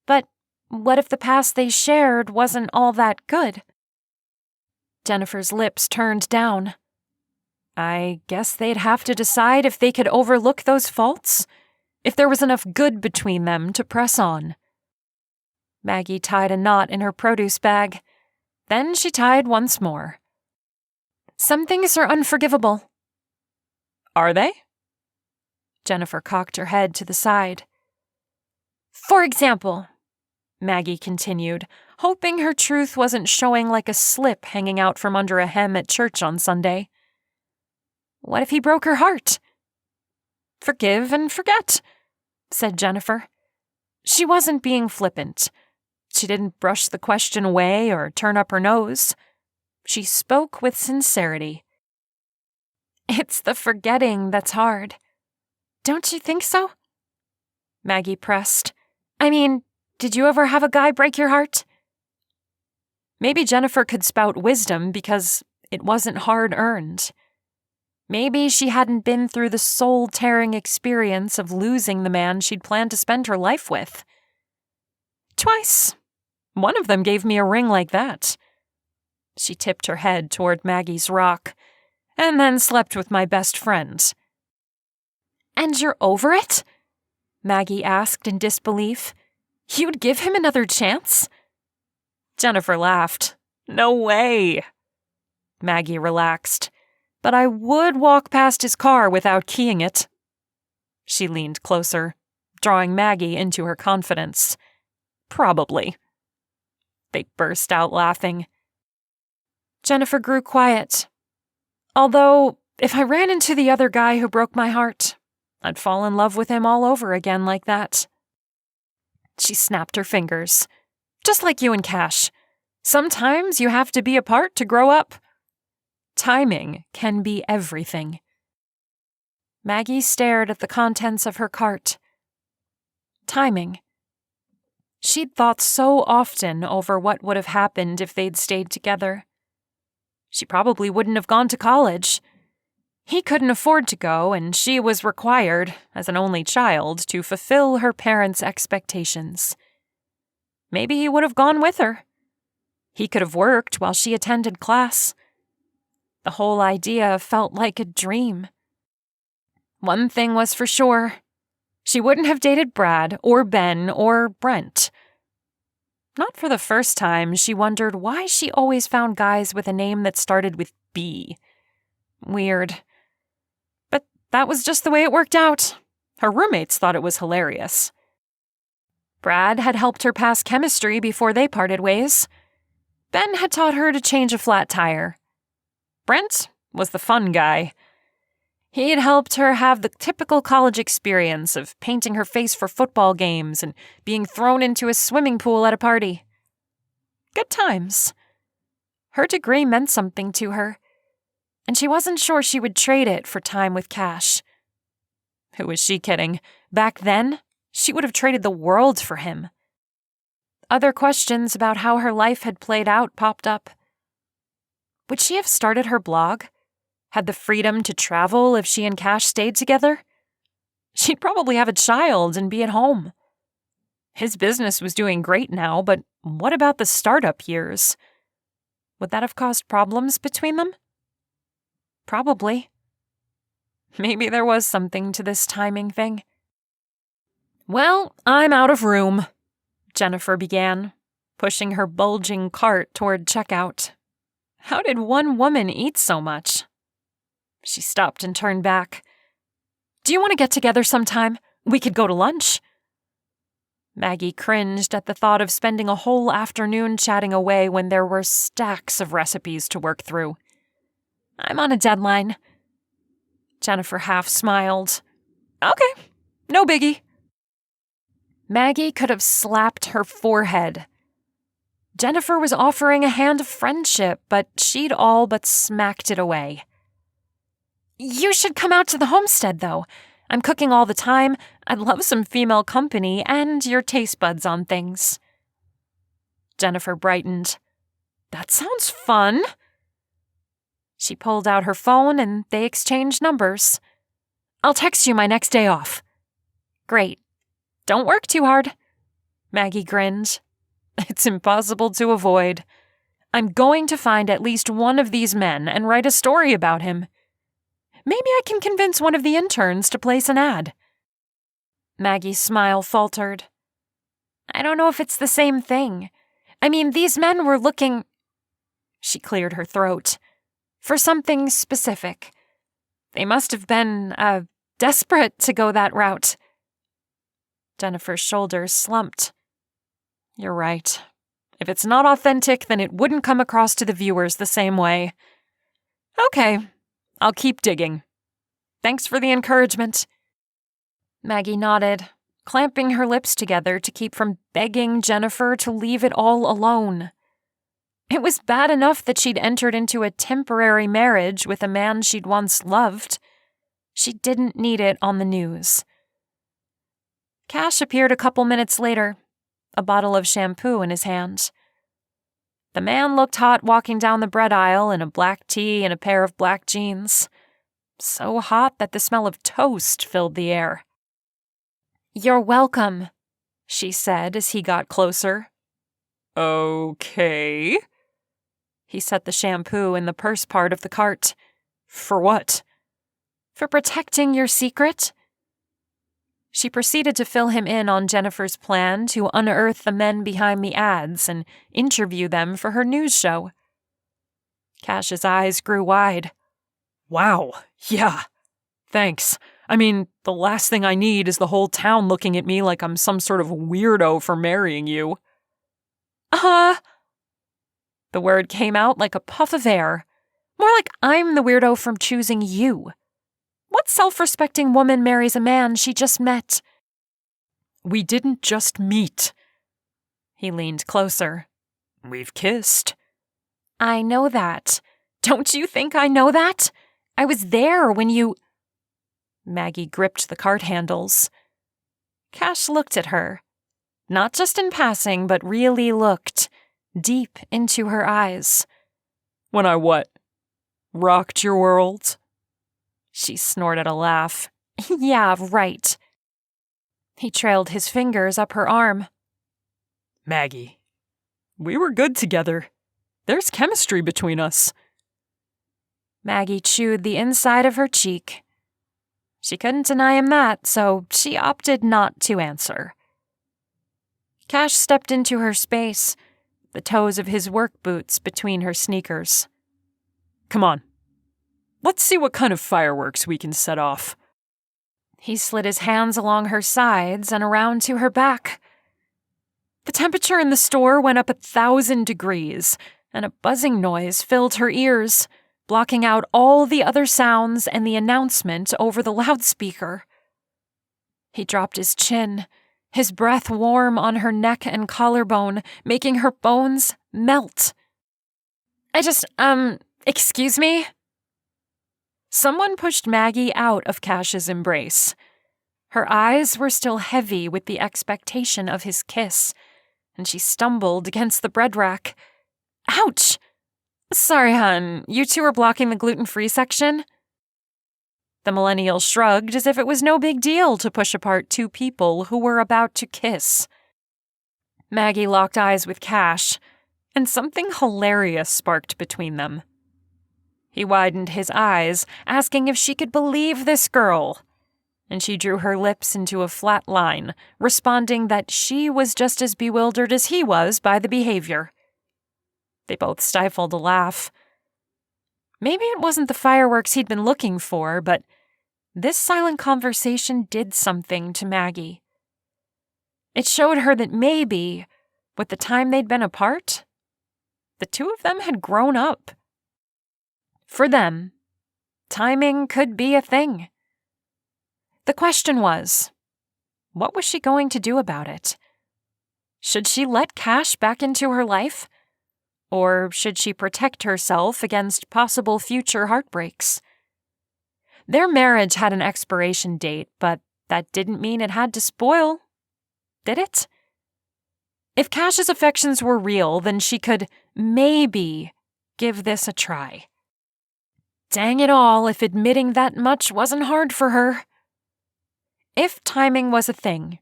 But what if the past they shared wasn't all that good? Jennifer's lips turned down. I guess they'd have to decide if they could overlook those faults, if there was enough good between them to press on. Maggie tied a knot in her produce bag. Then she tied once more. Some things are unforgivable. Are they? Jennifer cocked her head to the side. For example, Maggie continued, hoping her truth wasn't showing like a slip hanging out from under a hem at church on Sunday. What if he broke her heart? Forgive and forget, said Jennifer. She wasn't being flippant. She didn't brush the question away or turn up her nose. She spoke with sincerity. It's the forgetting that's hard. Don't you think so? Maggie pressed. I mean, did you ever have a guy break your heart? Maybe Jennifer could spout wisdom because it wasn't hard-earned. Maybe she hadn't been through the soul-tearing experience of losing the man she'd planned to spend her life with. Twice. One of them gave me a ring like that. She tipped her head toward Maggie's rock, and then slept with my best friend. And you're over it? Maggie asked in disbelief. You'd give him another chance? Jennifer laughed. No way. Maggie relaxed. But I would walk past his car without keying it. She leaned closer, drawing Maggie into her confidence. Probably. They burst out laughing. Jennifer grew quiet. Although, if I ran into the other guy who broke my heart, I'd fall in love with him all over again like that. She snapped her fingers. Just like you and Cash. Sometimes you have to be apart to grow up. Timing can be everything. Maggie stared at the contents of her cart. Timing. She'd thought so often over what would have happened if they'd stayed together. She probably wouldn't have gone to college. He couldn't afford to go, and she was required, as an only child, to fulfill her parents' expectations. Maybe he would have gone with her. He could have worked while she attended class. The whole idea felt like a dream. One thing was for sure. She wouldn't have dated Brad or Ben or Brent. Not for the first time, she wondered why she always found guys with a name that started with B. Weird. But that was just the way it worked out. Her roommates thought it was hilarious. Brad had helped her pass chemistry before they parted ways. Ben had taught her to change a flat tire. Brent was the fun guy. He had helped her have the typical college experience of painting her face for football games and being thrown into a swimming pool at a party. Good times. Her degree meant something to her, and she wasn't sure she would trade it for time with Cash. Who was she kidding? Back then, she would have traded the world for him. Other questions about how her life had played out popped up. Would she have started her blog? Had the freedom to travel if she and Cash stayed together? She'd probably have a child and be at home. His business was doing great now, but what about the startup years? Would that have caused problems between them? Probably. Maybe there was something to this timing thing. "Well, I'm out of room," Jennifer began, pushing her bulging cart toward checkout. How did one woman eat so much? She stopped and turned back. "Do you want to get together sometime? We could go to lunch." Maggie cringed at the thought of spending a whole afternoon chatting away when there were stacks of recipes to work through. "I'm on a deadline." Jennifer half smiled. "Okay, no biggie." Maggie could have slapped her forehead. Jennifer was offering a hand of friendship, but she'd all but smacked it away. "You should come out to the homestead, though. I'm cooking all the time. I'd love some female company and your taste buds on things." Jennifer brightened. "That sounds fun." She pulled out her phone and they exchanged numbers. "I'll text you my next day off." "Great. Don't work too hard." Maggie grinned. "It's impossible to avoid. I'm going to find at least one of these men and write a story about him. Maybe I can convince one of the interns to place an ad." Maggie's smile faltered. "I don't know if it's the same thing. I mean, these men were looking—" She cleared her throat. "For something specific. They must have been, desperate to go that route." Jennifer's shoulders slumped. "You're right. If it's not authentic, then it wouldn't come across to the viewers the same way. Okay, I'll keep digging. Thanks for the encouragement." Maggie nodded, clamping her lips together to keep from begging Jennifer to leave it all alone. It was bad enough that she'd entered into a temporary marriage with a man she'd once loved. She didn't need it on the news. Cash appeared a couple minutes later, a bottle of shampoo in his hand. The man looked hot walking down the bread aisle in a black tee and a pair of black jeans. So hot that the smell of toast filled the air. "You're welcome," she said as he got closer. Okay. He set the shampoo in the purse part of the cart. For what? "For protecting your secret." She proceeded to fill him in on Jennifer's plan to unearth the men behind the ads and interview them for her news show. Cash's eyes grew wide. Wow, yeah. Thanks. I mean, the last thing I need is the whole town looking at me like I'm some sort of weirdo for marrying you. The word came out like a puff of air. More like I'm the weirdo from choosing you. What self-respecting woman marries a man she just met? We didn't just meet. He leaned closer. We've kissed. I know that. Don't you think I know that? I was there when you... Maggie gripped the cart handles. Cash looked at her. Not just in passing, but really looked. Deep into her eyes. When I what? Rocked your world? She snorted a laugh. Yeah, right. He trailed his fingers up her arm. Maggie, we were good together. There's chemistry between us. Maggie chewed the inside of her cheek. She couldn't deny him that, so she opted not to answer. Cash stepped into her space, the toes of his work boots between her sneakers. Come on. Let's see what kind of fireworks we can set off. He slid his hands along her sides and around to her back. The temperature in the store went up 1,000 degrees, and a buzzing noise filled her ears, blocking out all the other sounds and the announcement over the loudspeaker. He dropped his chin, his breath warm on her neck and collarbone, making her bones melt. Excuse me? Someone pushed Maggie out of Cash's embrace. Her eyes were still heavy with the expectation of his kiss, and she stumbled against the bread rack. Ouch! Sorry, hon, you two are blocking the gluten-free section? The millennial shrugged as if it was no big deal to push apart two people who were about to kiss. Maggie locked eyes with Cash, and something hilarious sparked between them. He widened his eyes, asking if she could believe this girl, and she drew her lips into a flat line, responding that she was just as bewildered as he was by the behavior. They both stifled a laugh. Maybe it wasn't the fireworks he'd been looking for, but this silent conversation did something to Maggie. It showed her that maybe, with the time they'd been apart, the two of them had grown up. For them, timing could be a thing. The question was, what was she going to do about it? Should she let Cash back into her life? Or should she protect herself against possible future heartbreaks? Their marriage had an expiration date, but that didn't mean it had to spoil, did it? If Cash's affections were real, then she could maybe give this a try. Dang it all, if admitting that much wasn't hard for her. If timing was a thing,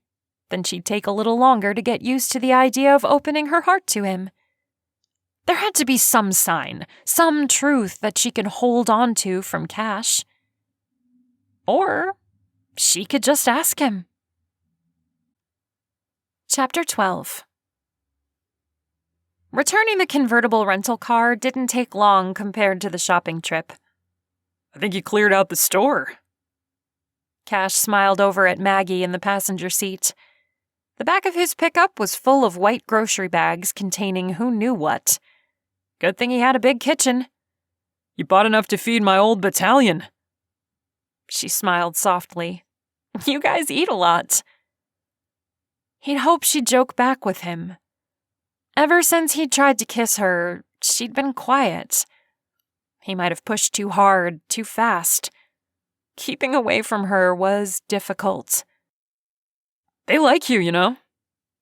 then she'd take a little longer to get used to the idea of opening her heart to him. There had to be some sign, some truth that she could hold on to from Cash. Or she could just ask him. Chapter 12. Returning the convertible rental car didn't take long compared to the shopping trip. I think you cleared out the store. Cash smiled over at Maggie in the passenger seat. The back of his pickup was full of white grocery bags containing who knew what. Good thing he had a big kitchen. You bought enough to feed my old battalion. She smiled softly. You guys eat a lot. He'd hoped she'd joke back with him. Ever since he'd tried to kiss her, she'd been quiet. He might have pushed too hard, too fast. Keeping away from her was difficult. They like you, you know.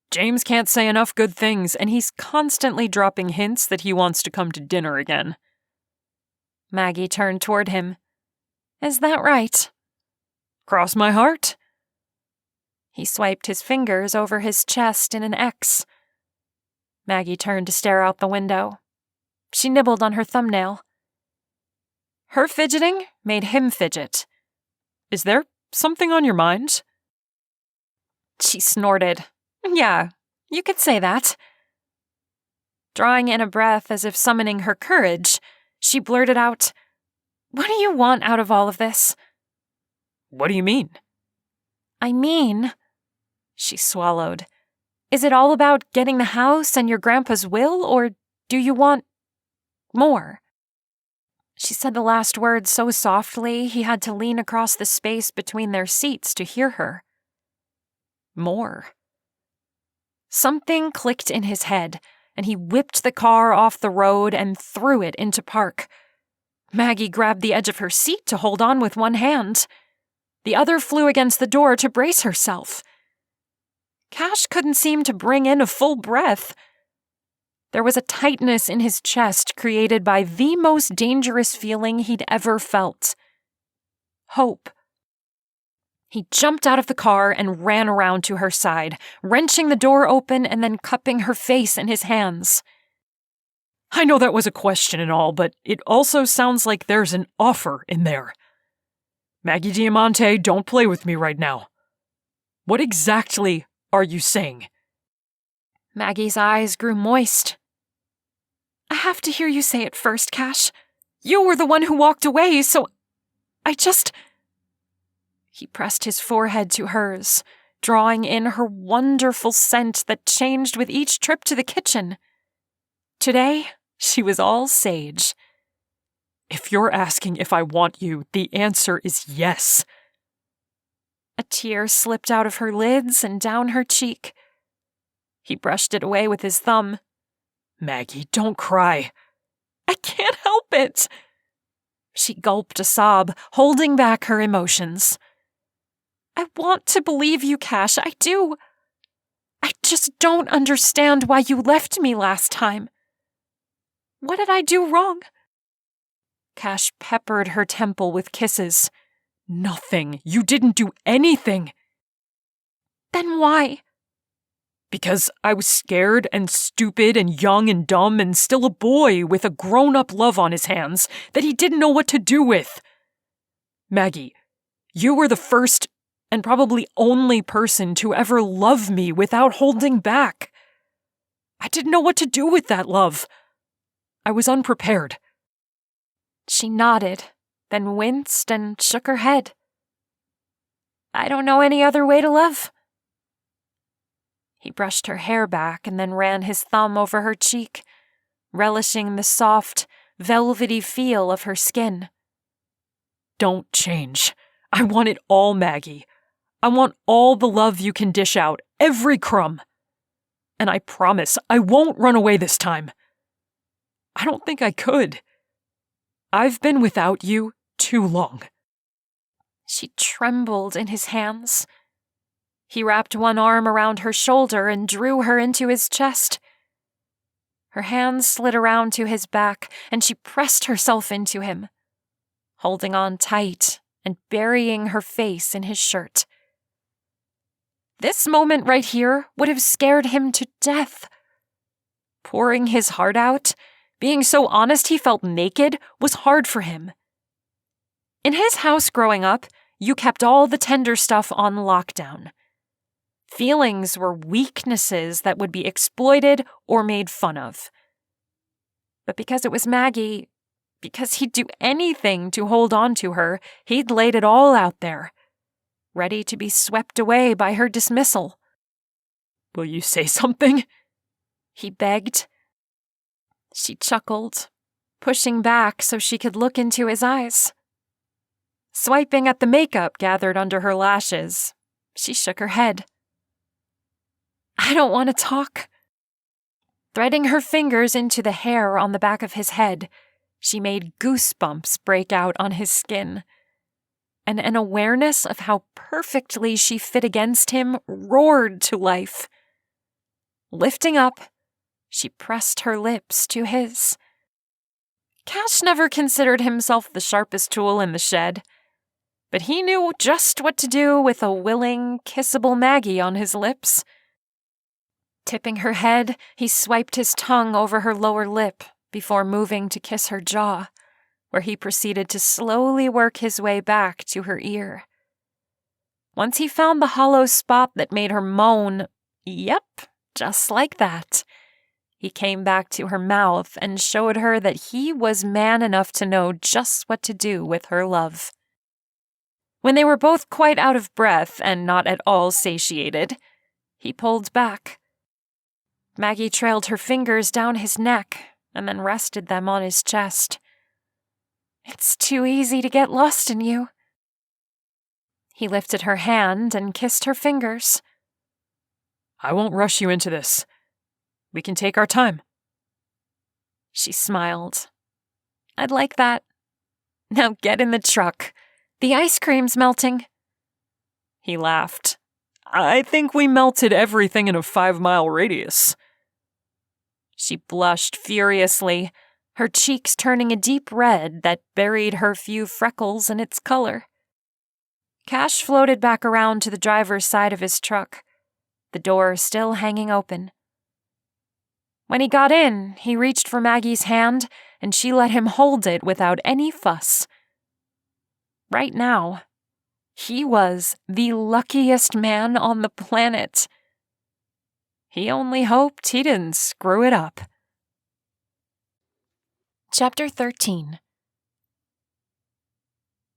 James can't say enough good things, and he's constantly dropping hints that he wants to come to dinner again. Maggie turned toward him. Is that right? Cross my heart. He swiped his fingers over his chest in an X. Maggie turned to stare out the window. She nibbled on her thumbnail. Her fidgeting made him fidget. Is there something on your mind? She snorted. Yeah, you could say that. Drawing in a breath as if summoning her courage, she blurted out, What do you want out of all of this? What do you mean? I mean, she swallowed. Is it all about getting the house and your grandpa's will, or do you want more? She said the last word so softly he had to lean across the space between their seats to hear her. More. Something clicked in his head, and he whipped the car off the road and threw it into park. Maggie grabbed the edge of her seat to hold on with one hand. The other flew against the door to brace herself. Cash couldn't seem to bring in a full breath. There was a tightness in his chest created by the most dangerous feeling he'd ever felt. Hope. He jumped out of the car and ran around to her side, wrenching the door open and then cupping her face in his hands. I know that was a question and all, but it also sounds like there's an offer in there. Maggie Diamante, don't play with me right now. What exactly are you saying? Maggie's eyes grew moist. I have to hear you say it first, Cash. You were the one who walked away, so I just... He pressed his forehead to hers, drawing in her wonderful scent that changed with each trip to the kitchen. Today, she was all sage. If you're asking if I want you, the answer is yes. A tear slipped out of her lids and down her cheek. He brushed it away with his thumb. Maggie, don't cry. I can't help it. She gulped a sob, holding back her emotions. I want to believe you, Cash, I do. I just don't understand why you left me last time. What did I do wrong? Cash peppered her temple with kisses. Nothing. You didn't do anything. Then why? Because I was scared and stupid and young and dumb and still a boy with a grown-up love on his hands that he didn't know what to do with. Maggie, you were the first and probably only person to ever love me without holding back. I didn't know what to do with that love. I was unprepared. She nodded, then winced and shook her head. I don't know any other way to love. He brushed her hair back and then ran his thumb over her cheek, relishing the soft, velvety feel of her skin. Don't change. I want it all, Maggie. I want all the love you can dish out, every crumb. And I promise I won't run away this time. I don't think I could. I've been without you too long. She trembled in his hands. He wrapped one arm around her shoulder and drew her into his chest. Her hands slid around to his back, and she pressed herself into him, holding on tight and burying her face in his shirt. This moment right here would have scared him to death. Pouring his heart out, being so honest he felt naked, was hard for him. In his house growing up, you kept all the tender stuff on lockdown. Feelings were weaknesses that would be exploited or made fun of. But because it was Maggie, because he'd do anything to hold on to her, he'd laid it all out there, ready to be swept away by her dismissal. Will you say something? He begged. She chuckled, pushing back so she could look into his eyes. Swiping at the makeup gathered under her lashes, she shook her head. I don't want to talk. Threading her fingers into the hair on the back of his head, she made goosebumps break out on his skin. And an awareness of how perfectly she fit against him roared to life. Lifting up, she pressed her lips to his. Cash never considered himself the sharpest tool in the shed, but he knew just what to do with a willing, kissable Maggie on his lips. Tipping her head, he swiped his tongue over her lower lip before moving to kiss her jaw, where he proceeded to slowly work his way back to her ear. Once he found the hollow spot that made her moan, "Yep, just like that," he came back to her mouth and showed her that he was man enough to know just what to do with her love. When they were both quite out of breath and not at all satiated, he pulled back. Maggie trailed her fingers down his neck and then rested them on his chest. It's too easy to get lost in you. He lifted her hand and kissed her fingers. I won't rush you into this. We can take our time. She smiled. I'd like that. Now get in the truck. The ice cream's melting. He laughed. I think we melted everything in a 5-mile radius. She blushed furiously, her cheeks turning a deep red that buried her few freckles in its color. Cash floated back around to the driver's side of his truck, the door still hanging open. When he got in, he reached for Maggie's hand, and she let him hold it without any fuss. Right now, he was the luckiest man on the planet. He only hoped he didn't screw it up. Chapter 13.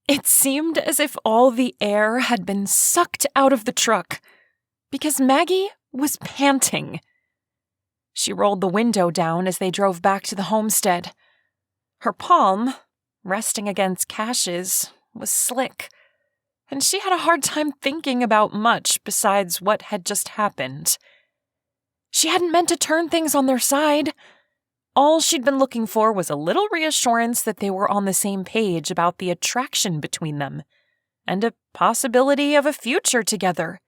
It seemed as if all the air had been sucked out of the truck, because Maggie was panting. She rolled the window down as they drove back to the homestead. Her palm, resting against Cash's, was slick, and she had a hard time thinking about much besides what had just happened. She hadn't meant to turn things on their side. All she'd been looking for was a little reassurance that they were on the same page about the attraction between them, and a possibility of a future together.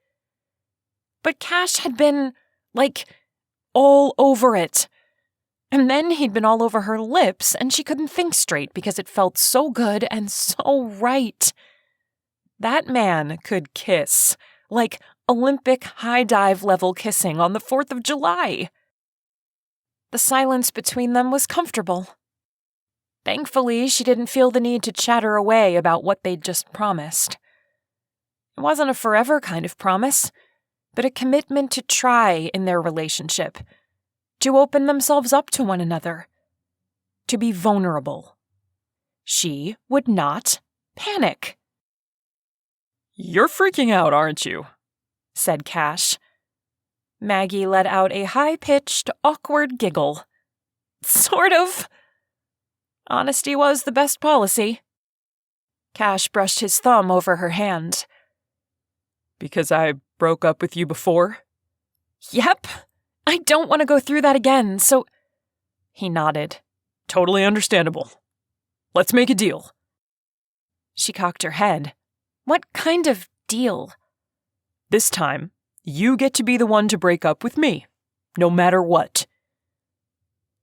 But Cash had been, all over it. And then he'd been all over her lips, and she couldn't think straight because it felt so good and so right. That man could kiss, like Olympic high dive level kissing on the 4th of July. The silence between them was comfortable. Thankfully, she didn't feel the need to chatter away about what they'd just promised. It wasn't a forever kind of promise, but a commitment to try in their relationship, to open themselves up to one another, to be vulnerable. She would not panic. "You're freaking out, aren't you?" said Cash. Maggie let out a high-pitched, awkward giggle. Sort of. Honesty was the best policy. Cash brushed his thumb over her hand. "Because I broke up with you before?" Yep. I don't want to go through that again, so... He nodded. "Totally understandable. Let's make a deal." She cocked her head. What kind of deal? "This time, you get to be the one to break up with me, no matter what."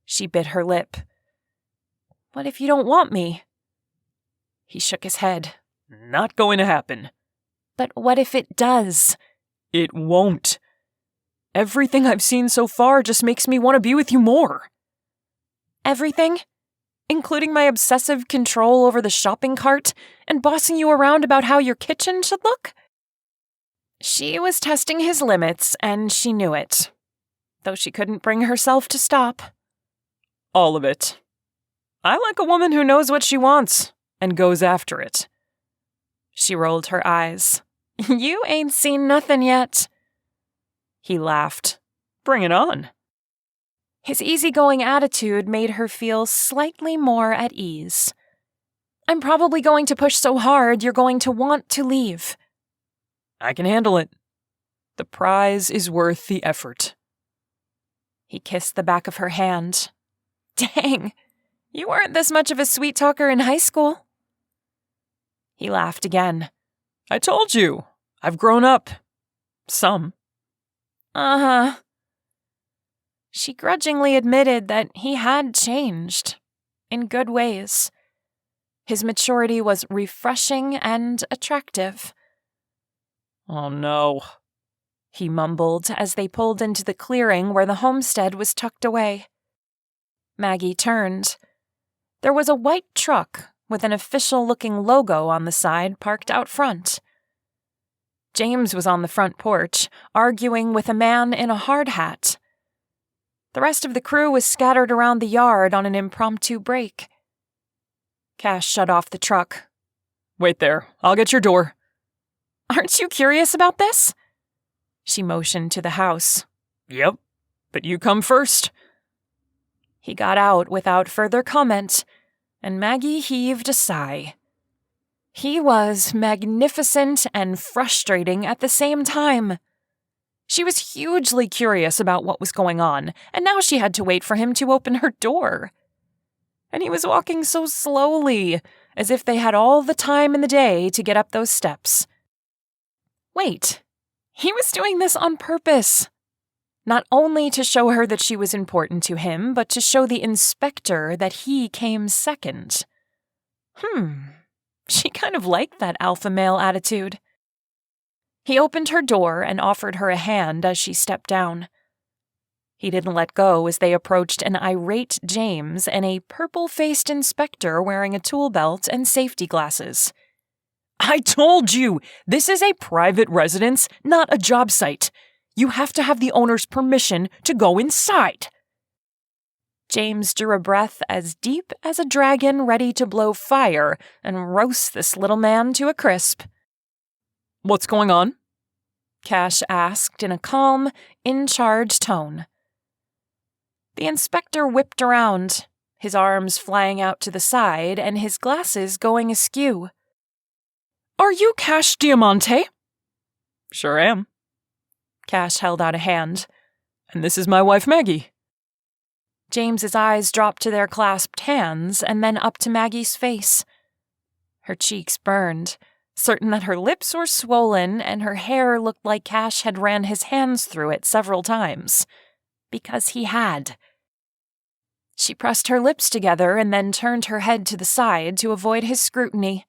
She bit her lip. What if you don't want me? He shook his head. "Not going to happen." But what if it does? "It won't. Everything I've seen so far just makes me want to be with you more." Everything? Including my obsessive control over the shopping cart and bossing you around about how your kitchen should look? She was testing his limits, and she knew it, though she couldn't bring herself to stop. "All of it. I like a woman who knows what she wants and goes after it." She rolled her eyes. You ain't seen nothing yet. He laughed. "Bring it on." His easygoing attitude made her feel slightly more at ease. I'm probably going to push so hard you're going to want to leave. "I can handle it. The prize is worth the effort." He kissed the back of her hand. Dang, you weren't this much of a sweet talker in high school. He laughed again. "I told you, I've grown up. Some." Uh-huh. She grudgingly admitted that he had changed, in good ways. His maturity was refreshing and attractive. "Oh no," he mumbled as they pulled into the clearing where the homestead was tucked away. Maggie turned. There was a white truck with an official-looking logo on the side parked out front. James was on the front porch, arguing with a man in a hard hat. The rest of the crew was scattered around the yard on an impromptu break. Cash shut off the truck. "Wait there. I'll get your door." Aren't you curious about this? She motioned to the house. "Yep, but you come first." He got out without further comment, and Maggie heaved a sigh. He was magnificent and frustrating at the same time. She was hugely curious about what was going on, and now she had to wait for him to open her door. And he was walking so slowly, as if they had all the time in the day to get up those steps. Wait, he was doing this on purpose. Not only to show her that she was important to him, but to show the inspector that he came second. She kind of liked that alpha male attitude. He opened her door and offered her a hand as she stepped down. He didn't let go as they approached an irate James and a purple-faced inspector wearing a tool belt and safety glasses. I told you! This is a private residence, not a job site. You have to have the owner's permission to go inside. James drew a breath as deep as a dragon ready to blow fire and roast this little man to a crisp. What's going on? Cash asked in a calm, in-charge tone. The inspector whipped around, his arms flying out to the side and his glasses going askew. Are you Cash Diamante? Sure am. Cash held out a hand. And this is my wife, Maggie. James's eyes dropped to their clasped hands and then up to Maggie's face. Her cheeks burned, certain that her lips were swollen and her hair looked like Cash had ran his hands through it several times. Because he had. She pressed her lips together and then turned her head to the side to avoid his scrutiny.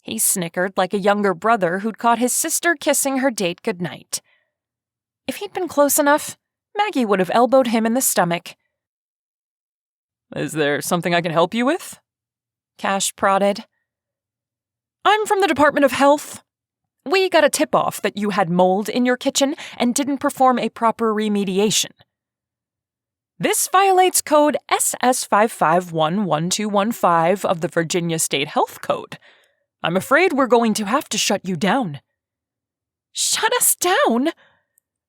He snickered like a younger brother who'd caught his sister kissing her date goodnight. If he'd been close enough, Maggie would have elbowed him in the stomach. Is there something I can help you with? Cash prodded. I'm from the Department of Health. We got a tip-off that you had mold in your kitchen and didn't perform a proper remediation. This violates code SS5511215 of the Virginia State Health Code. I'm afraid we're going to have to shut you down. Shut us down?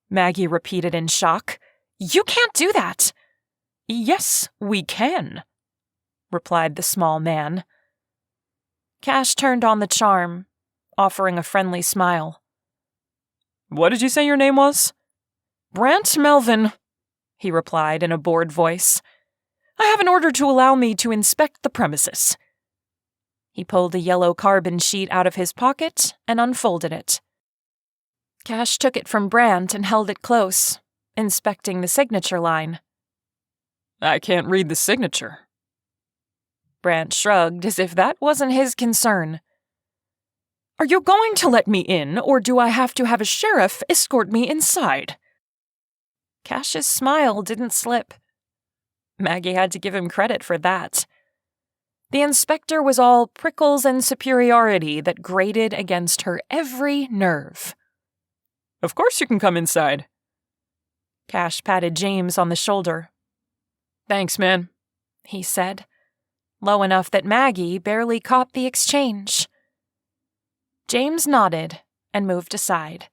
Maggie repeated in shock. You can't do that. Yes, we can, replied the small man. Cash turned on the charm, offering a friendly smile. What did you say your name was? Brant Melvin, he replied in a bored voice. I have an order to allow me to inspect the premises. He pulled a yellow carbon sheet out of his pocket and unfolded it. Cash took it from Brant and held it close, inspecting the signature line. I can't read the signature. Brant shrugged as if that wasn't his concern. Are you going to let me in, or do I have to have a sheriff escort me inside? Cash's smile didn't slip. Maggie had to give him credit for that. The inspector was all prickles and superiority that grated against her every nerve. Of course you can come inside. Cash patted James on the shoulder. Thanks, man, he said, low enough that Maggie barely caught the exchange. James nodded and moved aside.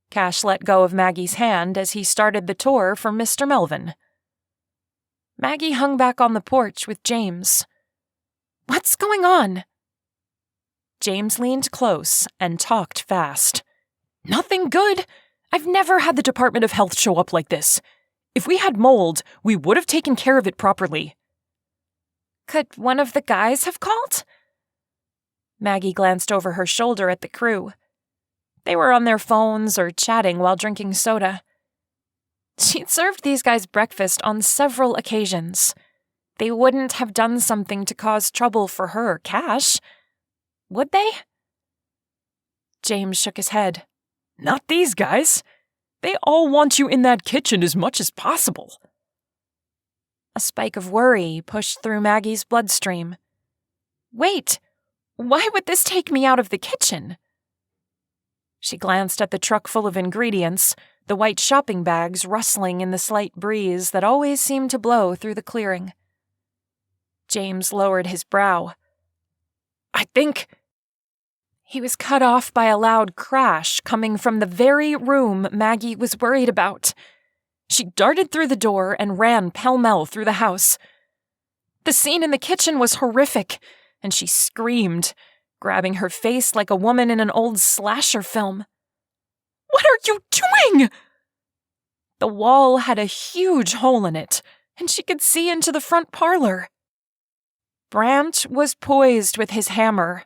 Cash let go of Maggie's hand as he started the tour for Mr. Melvin. Maggie hung back on the porch with James. What's going on? James leaned close and talked fast. Nothing good. I've never had the Department of Health show up like this. If we had mold, we would have taken care of it properly. Could one of the guys have called? Maggie glanced over her shoulder at the crew. They were on their phones or chatting while drinking soda. She'd served these guys breakfast on several occasions. They wouldn't have done something to cause trouble for her, Cash. Would they? James shook his head. Not these guys. They all want you in that kitchen as much as possible. A spike of worry pushed through Maggie's bloodstream. Wait, why would this take me out of the kitchen? She glanced at the truck full of ingredients, the white shopping bags rustling in the slight breeze that always seemed to blow through the clearing. James lowered his brow. I think... He was cut off by a loud crash coming from the very room Maggie was worried about. She darted through the door and ran pell-mell through the house. The scene in the kitchen was horrific, and she screamed, grabbing her face like a woman in an old slasher film. What are you doing? The wall had a huge hole in it, and she could see into the front parlor. Brant was poised with his hammer,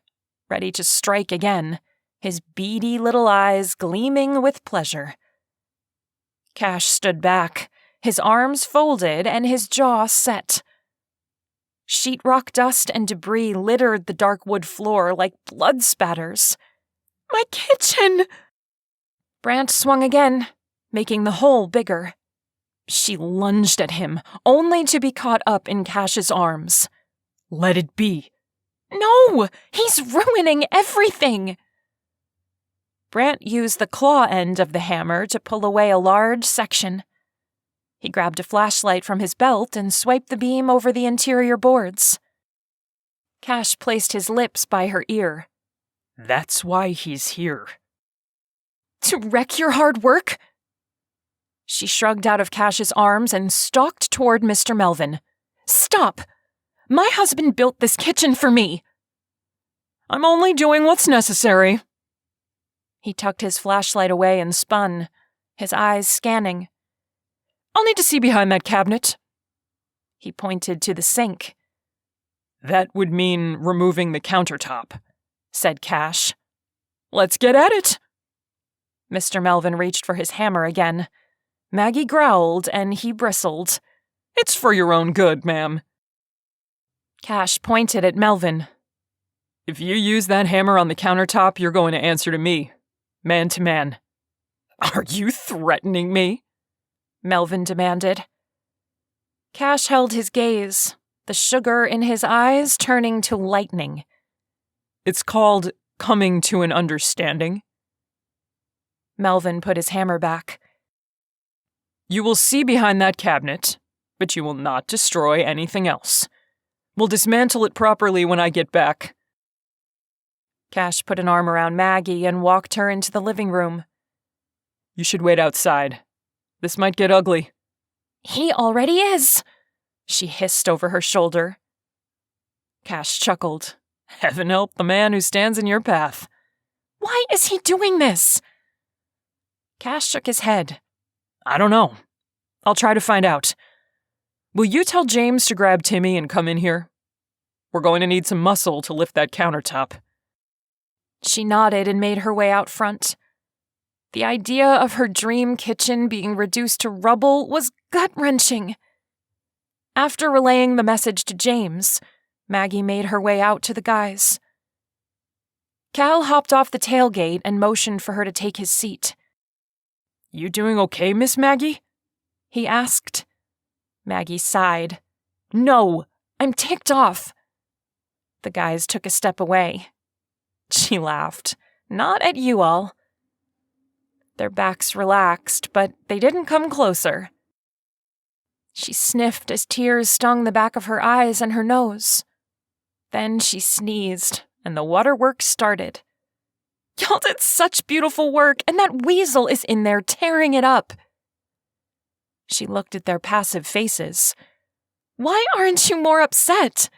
ready to strike again, his beady little eyes gleaming with pleasure. Cash stood back, his arms folded and his jaw set. Sheetrock dust and debris littered the dark wood floor like blood spatters. My kitchen! Brant swung again, making the hole bigger. She lunged at him, only to be caught up in Cash's arms. "Let it be." No! He's ruining everything! Brant used the claw end of the hammer to pull away a large section. He grabbed a flashlight from his belt and swiped the beam over the interior boards. Cash placed his lips by her ear. "That's why he's here." To wreck your hard work? She shrugged out of Cash's arms and stalked toward Mr. Melvin. Stop! My husband built this kitchen for me. "I'm only doing what's necessary." He tucked his flashlight away and spun, his eyes scanning. "I'll need to see behind that cabinet." He pointed to the sink. "That would mean removing the countertop," said Cash. "Let's get at it." Mr. Melvin reached for his hammer again. Maggie growled and he bristled. "It's for your own good, ma'am." Cash pointed at Melvin. "If you use that hammer on the countertop, you're going to answer to me, man to man." "Are you threatening me?" Melvin demanded. Cash held his gaze, the sugar in his eyes turning to lightning. "It's called coming to an understanding." Melvin put his hammer back. "You will see behind that cabinet, but you will not destroy anything else. We'll dismantle it properly when I get back." Cash put an arm around Maggie and walked her into the living room. "You should wait outside. This might get ugly." He already is, she hissed over her shoulder. Cash chuckled. "Heaven help the man who stands in your path." Why is he doing this? Cash shook his head. "I don't know. I'll try to find out. Will you tell James to grab Timmy and come in here? We're going to need some muscle to lift that countertop." She nodded and made her way out front. The idea of her dream kitchen being reduced to rubble was gut-wrenching. After relaying the message to James, Maggie made her way out to the guys. Cal hopped off the tailgate and motioned for her to take his seat. "You doing okay, Miss Maggie?" he asked. Maggie sighed. "No, I'm ticked off." The guys took a step away. She laughed. "Not at you all." Their backs relaxed, but they didn't come closer. She sniffed as tears stung the back of her eyes and her nose. Then she sneezed, and the waterworks started. "Y'all did such beautiful work, and that weasel is in there tearing it up." She looked at their passive faces. "Why aren't you more upset?"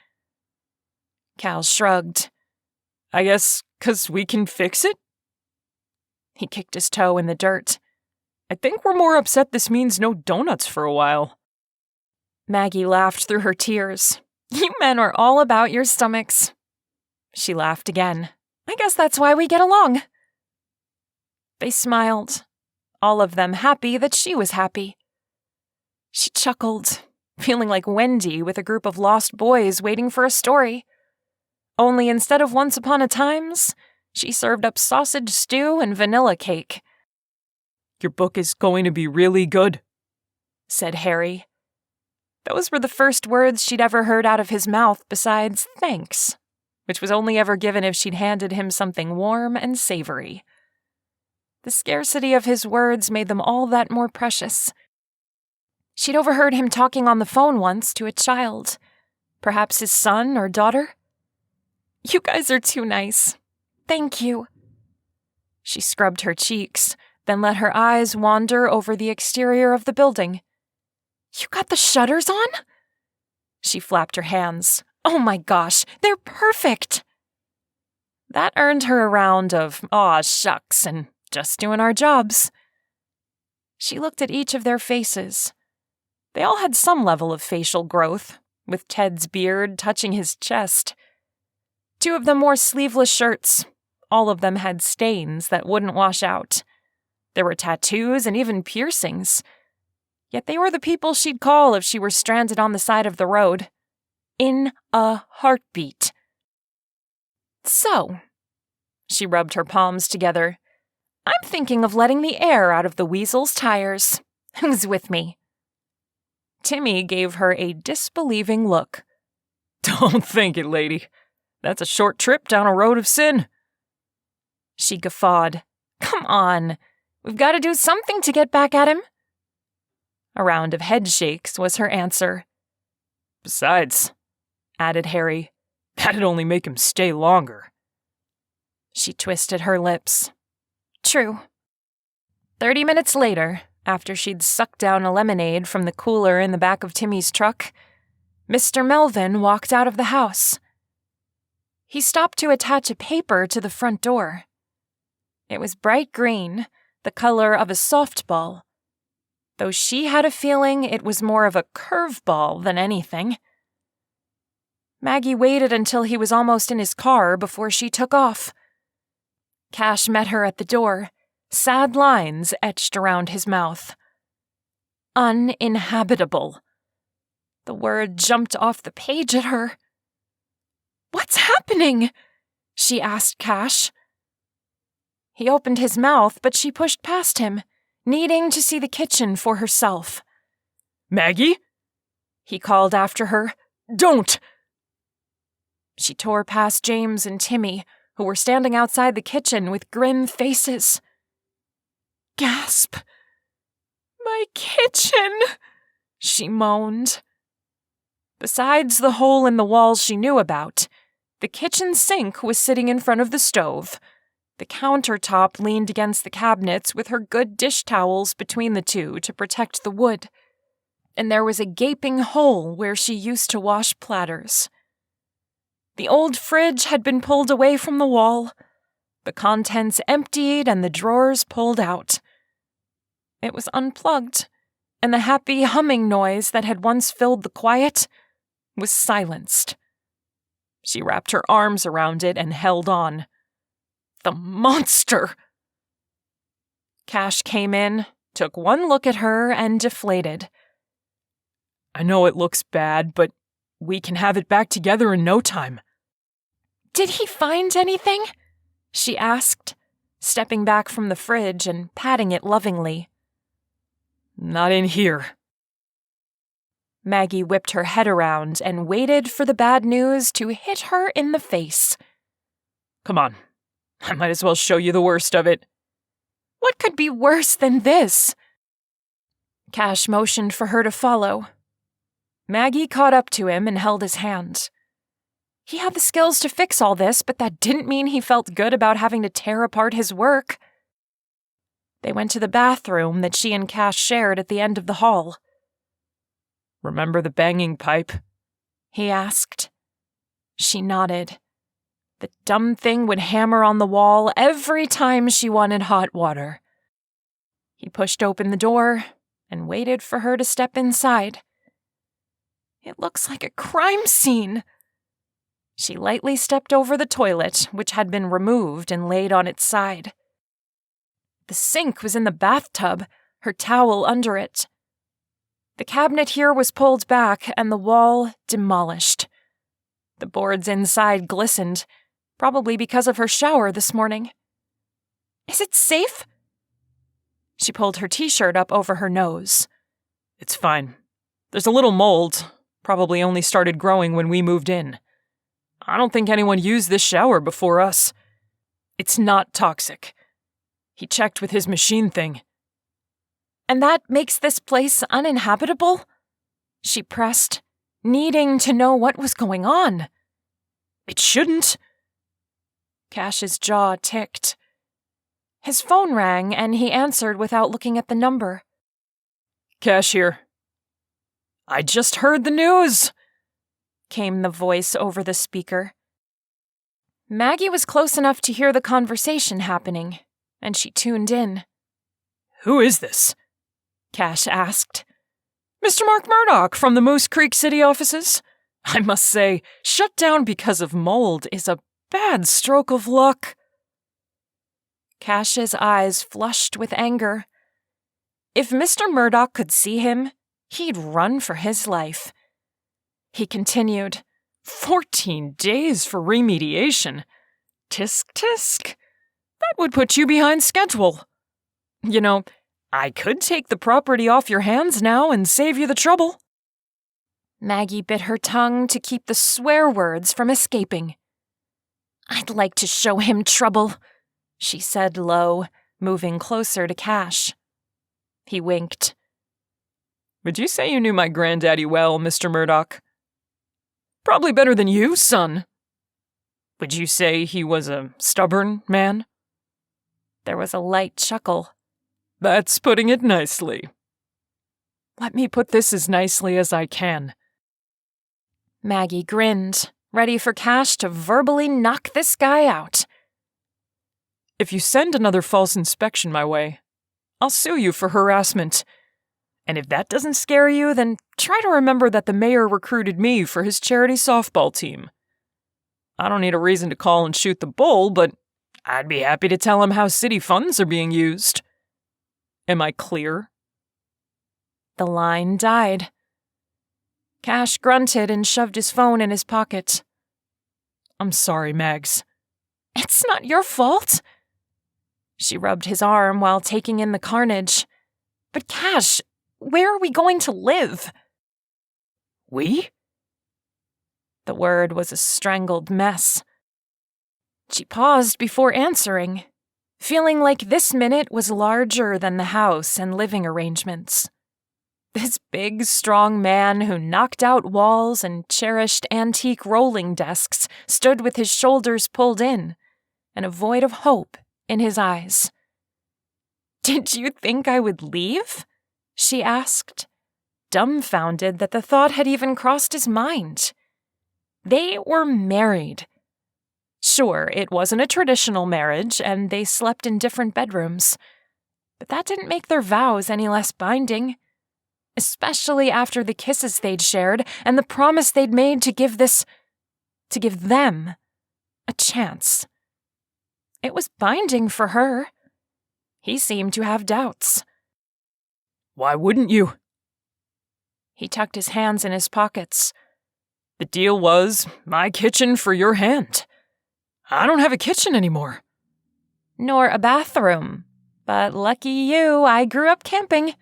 Cal shrugged. "I guess 'cause we can fix it?" He kicked his toe in the dirt. "I think we're more upset this means no donuts for a while." Maggie laughed through her tears. "You men are all about your stomachs." She laughed again. "I guess that's why we get along." They smiled, all of them happy that she was happy. She chuckled, feeling like Wendy with a group of lost boys waiting for a story. Only instead of Once Upon a Times, she served up sausage stew and vanilla cake. "Your book is going to be really good," said Harry. Those were the first words she'd ever heard out of his mouth besides thanks, which was only ever given if she'd handed him something warm and savory. The scarcity of his words made them all that more precious. She'd overheard him talking on the phone once to a child, perhaps his son or daughter. "You guys are too nice. Thank you." She scrubbed her cheeks, then let her eyes wander over the exterior of the building. "You got the shutters on?" She flapped her hands. "Oh my gosh, they're perfect!" That earned her a round of "aw, shucks," and "just doing our jobs." She looked at each of their faces. They all had some level of facial growth, with Ted's beard touching his chest. 2 of them wore sleeveless shirts. All of them had stains that wouldn't wash out. There were tattoos and even piercings. Yet they were the people she'd call if she were stranded on the side of the road. In a heartbeat. "So," she rubbed her palms together, "I'm thinking of letting the air out of the weasel's tires. Who's with me?" Timmy gave her a disbelieving look. Don't think it, lady. That's a short trip down a road of sin. She guffawed. Come on. We've got to do something to get back at him. A round of head shakes was her answer. Besides, added Harry, that'd only make him stay longer. She twisted her lips. True. 30 minutes later, after she'd sucked down a lemonade from the cooler in the back of Timmy's truck, Mr. Melvin walked out of the house. He stopped to attach a paper to the front door. It was bright green, the color of a softball, though she had a feeling it was more of a curveball than anything. Maggie waited until he was almost in his car before she took off. Cash met her at the door, sad lines etched around his mouth. Uninhabitable. The word jumped off the page at her. What's happening? She asked Cash. He opened his mouth, but she pushed past him, needing to see the kitchen for herself. Maggie? He called after her. Don't! She tore past James and Timmy, who were standing outside the kitchen with grim faces. Gasp. My kitchen, she moaned. Besides the hole in the wall she knew about, the kitchen sink was sitting in front of the stove. The countertop leaned against the cabinets with her good dish towels between the two to protect the wood. And there was a gaping hole where she used to wash platters. The old fridge had been pulled away from the wall, the contents emptied and the drawers pulled out. It was unplugged, and the happy humming noise that had once filled the quiet was silenced. She wrapped her arms around it and held on. The monster! Cash came in, took one look at her, and deflated. I know it looks bad, but we can have it back together in no time. Did he find anything? She asked, stepping back from the fridge and patting it lovingly. Not in here. Maggie whipped her head around and waited for the bad news to hit her in the face. Come on. I might as well show you the worst of it. What could be worse than this? Cash motioned for her to follow. Maggie caught up to him and held his hand. He had the skills to fix all this, but that didn't mean he felt good about having to tear apart his work. They went to the bathroom that she and Cash shared at the end of the hall. Remember the banging pipe? He asked. She nodded. The dumb thing would hammer on the wall every time she wanted hot water. He pushed open the door and waited for her to step inside. It looks like a crime scene. She lightly stepped over the toilet, which had been removed and laid on its side. The sink was in the bathtub, her towel under it. The cabinet here was pulled back and the wall demolished. The boards inside glistened, probably because of her shower this morning. Is it safe? She pulled her t-shirt up over her nose. It's fine. There's a little mold, probably only started growing when we moved in. I don't think anyone used this shower before us. It's not toxic. He checked with his machine thing. And that makes this place uninhabitable? She pressed, needing to know what was going on. It shouldn't. Cash's jaw ticked. His phone rang and he answered without looking at the number. Cash here. I just heard the news, came the voice over the speaker. Maggie was close enough to hear the conversation happening, and she tuned in. Who is this? Cash asked. Mr. Mark Murdoch from the Moose Creek City offices. I must say, shut down because of mold is a bad stroke of luck. Cash's eyes flushed with anger. If Mr. Murdoch could see him, he'd run for his life. He continued, 14 days for remediation. Tisk tisk. That would put you behind schedule. You know, I could take the property off your hands now and save you the trouble. Maggie bit her tongue to keep the swear words from escaping. "I'd like to show him trouble," she said low, moving closer to Cash. He winked. Would you say you knew my granddaddy well, Mr. Murdoch? Probably better than you, son. Would you say he was a stubborn man? There was a light chuckle. That's putting it nicely. Let me put this as nicely as I can. Maggie grinned, ready for Cash to verbally knock this guy out. If you send another false inspection my way, I'll sue you for harassment. And if that doesn't scare you, then try to remember that the mayor recruited me for his charity softball team. I don't need a reason to call and shoot the bull, but I'd be happy to tell him how city funds are being used. Am I clear? The line died. Cash grunted and shoved his phone in his pocket. I'm sorry, Mags. It's not your fault. She rubbed his arm while taking in the carnage. But Cash, where are we going to live? We? The word was a strangled mess. She paused before answering, feeling like this minute was larger than the house and living arrangements. This big, strong man who knocked out walls and cherished antique rolling desks stood with his shoulders pulled in and a void of hope in his eyes. "Did you think I would leave?" she asked, dumbfounded that the thought had even crossed his mind. They were married. Sure, it wasn't a traditional marriage, and they slept in different bedrooms, but that didn't make their vows any less binding, especially after the kisses they'd shared and the promise they'd made to give them a chance. It was binding for her. He seemed to have doubts. Why wouldn't you? He tucked his hands in his pockets. The deal was my kitchen for your hand. I don't have a kitchen anymore. Nor a bathroom. But lucky you, I grew up camping.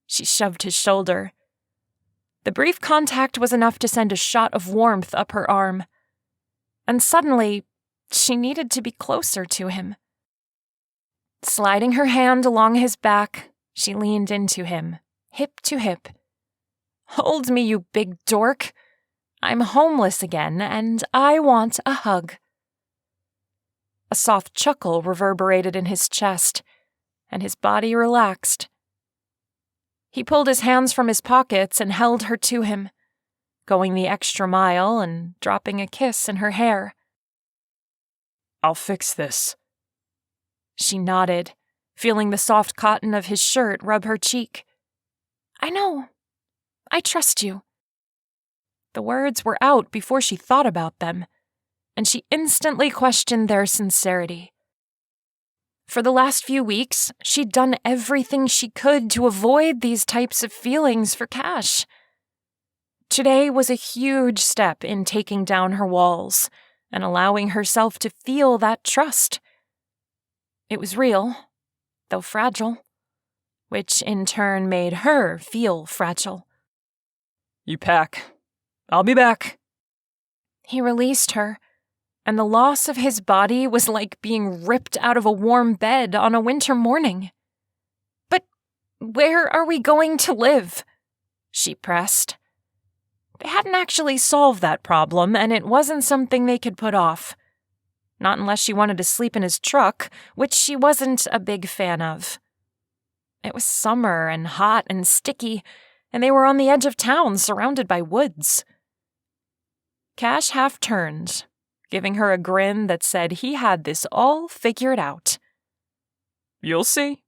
She shoved his shoulder. The brief contact was enough to send a shot of warmth up her arm. And suddenly, she needed to be closer to him. Sliding her hand along his back, she leaned into him, hip to hip. "Hold me, you big dork. I'm homeless again, and I want a hug." A soft chuckle reverberated in his chest, and his body relaxed. He pulled his hands from his pockets and held her to him, going the extra mile and dropping a kiss in her hair. I'll fix this. She nodded, feeling the soft cotton of his shirt rub her cheek. "I know. I trust you." The words were out before she thought about them, and she instantly questioned their sincerity. For the last few weeks, she'd done everything she could to avoid these types of feelings for Cash. Today was a huge step in taking down her walls and allowing herself to feel that trust. It was real, though fragile, which in turn made her feel fragile. You pack. I'll be back. He released her, and the loss of his body was like being ripped out of a warm bed on a winter morning. "But where are we going to live?" she pressed. They hadn't actually solved that problem, and it wasn't something they could put off. Not unless she wanted to sleep in his truck, which she wasn't a big fan of. It was summer and hot and sticky, and they were on the edge of town surrounded by woods. Cash half turned, giving her a grin that said he had this all figured out. You'll see.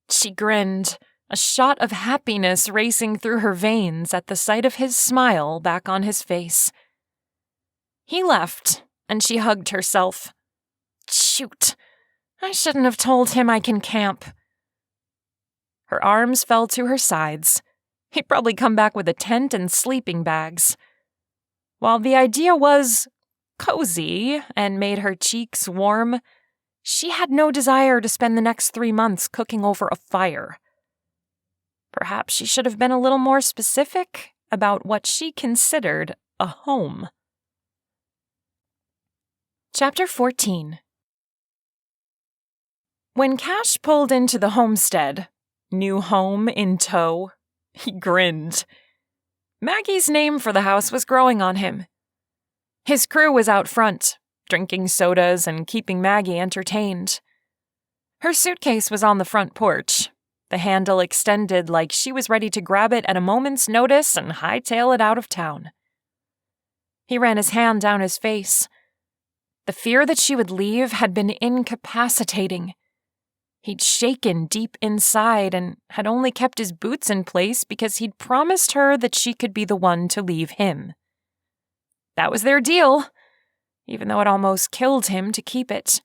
She grinned, a shot of happiness racing through her veins at the sight of his smile back on his face. He left, and she hugged herself. Shoot, I shouldn't have told him I can camp. Her arms fell to her sides. He'd probably come back with a tent and sleeping bags. While the idea was cozy and made her cheeks warm, she had no desire to spend the next 3 months cooking over a fire. Perhaps she should have been a little more specific about what she considered a home. Chapter 14. When Cash pulled into the homestead, new home in tow, he grinned. Maggie's name for the house was growing on him. His crew was out front, drinking sodas and keeping Maggie entertained. Her suitcase was on the front porch, the handle extended like she was ready to grab it at a moment's notice and hightail it out of town. He ran his hand down his face. The fear that she would leave had been incapacitating. He'd shaken deep inside and had only kept his boots in place because he'd promised her that she could be the one to leave him. That was their deal, even though it almost killed him to keep it.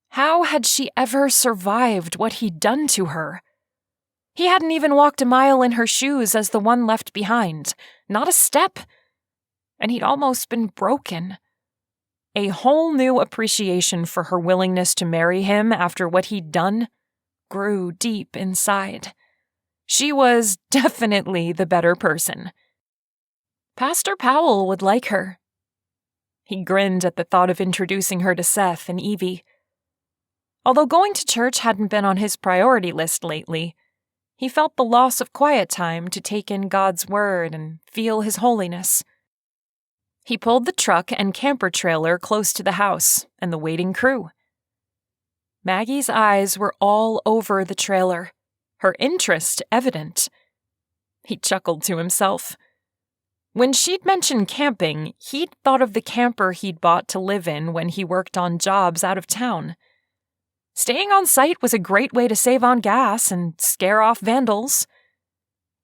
How had she ever survived what he'd done to her? He hadn't even walked a mile in her shoes as the one left behind, not a step. And he'd almost been broken. A whole new appreciation for her willingness to marry him after what he'd done grew deep inside. She was definitely the better person. Pastor Powell would like her. He grinned at the thought of introducing her to Seth and Evie. Although going to church hadn't been on his priority list lately, he felt the loss of quiet time to take in God's word and feel his holiness. He pulled the truck and camper trailer close to the house and the waiting crew. Maggie's eyes were all over the trailer, her interest evident. He chuckled to himself. When she'd mentioned camping, he'd thought of the camper he'd bought to live in when he worked on jobs out of town. Staying on site was a great way to save on gas and scare off vandals.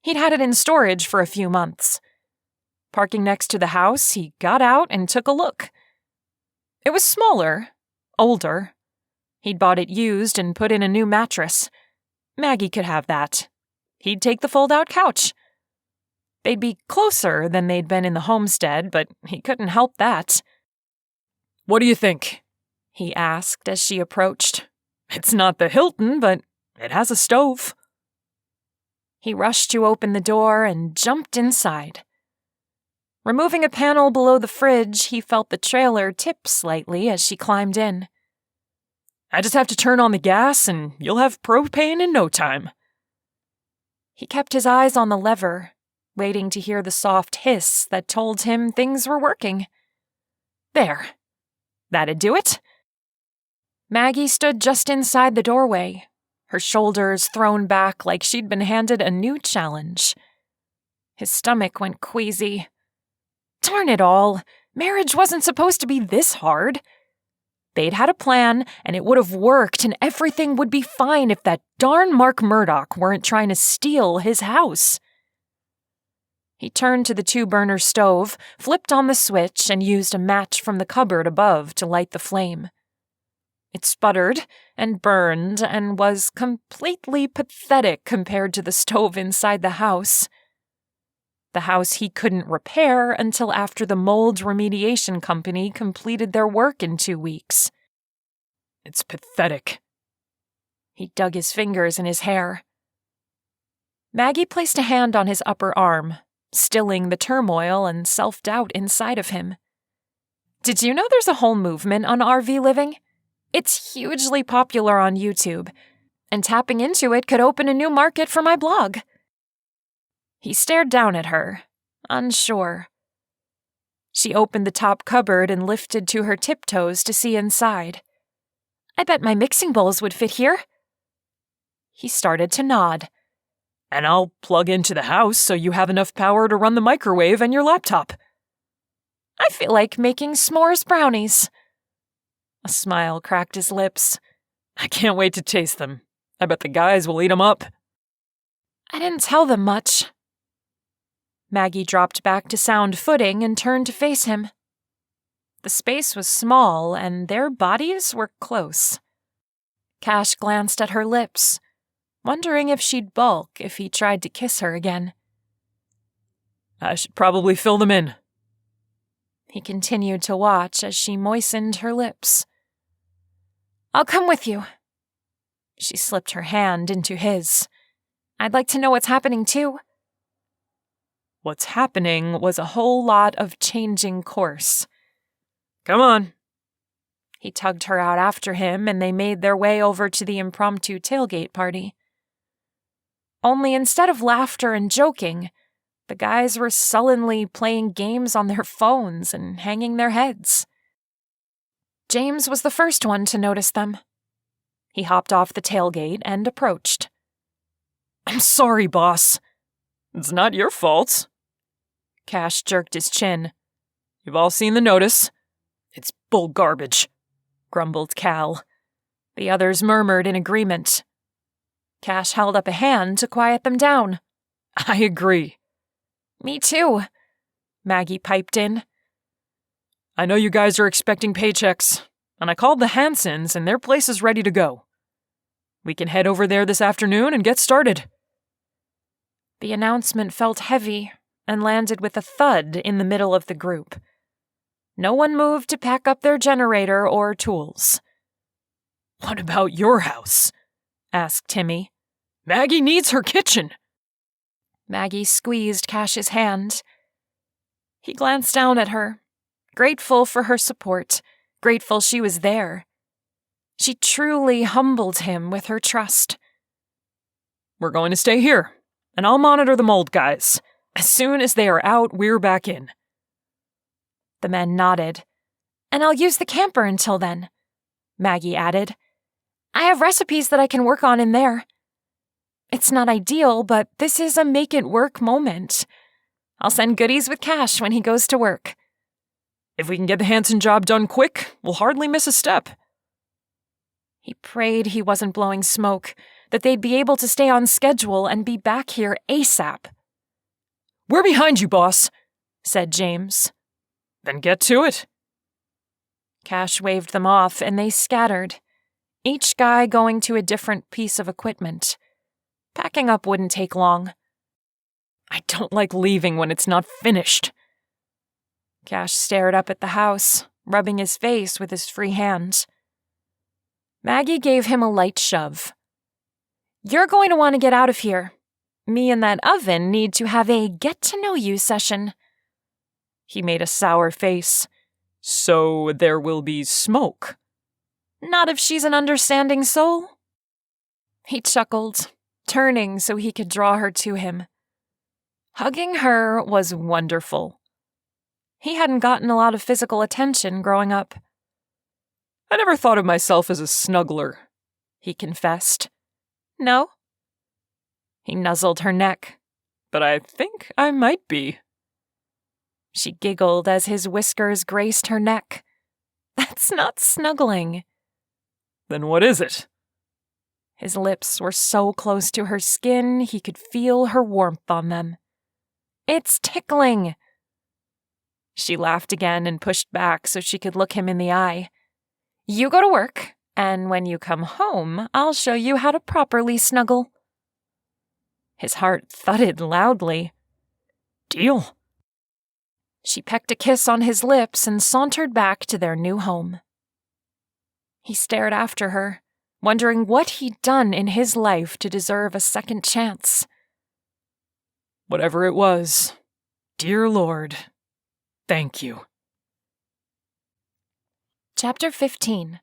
He'd had it in storage for a few months. Parking next to the house, he got out and took a look. It was smaller, older. He'd bought it used and put in a new mattress. Maggie could have that. He'd take the fold-out couch. They'd be closer than they'd been in the homestead, but he couldn't help that. What do you think? He asked as she approached. It's not the Hilton, but it has a stove. He rushed to open the door and jumped inside. Removing a panel below the fridge, he felt the trailer tip slightly as she climbed in. I just have to turn on the gas and you'll have propane in no time. He kept his eyes on the lever, waiting to hear the soft hiss that told him things were working. There. That'd do it. Maggie stood just inside the doorway, her shoulders thrown back like she'd been handed a new challenge. His stomach went queasy. Darn it all, marriage wasn't supposed to be this hard. They'd had a plan, and it would have worked, and everything would be fine if that darn Mark Murdoch weren't trying to steal his house. He turned to the two-burner stove, flipped on the switch, and used a match from the cupboard above to light the flame. It sputtered and burned and was completely pathetic compared to the stove inside the house. The house he couldn't repair until after the mold remediation company completed their work in 2 weeks. It's pathetic. He dug his fingers in his hair. Maggie placed a hand on his upper arm, stilling the turmoil and self-doubt inside of him. Did you know there's a whole movement on RV living? It's hugely popular on YouTube, and tapping into it could open a new market for my blog. He stared down at her, unsure. She opened the top cupboard and lifted to her tiptoes to see inside. I bet my mixing bowls would fit here. He started to nod. And I'll plug into the house so you have enough power to run the microwave and your laptop. I feel like making s'mores brownies. A smile cracked his lips. I can't wait to taste them. I bet the guys will eat them up. I didn't tell them much. Maggie dropped back to sound footing and turned to face him. The space was small, and their bodies were close. Cash glanced at her lips, wondering if she'd balk if he tried to kiss her again. I should probably fill them in. He continued to watch as she moistened her lips. I'll come with you. She slipped her hand into his. I'd like to know what's happening too. What's happening was a whole lot of changing course. Come on. He tugged her out after him, and they made their way over to the impromptu tailgate party. Only instead of laughter and joking, the guys were sullenly playing games on their phones and hanging their heads. James was the first one to notice them. He hopped off the tailgate and approached. I'm sorry, boss. It's not your fault. Cash jerked his chin. You've all seen the notice. It's bull garbage, grumbled Cal. The others murmured in agreement. Cash held up a hand to quiet them down. I agree. Me too, Maggie piped in. I know you guys are expecting paychecks, and I called the Hansons and their place is ready to go. We can head over there this afternoon and get started. The announcement felt heavy and landed with a thud in the middle of the group. No one moved to pack up their generator or tools. What about your house? Asked Timmy. Maggie needs her kitchen. Maggie squeezed Cash's hand. He glanced down at her, grateful for her support, grateful she was there. She truly humbled him with her trust. We're going to stay here, and I'll monitor the mold guys. As soon as they are out, we're back in. The men nodded. And I'll use the camper until then, Maggie added. I have recipes that I can work on in there. It's not ideal, but this is a make-it-work moment. I'll send goodies with Cash when he goes to work. If we can get the Hanson job done quick, we'll hardly miss a step. He prayed he wasn't blowing smoke, that they'd be able to stay on schedule and be back here ASAP. We're behind you, boss, said James. Then get to it. Cash waved them off, and they scattered, each guy going to a different piece of equipment. Packing up wouldn't take long. I don't like leaving when it's not finished. Cash stared up at the house, rubbing his face with his free hand. Maggie gave him a light shove. You're going to want to get out of here. Me and that oven need to have a get-to-know-you session. He made a sour face. So there will be smoke? Not if she's an understanding soul. He chuckled, turning so he could draw her to him. Hugging her was wonderful. He hadn't gotten a lot of physical attention growing up. I never thought of myself as a snuggler, he confessed. No? He nuzzled her neck. But I think I might be. She giggled as his whiskers graced her neck. That's not snuggling. Then what is it? His lips were so close to her skin he could feel her warmth on them. It's tickling. She laughed again and pushed back so she could look him in the eye. You go to work, and when you come home, I'll show you how to properly snuggle. His heart thudded loudly. Deal. She pecked a kiss on his lips and sauntered back to their new home. He stared after her, wondering what he'd done in his life to deserve a second chance. Whatever it was, dear Lord, thank you. Chapter 15.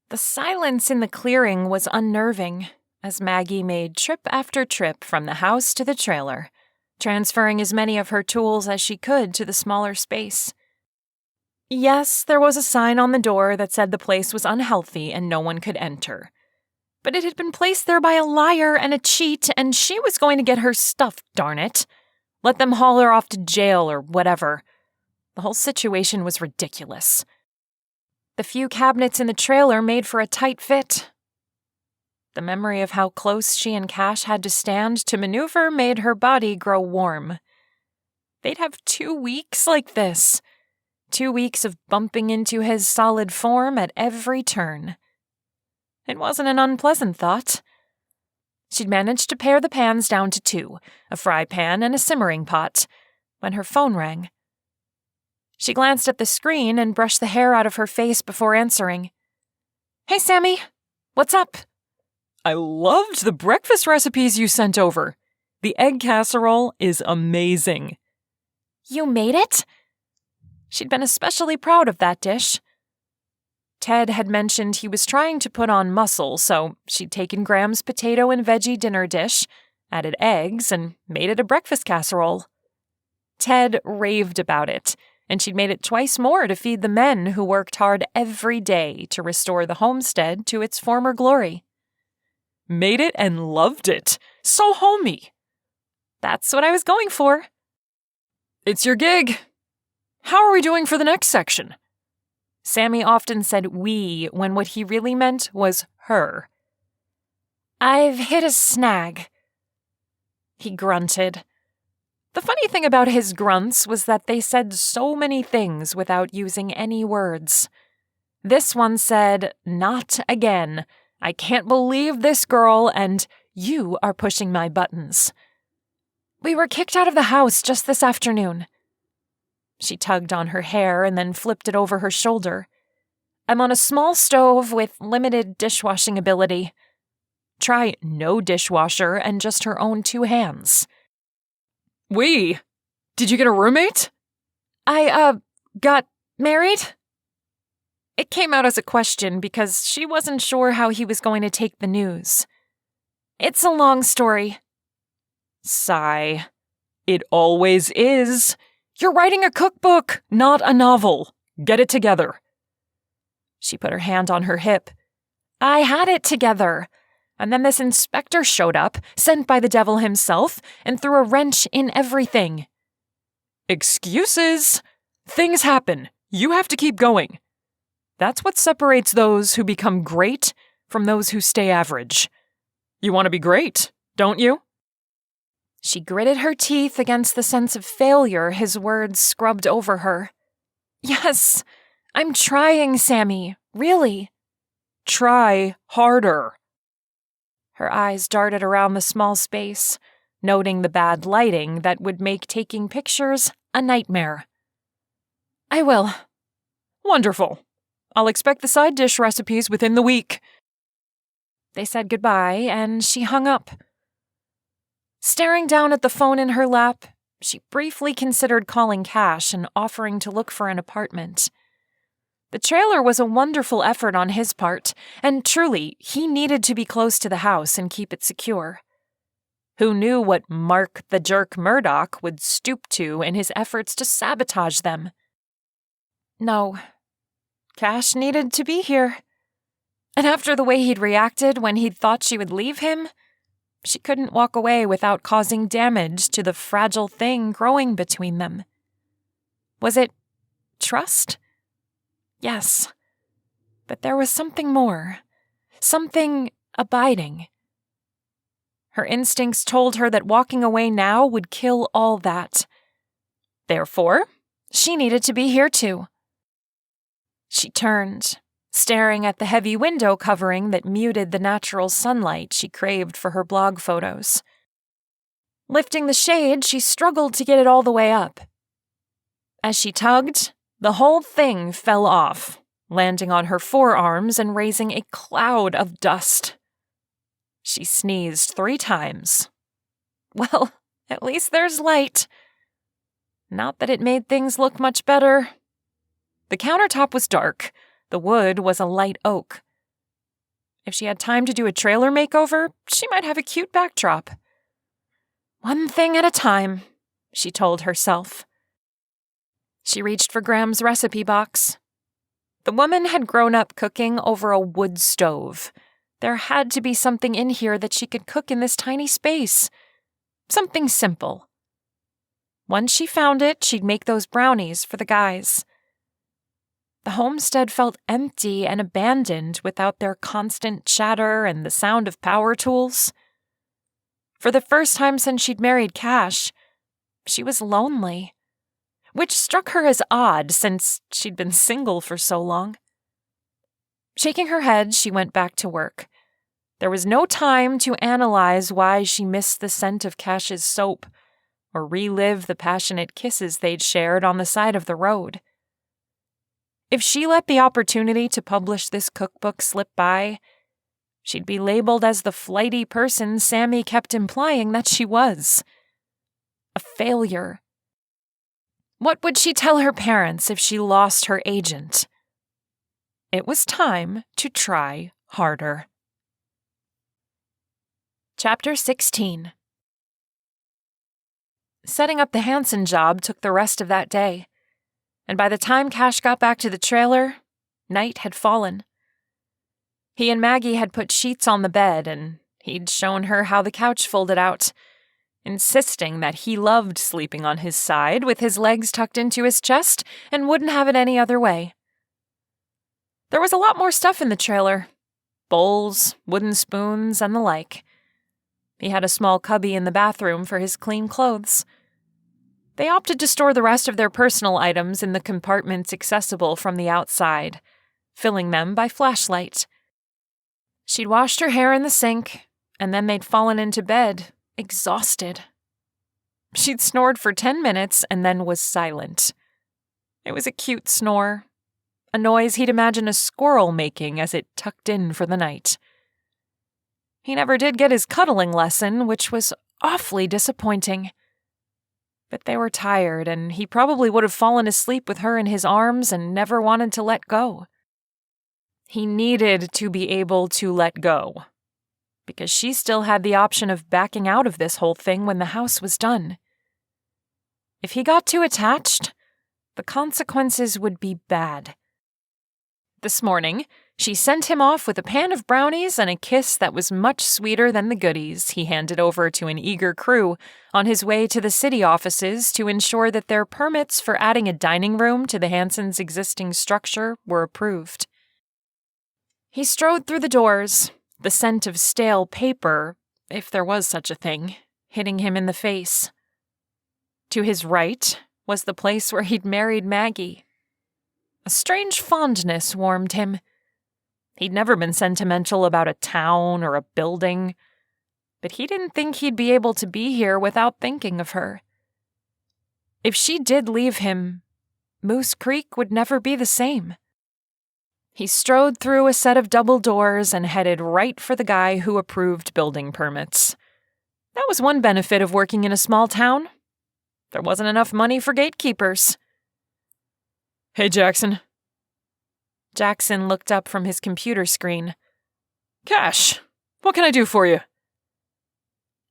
The silence in the clearing was unnerving as Maggie made trip after trip from the house to the trailer, transferring as many of her tools as she could to the smaller space. Yes, there was a sign on the door that said the place was unhealthy and no one could enter. But it had been placed there by a liar and a cheat, and she was going to get her stuff, darn it. Let them haul her off to jail or whatever. The whole situation was ridiculous. The few cabinets in the trailer made for a tight fit. The memory of how close she and Cash had to stand to maneuver made her body grow warm. They'd have 2 weeks like this. 2 weeks of bumping into his solid form at every turn. It wasn't an unpleasant thought. She'd managed to pare the pans down to 2, a fry pan and a simmering pot, when her phone rang. She glanced at the screen and brushed the hair out of her face before answering. Hey, Sammy. What's up? I loved the breakfast recipes you sent over. The egg casserole is amazing. You made it? She'd been especially proud of that dish. Ted had mentioned he was trying to put on muscle, so she'd taken Graham's potato and veggie dinner dish, added eggs, and made it a breakfast casserole. Ted raved about it, and she'd made it twice more to feed the men who worked hard every day to restore the homestead to its former glory. Made it and loved it. So homey. That's what I was going for. It's your gig. How are we doing for the next section? Sammy often said we when what he really meant was her. I've hit a snag. He grunted. The funny thing about his grunts was that they said so many things without using any words. This one said, "Not again. I can't believe this girl, and you are pushing my buttons." We were kicked out of the house just this afternoon. She tugged on her hair and then flipped it over her shoulder. I'm on a small stove with limited dishwashing ability. Try no dishwasher and just her own 2 hands. Did you get a roommate? I, got married? It came out as a question because she wasn't sure how he was going to take the news. It's a long story. Sigh. It always is. You're writing a cookbook, not a novel. Get it together. She put her hand on her hip. I had it together. And then this inspector showed up, sent by the devil himself, and threw a wrench in everything. Excuses. Things happen. You have to keep going. That's what separates those who become great from those who stay average. You want to be great, don't you? She gritted her teeth against the sense of failure his words scrubbed over her. Yes, I'm trying, Sammy. Really. Try harder. Her eyes darted around the small space, noting the bad lighting that would make taking pictures a nightmare. I will. Wonderful. I'll expect the side dish recipes within the week. They said goodbye, and she hung up. Staring down at the phone in her lap, she briefly considered calling Cash and offering to look for an apartment. The trailer was a wonderful effort on his part, and truly, he needed to be close to the house and keep it secure. Who knew what Mark the Jerk Murdoch would stoop to in his efforts to sabotage them? No, Cash needed to be here. And after the way he'd reacted when he'd thought she would leave him, she couldn't walk away without causing damage to the fragile thing growing between them. Was it trust? Yes. But there was something more. Something abiding. Her instincts told her that walking away now would kill all that. Therefore, she needed to be here too. She turned, staring at the heavy window covering that muted the natural sunlight she craved for her blog photos. Lifting the shade, she struggled to get it all the way up. As she tugged, the whole thing fell off, landing on her forearms and raising a cloud of dust. She sneezed 3 times. Well, at least there's light. Not that it made things look much better. The countertop was dark. The wood was a light oak. If she had time to do a trailer makeover, she might have a cute backdrop. One thing at a time, she told herself. She reached for Graham's recipe box. The woman had grown up cooking over a wood stove. There had to be something in here that she could cook in this tiny space. Something simple. Once she found it, she'd make those brownies for the guys. The homestead felt empty and abandoned without their constant chatter and the sound of power tools. For the first time since she'd married Cash, she was lonely, which struck her as odd since she'd been single for so long. Shaking her head, she went back to work. There was no time to analyze why she missed the scent of Cash's soap or relive the passionate kisses they'd shared on the side of the road. If she let the opportunity to publish this cookbook slip by, she'd be labeled as the flighty person Sammy kept implying that she was. A failure. What would she tell her parents if she lost her agent? It was time to try harder. Chapter 16. Setting up the Hanson job took the rest of that day, and by the time Cash got back to the trailer, night had fallen. He and Maggie had put sheets on the bed, and he'd shown her how the couch folded out, insisting that he loved sleeping on his side with his legs tucked into his chest and wouldn't have it any other way. There was a lot more stuff in the trailer. Bowls, wooden spoons, and the like. He had a small cubby in the bathroom for his clean clothes. They opted to store the rest of their personal items in the compartments accessible from the outside, filling them by flashlight. She'd washed her hair in the sink, and then they'd fallen into bed, exhausted. She'd snored for 10 minutes and then was silent. It was a cute snore, a noise he'd imagine a squirrel making as it tucked in for the night. He never did get his cuddling lesson, which was awfully disappointing. But they were tired, and he probably would have fallen asleep with her in his arms and never wanted to let go. He needed to be able to let go, because she still had the option of backing out of this whole thing when the house was done. If he got too attached, the consequences would be bad. This morning, she sent him off with a pan of brownies and a kiss that was much sweeter than the goodies he handed over to an eager crew on his way to the city offices to ensure that their permits for adding a dining room to the Hansons' existing structure were approved. He strode through the doors, the scent of stale paper, if there was such a thing, hitting him in the face. To his right was the place where he'd married Maggie. A strange fondness warmed him. He'd never been sentimental about a town or a building, but he didn't think he'd be able to be here without thinking of her. If she did leave him, Moose Creek would never be the same. He strode through a set of double doors and headed right for the guy who approved building permits. That was one benefit of working in a small town. There wasn't enough money for gatekeepers. Hey, Jackson. Jackson looked up from his computer screen. Cash, what can I do for you?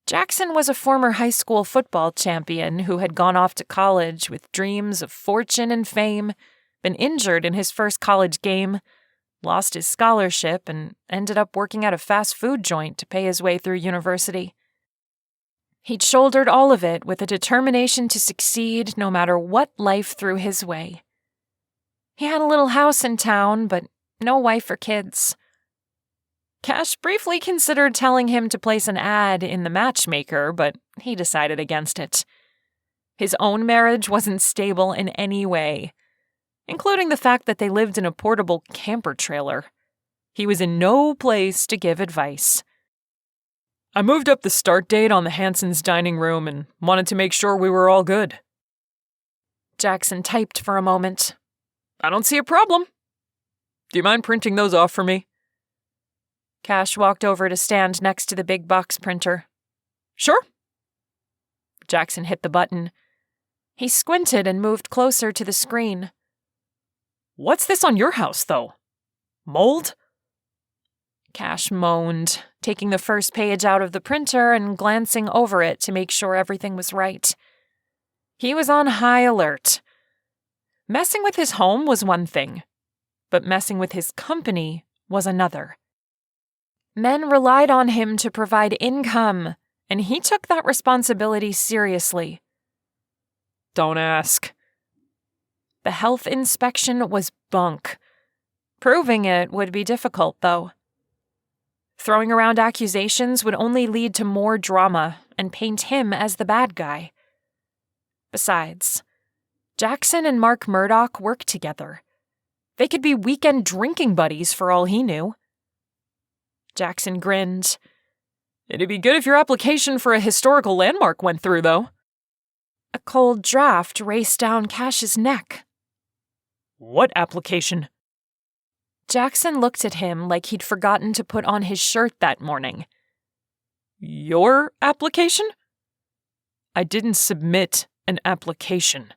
Jackson was a former high school football champion who had gone off to college with dreams of fortune and fame, been injured in his first college game, lost his scholarship, and ended up working at a fast food joint to pay his way through university. He'd shouldered all of it with a determination to succeed no matter what life threw his way. He had a little house in town, but no wife or kids. Cash briefly considered telling him to place an ad in the Matchmaker, but he decided against it. His own marriage wasn't stable in any way, including the fact that they lived in a portable camper trailer. He was in no place to give advice. I moved up the start date on the Hansons' dining room and wanted to make sure we were all good. Jackson typed for a moment. I don't see a problem. Do you mind printing those off for me? Cash walked over to stand next to the big box printer. Sure. Jackson hit the button. He squinted and moved closer to the screen. What's this on your house, though? Mold? Cash moaned, taking the first page out of the printer and glancing over it to make sure everything was right. He was on high alert. Messing with his home was one thing, but messing with his company was another. Men relied on him to provide income, and he took that responsibility seriously. Don't ask. The health inspection was bunk. Proving it would be difficult, though. Throwing around accusations would only lead to more drama and paint him as the bad guy. Besides, Jackson and Mark Murdoch worked together. They could be weekend drinking buddies for all he knew. Jackson grinned. It'd be good if your application for a historical landmark went through, though. A cold draft raced down Cash's neck. What application? Jackson looked at him like he'd forgotten to put on his shirt that morning. Your application? I didn't submit an application.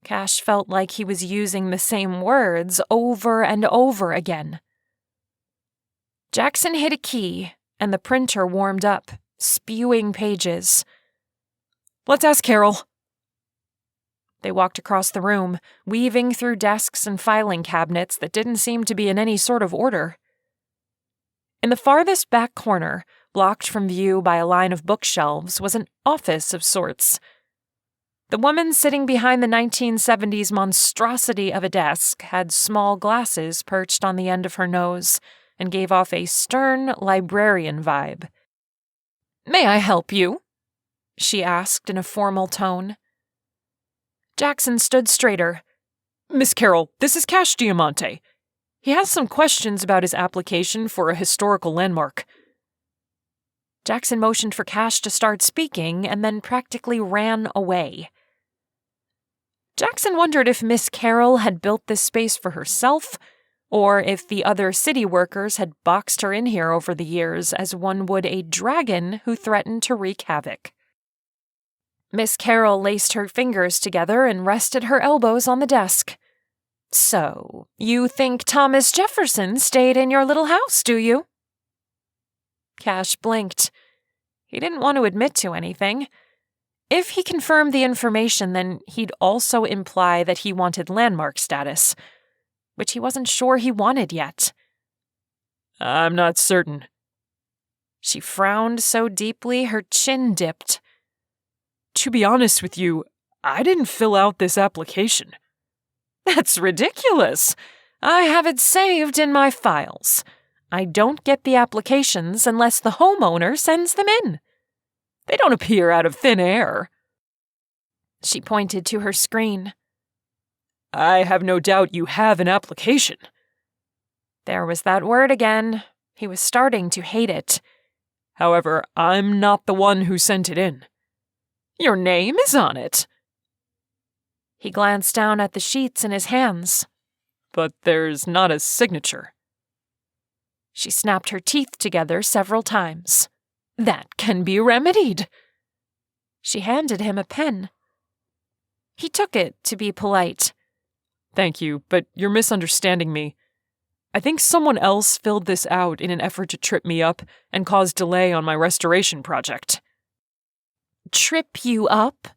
Cash felt like he was using the same words over and over again. Jackson hit a key, and the printer warmed up, spewing pages. Let's ask Carol. They walked across the room, weaving through desks and filing cabinets that didn't seem to be in any sort of order. In the farthest back corner, blocked from view by a line of bookshelves, was an office of sorts. The woman sitting behind the 1970s monstrosity of a desk had small glasses perched on the end of her nose and gave off a stern librarian vibe. "May I help you?" she asked in a formal tone. Jackson stood straighter. "Miss Carroll, this is Cash Diamante. He has some questions about his application for a historical landmark." Jackson motioned for Cash to start speaking and then practically ran away. Jackson wondered if Miss Carroll had built this space for herself, or if the other city workers had boxed her in here over the years as one would a dragon who threatened to wreak havoc. Miss Carroll laced her fingers together and rested her elbows on the desk. "So, you think Thomas Jefferson stayed in your little house, do you?" Cash blinked. He didn't want to admit to anything. If he confirmed the information, then he'd also imply that he wanted landmark status, which he wasn't sure he wanted yet. "I'm not certain." She frowned so deeply her chin dipped. "To be honest with you, I didn't fill out this application." "That's ridiculous. I have it saved in my files. I don't get the applications unless the homeowner sends them in. They don't appear out of thin air." She pointed to her screen. "I have no doubt you have an application." There was that word again. He was starting to hate it. "However, I'm not the one who sent it in." "Your name is on it." He glanced down at the sheets in his hands. "But there's not a signature." She snapped her teeth together several times. "That can be remedied." She handed him a pen. He took it to be polite. "Thank you, but you're misunderstanding me. I think someone else filled this out in an effort to trip me up and cause delay on my restoration project." "Trip you up?"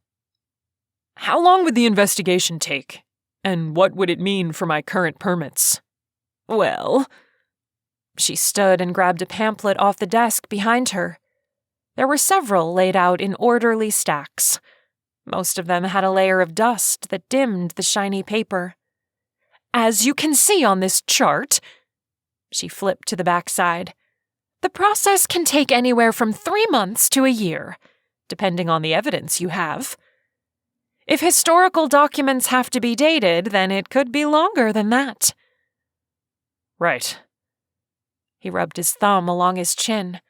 "How long would the investigation take? And what would it mean for my current permits?" "Well..." She stood and grabbed a pamphlet off the desk behind her. There were several laid out in orderly stacks. Most of them had a layer of dust that dimmed the shiny paper. "As you can see on this chart," she flipped to the backside, "the process can take anywhere from 3 months to a year, depending on the evidence you have. If historical documents have to be dated, then it could be longer than that." "Right." He rubbed his thumb along his chin.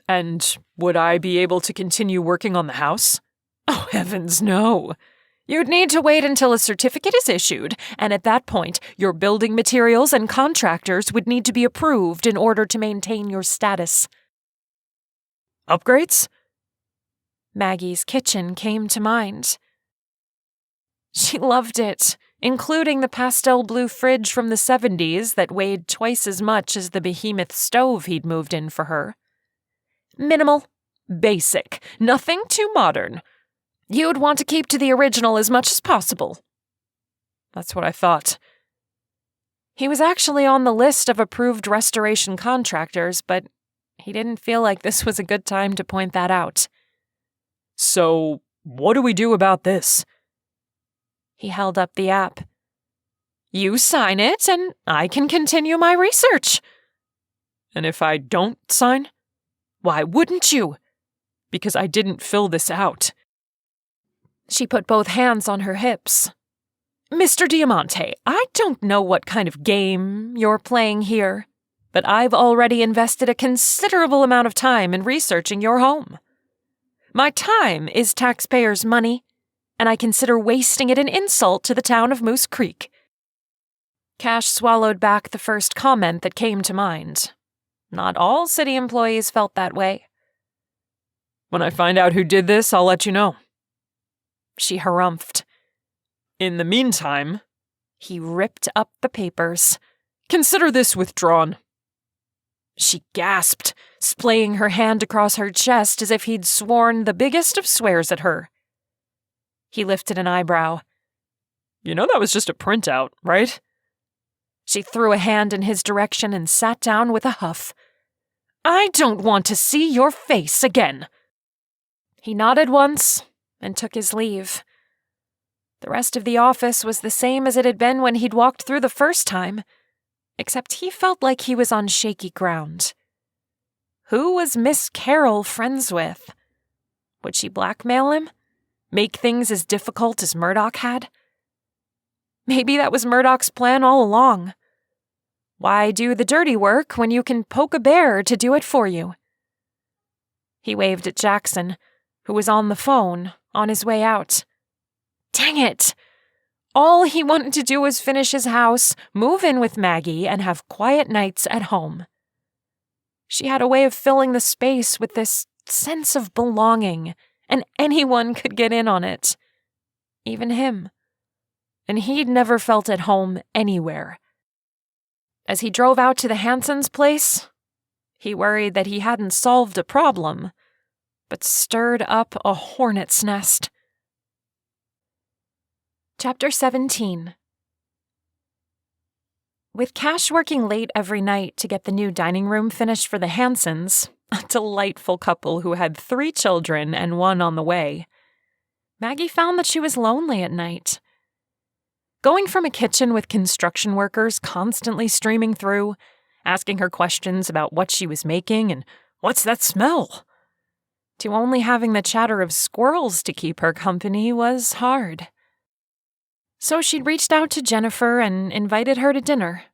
"And would I be able to continue working on the house?" "Oh, heavens, no. You'd need to wait until a certificate is issued, and at that point, your building materials and contractors would need to be approved in order to maintain your status." "Upgrades?" Maggie's kitchen came to mind. She loved it, including the pastel blue fridge from the 70s that weighed twice as much as the behemoth stove he'd moved in for her. "Minimal, basic, nothing too modern. You'd want to keep to the original as much as possible." "That's what I thought." He was actually on the list of approved restoration contractors, but he didn't feel like this was a good time to point that out. "So, what do we do about this?" He held up the app. "You sign it, and I can continue my research." "And if I don't sign?" "Why wouldn't you?" "Because I didn't fill this out." She put both hands on her hips. "Mr. Diamante, I don't know what kind of game you're playing here, but I've already invested a considerable amount of time in researching your home. My time is taxpayers' money, and I consider wasting it an insult to the town of Moose Creek." Cash swallowed back the first comment that came to mind. Not all city employees felt that way. When I find out who did this, I'll let you know. She harumphed. In the meantime, He ripped up the papers. consider this withdrawn. She gasped, splaying her hand across her chest as if he'd sworn the biggest of swears at her. He lifted an eyebrow. You know that was just a printout, right? She threw a hand in his direction and sat down with a huff. I don't want to see your face again. He nodded once and took his leave. The rest of the office was the same as it had been when he'd walked through the first time, except he felt like he was on shaky ground. Who was Miss Carroll friends with? Would she blackmail him? Make things as difficult as Murdoch had? Maybe that was Murdoch's plan all along. Why do the dirty work when you can poke a bear to do it for you? He waved at Jackson, who was on the phone, on his way out. Dang it! All he wanted to do was finish his house, move in with Maggie, and have quiet nights at home. She had a way of filling the space with this sense of belonging, and anyone could get in on it. Even him. And he'd never felt at home anywhere. As he drove out to the Hansons' place, he worried that he hadn't solved a problem, but stirred up a hornet's nest. Chapter 17. With Cash working late every night to get the new dining room finished for the Hansons, a delightful couple who had 3 children and 1 on the way, Maggie found that she was lonely at night. Going from a kitchen with construction workers constantly streaming through, asking her questions about what she was making and what's that smell, to only having the chatter of squirrels to keep her company was hard. So she'd reached out to Jennifer and invited her to dinner.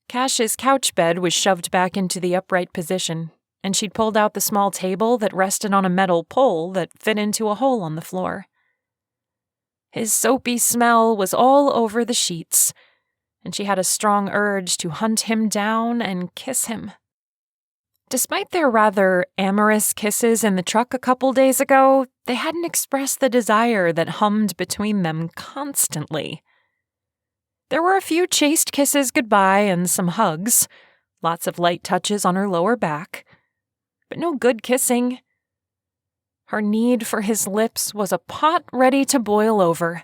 Cash's couch bed was shoved back into the upright position, and she'd pulled out the small table that rested on a metal pole that fit into a hole on the floor. His soapy smell was all over the sheets, and she had a strong urge to hunt him down and kiss him. Despite their rather amorous kisses in the truck a couple days ago, they hadn't expressed the desire that hummed between them constantly. There were a few chaste kisses goodbye and some hugs, lots of light touches on her lower back, but no good kissing. Her need for his lips was a pot ready to boil over.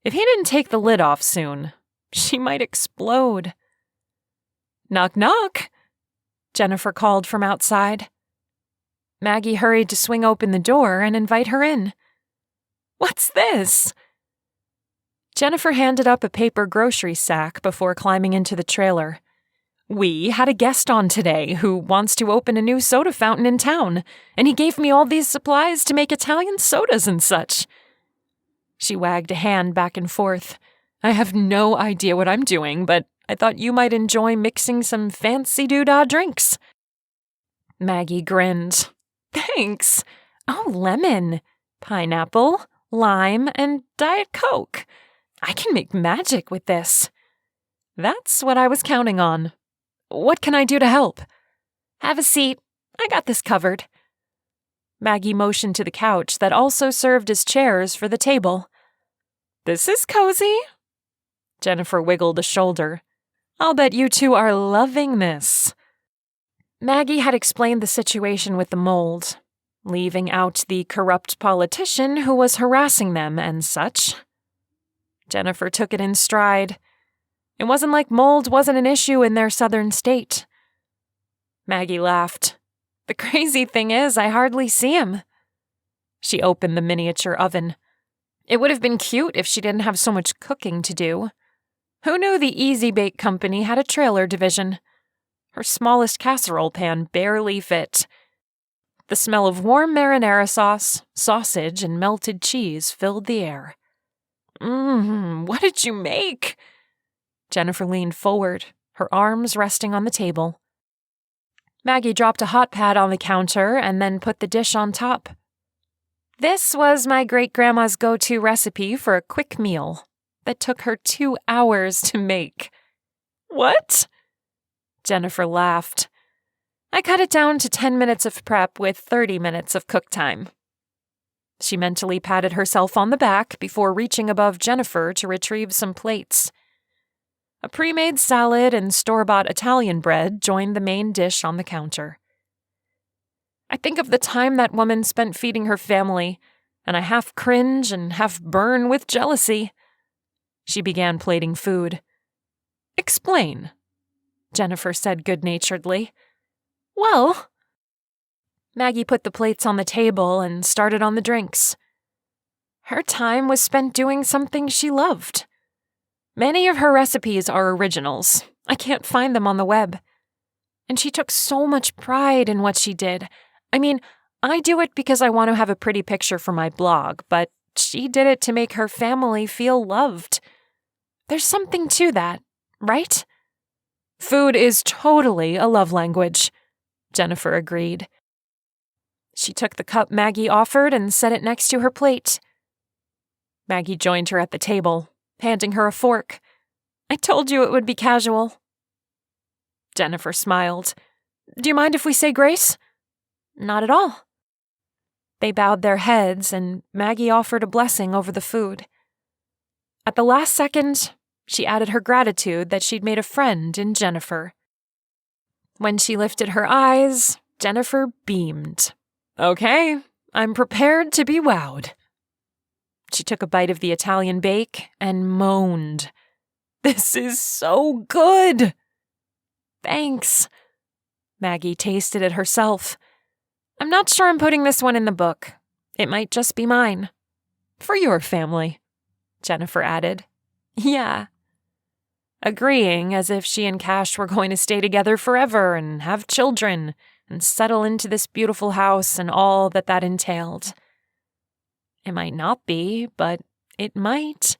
If he didn't take the lid off soon, she might explode. Knock, knock, Jennifer called from outside. Maggie hurried to swing open the door and invite her in. What's this? Jennifer handed up a paper grocery sack before climbing into the trailer. We had a guest on today who wants to open a new soda fountain in town, and he gave me all these supplies to make Italian sodas and such. She wagged a hand back and forth. I have no idea what I'm doing, but I thought you might enjoy mixing some fancy doodah drinks. Maggie grinned. Thanks. Oh, lemon, pineapple, lime, and Diet Coke. I can make magic with this. That's what I was counting on. What can I do to help? Have a seat. I got this covered. Maggie motioned to the couch that also served as chairs for the table. This is cozy. Jennifer wiggled a shoulder. I'll bet you two are loving this. Maggie had explained the situation with the mold, leaving out the corrupt politician who was harassing them and such. Jennifer took it in stride. It wasn't like mold wasn't an issue in their southern state. Maggie laughed. The crazy thing is, I hardly see him. She opened the miniature oven. It would have been cute if she didn't have so much cooking to do. Who knew the Easy Bake Company had a trailer division? Her smallest casserole pan barely fit. The smell of warm marinara sauce, sausage, and melted cheese filled the air. What did you make? Jennifer leaned forward, her arms resting on the table. Maggie dropped a hot pad on the counter and then put the dish on top. This was my great-grandma's go-to recipe for a quick meal. that took her 2 hours to make. What? Jennifer laughed. I cut it down to 10 minutes of prep with 30 minutes of cook time. She mentally patted herself on the back before reaching above Jennifer to retrieve some plates. A pre-made salad and store-bought Italian bread joined the main dish on the counter. I think of the time that woman spent feeding her family, and I half cringe and half burn with jealousy. She began plating food. Explain, Jennifer said good-naturedly. Well, Maggie put the plates on the table and started on the drinks. Her time was spent doing something she loved. Many of her recipes are originals. I can't find them on the web. And she took so much pride in what she did. I mean, I do it because I want to have a pretty picture for my blog, but she did it to make her family feel loved. There's something to that, right? Food is totally a love language, Jennifer agreed. She took the cup Maggie offered and set it next to her plate. Maggie joined her at the table, handing her a fork. I told you it would be casual. Jennifer smiled. Do you mind if we say grace? Not at all. They bowed their heads, and Maggie offered a blessing over the food. At the last second, she added her gratitude that she'd made a friend in Jennifer. When she lifted her eyes, Jennifer beamed. Okay, I'm prepared to be wowed. She took a bite of the Italian bake and moaned. This is so good! Thanks. Maggie tasted it herself. I'm not sure I'm putting this one in the book. It might just be mine. For your family, Jennifer added. Yeah. Agreeing as if she and Cash were going to stay together forever and have children and settle into this beautiful house and all that entailed. It might not be, but it might.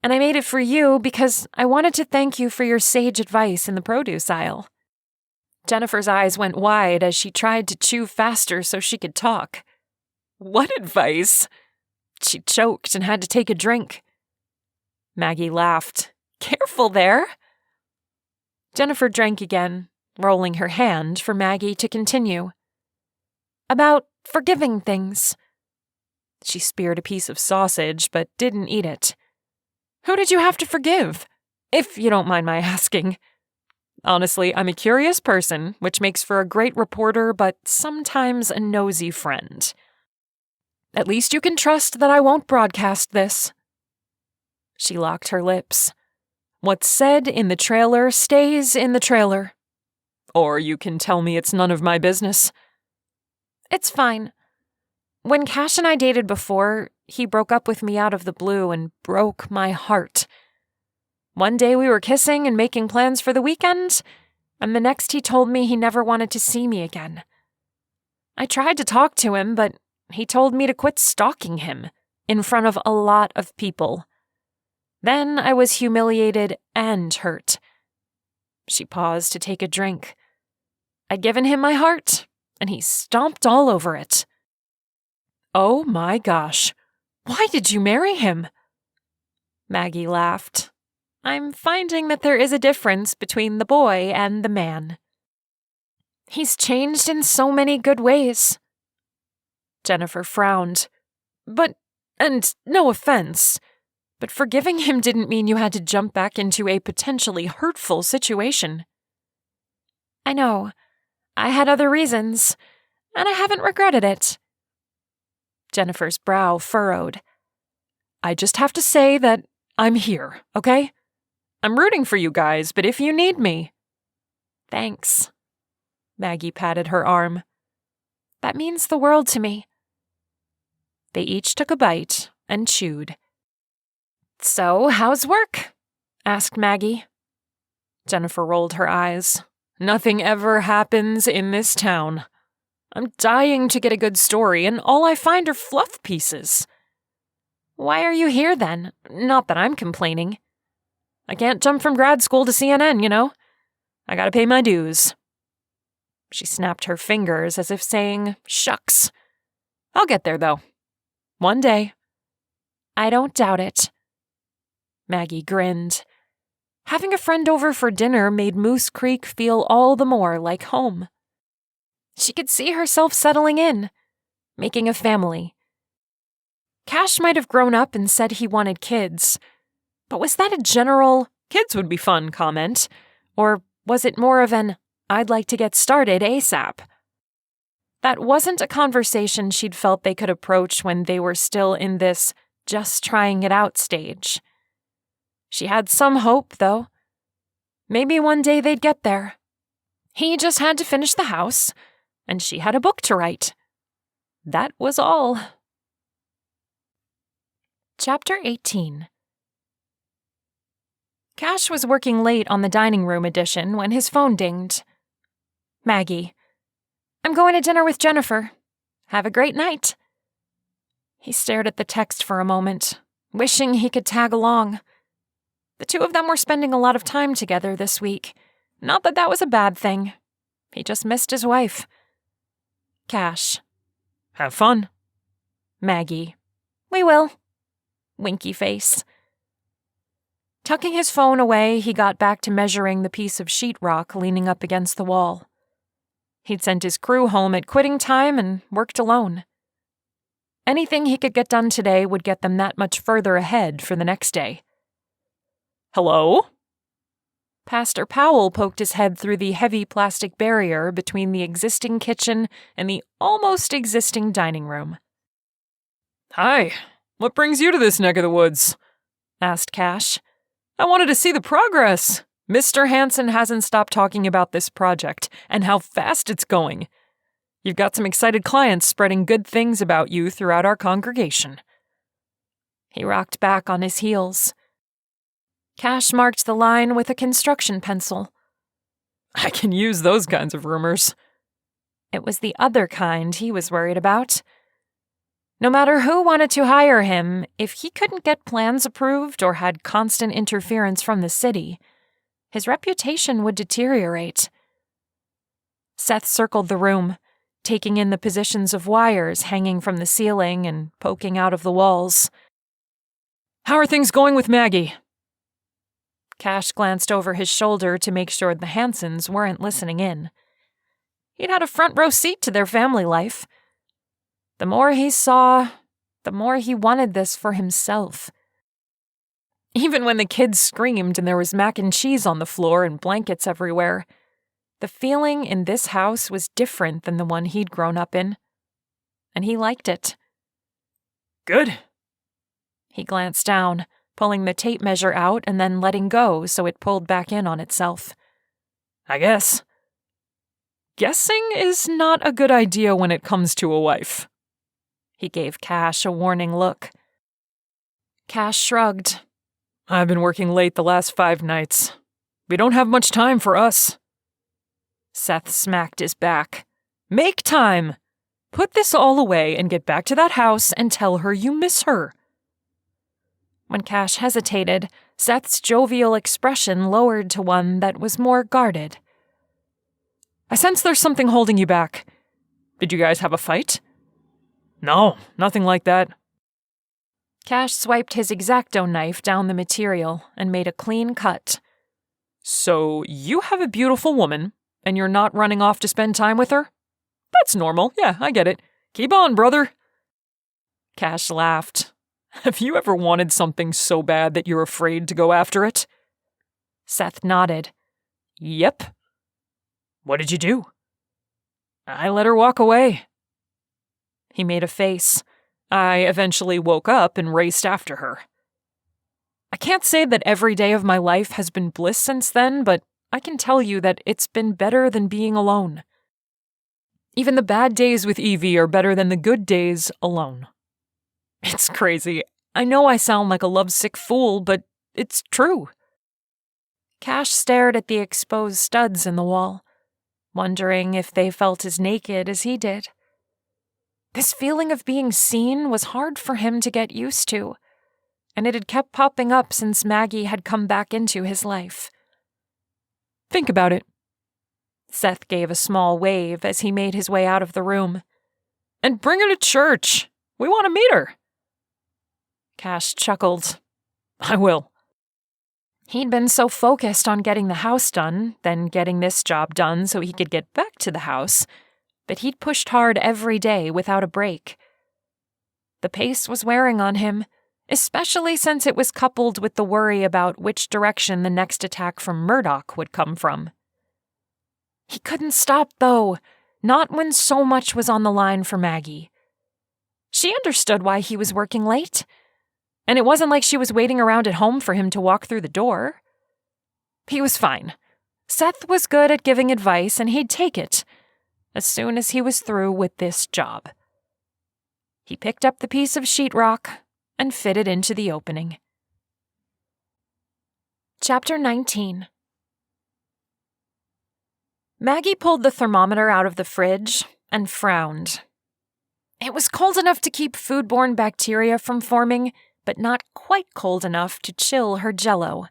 And I made it for you because I wanted to thank you for your sage advice in the produce aisle. Jennifer's eyes went wide as she tried to chew faster so she could talk. What advice? She choked and had to take a drink. Maggie laughed. Careful there. Jennifer drank again, rolling her hand for Maggie to continue. About forgiving things. She speared a piece of sausage, but didn't eat it. Who did you have to forgive? If you don't mind my asking. Honestly, I'm a curious person, which makes for a great reporter, but sometimes a nosy friend. At least you can trust that I won't broadcast this. She locked her lips. What's said in the trailer stays in the trailer. Or you can tell me it's none of my business. It's fine. When Cash and I dated before, he broke up with me out of the blue and broke my heart. One day we were kissing and making plans for the weekend, and the next he told me he never wanted to see me again. I tried to talk to him, but he told me to quit stalking him in front of a lot of people. Then I was humiliated and hurt. She paused to take a drink. I'd given him my heart, and he stomped all over it. Oh my gosh, why did you marry him? Maggie laughed. I'm finding that there is a difference between the boy and the man. He's changed in so many good ways. Jennifer frowned. And no offense, but forgiving him didn't mean you had to jump back into a potentially hurtful situation. I know. I had other reasons, and I haven't regretted it. Jennifer's brow furrowed. I just have to say that I'm here, okay? I'm rooting for you guys, but if you need me... Thanks. Maggie patted her arm. That means the world to me. They each took a bite and chewed. So, how's work? Asked Maggie. Jennifer rolled her eyes. Nothing ever happens in this town. I'm dying to get a good story, and all I find are fluff pieces. Why are you here, then? Not that I'm complaining. I can't jump from grad school to CNN, you know? I gotta pay my dues. She snapped her fingers as if saying, shucks. I'll get there, though. One day. I don't doubt it. Maggie grinned. Having a friend over for dinner made Moose Creek feel all the more like home. She could see herself settling in, making a family. Cash might have grown up and said he wanted kids, but was that a general, kids would be fun comment, or was it more of an, I'd like to get started ASAP? That wasn't a conversation she'd felt they could approach when they were still in this just trying it out stage. She had some hope, though. Maybe one day they'd get there. He just had to finish the house, and she had a book to write. That was all. Chapter 18. Cash was working late on the dining room edition when his phone dinged. Maggie. I'm going to dinner with Jennifer. Have a great night. He stared at the text for a moment, wishing he could tag along. The two of them were spending a lot of time together this week. Not that that was a bad thing. He just missed his wife. Cash. Have fun. Maggie. We will. Winky face. Tucking his phone away, he got back to measuring the piece of sheetrock leaning up against the wall. He'd sent his crew home at quitting time and worked alone. Anything he could get done today would get them that much further ahead for the next day. Hello? Pastor Powell poked his head through the heavy plastic barrier between the existing kitchen and the almost existing dining room. Hi. What brings you to this neck of the woods? Asked Cash. I wanted to see the progress. Mr. Hansen hasn't stopped talking about this project and how fast it's going. You've got some excited clients spreading good things about you throughout our congregation. He rocked back on his heels. Cash marked the line with a construction pencil. I can use those kinds of rumors. It was the other kind he was worried about. No matter who wanted to hire him, if he couldn't get plans approved or had constant interference from the city, his reputation would deteriorate. Seth circled the room, taking in the positions of wires hanging from the ceiling and poking out of the walls. How are things going with Maggie? Cash glanced over his shoulder to make sure the Hansens weren't listening in. He'd had a front row seat to their family life. The more he saw, the more he wanted this for himself. Even when the kids screamed and there was mac and cheese on the floor and blankets everywhere, the feeling in this house was different than the one he'd grown up in. And he liked it. Good. He glanced down, pulling the tape measure out and then letting go so it pulled back in on itself. I guess. Guessing is not a good idea when it comes to a wife. He gave Cash a warning look. Cash shrugged. I've been working late the last 5 nights. We don't have much time for us. Seth smacked his back. Make time! Put this all away and get back to that house and tell her you miss her. When Cash hesitated, Seth's jovial expression lowered to one that was more guarded. I sense there's something holding you back. Did you guys have a fight? No, nothing like that. Cash swiped his X-Acto knife down the material and made a clean cut. So you have a beautiful woman, and you're not running off to spend time with her? That's normal. Yeah, I get it. Keep on, brother. Cash laughed. Have you ever wanted something so bad that you're afraid to go after it? Seth nodded. Yep. What did you do? I let her walk away. He made a face. I eventually woke up and raced after her. I can't say that every day of my life has been bliss since then, but I can tell you that it's been better than being alone. Even the bad days with Evie are better than the good days alone. It's crazy. I know I sound like a lovesick fool, but it's true. Cash stared at the exposed studs in the wall, wondering if they felt as naked as he did. This feeling of being seen was hard for him to get used to, and it had kept popping up since Maggie had come back into his life. Think about it. Seth gave a small wave as he made his way out of the room. And bring her to church. We want to meet her. Cash chuckled. I will. He'd been so focused on getting the house done, then getting this job done so he could get back to the house, that he'd pushed hard every day without a break. The pace was wearing on him, especially since it was coupled with the worry about which direction the next attack from Murdoch would come from. He couldn't stop, though, not when so much was on the line for Maggie. She understood why he was working late, and it wasn't like she was waiting around at home for him to walk through the door. He was fine. Seth was good at giving advice, and he'd take it as soon as he was through with this job. He picked up the piece of sheetrock and fit it into the opening. Chapter 19. Maggie pulled the thermometer out of the fridge and frowned. It was cold enough to keep foodborne bacteria from forming, but not quite cold enough to chill her Jell-O.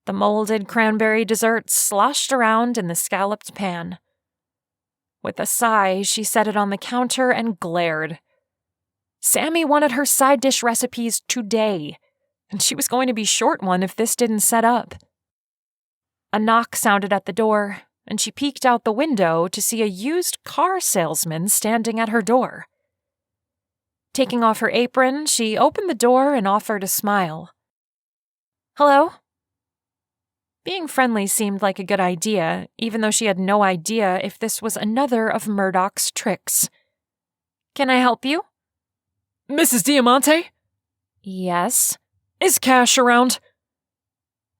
The molded cranberry dessert sloshed around in the scalloped pan. With a sigh, she set it on the counter and glared. Sammy wanted her side dish recipes today, and she was going to be short one if this didn't set up. A knock sounded at the door, and she peeked out the window to see a used car salesman standing at her door. Taking off her apron, she opened the door and offered a smile. "Hello?" Being friendly seemed like a good idea, even though she had no idea if this was another of Murdoch's tricks. "Can I help you?" Mrs. Diamante? "Yes." Is Cash around?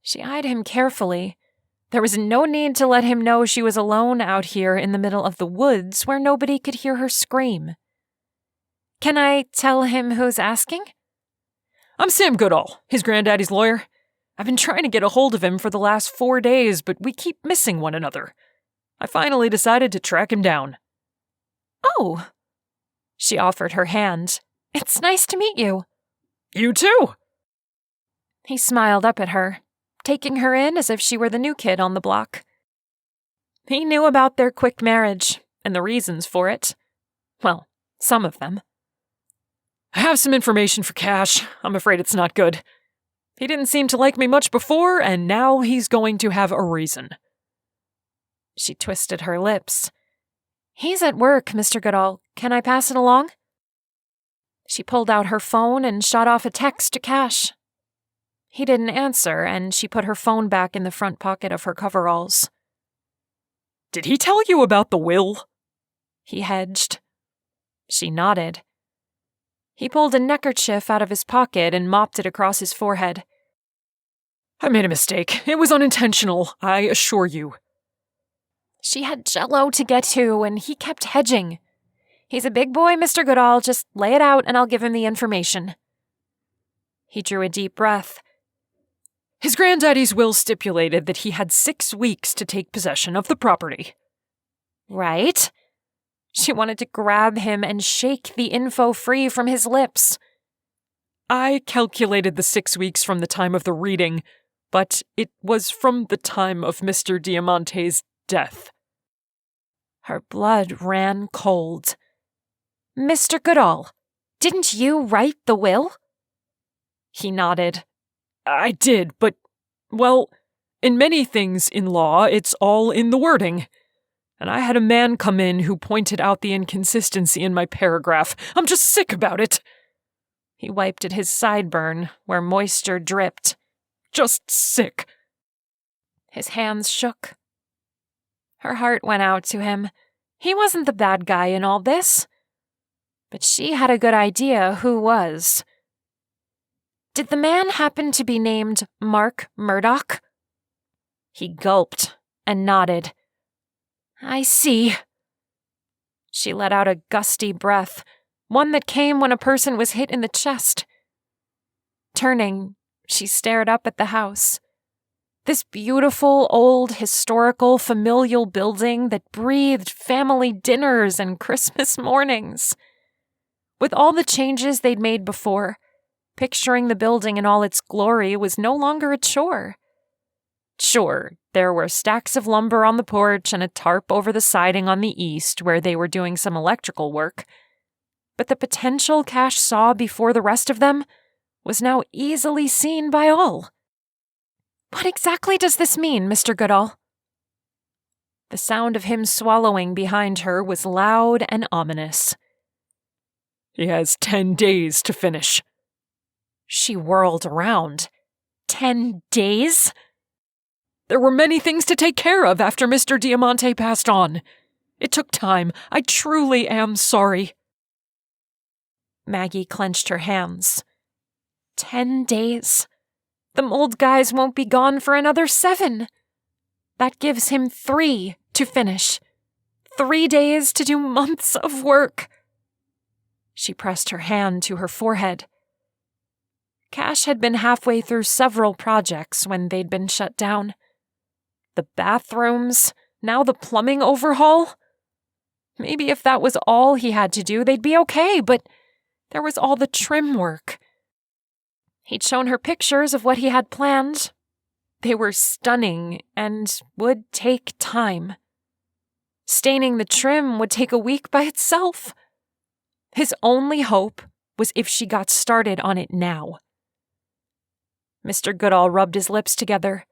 She eyed him carefully. There was no need to let him know she was alone out here in the middle of the woods where nobody could hear her scream. "Can I tell him who's asking?" I'm Sam Goodall, his granddaddy's lawyer. I've been trying to get a hold of him for the last 4 days, but we keep missing one another. I finally decided to track him down. "Oh." She offered her hand. "It's nice to meet you." You too! He smiled up at her, taking her in as if she were the new kid on the block. He knew about their quick marriage and the reasons for it. Well, some of them. I have some information for Cash. I'm afraid it's not good. He didn't seem to like me much before, and now he's going to have a reason. She twisted her lips. "He's at work, Mr. Goodall. Can I pass it along?" She pulled out her phone and shot off a text to Cash. He didn't answer, and she put her phone back in the front pocket of her coveralls. Did he tell you about the will? He hedged. She nodded. He pulled a neckerchief out of his pocket and mopped it across his forehead. I made a mistake. It was unintentional, I assure you. She had Jell-O to get to, and he kept hedging. "He's a big boy, Mr. Goodall. Just lay it out and I'll give him the information." He drew a deep breath. His granddaddy's will stipulated that he had 6 weeks to take possession of the property. Right? She wanted to grab him and shake the info free from his lips. I calculated the 6 weeks from the time of the reading, but it was from the time of Mr. Diamante's death. Her blood ran cold. "Mr. Goodall, didn't you write the will?" He nodded. I did, but, well, in many things in law, it's all in the wording. And I had a man come in who pointed out the inconsistency in my paragraph. I'm just sick about it. He wiped at his sideburn, where moisture dripped. Just sick. His hands shook. Her heart went out to him. He wasn't the bad guy in all this. But she had a good idea who was. Did the man happen to be named Mark Murdoch? He gulped and nodded. I see. She let out a gusty breath, one that came when a person was hit in the chest. Turning, she stared up at the house. This beautiful, old, historical, familial building that breathed family dinners and Christmas mornings. With all the changes they'd made before, picturing the building in all its glory was no longer a chore. Sure, there were stacks of lumber on the porch and a tarp over the siding on the east where they were doing some electrical work, but the potential Cash saw before the rest of them was now easily seen by all. What exactly does this mean, Mr. Goodall? The sound of him swallowing behind her was loud and ominous. He has 10 days to finish. She whirled around. 10 days? There were many things to take care of after Mr. Diamante passed on. It took time. I truly am sorry. Maggie clenched her hands. 10 days? The mold guys won't be gone for another 7. That gives him 3 to finish. 3 days to do months of work. She pressed her hand to her forehead. Cash had been halfway through several projects when they'd been shut down. The bathrooms, now the plumbing overhaul. Maybe if that was all he had to do, they'd be okay, but there was all the trim work. He'd shown her pictures of what he had planned. They were stunning and would take time. Staining the trim would take a week by itself. His only hope was if she got started on it now. Mr. Goodall rubbed his lips together.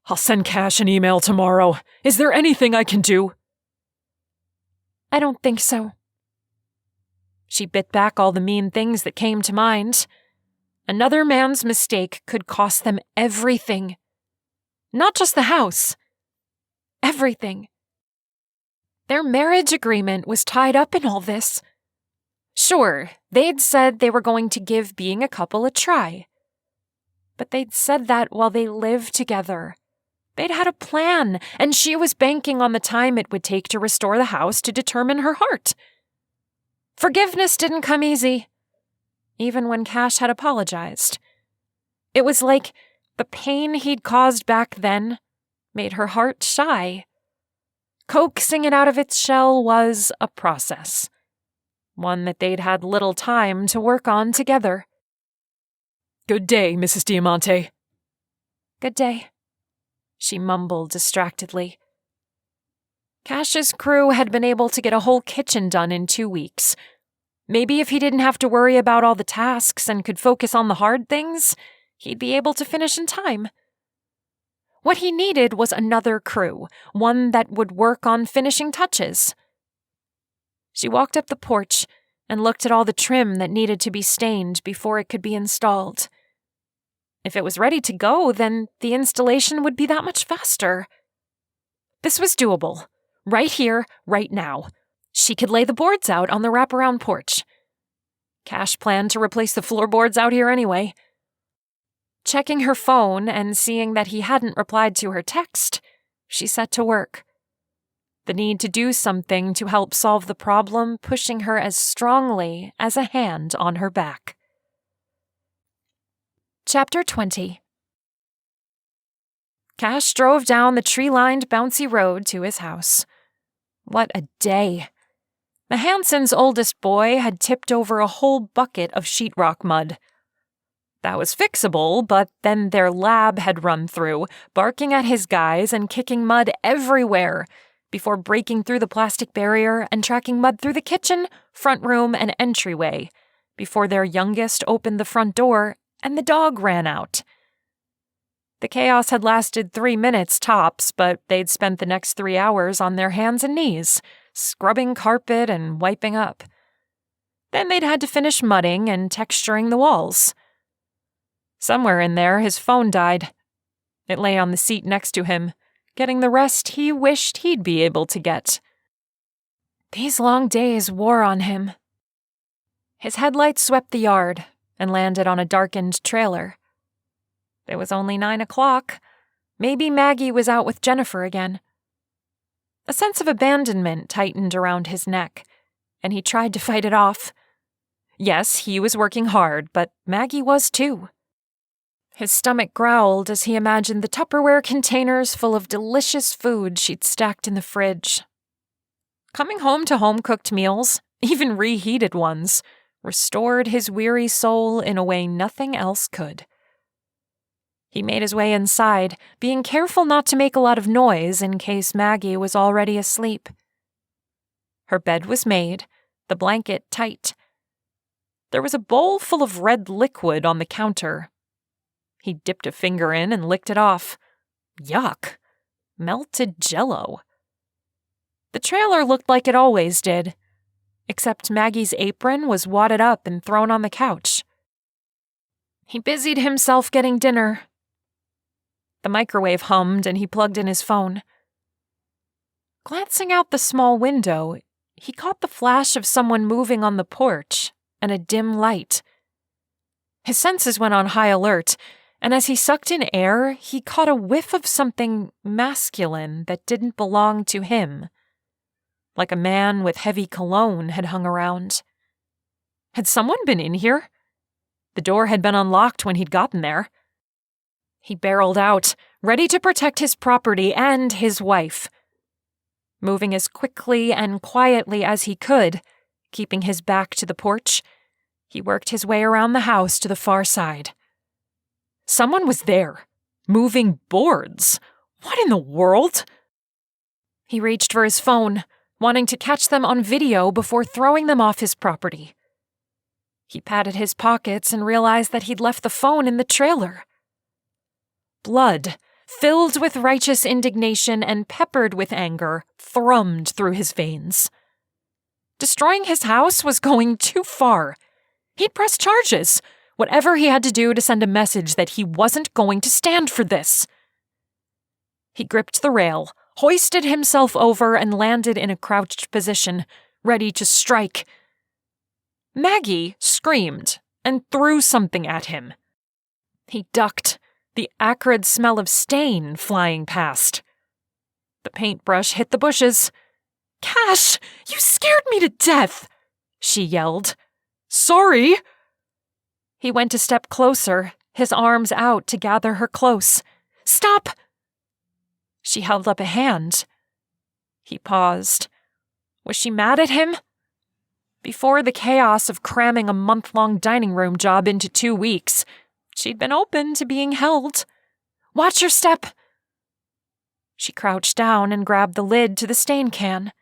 I'll send Cash an email tomorrow. Is there anything I can do? I don't think so. She bit back all the mean things that came to mind. Another man's mistake could cost them everything. Not just the house. Everything. Their marriage agreement was tied up in all this. Sure, they'd said they were going to give being a couple a try. But they'd said that while they lived together. They'd had a plan, and she was banking on the time it would take to restore the house to determine her heart. Forgiveness didn't come easy, even when Cash had apologized. It was like the pain he'd caused back then made her heart shy. Coaxing it out of its shell was a process, one that they'd had little time to work on together. Good day, Mrs. Diamante. Good day, she mumbled distractedly. Cash's crew had been able to get a whole kitchen done in 2 weeks. Maybe if he didn't have to worry about all the tasks and could focus on the hard things, he'd be able to finish in time. What he needed was another crew, one that would work on finishing touches. She walked up the porch and looked at all the trim that needed to be stained before it could be installed. If it was ready to go, then the installation would be that much faster. This was doable. Right here, right now. She could lay the boards out on the wraparound porch. Cash planned to replace the floorboards out here anyway. Checking her phone and seeing that he hadn't replied to her text, she set to work. The need to do something to help solve the problem pushing her as strongly as a hand on her back. Chapter 20. Cash drove down the tree-lined, bouncy road to his house. What a day. The Hansons' oldest boy had tipped over a whole bucket of sheetrock mud. That was fixable, but then their lab had run through, barking at his guys and kicking mud everywhere, before breaking through the plastic barrier and tracking mud through the kitchen, front room, and entryway, before their youngest opened the front door and the dog ran out. The chaos had lasted 3 minutes tops, but they'd spent the next 3 hours on their hands and knees, scrubbing carpet and wiping up. Then they'd had to finish mudding and texturing the walls. Somewhere in there, his phone died. It lay on the seat next to him, getting the rest he wished he'd be able to get. These long days wore on him. His headlights swept the yard and landed on a darkened trailer. It was only 9 o'clock. Maybe Maggie was out with Jennifer again. A sense of abandonment tightened around his neck, and he tried to fight it off. Yes, he was working hard, but Maggie was too. His stomach growled as he imagined the Tupperware containers full of delicious food she'd stacked in the fridge. Coming home to home-cooked meals, even reheated ones, restored his weary soul in a way nothing else could. He made his way inside, being careful not to make a lot of noise in case Maggie was already asleep. Her bed was made, the blanket tight. There was a bowl full of red liquid on the counter. He dipped a finger in and licked it off. Yuck. Melted jello. The trailer looked like it always did, except Maggie's apron was wadded up and thrown on the couch. He busied himself getting dinner. The microwave hummed and he plugged in his phone. Glancing out the small window, he caught the flash of someone moving on the porch and a dim light. His senses went on high alert, and as he sucked in air, he caught a whiff of something masculine that didn't belong to him, like a man with heavy cologne had hung around. Had someone been in here? The door had been unlocked when he'd gotten there. He barreled out, ready to protect his property and his wife. Moving as quickly and quietly as he could, keeping his back to the porch, he worked his way around the house to the far side. Someone was there, moving boards. What in the world? He reached for his phone, wanting to catch them on video before throwing them off his property. He patted his pockets and realized that he'd left the phone in the trailer. Blood, filled with righteous indignation and peppered with anger, thrummed through his veins. Destroying his house was going too far. He'd press charges, whatever he had to do to send a message that he wasn't going to stand for this. He gripped the rail, hoisted himself over, and landed in a crouched position, ready to strike. Maggie screamed and threw something at him. He ducked, the acrid smell of stain flying past. The paintbrush hit the bushes. "Cash, you scared me to death!" she yelled. "Sorry!" He went a step closer, his arms out to gather her close. "Stop!" She held up a hand. He paused. Was she mad at him? Before the chaos of cramming a month-long dining room job into 2 weeks, she'd been open to being held. "Watch your step!" She crouched down and grabbed the lid to the stain can.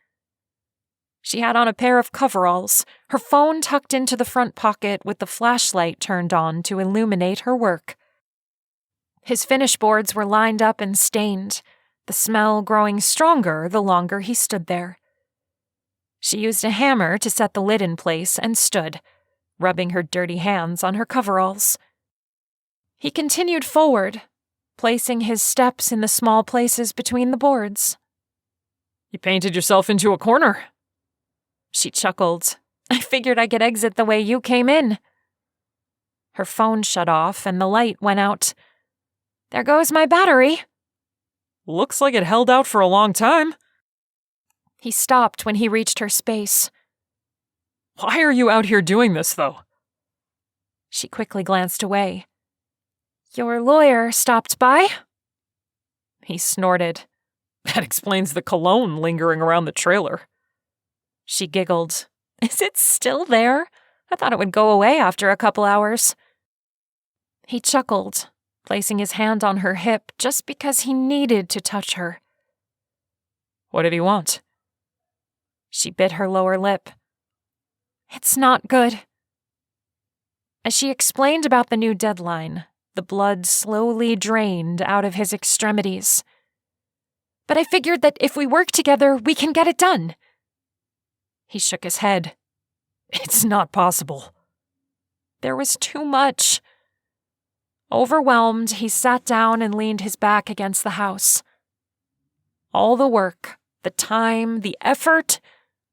She had on a pair of coveralls, her phone tucked into the front pocket with the flashlight turned on to illuminate her work. His finish boards were lined up and stained, the smell growing stronger the longer he stood there. She used a hammer to set the lid in place and stood, rubbing her dirty hands on her coveralls. He continued forward, placing his steps in the small places between the boards. "You painted yourself into a corner." She chuckled. "I figured I could exit the way you came in." Her phone shut off and the light went out. "There goes my battery." Looks like it held out for a long time. He stopped when he reached her space. Why are you out here doing this, though? She quickly glanced away. "Your lawyer stopped by?" He snorted. That explains the cologne lingering around the trailer. She giggled. "Is it still there? I thought it would go away after a couple hours." He chuckled, placing his hand on her hip just because he needed to touch her. What did he want? She bit her lower lip. "It's not good." As she explained about the new deadline, the blood slowly drained out of his extremities. "But I figured that if we work together, we can get it done." He shook his head. It's not possible. There was too much. Overwhelmed, he sat down and leaned his back against the house. All the work, the time, the effort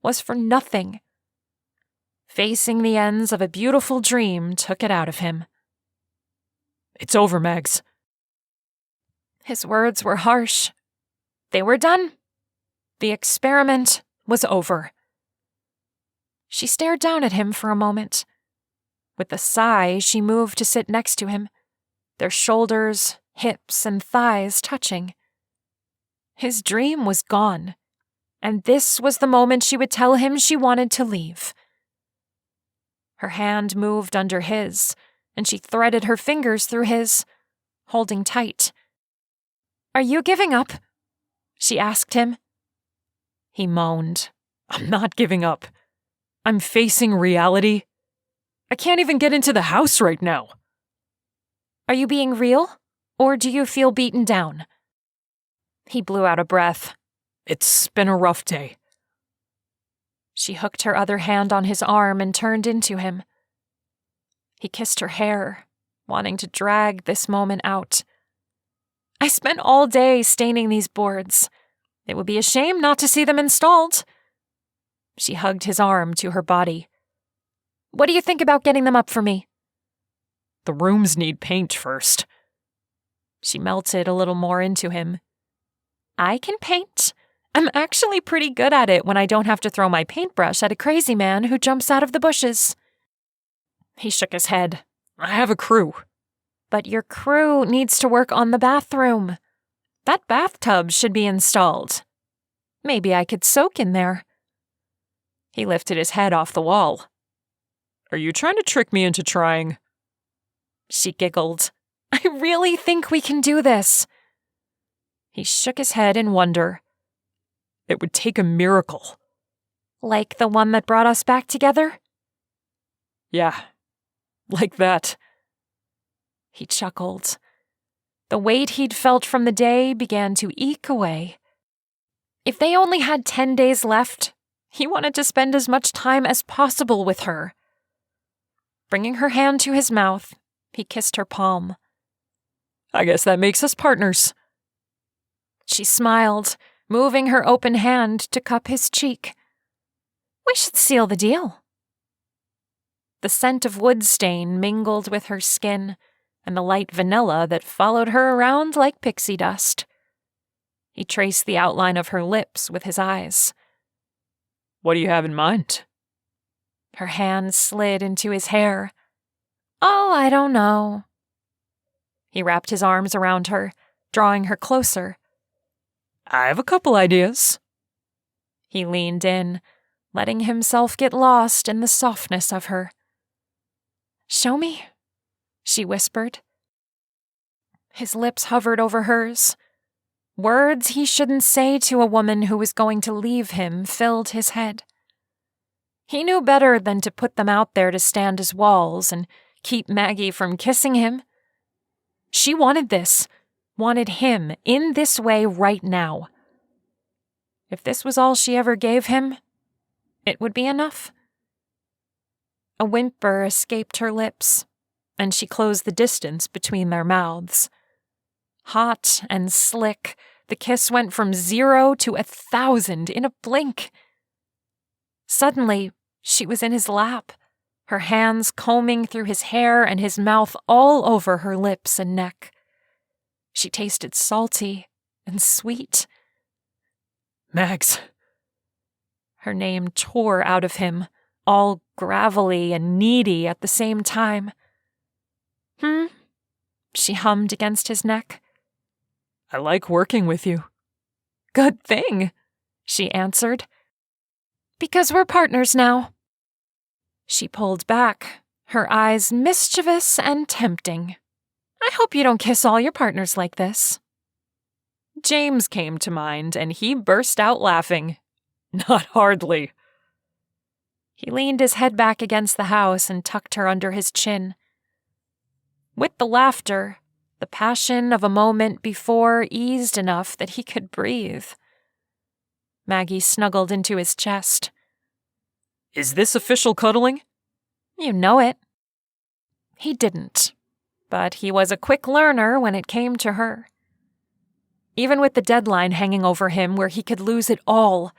was for nothing. Facing the ends of a beautiful dream took it out of him. It's over, Mags. His words were harsh. They were done. The experiment was over. She stared down at him for a moment. With a sigh, she moved to sit next to him, their shoulders, hips, and thighs touching. His dream was gone, and this was the moment she would tell him she wanted to leave. Her hand moved under his, and she threaded her fingers through his, holding tight. "Are you giving up?" she asked him. He moaned. I'm not giving up. I'm facing reality. I can't even get into the house right now. Are you being real? Or do you feel beaten down? He blew out a breath. It's been a rough day. She hooked her other hand on his arm and turned into him. He kissed her hair, wanting to drag this moment out. I spent all day staining these boards. It would be a shame not to see them installed. She hugged his arm to her body. What do you think about getting them up for me? The rooms need paint first. She melted a little more into him. I can paint. I'm actually pretty good at it when I don't have to throw my paintbrush at a crazy man who jumps out of the bushes. He shook his head. I have a crew. But your crew needs to work on the bathroom. That bathtub should be installed. Maybe I could soak in there. He lifted his head off the wall. Are you trying to trick me into trying? She giggled. I really think we can do this. He shook his head in wonder. It would take a miracle. Like the one that brought us back together? Yeah, like that. He chuckled. The weight he'd felt from the day began to eke away. If they only had 10 days left, he wanted to spend as much time as possible with her. Bringing her hand to his mouth, he kissed her palm. I guess that makes us partners. She smiled, moving her open hand to cup his cheek. We should seal the deal. The scent of wood stain mingled with her skin, and the light vanilla that followed her around like pixie dust. He traced the outline of her lips with his eyes. What do you have in mind? Her hand slid into his hair. Oh, I don't know. He wrapped his arms around her, drawing her closer. I have a couple ideas. He leaned in, letting himself get lost in the softness of her. Show me, she whispered. His lips hovered over hers. Words he shouldn't say to a woman who was going to leave him filled his head. He knew better than to put them out there to stand as walls and keep Maggie from kissing him. She wanted this, wanted him in this way right now. If this was all she ever gave him, it would be enough. A whimper escaped her lips, and she closed the distance between their mouths. Hot and slick, the kiss went from 0 to 1,000 in a blink. Suddenly, she was in his lap, her hands combing through his hair and his mouth all over her lips and neck. She tasted salty and sweet. Mags. Her name tore out of him, all gravelly and needy at the same time. She hummed against his neck. I like working with you. Good thing, she answered. Because we're partners now. She pulled back, her eyes mischievous and tempting. I hope you don't kiss all your partners like this. James came to mind, and he burst out laughing. Not hardly. He leaned his head back against the house and tucked her under his chin. With the laughter, the passion of a moment before eased enough that he could breathe. Maggie snuggled into his chest. Is this official cuddling? You know it. He didn't, but he was a quick learner when it came to her. Even with the deadline hanging over him where he could lose it all,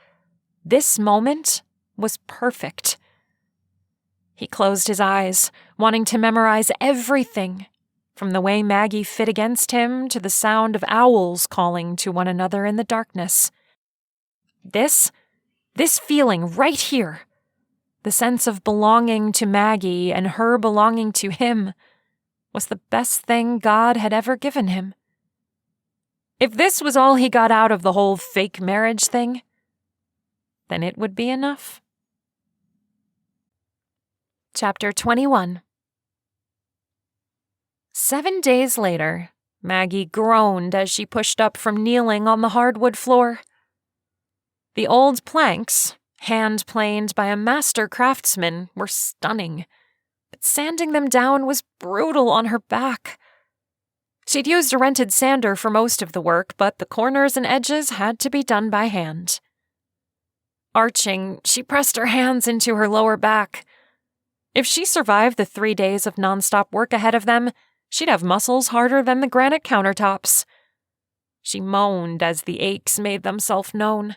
this moment was perfect. He closed his eyes, wanting to memorize everything, from the way Maggie fit against him to the sound of owls calling to one another in the darkness. This feeling right here, the sense of belonging to Maggie and her belonging to him, was the best thing God had ever given him. If this was all he got out of the whole fake marriage thing, then it would be enough. Chapter 21. 7 days later, Maggie groaned as she pushed up from kneeling on the hardwood floor. The old planks, hand-planed by a master craftsman, were stunning, but sanding them down was brutal on her back. She'd used a rented sander for most of the work, but the corners and edges had to be done by hand. Arching, she pressed her hands into her lower back. If she survived the 3 days of nonstop work ahead of them, she'd have muscles harder than the granite countertops. She moaned as the aches made themselves known.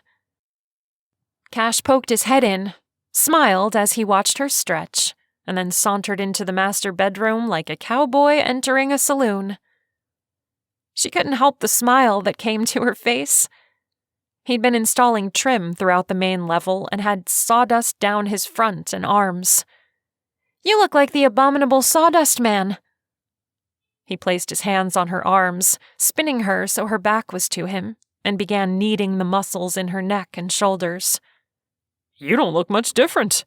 Cash poked his head in, smiled as he watched her stretch, and then sauntered into the master bedroom like a cowboy entering a saloon. She couldn't help the smile that came to her face. He'd been installing trim throughout the main level and had sawdust down his front and arms. "You look like the abominable sawdust man." He placed his hands on her arms, spinning her so her back was to him, and began kneading the muscles in her neck and shoulders. "You don't look much different."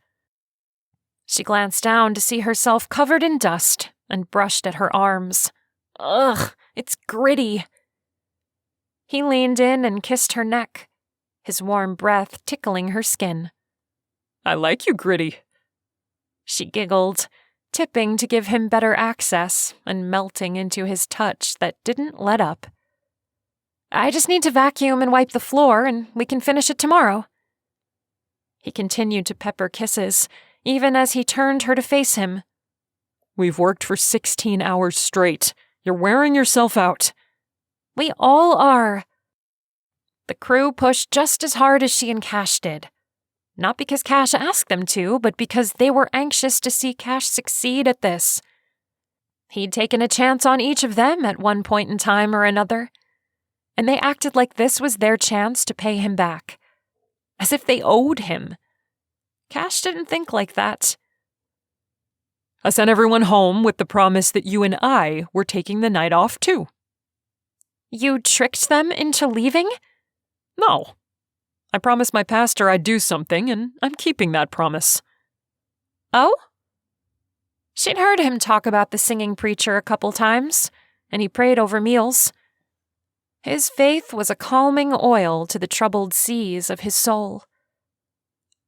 She glanced down to see herself covered in dust and brushed at her arms. Ugh, it's gritty. He leaned in and kissed her neck, his warm breath tickling her skin. "I like you gritty." She giggled, tipping to give him better access and melting into his touch that didn't let up. "I just need to vacuum and wipe the floor, and we can finish it tomorrow." He continued to pepper kisses, even as he turned her to face him. "We've worked for 16 hours straight. You're wearing yourself out." "We all are." The crew pushed just as hard as she and Cash did. Not because Cash asked them to, but because they were anxious to see Cash succeed at this. He'd taken a chance on each of them at one point in time or another, and they acted like this was their chance to pay him back, as if they owed him. Cash didn't think like that. "I sent everyone home with the promise that you and I were taking the night off too." "You tricked them into leaving?" "No. I promised my pastor I'd do something, and I'm keeping that promise." "Oh?" She'd heard him talk about the singing preacher a couple times, and he prayed over meals. His faith was a calming oil to the troubled seas of his soul.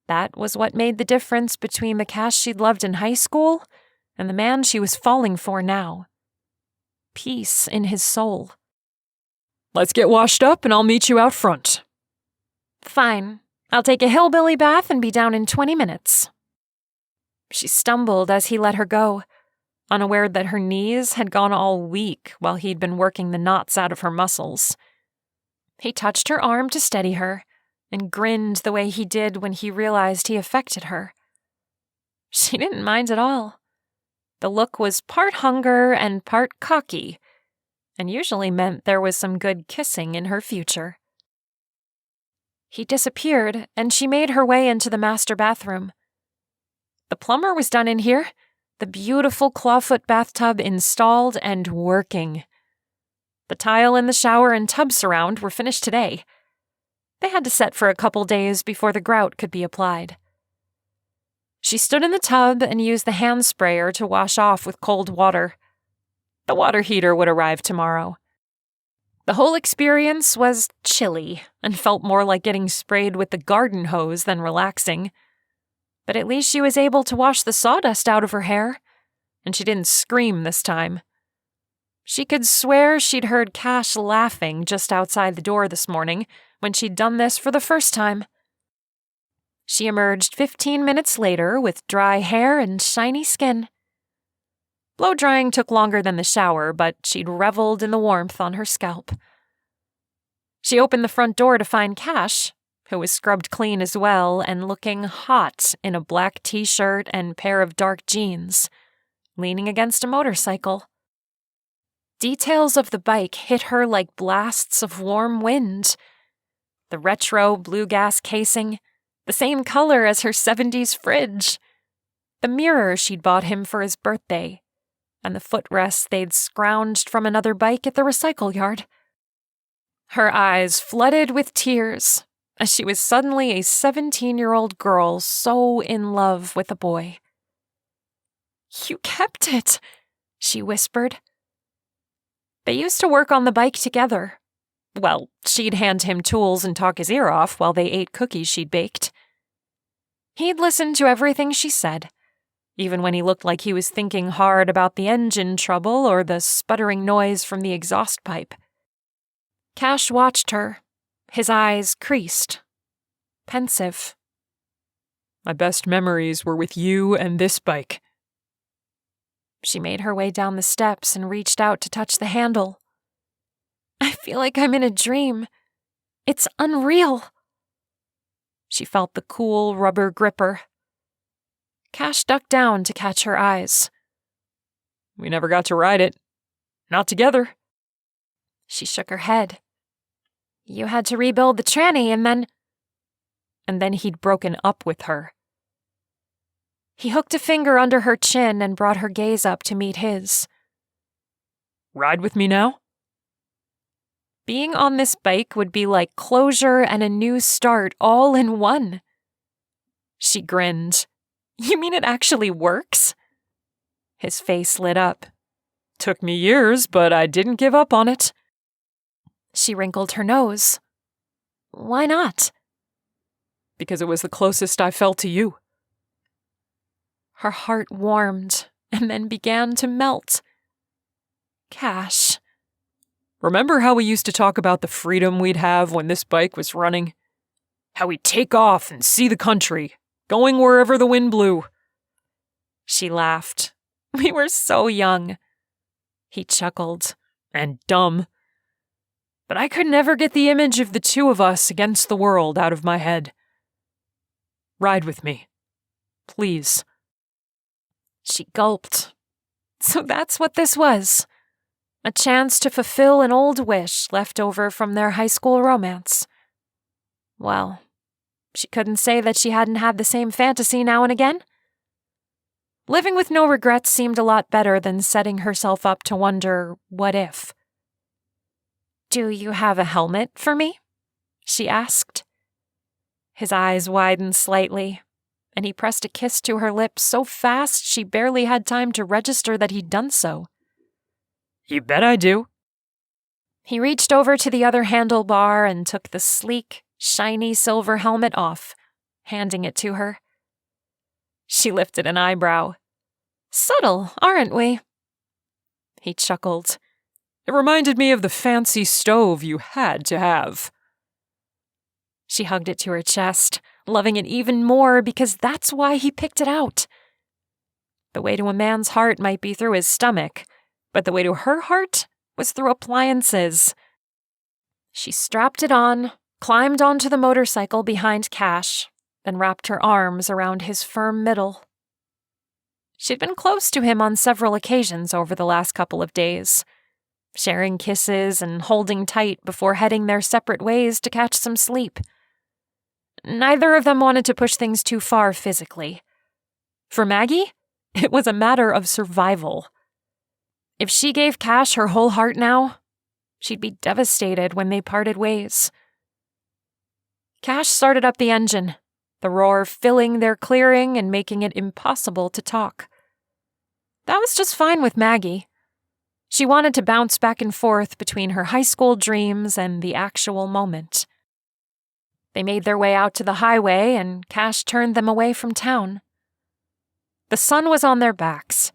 That was what made the difference between the Cash she'd loved in high school and the man she was falling for now. Peace in his soul. "Let's get washed up and I'll meet you out front." "Fine. I'll take a hillbilly bath and be down in 20 minutes. She stumbled as he let her go, unaware that her knees had gone all weak while he'd been working the knots out of her muscles. He touched her arm to steady her, and grinned the way he did when he realized he affected her. She didn't mind at all. The look was part hunger and part cocky, and usually meant there was some good kissing in her future. He disappeared, and she made her way into the master bathroom. The plumber was done in here, the beautiful clawfoot bathtub installed and working. The tile in the shower and tub surround were finished today. They had to set for a couple days before the grout could be applied. She stood in the tub and used the hand sprayer to wash off with cold water. The water heater would arrive tomorrow. The whole experience was chilly and felt more like getting sprayed with the garden hose than relaxing. But at least she was able to wash the sawdust out of her hair, and she didn't scream this time. She could swear she'd heard Cash laughing just outside the door this morning when she'd done this for the first time. She emerged 15 minutes later with dry hair and shiny skin. Blow-drying took longer than the shower, but she'd reveled in the warmth on her scalp. She opened the front door to find Cash, who was scrubbed clean as well and looking hot in a black t-shirt and pair of dark jeans, leaning against a motorcycle. Details of the bike hit her like blasts of warm wind. The retro blue gas casing, the same color as her 70s fridge, the mirror she'd bought him for his birthday, and the footrests they'd scrounged from another bike at the recycle yard. Her eyes flooded with tears as she was suddenly a 17-year-old girl so in love with a boy. "You kept it," she whispered. They used to work on the bike together. Well, she'd hand him tools and talk his ear off while they ate cookies she'd baked. He'd listen to everything she said, even when he looked like he was thinking hard about the engine trouble or the sputtering noise from the exhaust pipe. Cash watched her, his eyes creased, pensive. My best memories were with you and this bike. She made her way down the steps and reached out to touch the handle. I feel like I'm in a dream. It's unreal. She felt the cool rubber gripper. Cash ducked down to catch her eyes. We never got to ride it. Not together. She shook her head. You had to rebuild the tranny and then he'd broken up with her. He hooked a finger under her chin and brought her gaze up to meet his. Ride with me now? Being on this bike would be like closure and a new start all in one. She grinned. You mean it actually works? His face lit up. Took me years, but I didn't give up on it. She wrinkled her nose. Why not? Because it was the closest I felt to you. Her heart warmed and then began to melt. Cash. Remember how we used to talk about the freedom we'd have when this bike was running? How we'd take off and see the country, going wherever the wind blew. She laughed. We were so young. He chuckled. And dumb. But I could never get the image of the two of us against the world out of my head. Ride with me. Please. She gulped. So that's what this was. A chance to fulfill an old wish left over from their high school romance. Well, she couldn't say that she hadn't had the same fantasy now and again. Living with no regrets seemed a lot better than setting herself up to wonder, what if? Do you have a helmet for me? She asked. His eyes widened slightly, and he pressed a kiss to her lips so fast she barely had time to register that he'd done so. You bet I do. He reached over to the other handlebar and took the sleek, shiny silver helmet off, handing it to her. She lifted an eyebrow. Subtle, aren't we? He chuckled. It reminded me of the fancy stove you had to have. She hugged it to her chest, loving it even more because that's why he picked it out. The way to a man's heart might be through his stomach, but the way to her heart was through appliances. She strapped it on, climbed onto the motorcycle behind Cash, and wrapped her arms around his firm middle. She'd been close to him on several occasions over the last couple of days, sharing kisses and holding tight before heading their separate ways to catch some sleep. Neither of them wanted to push things too far physically. For Maggie, it was a matter of survival. If she gave Cash her whole heart now, she'd be devastated when they parted ways. Cash started up the engine, the roar filling their clearing and making it impossible to talk. That was just fine with Maggie. She wanted to bounce back and forth between her high school dreams and the actual moment. They made their way out to the highway, and Cash turned them away from town. The sun was on their backs,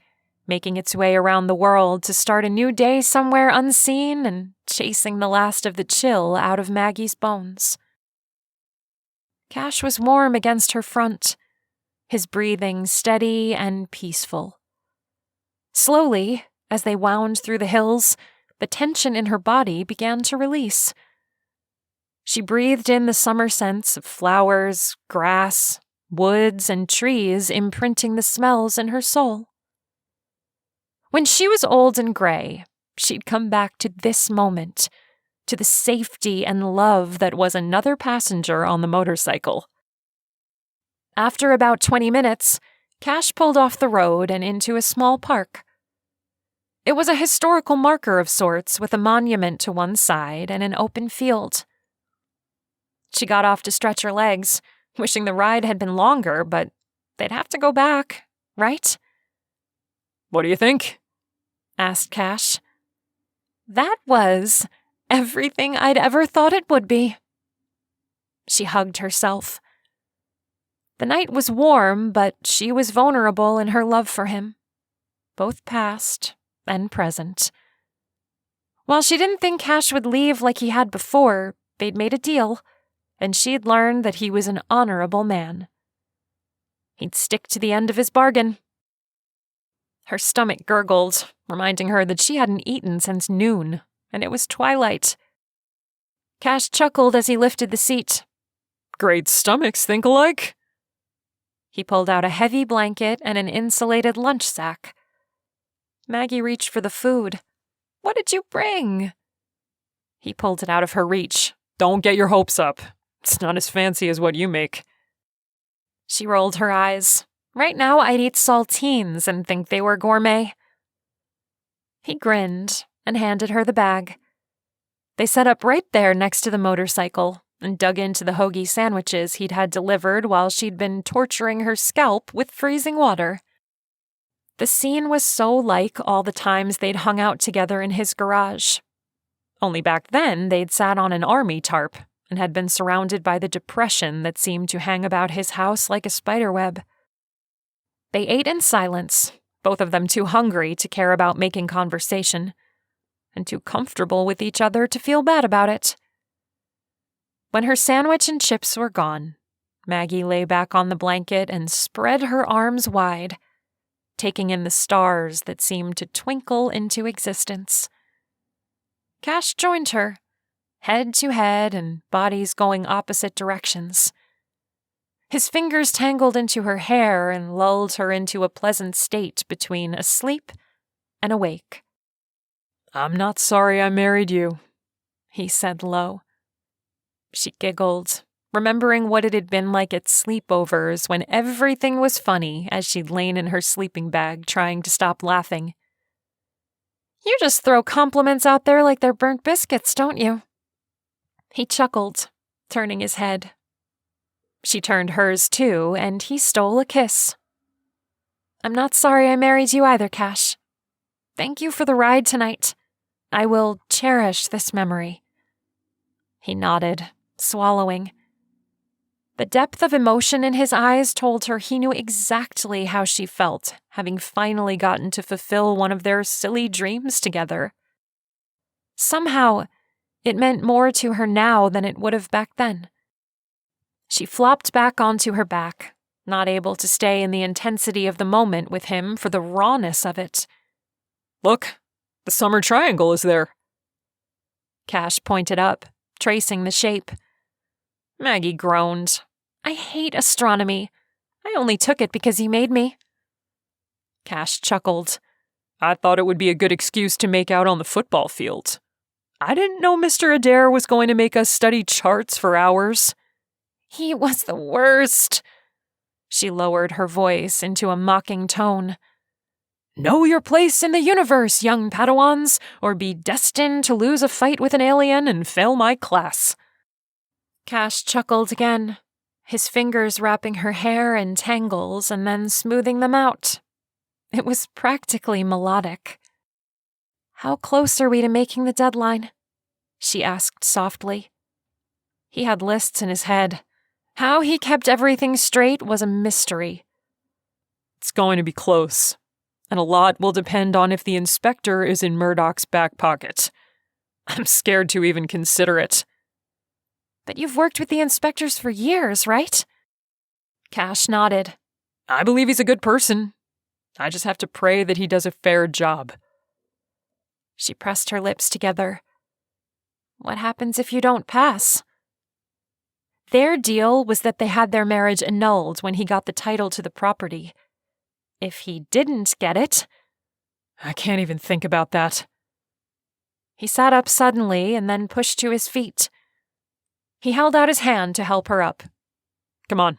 making its way around the world to start a new day somewhere unseen and chasing the last of the chill out of Maggie's bones. Cash was warm against her front, his breathing steady and peaceful. Slowly, as they wound through the hills, the tension in her body began to release. She breathed in the summer scents of flowers, grass, woods, and trees imprinting the smells in her soul. When she was old and gray, she'd come back to this moment, to the safety and love that was another passenger on the motorcycle. After about 20 minutes, Cash pulled off the road and into a small park. It was a historical marker of sorts with a monument to one side and an open field. She got off to stretch her legs, wishing the ride had been longer, but they'd have to go back, right? What do you think? Asked Cash. That was everything I'd ever thought it would be. She hugged herself. The night was warm, but she was vulnerable in her love for him, both past and present. While she didn't think Cash would leave like he had before, they'd made a deal, and she'd learned that he was an honorable man. He'd stick to the end of his bargain. Her stomach gurgled, reminding her that she hadn't eaten since noon, and it was twilight. Cash chuckled as he lifted the seat. Great stomachs think alike. He pulled out a heavy blanket and an insulated lunch sack. Maggie reached for the food. "What did you bring?" He pulled it out of her reach. Don't get your hopes up. It's not as fancy as what you make. She rolled her eyes. Right now, I'd eat saltines and think they were gourmet. He grinned and handed her the bag. They set up right there next to the motorcycle and dug into the hoagie sandwiches he'd had delivered while she'd been torturing her scalp with freezing water. The scene was so like all the times they'd hung out together in his garage. Only back then, they'd sat on an army tarp and had been surrounded by the depression that seemed to hang about his house like a spiderweb. They ate in silence, both of them too hungry to care about making conversation, and too comfortable with each other to feel bad about it. When her sandwich and chips were gone, Maggie lay back on the blanket and spread her arms wide, taking in the stars that seemed to twinkle into existence. Cash joined her, head to head and bodies going opposite directions. His fingers tangled into her hair and lulled her into a pleasant state between asleep and awake. I'm not sorry I married you, he said low. She giggled, remembering what it had been like at sleepovers when everything was funny as she'd lain in her sleeping bag trying to stop laughing. You just throw compliments out there like they're burnt biscuits, don't you? He chuckled, turning his head. She turned hers too, and he stole a kiss. I'm not sorry I married you either, Cash. Thank you for the ride tonight. I will cherish this memory. He nodded, swallowing. The depth of emotion in his eyes told her he knew exactly how she felt, having finally gotten to fulfill one of their silly dreams together. Somehow, it meant more to her now than it would have back then. She flopped back onto her back, not able to stay in the intensity of the moment with him for the rawness of it. Look, the summer triangle is there. Cash pointed up, tracing the shape. Maggie groaned. I hate astronomy. I only took it because you made me. Cash chuckled. I thought it would be a good excuse to make out on the football field. I didn't know Mr. Adair was going to make us study charts for hours. He was the worst. She lowered her voice into a mocking tone. Know your place in the universe, young Padawans, or be destined to lose a fight with an alien and fail my class. Cash chuckled again, his fingers wrapping her hair in tangles and then smoothing them out. It was practically melodic. How close are we to making the deadline? She asked softly. He had lists in his head. How he kept everything straight was a mystery. It's going to be close, and a lot will depend on if the inspector is in Murdoch's back pocket. I'm scared to even consider it. But you've worked with the inspectors for years, right? Cash nodded. I believe he's a good person. I just have to pray that he does a fair job. She pressed her lips together. What happens if you don't pass? Their deal was that they had their marriage annulled when he got the title to the property. If he didn't get it... I can't even think about that. He sat up suddenly and then pushed to his feet. He held out his hand to help her up. Come on.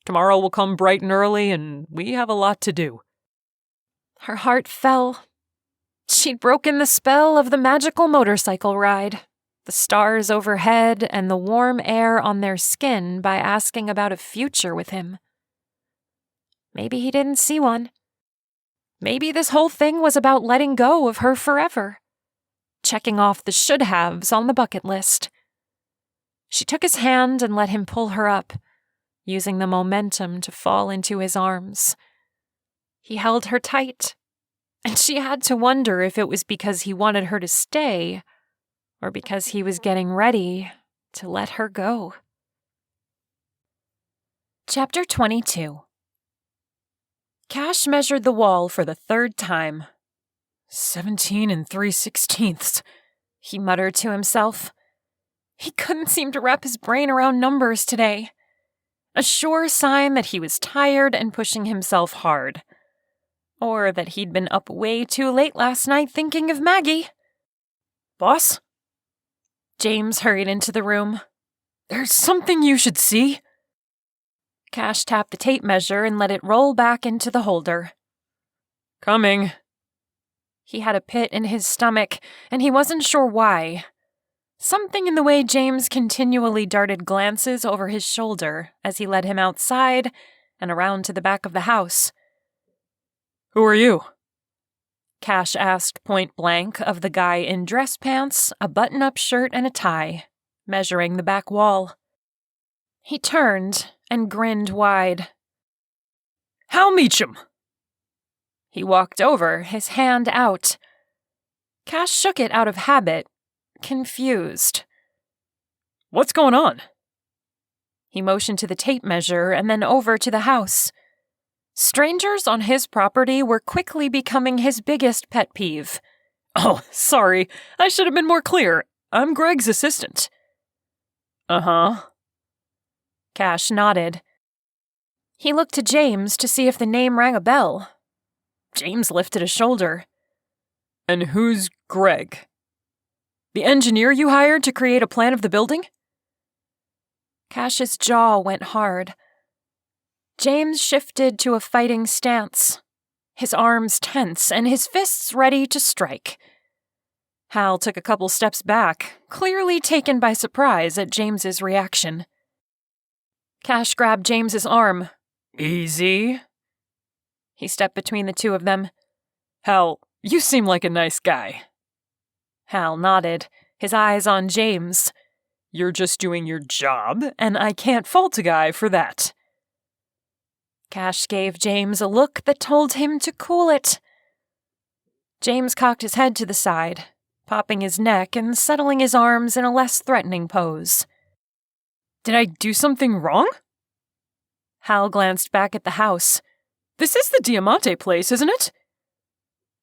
Tomorrow will come bright and early, and we have a lot to do. Her heart fell. She'd broken the spell of the magical motorcycle ride, the stars overhead, and the warm air on their skin by asking about a future with him. Maybe he didn't see one. Maybe this whole thing was about letting go of her forever, checking off the should-haves on the bucket list. She took his hand and let him pull her up, using the momentum to fall into his arms. He held her tight, and she had to wonder if it was because he wanted her to stay or because he was getting ready to let her go. Chapter 22. Cash measured the wall for the third time. 17 3/16, he muttered to himself. He couldn't seem to wrap his brain around numbers today. A sure sign that he was tired and pushing himself hard. Or that he'd been up way too late last night thinking of Maggie. Boss? James hurried into the room. There's something you should see. Cash tapped the tape measure and let it roll back into the holder. Coming. He had a pit in his stomach, and he wasn't sure why. Something in the way James continually darted glances over his shoulder as he led him outside and around to the back of the house. Who are you? Cash asked point blank of the guy in dress pants, a button-up shirt, and a tie, measuring the back wall. He turned and grinned wide. Hal Meacham! He walked over, his hand out. Cash shook it out of habit, confused. What's going on? He motioned to the tape measure and then over to the house. Strangers on his property were quickly becoming his biggest pet peeve. Oh, sorry. I should have been more clear. I'm Greg's assistant. Uh-huh. Cash nodded. He looked to James to see if the name rang a bell. James lifted a shoulder. And who's Greg? The engineer you hired to create a plan of the building? Cash's jaw went hard. James shifted to a fighting stance, his arms tense and his fists ready to strike. Hal took a couple steps back, clearly taken by surprise at James's reaction. Cash grabbed James's arm. Easy. He stepped between the two of them. Hal, you seem like a nice guy. Hal nodded, his eyes on James. You're just doing your job, and I can't fault a guy for that. Cash gave James a look that told him to cool it. James cocked his head to the side, popping his neck and settling his arms in a less threatening pose. Did I do something wrong? Hal glanced back at the house. This is the Diamante place, isn't it?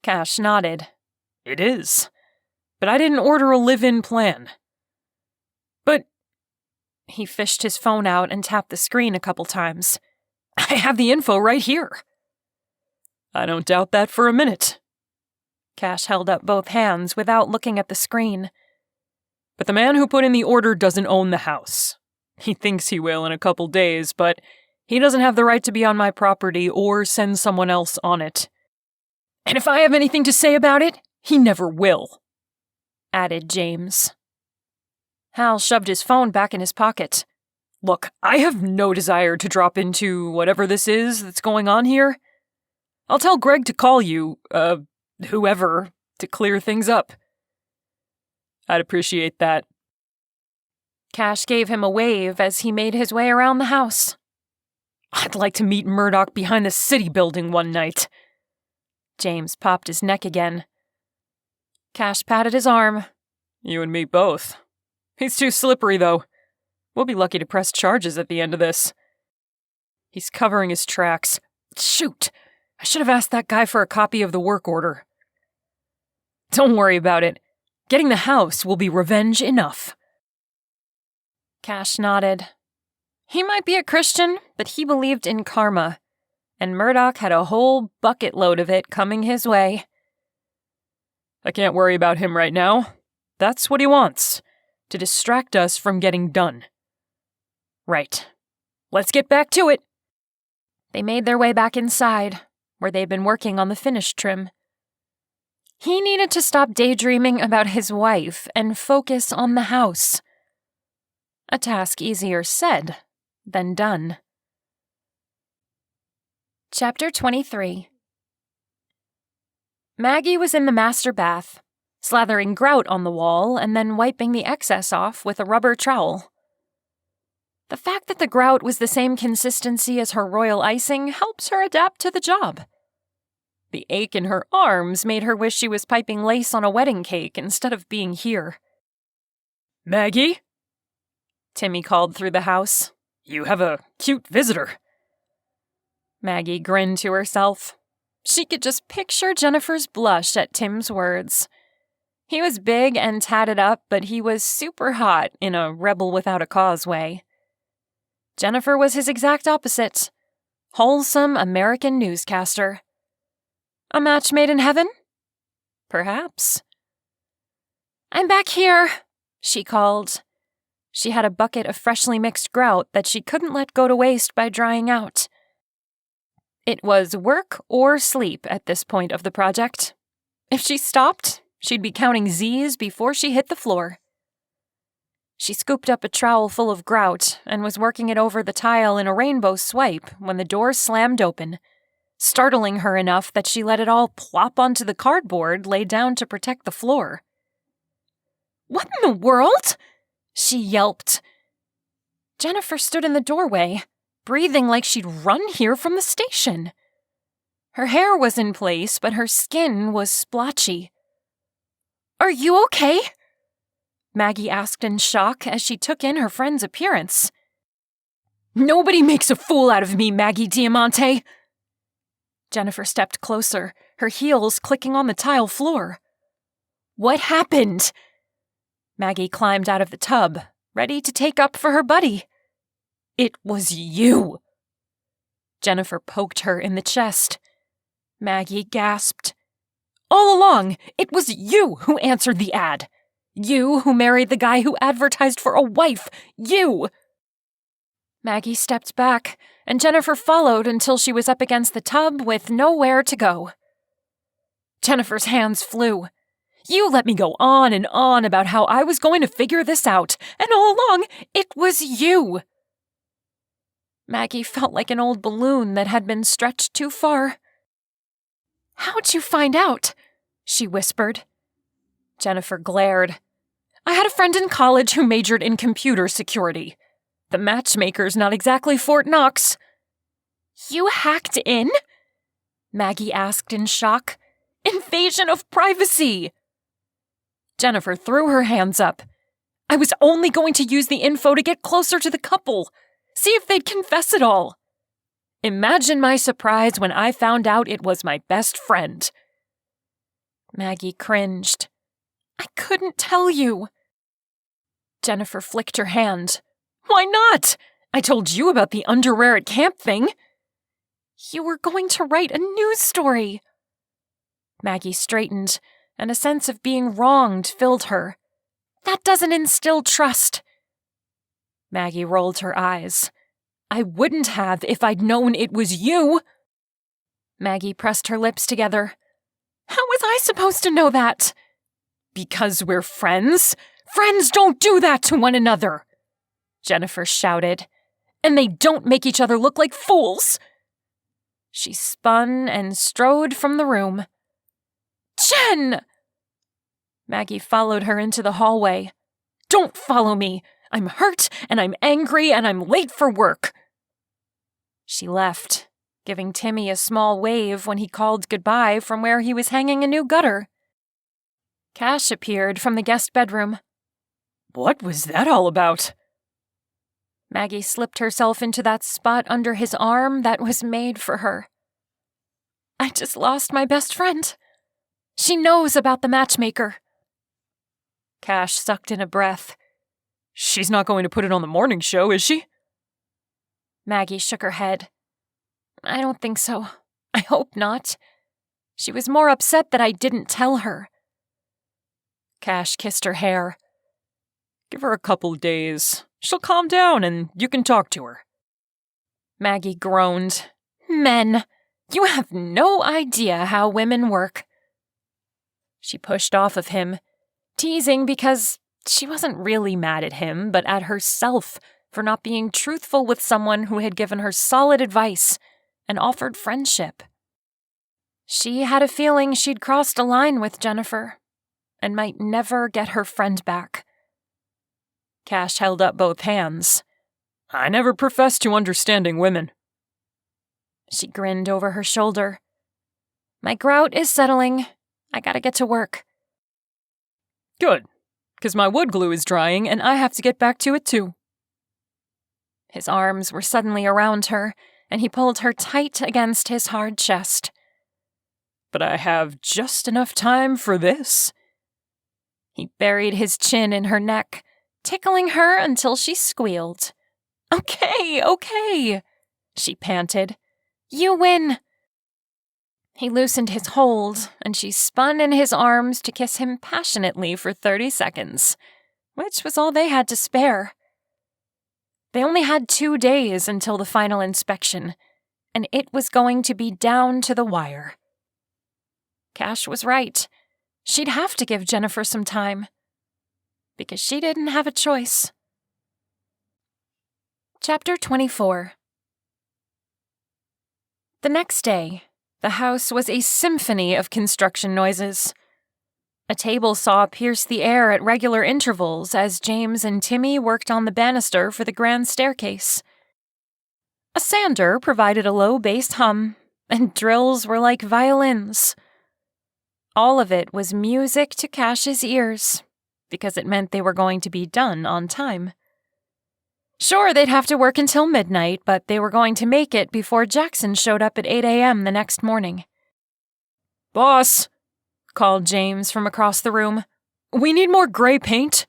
Cash nodded. It is. But I didn't order a live-in plan. But... He fished his phone out and tapped the screen a couple times. I have the info right here. I don't doubt that for a minute. Cash held up both hands without looking at the screen. But the man who put in the order doesn't own the house. He thinks he will in a couple days, but he doesn't have the right to be on my property or send someone else on it. And if I have anything to say about it, he never will, added James. Hal shoved his phone back in his pocket. Look, I have no desire to drop into whatever this is that's going on here. I'll tell Greg to call you, whoever, to clear things up. I'd appreciate that. Cash gave him a wave as he made his way around the house. I'd like to meet Murdoch behind the city building one night. James popped his neck again. Cash patted his arm. You and me both. He's too slippery, though. We'll be lucky to press charges at the end of this. He's covering his tracks. Shoot! I should have asked that guy for a copy of the work order. Don't worry about it. Getting the house will be revenge enough. Cash nodded. He might be a Christian, but he believed in karma, and Murdoch had a whole bucket load of it coming his way. I can't worry about him right now. That's what he wants, to distract us from getting done. Right. Let's get back to it. They made their way back inside, where they'd been working on the finish trim. He needed to stop daydreaming about his wife and focus on the house. A task easier said than done. Chapter 23. Maggie was in the master bath, slathering grout on the wall and then wiping the excess off with a rubber trowel. The fact that the grout was the same consistency as her royal icing helps her adapt to the job. The ache in her arms made her wish she was piping lace on a wedding cake instead of being here. Maggie? Timmy called through the house. You have a cute visitor. Maggie grinned to herself. She could just picture Jennifer's blush at Tim's words. He was big and tatted up, but he was super hot in a rebel without a cause way. Jennifer was his exact opposite. Wholesome American newscaster. A match made in heaven? Perhaps. "I'm back here," she called. She had a bucket of freshly mixed grout that she couldn't let go to waste by drying out. It was work or sleep at this point of the project. If she stopped, she'd be counting Z's before she hit the floor. She scooped up a trowel full of grout and was working it over the tile in a rainbow swipe when the door slammed open, startling her enough that she let it all plop onto the cardboard laid down to protect the floor. "What in the world?" she yelped. Jennifer stood in the doorway, breathing like she'd run here from the station. Her hair was in place, but her skin was splotchy. "Are you okay?" Maggie asked in shock as she took in her friend's appearance. "Nobody makes a fool out of me, Maggie Diamante!" Jennifer stepped closer, her heels clicking on the tile floor. "What happened?" Maggie climbed out of the tub, ready to take up for her buddy. "It was you!" Jennifer poked her in the chest. Maggie gasped. "All along, it was you who answered the ad. You who married the guy who advertised for a wife. You!" Maggie stepped back, and Jennifer followed until she was up against the tub with nowhere to go. Jennifer's hands flew. "You let me go on and on about how I was going to figure this out, and all along, it was you!" Maggie felt like an old balloon that had been stretched too far. "How'd you find out?" she whispered. Jennifer glared. "I had a friend in college who majored in computer security. The matchmaker's not exactly Fort Knox." "You hacked in?" Maggie asked in shock. "Invasion of privacy!" Jennifer threw her hands up. "I was only going to use the info to get closer to the couple. See if they'd confess it all. Imagine my surprise when I found out it was my best friend." Maggie cringed. "I couldn't tell you." Jennifer flicked her hand. "Why not? I told you about the underwear at camp thing." "You were going to write a news story." Maggie straightened, and a sense of being wronged filled her. "That doesn't instill trust." Maggie rolled her eyes. "I wouldn't have if I'd known it was you." Maggie pressed her lips together. "How was I supposed to know that?" "Because we're friends. Friends don't do that to one another," Jennifer shouted. "And they don't make each other look like fools." She spun and strode from the room. "Jen!" Maggie followed her into the hallway. "Don't follow me. I'm hurt, and I'm angry, and I'm late for work." She left, giving Timmy a small wave when he called goodbye from where he was hanging a new gutter. Cash appeared from the guest bedroom. What was that all about? Maggie slipped herself into that spot under his arm that was made for her. "I just lost my best friend. She knows about the matchmaker." Cash sucked in a breath. She's not going to put it on the morning show, is she? Maggie shook her head. "I don't think so. I hope not. She was more upset that I didn't tell her." Cash kissed her hair. "Give her a couple days. She'll calm down and you can talk to her." Maggie groaned. "Men! You have no idea how women work." She pushed off of him, teasing because she wasn't really mad at him, but at herself for not being truthful with someone who had given her solid advice and offered friendship. She had a feeling she'd crossed a line with Jennifer and might never get her friend back. Cash held up both hands. I never professed to understanding women. She grinned over her shoulder. My grout is settling. I gotta get to work. Good, because my wood glue is drying and I have to get back to it too. His arms were suddenly around her, and he pulled her tight against his hard chest. But I have just enough time for this. He buried his chin in her neck, tickling her until she squealed. Okay, she panted. You win. He loosened his hold, and she spun in his arms to kiss him passionately for 30 seconds, which was all they had to spare. They only had 2 days until the final inspection, and it was going to be down to the wire. Cash was right. She'd have to give Jennifer some time, because she didn't have a choice. Chapter 24. The next day, the house was a symphony of construction noises. A table saw pierce the air at regular intervals as James and Timmy worked on the banister for the grand staircase. A sander provided a low-bass hum, and drills were like violins. All of it was music to Cash's ears, because it meant they were going to be done on time. Sure, they'd have to work until midnight, but they were going to make it before Jackson showed up at 8 a.m. the next morning. Boss, called James from across the room. We need more gray paint.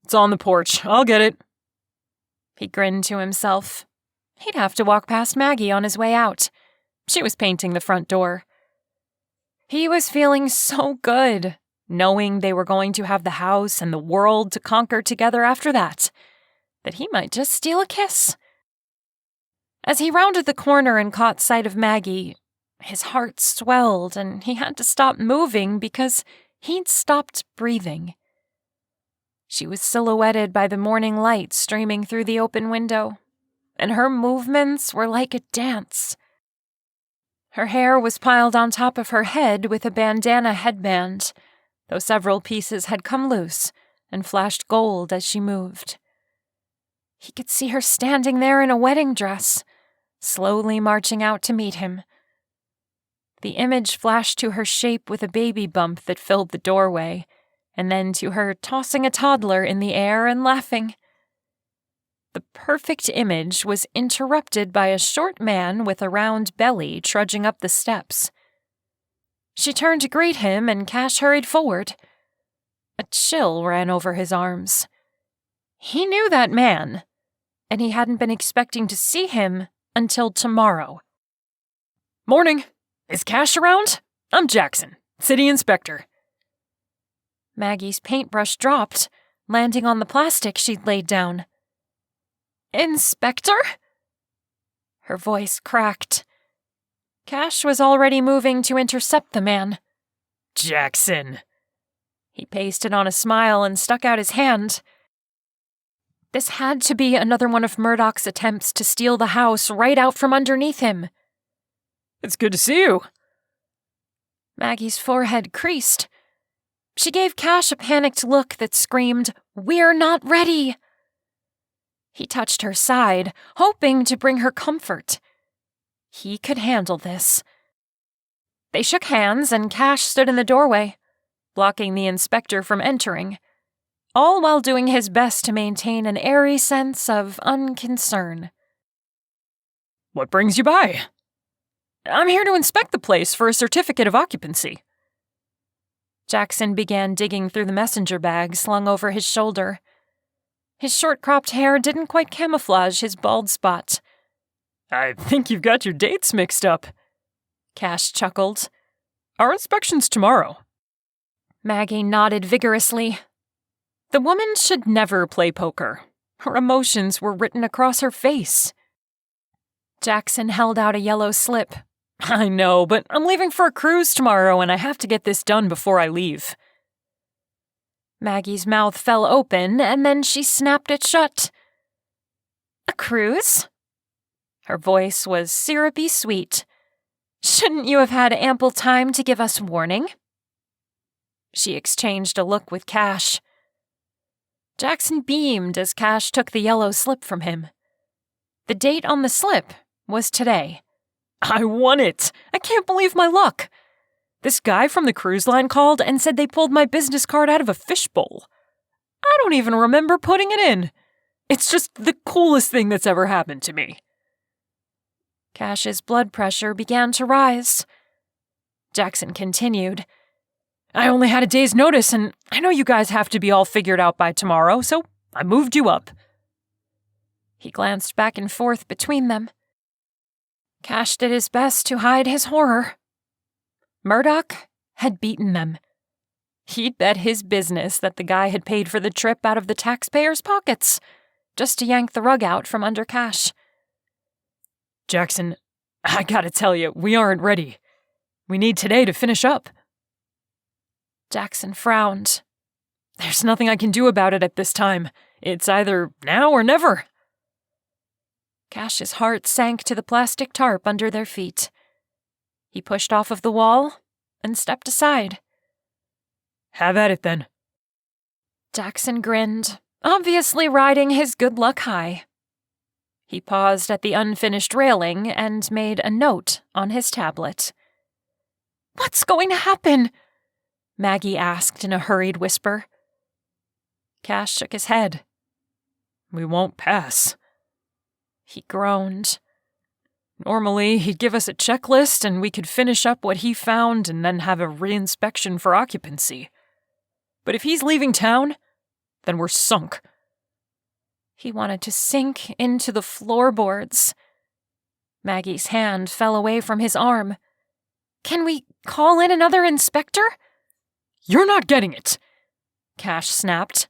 It's on the porch. I'll get it. He grinned to himself. He'd have to walk past Maggie on his way out. She was painting the front door. He was feeling so good, knowing they were going to have the house and the world to conquer together after that he might just steal a kiss. As he rounded the corner and caught sight of Maggie, his heart swelled and he had to stop moving because he'd stopped breathing. She was silhouetted by the morning light streaming through the open window, and her movements were like a dance. Her hair was piled on top of her head with a bandana headband, though several pieces had come loose and flashed gold as she moved. He could see her standing there in a wedding dress, slowly marching out to meet him. The image flashed to her shape with a baby bump that filled the doorway, and then to her tossing a toddler in the air and laughing. The perfect image was interrupted by a short man with a round belly trudging up the steps. She turned to greet him, and Cash hurried forward. A chill ran over his arms. He knew that man, and he hadn't been expecting to see him until tomorrow. Morning. Is Cash around? I'm Jackson, city inspector. Maggie's paintbrush dropped, landing on the plastic she'd laid down. Inspector? Her voice cracked. Cash was already moving to intercept the man. Jackson. He pasted on a smile and stuck out his hand. This had to be another one of Murdoch's attempts to steal the house right out from underneath him. It's good to see you. Maggie's forehead creased. She gave Cash a panicked look that screamed, "We're not ready!" He touched her side, hoping to bring her comfort. He could handle this. They shook hands, and Cash stood in the doorway, blocking the inspector from entering, all while doing his best to maintain an airy sense of unconcern. What brings you by? I'm here to inspect the place for a certificate of occupancy. Jackson began digging through the messenger bag slung over his shoulder. His short-cropped hair didn't quite camouflage his bald spot. I think you've got your dates mixed up. Cash chuckled. Our inspection's tomorrow. Maggie nodded vigorously. The woman should never play poker. Her emotions were written across her face. Jackson held out a yellow slip. I know, but I'm leaving for a cruise tomorrow and I have to get this done before I leave. Maggie's mouth fell open and then she snapped it shut. A cruise? Her voice was syrupy sweet. Shouldn't you have had ample time to give us warning? She exchanged a look with Cash. Jackson beamed as Cash took the yellow slip from him. The date on the slip was today. I won it! I can't believe my luck! This guy from the cruise line called and said they pulled my business card out of a fishbowl. I don't even remember putting it in. It's just the coolest thing that's ever happened to me. Cash's blood pressure began to rise. Jackson continued. I only had a day's notice, and I know you guys have to be all figured out by tomorrow, so I moved you up. He glanced back and forth between them. Cash did his best to hide his horror. Murdoch had beaten them. He'd bet his business that the guy had paid for the trip out of the taxpayers' pockets, just to yank the rug out from under Cash. Jackson, I gotta tell you, we aren't ready. We need today to finish up. Jackson frowned. There's nothing I can do about it at this time. It's either now or never. Cash's heart sank to the plastic tarp under their feet. He pushed off of the wall and stepped aside. Have at it, then. Jackson grinned, obviously riding his good luck high. He paused at the unfinished railing and made a note on his tablet. "What's going to happen?" Maggie asked in a hurried whisper. Cash shook his head. We won't pass. He groaned. Normally, he'd give us a checklist and we could finish up what he found and then have a reinspection for occupancy. But if he's leaving town, then we're sunk. He wanted to sink into the floorboards. Maggie's hand fell away from his arm. "Can we call in another inspector?" You're not getting it, Cash snapped.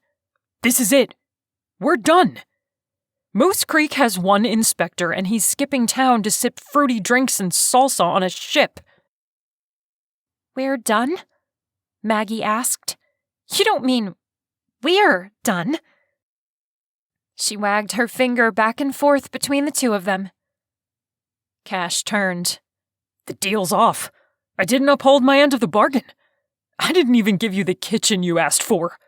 This is it. We're done. Moose Creek has one inspector and he's skipping town to sip fruity drinks and salsa on a ship. "We're done?" Maggie asked. "You don't mean we're done?" She wagged her finger back and forth between the two of them. Cash turned. The deal's off. I didn't uphold my end of the bargain. I didn't even give you the kitchen you asked for.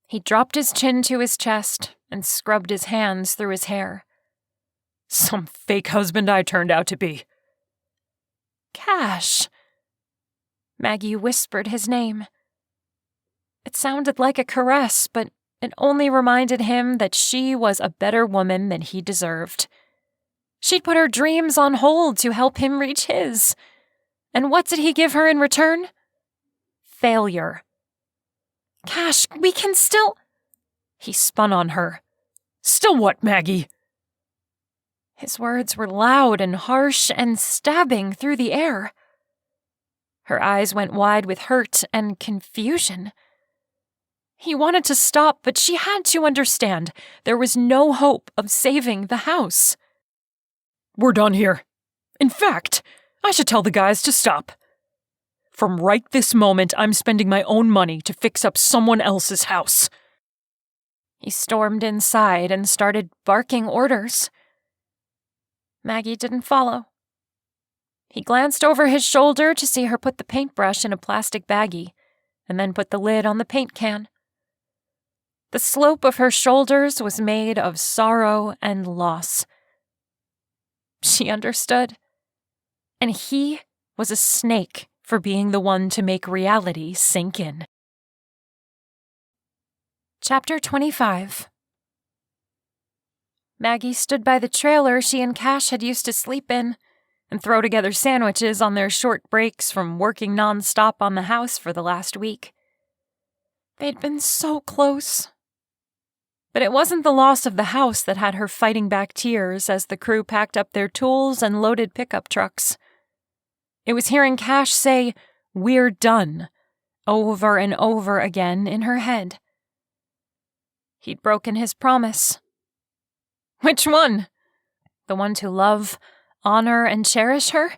He dropped his chin to his chest and scrubbed his hands through his hair. Some fake husband I turned out to be. Cash. Maggie whispered his name. It sounded like a caress, but it only reminded him that she was a better woman than he deserved. She'd put her dreams on hold to help him reach his. And what did he give her in return? Failure. "Cash, we can still—" He spun on her. Still what, Maggie? His words were loud and harsh and stabbing through the air. Her eyes went wide with hurt and confusion. He wanted to stop, but she had to understand there was no hope of saving the house. We're done here. In fact, I should tell the guys to stop. From right this moment, I'm spending my own money to fix up someone else's house. He stormed inside and started barking orders. Maggie didn't follow. He glanced over his shoulder to see her put the paintbrush in a plastic baggie, and then put the lid on the paint can. The slope of her shoulders was made of sorrow and loss. She understood. And he was a snake for being the one to make reality sink in. Chapter 25. Maggie stood by the trailer she and Cash had used to sleep in and throw together sandwiches on their short breaks from working nonstop on the house for the last week. They'd been so close. But it wasn't the loss of the house that had her fighting back tears as the crew packed up their tools and loaded pickup trucks. It was hearing Cash say, "We're done," over and over again in her head. He'd broken his promise. Which one? The one to love, honor, and cherish her?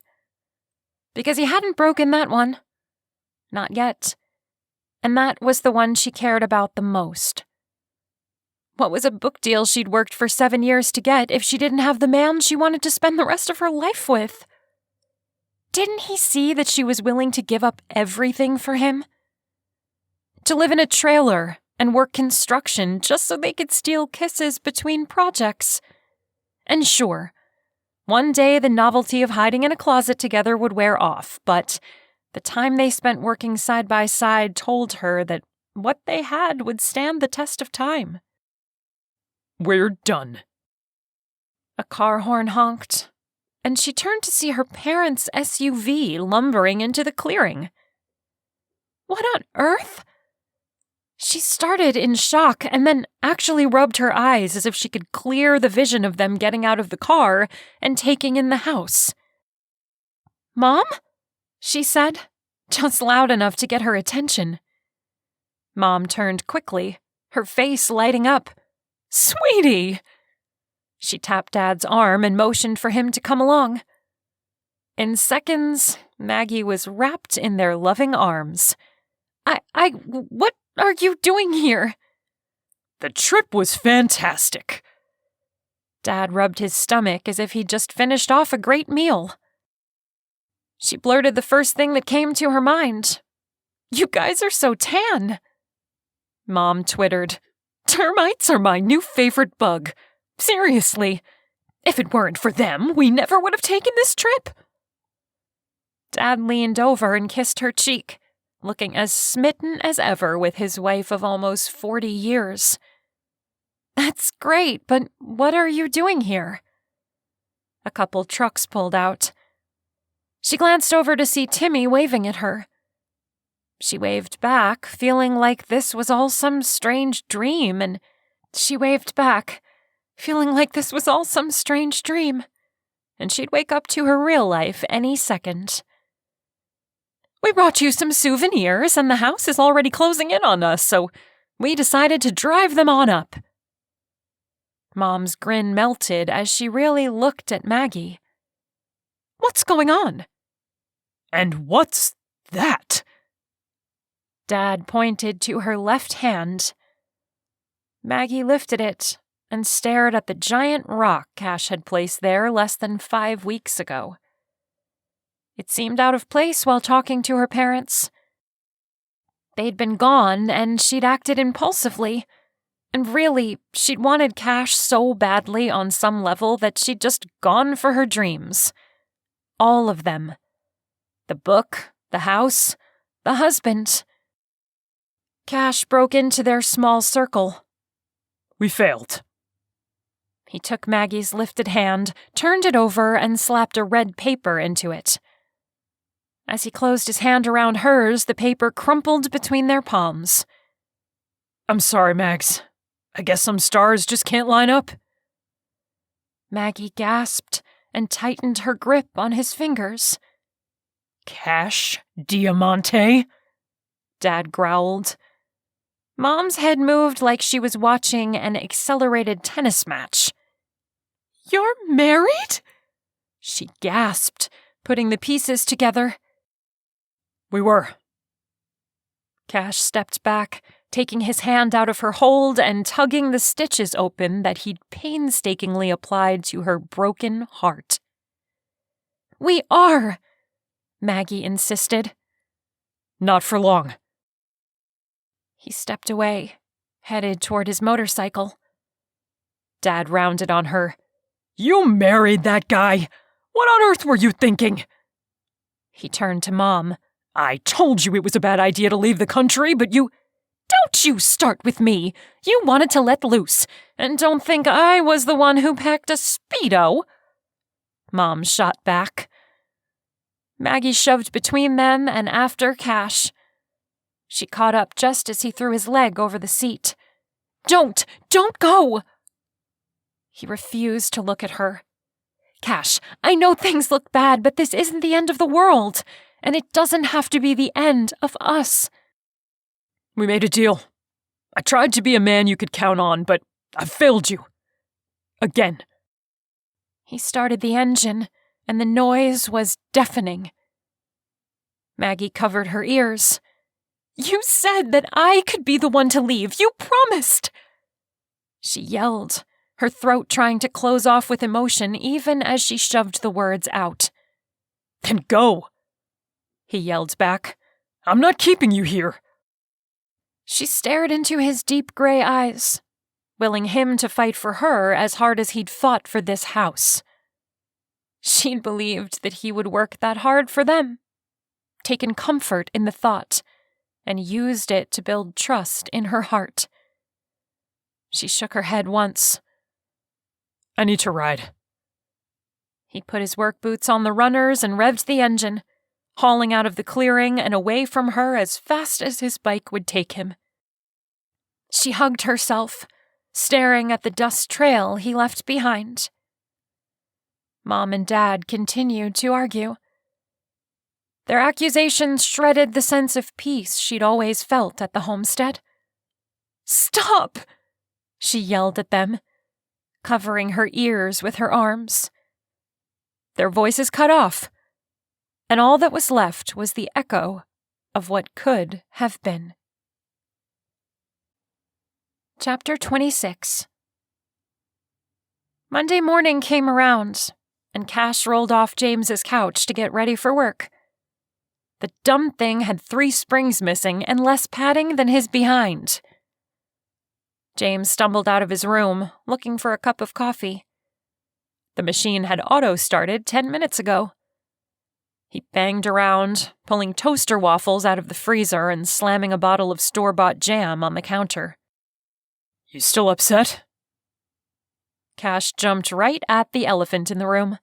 Because he hadn't broken that one. Not yet. And that was the one she cared about the most. What was a book deal she'd worked for 7 years to get if she didn't have the man she wanted to spend the rest of her life with? Didn't he see that she was willing to give up everything for him? To live in a trailer and work construction just so they could steal kisses between projects. And sure, one day the novelty of hiding in a closet together would wear off, but the time they spent working side by side told her that what they had would stand the test of time. We're done. A car horn honked, and she turned to see her parents' SUV lumbering into the clearing. What on earth? She started in shock and then actually rubbed her eyes as if she could clear the vision of them getting out of the car and taking in the house. "Mom?" she said, just loud enough to get her attention. Mom turned quickly, her face lighting up. "Sweetie!" She tapped Dad's arm and motioned for him to come along. In seconds, Maggie was wrapped in their loving arms. What are you doing here?" The trip was fantastic. Dad rubbed his stomach as if he'd just finished off a great meal. She blurted the first thing that came to her mind. "You guys are so tan." Mom twittered. "Termites are my new favorite bug. Seriously, if it weren't for them, we never would have taken this trip." Dad leaned over and kissed her cheek, looking as smitten as ever with his wife of almost 40 years. "That's great, but what are you doing here?" A couple trucks pulled out. She glanced over to see Timmy waving at her. She waved back, feeling like this was all some strange dream, and she waved back, feeling like this was all some strange dream, and she'd wake up to her real life any second. "We brought you some souvenirs, and the house is already closing in on us, so we decided to drive them on up." Mom's grin melted as she really looked at Maggie. "What's going on?" And what's that? Dad pointed to her left hand. Maggie lifted it and stared at the giant rock Cash had placed there less than 5 weeks ago. It seemed out of place while talking to her parents. They'd been gone, and she'd acted impulsively. And really, she'd wanted Cash so badly on some level that she'd just gone for her dreams. All of them. The book, the house, the husband. Cash broke into their small circle. We failed. He took Maggie's lifted hand, turned it over, and slapped a red paper into it. As he closed his hand around hers, the paper crumpled between their palms. I'm sorry, Mags. I guess some stars just can't line up. Maggie gasped and tightened her grip on his fingers. Cash Diamante? Dad growled. Mom's head moved like she was watching an accelerated tennis match. You're married? She gasped, putting the pieces together. We were. Cash stepped back, taking his hand out of her hold and tugging the stitches open that he'd painstakingly applied to her broken heart. We are, Maggie insisted. Not for long. He stepped away, headed toward his motorcycle. Dad rounded on her. You married that guy? What on earth were you thinking? He turned to Mom. I told you it was a bad idea to leave the country, but you... Don't you start with me. You wanted to let loose, and don't think I was the one who packed a Speedo. Mom shot back. Maggie shoved between them and after Cash. She caught up just as he threw his leg over the seat. Don't go! He refused to look at her. Cash, I know things look bad, but this isn't the end of the world, and it doesn't have to be the end of us. We made a deal. I tried to be a man you could count on, but I failed you. Again. He started the engine, and the noise was deafening. Maggie covered her ears. You said that I could be the one to leave. You promised. She yelled, her throat trying to close off with emotion even as she shoved the words out. Then go, he yelled back. I'm not keeping you here. She stared into his deep gray eyes. willing him to fight for her as hard as he'd fought for this house. She'd believed that he would work that hard for them, taken comfort in the thought, and used it to build trust in her heart. She shook her head once. I need to ride. He put his work boots on the runners and revved the engine, hauling out of the clearing and away from her as fast as his bike would take him. She hugged herself, staring at the dust trail he left behind. Mom and Dad continued to argue. Their accusations shredded the sense of peace she'd always felt at the homestead. "Stop!" she yelled at them, covering her ears with her arms. Their voices cut off, and all that was left was the echo of what could have been. Chapter 26. Monday morning came around, and Cash rolled off James's couch to get ready for work. The dumb thing had 3 springs missing and less padding than his behind. James stumbled out of his room, looking for a cup of coffee. The machine had auto-started 10 minutes ago. He banged around, pulling toaster waffles out of the freezer and slamming a bottle of store-bought jam on the counter. You still upset? Cash jumped right at the elephant in the room.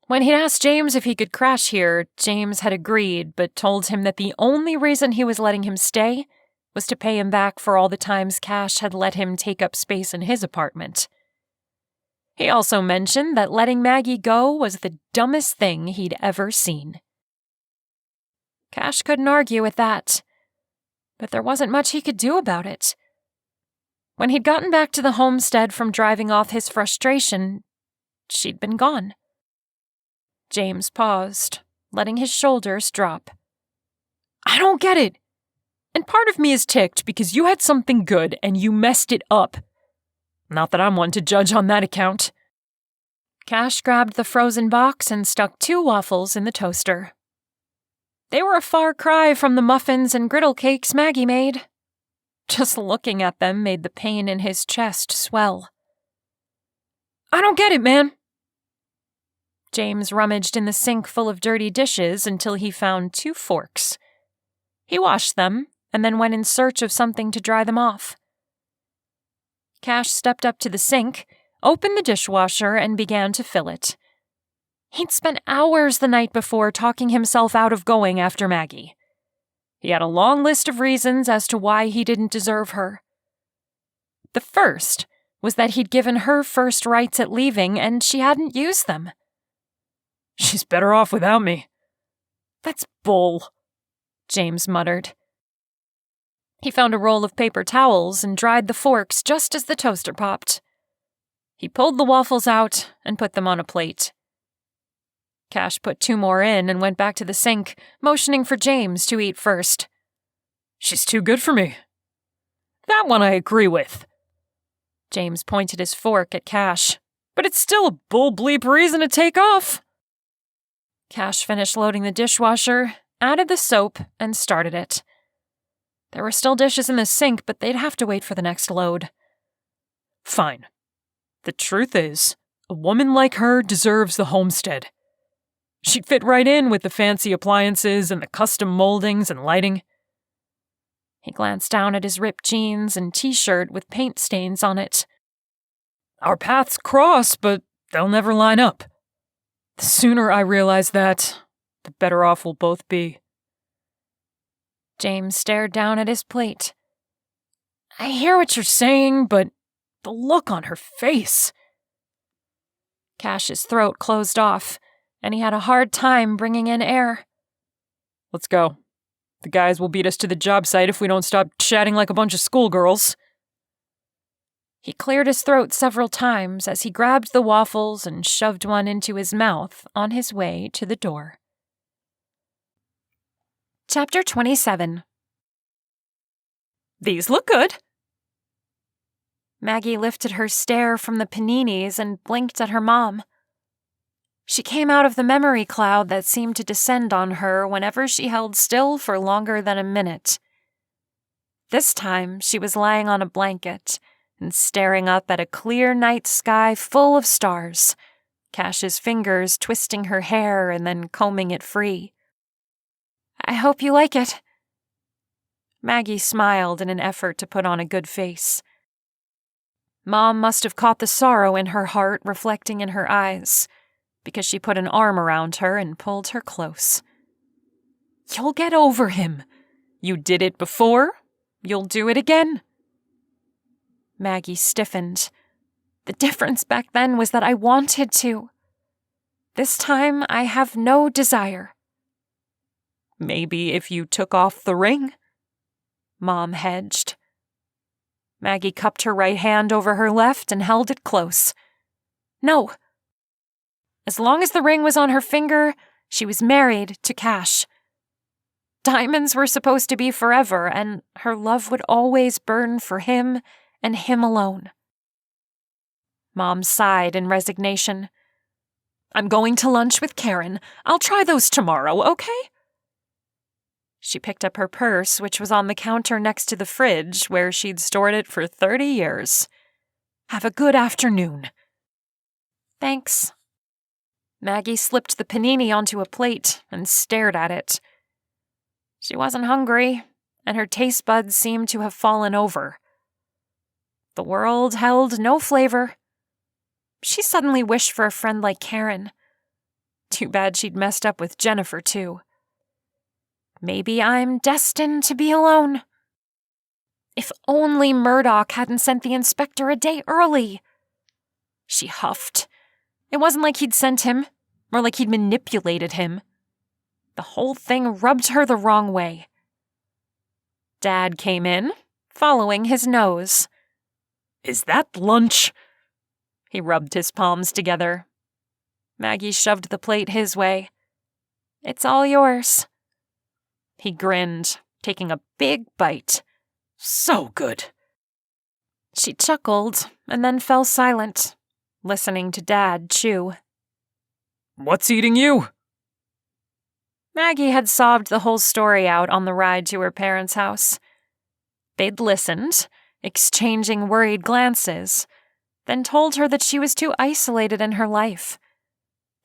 When he'd asked James if he could crash here, James had agreed, but told him that the only reason he was letting him stay was to pay him back for all the times Cash had let him take up space in his apartment. He also mentioned that letting Maggie go was the dumbest thing he'd ever seen. Cash couldn't argue with that, but there wasn't much he could do about it. When he'd gotten back to the homestead from driving off his frustration, she'd been gone. James paused, letting his shoulders drop. I don't get it. And part of me is ticked because you had something good and you messed it up. Not that I'm one to judge on that account. Cash grabbed the frozen box and stuck 2 waffles in the toaster. They were a far cry from the muffins and griddle cakes Maggie made. Just looking at them made the pain in his chest swell. I don't get it, man. James rummaged in the sink full of dirty dishes until he found 2 forks. He washed them and then went in search of something to dry them off. Cash stepped up to the sink, opened the dishwasher, and began to fill it. He'd spent hours the night before talking himself out of going after Maggie. He had a long list of reasons as to why he didn't deserve her. The first was that he'd given her first rights at leaving and she hadn't used them. She's better off without me. That's bull, James muttered. He found a roll of paper towels and dried the forks just as the toaster popped. He pulled the waffles out and put them on a plate. Cash put 2 more in and went back to the sink, motioning for James to eat first. She's too good for me. That one I agree with. James pointed his fork at Cash. But it's still a bull bleep reason to take off. Cash finished loading the dishwasher, added the soap, and started it. There were still dishes in the sink, but they'd have to wait for the next load. Fine. The truth is, a woman like her deserves the homestead. She'd fit right in with the fancy appliances and the custom moldings and lighting. He glanced down at his ripped jeans and t-shirt with paint stains on it. Our paths cross, but they'll never line up. The sooner I realize that, the better off we'll both be. James stared down at his plate. I hear what you're saying, but the look on her face. Cash's throat closed off, and he had a hard time bringing in air. Let's go. The guys will beat us to the job site if we don't stop chatting like a bunch of schoolgirls. He cleared his throat several times as he grabbed the waffles and shoved one into his mouth on his way to the door. Chapter 27. These look good. Maggie lifted her stare from the paninis and blinked at her mom. She came out of the memory cloud that seemed to descend on her whenever she held still for longer than a minute. This time, she was lying on a blanket, and staring up at a clear night sky full of stars, Cash's fingers twisting her hair and then combing it free. "I hope you like it." Maggie smiled in an effort to put on a good face. Mom must have caught the sorrow in her heart reflecting in her eyes, because she put an arm around her and pulled her close. "You'll get over him. You did it before. You'll do it again." Maggie stiffened. The difference back then was that I wanted to. This time, I have no desire. "Maybe if you took off the ring?" Mom hedged. Maggie cupped her right hand over her left and held it close. No. As long as the ring was on her finger, she was married to Cash. Diamonds were supposed to be forever, and her love would always burn for him and him alone. Mom sighed in resignation. "I'm going to lunch with Karen. I'll try those tomorrow, okay?" She picked up her purse, which was on the counter next to the fridge, where she'd stored it for 30 years. "Have a good afternoon." "Thanks." Maggie slipped the panini onto a plate and stared at it. She wasn't hungry, and her taste buds seemed to have fallen over. The world held no flavor. She suddenly wished for a friend like Karen. Too bad she'd messed up with Jennifer, too. Maybe I'm destined to be alone. If only Murdoch hadn't sent the inspector a day early. She huffed. It wasn't like he'd sent him, or like he'd manipulated him. The whole thing rubbed her the wrong way. Dad came in, following his nose. "Is that lunch?" He rubbed his palms together. Maggie shoved the plate his way. "It's all yours." He grinned, taking a big bite. "So good." She chuckled and then fell silent, listening to Dad chew. "What's eating you?" Maggie had sobbed the whole story out on the ride to her parents' house. They'd listened, exchanging worried glances, then told her that she was too isolated in her life,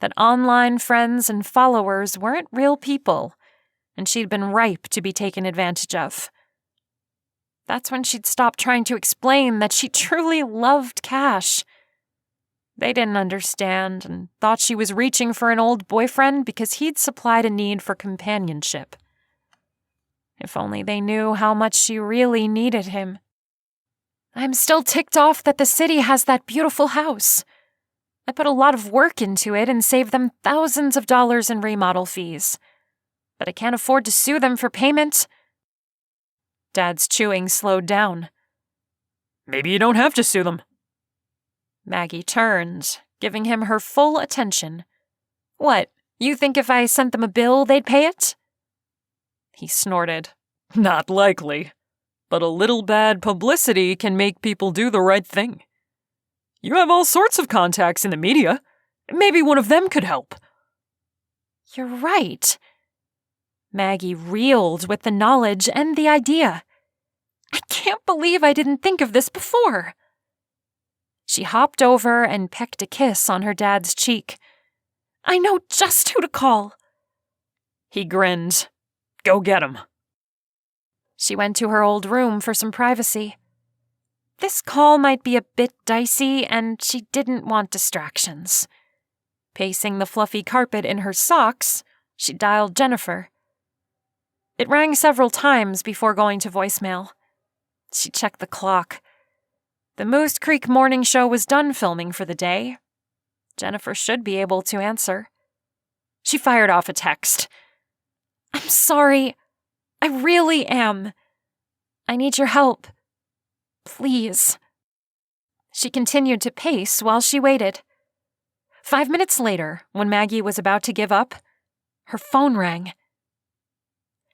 that online friends and followers weren't real people, and she'd been ripe to be taken advantage of. That's when she'd stopped trying to explain that she truly loved Cash. They didn't understand and thought she was reaching for an old boyfriend because he'd supplied a need for companionship. If only they knew how much she really needed him. I'm still ticked off that the city has that beautiful house. I put a lot of work into it and saved them thousands of dollars in remodel fees. But I can't afford to sue them for payment. Dad's chewing slowed down. "Maybe you don't have to sue them." Maggie turned, giving him her full attention. "What, you think if I sent them a bill, they'd pay it?" He snorted. "Not likely. But a little bad publicity can make people do the right thing. You have all sorts of contacts in the media. Maybe one of them could help." You're right. Maggie reeled with the knowledge and the idea. I can't believe I didn't think of this before. She hopped over and pecked a kiss on her dad's cheek. I know just who to call. He grinned. "Go get him." She went to her old room for some privacy. This call might be a bit dicey, and she didn't want distractions. Pacing the fluffy carpet in her socks, she dialed Jennifer. It rang several times before going to voicemail. She checked the clock. The Moose Creek morning show was done filming for the day. Jennifer should be able to answer. She fired off a text. I'm sorry. I really am. I need your help. Please. She continued to pace while she waited. 5 minutes later, when Maggie was about to give up, her phone rang.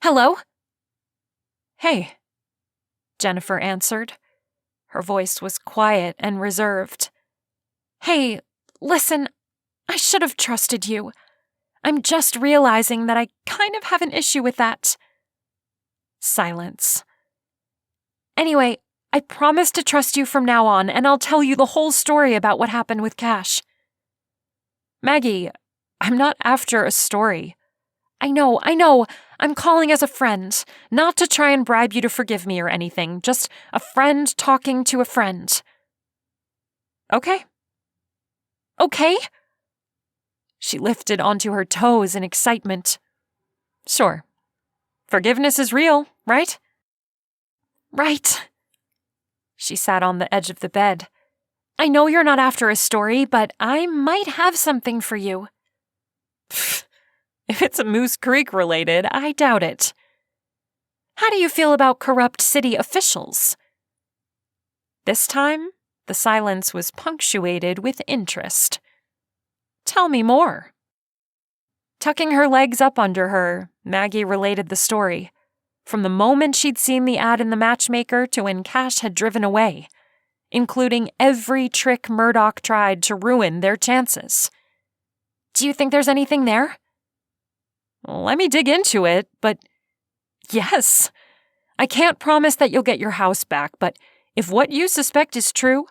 Hello? Hey, Jennifer answered. Her voice was quiet and reserved. Hey, listen, I should have trusted you. I'm just realizing that I kind of have an issue with that. Silence. Anyway, I promise to trust you from now on, and I'll tell you the whole story about what happened with Cash. Maggie, I'm not after a story. I know. I'm calling as a friend, not to try and bribe you to forgive me or anything, just a friend talking to a friend. Okay? She lifted onto her toes in excitement. Sure. Forgiveness is real, right? Right. She sat on the edge of the bed. I know you're not after a story, but I might have something for you. If it's a Moose Creek related, I doubt it. How do you feel about corrupt city officials? This time, the silence was punctuated with interest. Tell me more. Tucking her legs up under her, Maggie related the story, from the moment she'd seen the ad in the matchmaker to when Cash had driven away, including every trick Murdoch tried to ruin their chances. Do you think there's anything there? Let me dig into it, but yes. I can't promise that you'll get your house back, but if what you suspect is true,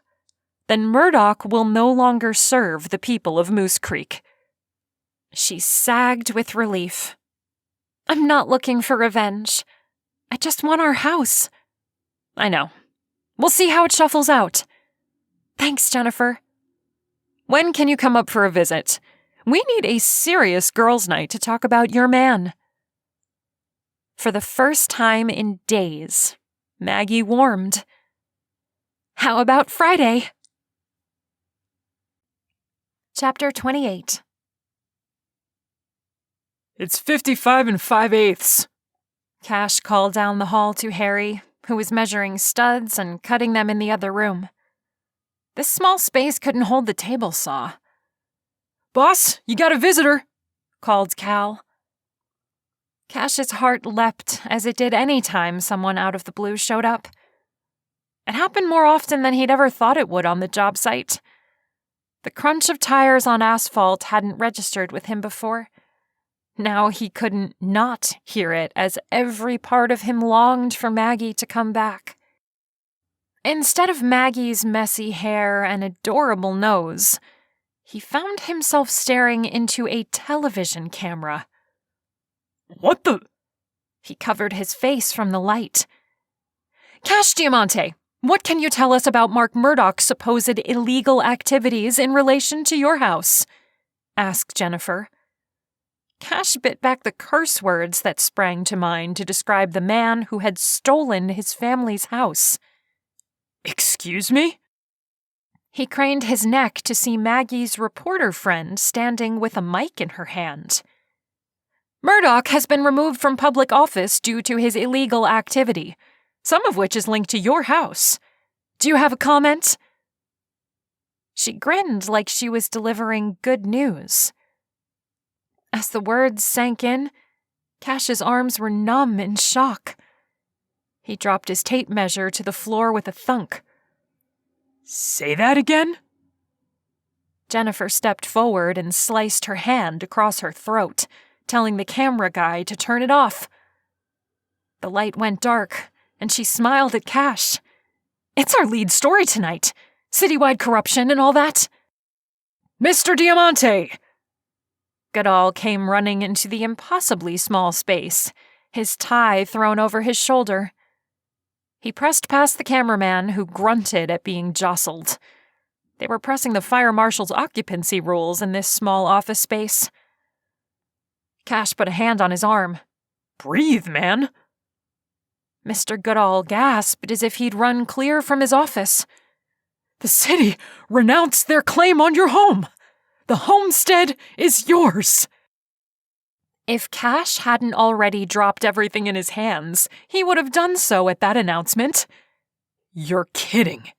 then Murdoch will no longer serve the people of Moose Creek. She sagged with relief. I'm not looking for revenge. I just want our house. I know. We'll see how it shuffles out. Thanks, Jennifer. When can you come up for a visit? We need a serious girls' night to talk about your man. For the first time in days, Maggie warmed. How about Friday? Chapter 28. It's 55 5/8. Cash called down the hall to Harry, who was measuring studs and cutting them in the other room. This small space couldn't hold the table saw. Boss, you got a visitor, called Cal. Cash's heart leapt as it did any time someone out of the blue showed up. It happened more often than he'd ever thought it would on the job site. The crunch of tires on asphalt hadn't registered with him before. Now he couldn't not hear it as every part of him longed for Maggie to come back. Instead of Maggie's messy hair and adorable nose, he found himself staring into a television camera. What the? He covered his face from the light. Cash Diamante, what can you tell us about Mark Murdoch's supposed illegal activities in relation to your house? Asked Jennifer. Cash bit back the curse words that sprang to mind to describe the man who had stolen his family's house. Excuse me? He craned his neck to see Maggie's reporter friend standing with a mic in her hand. Murdoch has been removed from public office due to his illegal activity, some of which is linked to your house. Do you have a comment? She grinned like she was delivering good news. As the words sank in, Cash's arms were numb in shock. He dropped his tape measure to the floor with a thunk. Say that again? Jennifer stepped forward and sliced her hand across her throat, telling the camera guy to turn it off. The light went dark, and she smiled at Cash. It's our lead story tonight. Citywide corruption and all that. Mr. Diamante! Goodall came running into the impossibly small space, his tie thrown over his shoulder. He pressed past the cameraman, who grunted at being jostled. They were pressing the fire marshal's occupancy rules in this small office space. Cash put a hand on his arm. Breathe, man. Mr. Goodall gasped as if he'd run clear from his office. The city renounced their claim on your home. The homestead is yours. If Cash hadn't already dropped everything in his hands, he would have done so at that announcement. You're kidding.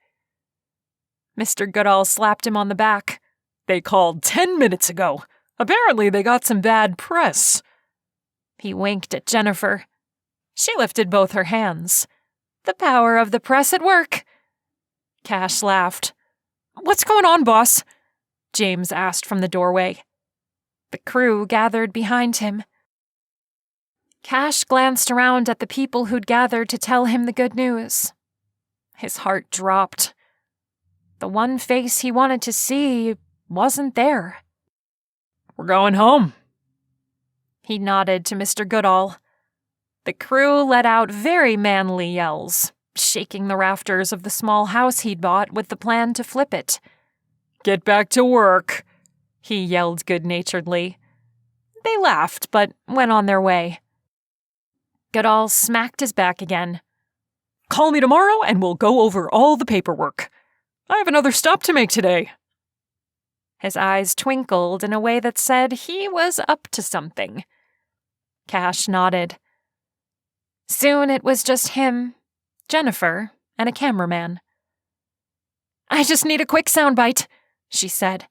Mr. Goodall slapped him on the back. They called 10 minutes ago. Apparently they got some bad press. He winked at Jennifer. She lifted both her hands. The power of the press at work. Cash laughed. What's going on, boss? James asked from the doorway. The crew gathered behind him. Cash glanced around at the people who'd gathered to tell him the good news. His heart dropped. The one face he wanted to see wasn't there. We're going home. He nodded to Mr. Goodall. The crew let out very manly yells, shaking the rafters of the small house he'd bought with the plan to flip it. Get back to work, he yelled good-naturedly. They laughed, but went on their way. Goodall smacked his back again. Call me tomorrow and we'll go over all the paperwork. I have another stop to make today. His eyes twinkled in a way that said he was up to something. Cash nodded. Soon it was just him, Jennifer, and a cameraman. I just need a quick soundbite, she said.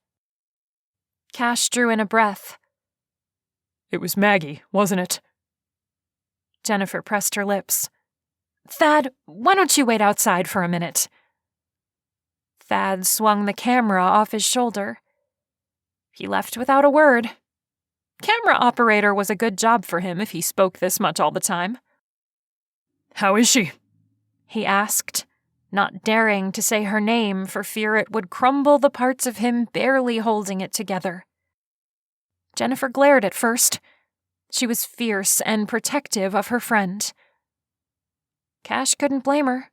Cash drew in a breath. It was Maggie, wasn't it? Jennifer pressed her lips. Thad, why don't you wait outside for a minute? Thad swung the camera off his shoulder. He left without a word. Camera operator was a good job for him if he spoke this much all the time. How is she? He asked, not daring to say her name for fear it would crumble the parts of him barely holding it together. Jennifer glared at first. She was fierce and protective of her friend. Cash couldn't blame her.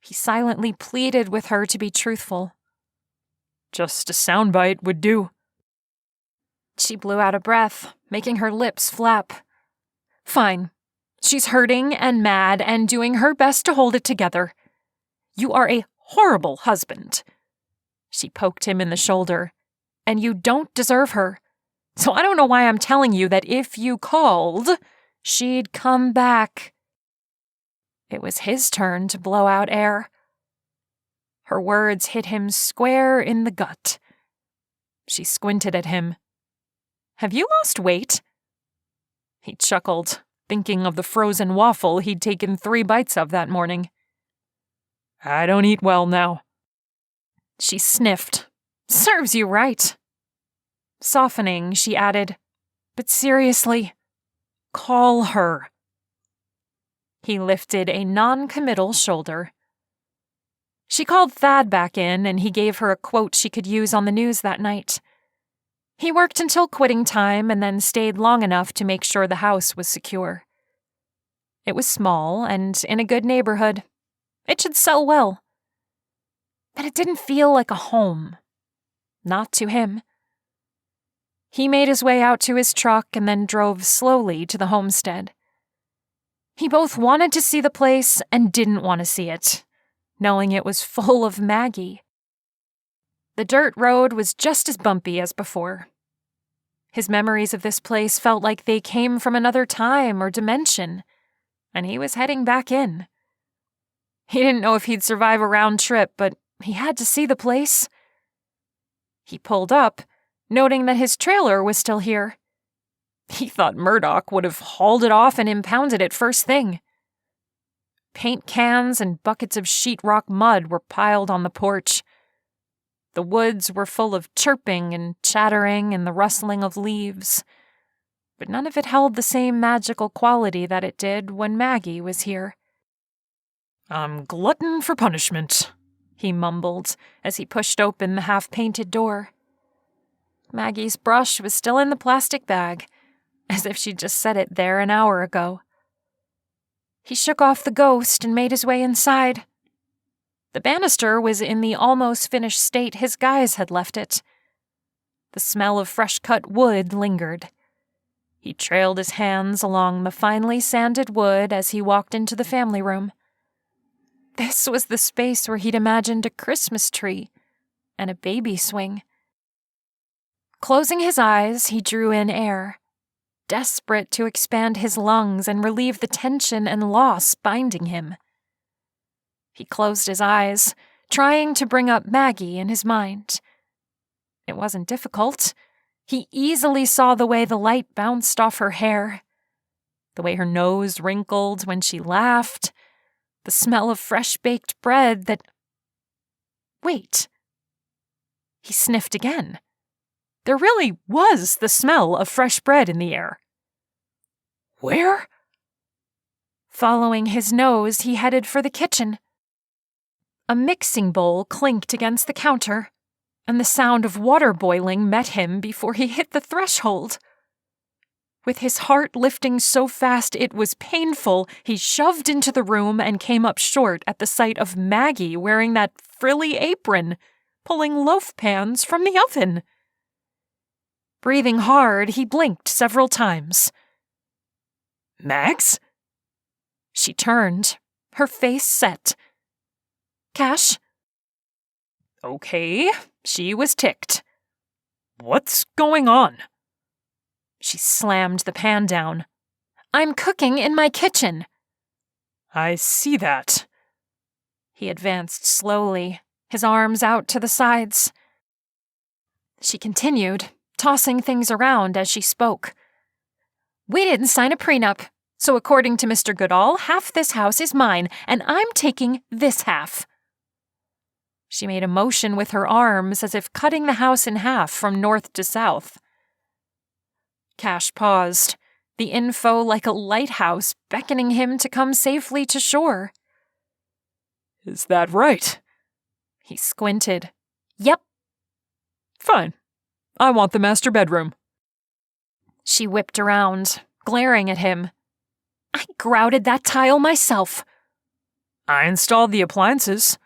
He silently pleaded with her to be truthful. Just a soundbite would do. She blew out a breath, making her lips flap. Fine. She's hurting and mad and doing her best to hold it together. You are a horrible husband. She poked him in the shoulder. And you don't deserve her. So I don't know why I'm telling you that if you called, she'd come back. It was his turn to blow out air. Her words hit him square in the gut. She squinted at him. Have you lost weight? He chuckled, thinking of the frozen waffle he'd taken 3 bites of that morning. I don't eat well now. She sniffed. Serves you right. Softening, she added, but seriously, call her. He lifted a non-committal shoulder. She called Thad back in, and he gave her a quote she could use on the news that night. He worked until quitting time and then stayed long enough to make sure the house was secure. It was small and in a good neighborhood. It should sell well. But it didn't feel like a home. Not to him. He made his way out to his truck and then drove slowly to the homestead. He both wanted to see the place and didn't want to see it, knowing it was full of Maggie. The dirt road was just as bumpy as before. His memories of this place felt like they came from another time or dimension, and he was heading back in. He didn't know if he'd survive a round trip, but he had to see the place. He pulled up, noting that his trailer was still here. He thought Murdoch would have hauled it off and impounded it first thing. Paint cans and buckets of sheetrock mud were piled on the porch. The woods were full of chirping and chattering and the rustling of leaves, but none of it held the same magical quality that it did when Maggie was here. I'm glutton for punishment, he mumbled as he pushed open the half-painted door. Maggie's brush was still in the plastic bag, as if she'd just set it there an hour ago. He shook off the ghost and made his way inside. The banister was in the almost finished state his guys had left it. The smell of fresh-cut wood lingered. He trailed his hands along the finely sanded wood as he walked into the family room. This was the space where he'd imagined a Christmas tree and a baby swing. Closing his eyes, he drew in air, desperate to expand his lungs and relieve the tension and loss binding him. He closed his eyes, trying to bring up Maggie in his mind. It wasn't difficult. He easily saw the way the light bounced off her hair, the way her nose wrinkled when she laughed, the smell of fresh-baked bread that... Wait. He sniffed again. There really was the smell of fresh bread in the air. Where? Following his nose, he headed for the kitchen. A mixing bowl clinked against the counter, and the sound of water boiling met him before he hit the threshold. With his heart lifting so fast it was painful, he shoved into the room and came up short at the sight of Maggie wearing that frilly apron, pulling loaf pans from the oven. Breathing hard, he blinked several times. Max? She turned, her face set. Cash? Okay, she was ticked. What's going on? She slammed the pan down. I'm cooking in my kitchen. I see that. He advanced slowly, his arms out to the sides. She continued, tossing things around as she spoke. We didn't sign a prenup, so according to Mr. Goodall, half this house is mine, and I'm taking this half. She made a motion with her arms as if cutting the house in half from north to south. Cash paused, the info like a lighthouse beckoning him to come safely to shore. Is that right? He squinted. Yep. Fine. I want the master bedroom. She whipped around, glaring at him. I grouted that tile myself. I installed the appliances.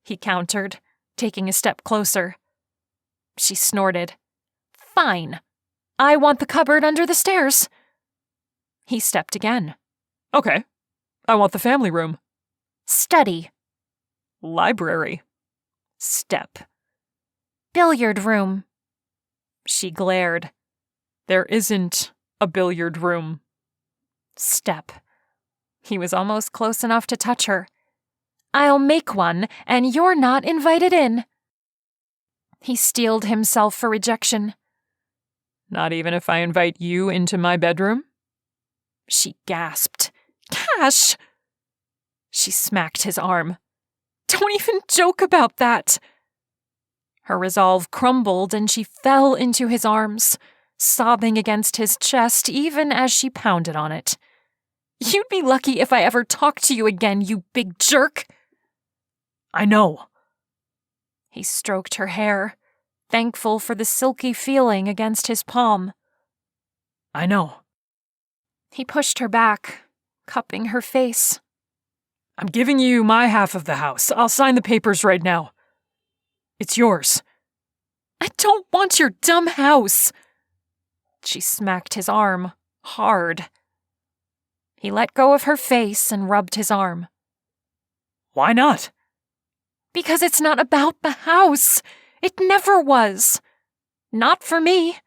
He countered, taking a step closer. She snorted. Fine. I want the cupboard under the stairs. He stepped again. Okay. I want the family room. Study. Library. Step. Billiard room. She glared. There isn't a billiard room. Step. He was almost close enough to touch her. I'll make one, and you're not invited in. He steeled himself for rejection. Not even if I invite you into my bedroom? She gasped. Cash! She smacked his arm. Don't even joke about that. Her resolve crumbled and she fell into his arms, sobbing against his chest even as she pounded on it. You'd be lucky if I ever talked to you again, you big jerk. I know. He stroked her hair, thankful for the silky feeling against his palm. I know. He pushed her back, cupping her face. I'm giving you my half of the house. I'll sign the papers right now. It's yours. I don't want your dumb house. She smacked his arm, hard. He let go of her face and rubbed his arm. Why not? Because it's not about the house. It never was. Not for me.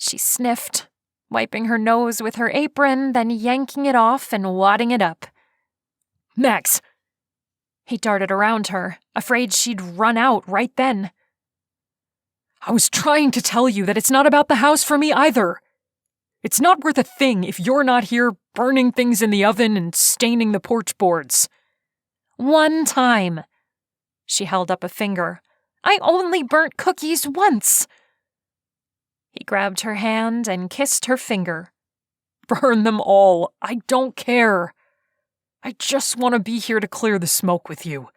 She sniffed, wiping her nose with her apron, then yanking it off and wadding it up. Max! He darted around her, afraid she'd run out right then. I was trying to tell you that it's not about the house for me either. It's not worth a thing if you're not here burning things in the oven and staining the porch boards. One time. She held up a finger. I only burnt cookies once. He grabbed her hand and kissed her finger. Burn them all. I don't care. I just want to be here to clear the smoke with you.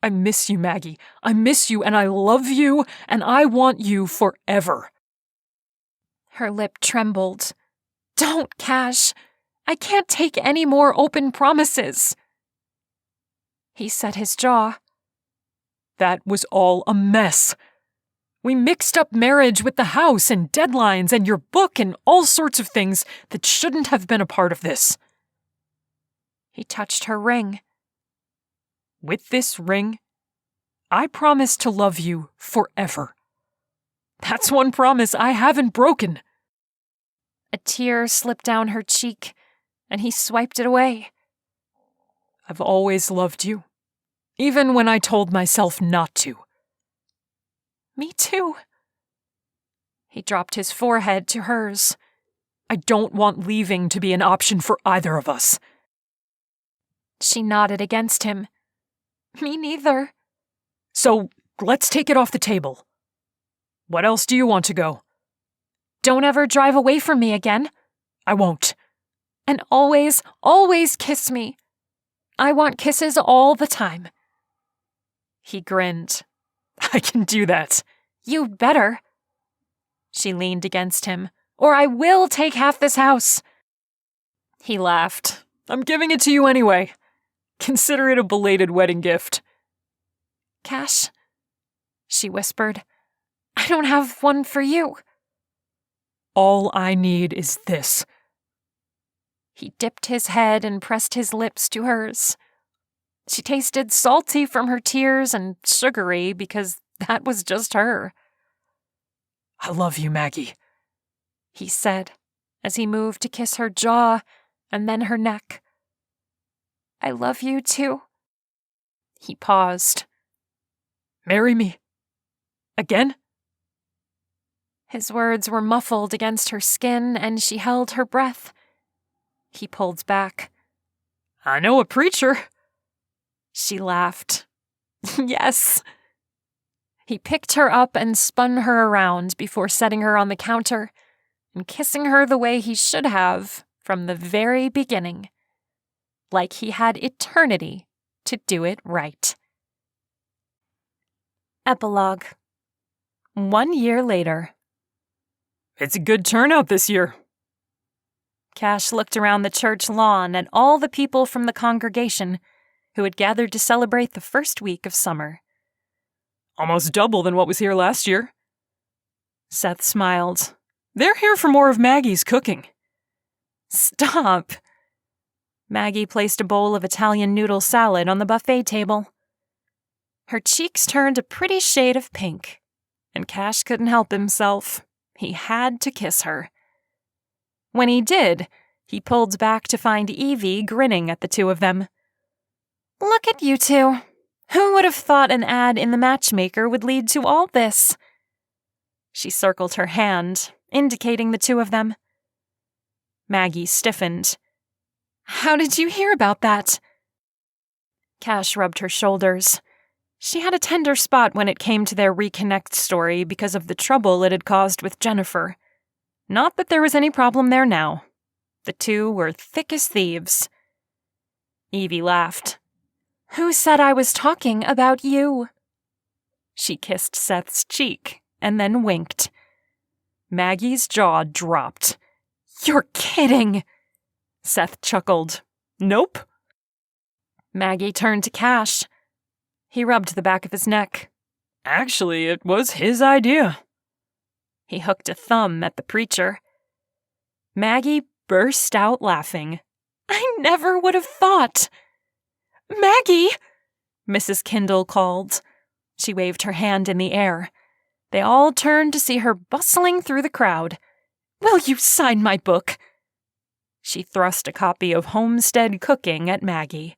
I miss you, Maggie. I miss you, and I love you, and I want you forever. Her lip trembled. Don't, Cash. I can't take any more open promises. He set his jaw. That was all a mess. We mixed up marriage with the house and deadlines and your book and all sorts of things that shouldn't have been a part of this. He touched her ring. With this ring, I promise to love you forever. That's one promise I haven't broken. A tear slipped down her cheek, and he swiped it away. I've always loved you, even when I told myself not to. Me too. He dropped his forehead to hers. I don't want leaving to be an option for either of us. She nodded against him. Me neither. So, let's take it off the table. What else do you want to go? Don't ever drive away from me again. I won't. And always, always kiss me. I want kisses all the time. He grinned. I can do that. You'd better. She leaned against him. Or I will take half this house. He laughed. I'm giving it to you anyway. Consider it a belated wedding gift. Cash, she whispered. I don't have one for you. All I need is this. He dipped his head and pressed his lips to hers. She tasted salty from her tears and sugary because that was just her. I love you, Maggie, he said as he moved to kiss her jaw and then her neck. I love you too. He paused. Marry me. Again? His words were muffled against her skin and she held her breath. He pulled back. I know a preacher. She laughed. Yes. He picked her up and spun her around before setting her on the counter and kissing her the way he should have from the very beginning, like he had eternity to do it right. Epilogue. 1 year later. It's a good turnout this year. Cash looked around the church lawn at all the people from the congregation who had gathered to celebrate the first week of summer. Almost double than what was here last year. Seth smiled. They're here for more of Maggie's cooking. Stop. Maggie placed a bowl of Italian noodle salad on the buffet table. Her cheeks turned a pretty shade of pink, and Cash couldn't help himself. He had to kiss her. When he did, he pulled back to find Evie grinning at the two of them. Look at you two. Who would have thought an ad in the Matchmaker would lead to all this? She circled her hand, indicating the two of them. Maggie stiffened. How did you hear about that? Cash rubbed her shoulders. She had a tender spot when it came to their reconnect story because of the trouble it had caused with Jennifer. Not that there was any problem there now. The two were thick as thieves. Evie laughed. Who said I was talking about you? She kissed Seth's cheek and then winked. Maggie's jaw dropped. You're kidding! Seth chuckled. Nope. Maggie turned to Cash. He rubbed the back of his neck. Actually, it was his idea. He hooked a thumb at the preacher. Maggie burst out laughing. I never would have thought. Maggie! Mrs. Kindle called. She waved her hand in the air. They all turned to see her bustling through the crowd. Will you sign my book? She thrust a copy of Homestead Cooking at Maggie.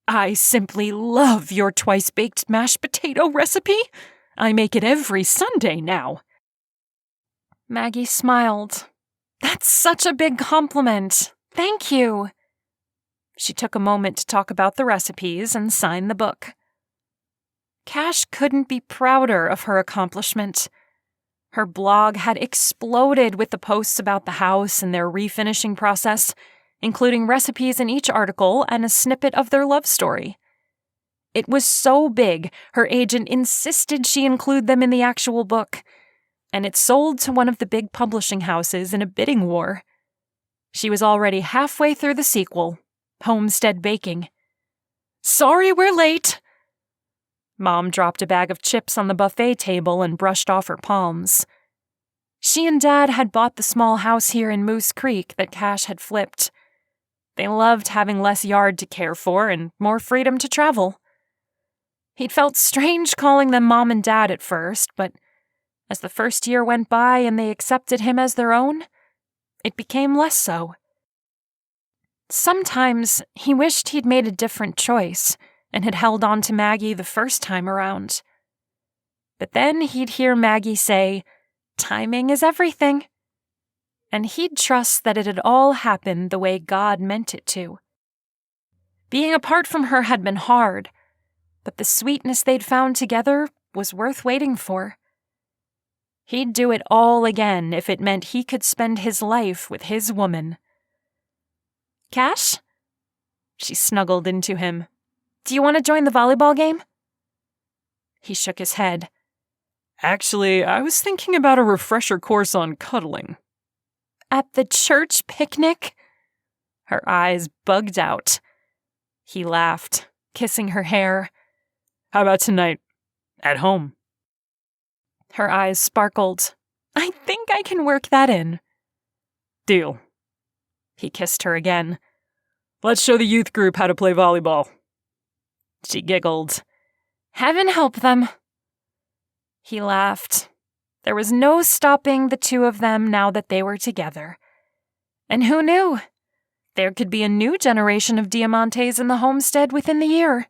I simply love your twice-baked mashed potato recipe. I make it every Sunday now. Maggie smiled. That's such a big compliment. Thank you. She took a moment to talk about the recipes and sign the book. Cash couldn't be prouder of her accomplishment. Her blog had exploded with the posts about the house and their refinishing process, including recipes in each article and a snippet of their love story. It was so big, her agent insisted she include them in the actual book, and it sold to one of the big publishing houses in a bidding war. She was already halfway through the sequel, Homestead Baking. Sorry we're late. Mom dropped a bag of chips on the buffet table and brushed off her palms. She and Dad had bought the small house here in Moose Creek that Cash had flipped. They loved having less yard to care for and more freedom to travel. He'd felt strange calling them Mom and Dad at first, but as the first year went by and they accepted him as their own, it became less so. Sometimes he wished he'd made a different choice and had held on to Maggie the first time around. But then he'd hear Maggie say, timing is everything. And he'd trust that it had all happened the way God meant it to. Being apart from her had been hard, but the sweetness they'd found together was worth waiting for. He'd do it all again if it meant he could spend his life with his woman. Cash? She snuggled into him. Do you want to join the volleyball game? He shook his head. Actually, I was thinking about a refresher course on cuddling. At the church picnic? Her eyes bugged out. He laughed, kissing her hair. How about tonight? At home? Her eyes sparkled. I think I can work that in. Deal. He kissed her again. Let's show the youth group how to play volleyball. She giggled. Heaven help them. He laughed. There was no stopping the two of them now that they were together. And who knew? There could be a new generation of Diamantes in the homestead within the year.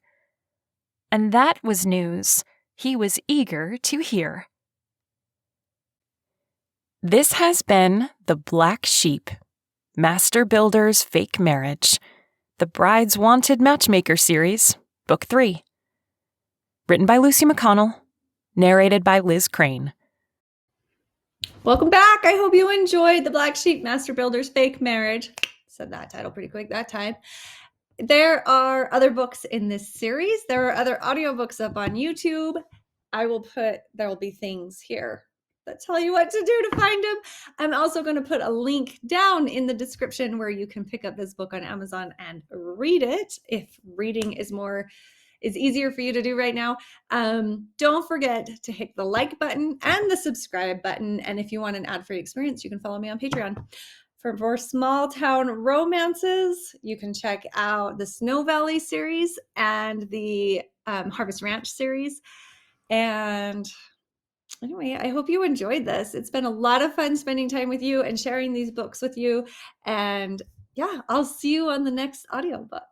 And that was news he was eager to hear. This has been The Black Sheep, Master Builder's Fake Marriage, the Bride's Wanted Matchmaker series, Book 3. Written by Lucy McConnell, narrated by Liz Crane. Welcome back. I hope you enjoyed The Black Sheep, Master Builder's Fake Marriage. Said that title pretty quick that time. There are other books in this series. There are other audiobooks up on YouTube. There will be things here that tell you what to do to find them. I'm also going to put a link down in the description where you can pick up this book on Amazon and read it if reading is easier for you to do right now. Don't forget to hit the like button and the subscribe button. And if you want an ad-free experience, you can follow me on Patreon. For small town romances, you can check out the Snow Valley series and the Harvest Ranch series. And anyway, I hope you enjoyed this. It's been a lot of fun spending time with you and sharing these books with you. And yeah, I'll see you on the next audiobook.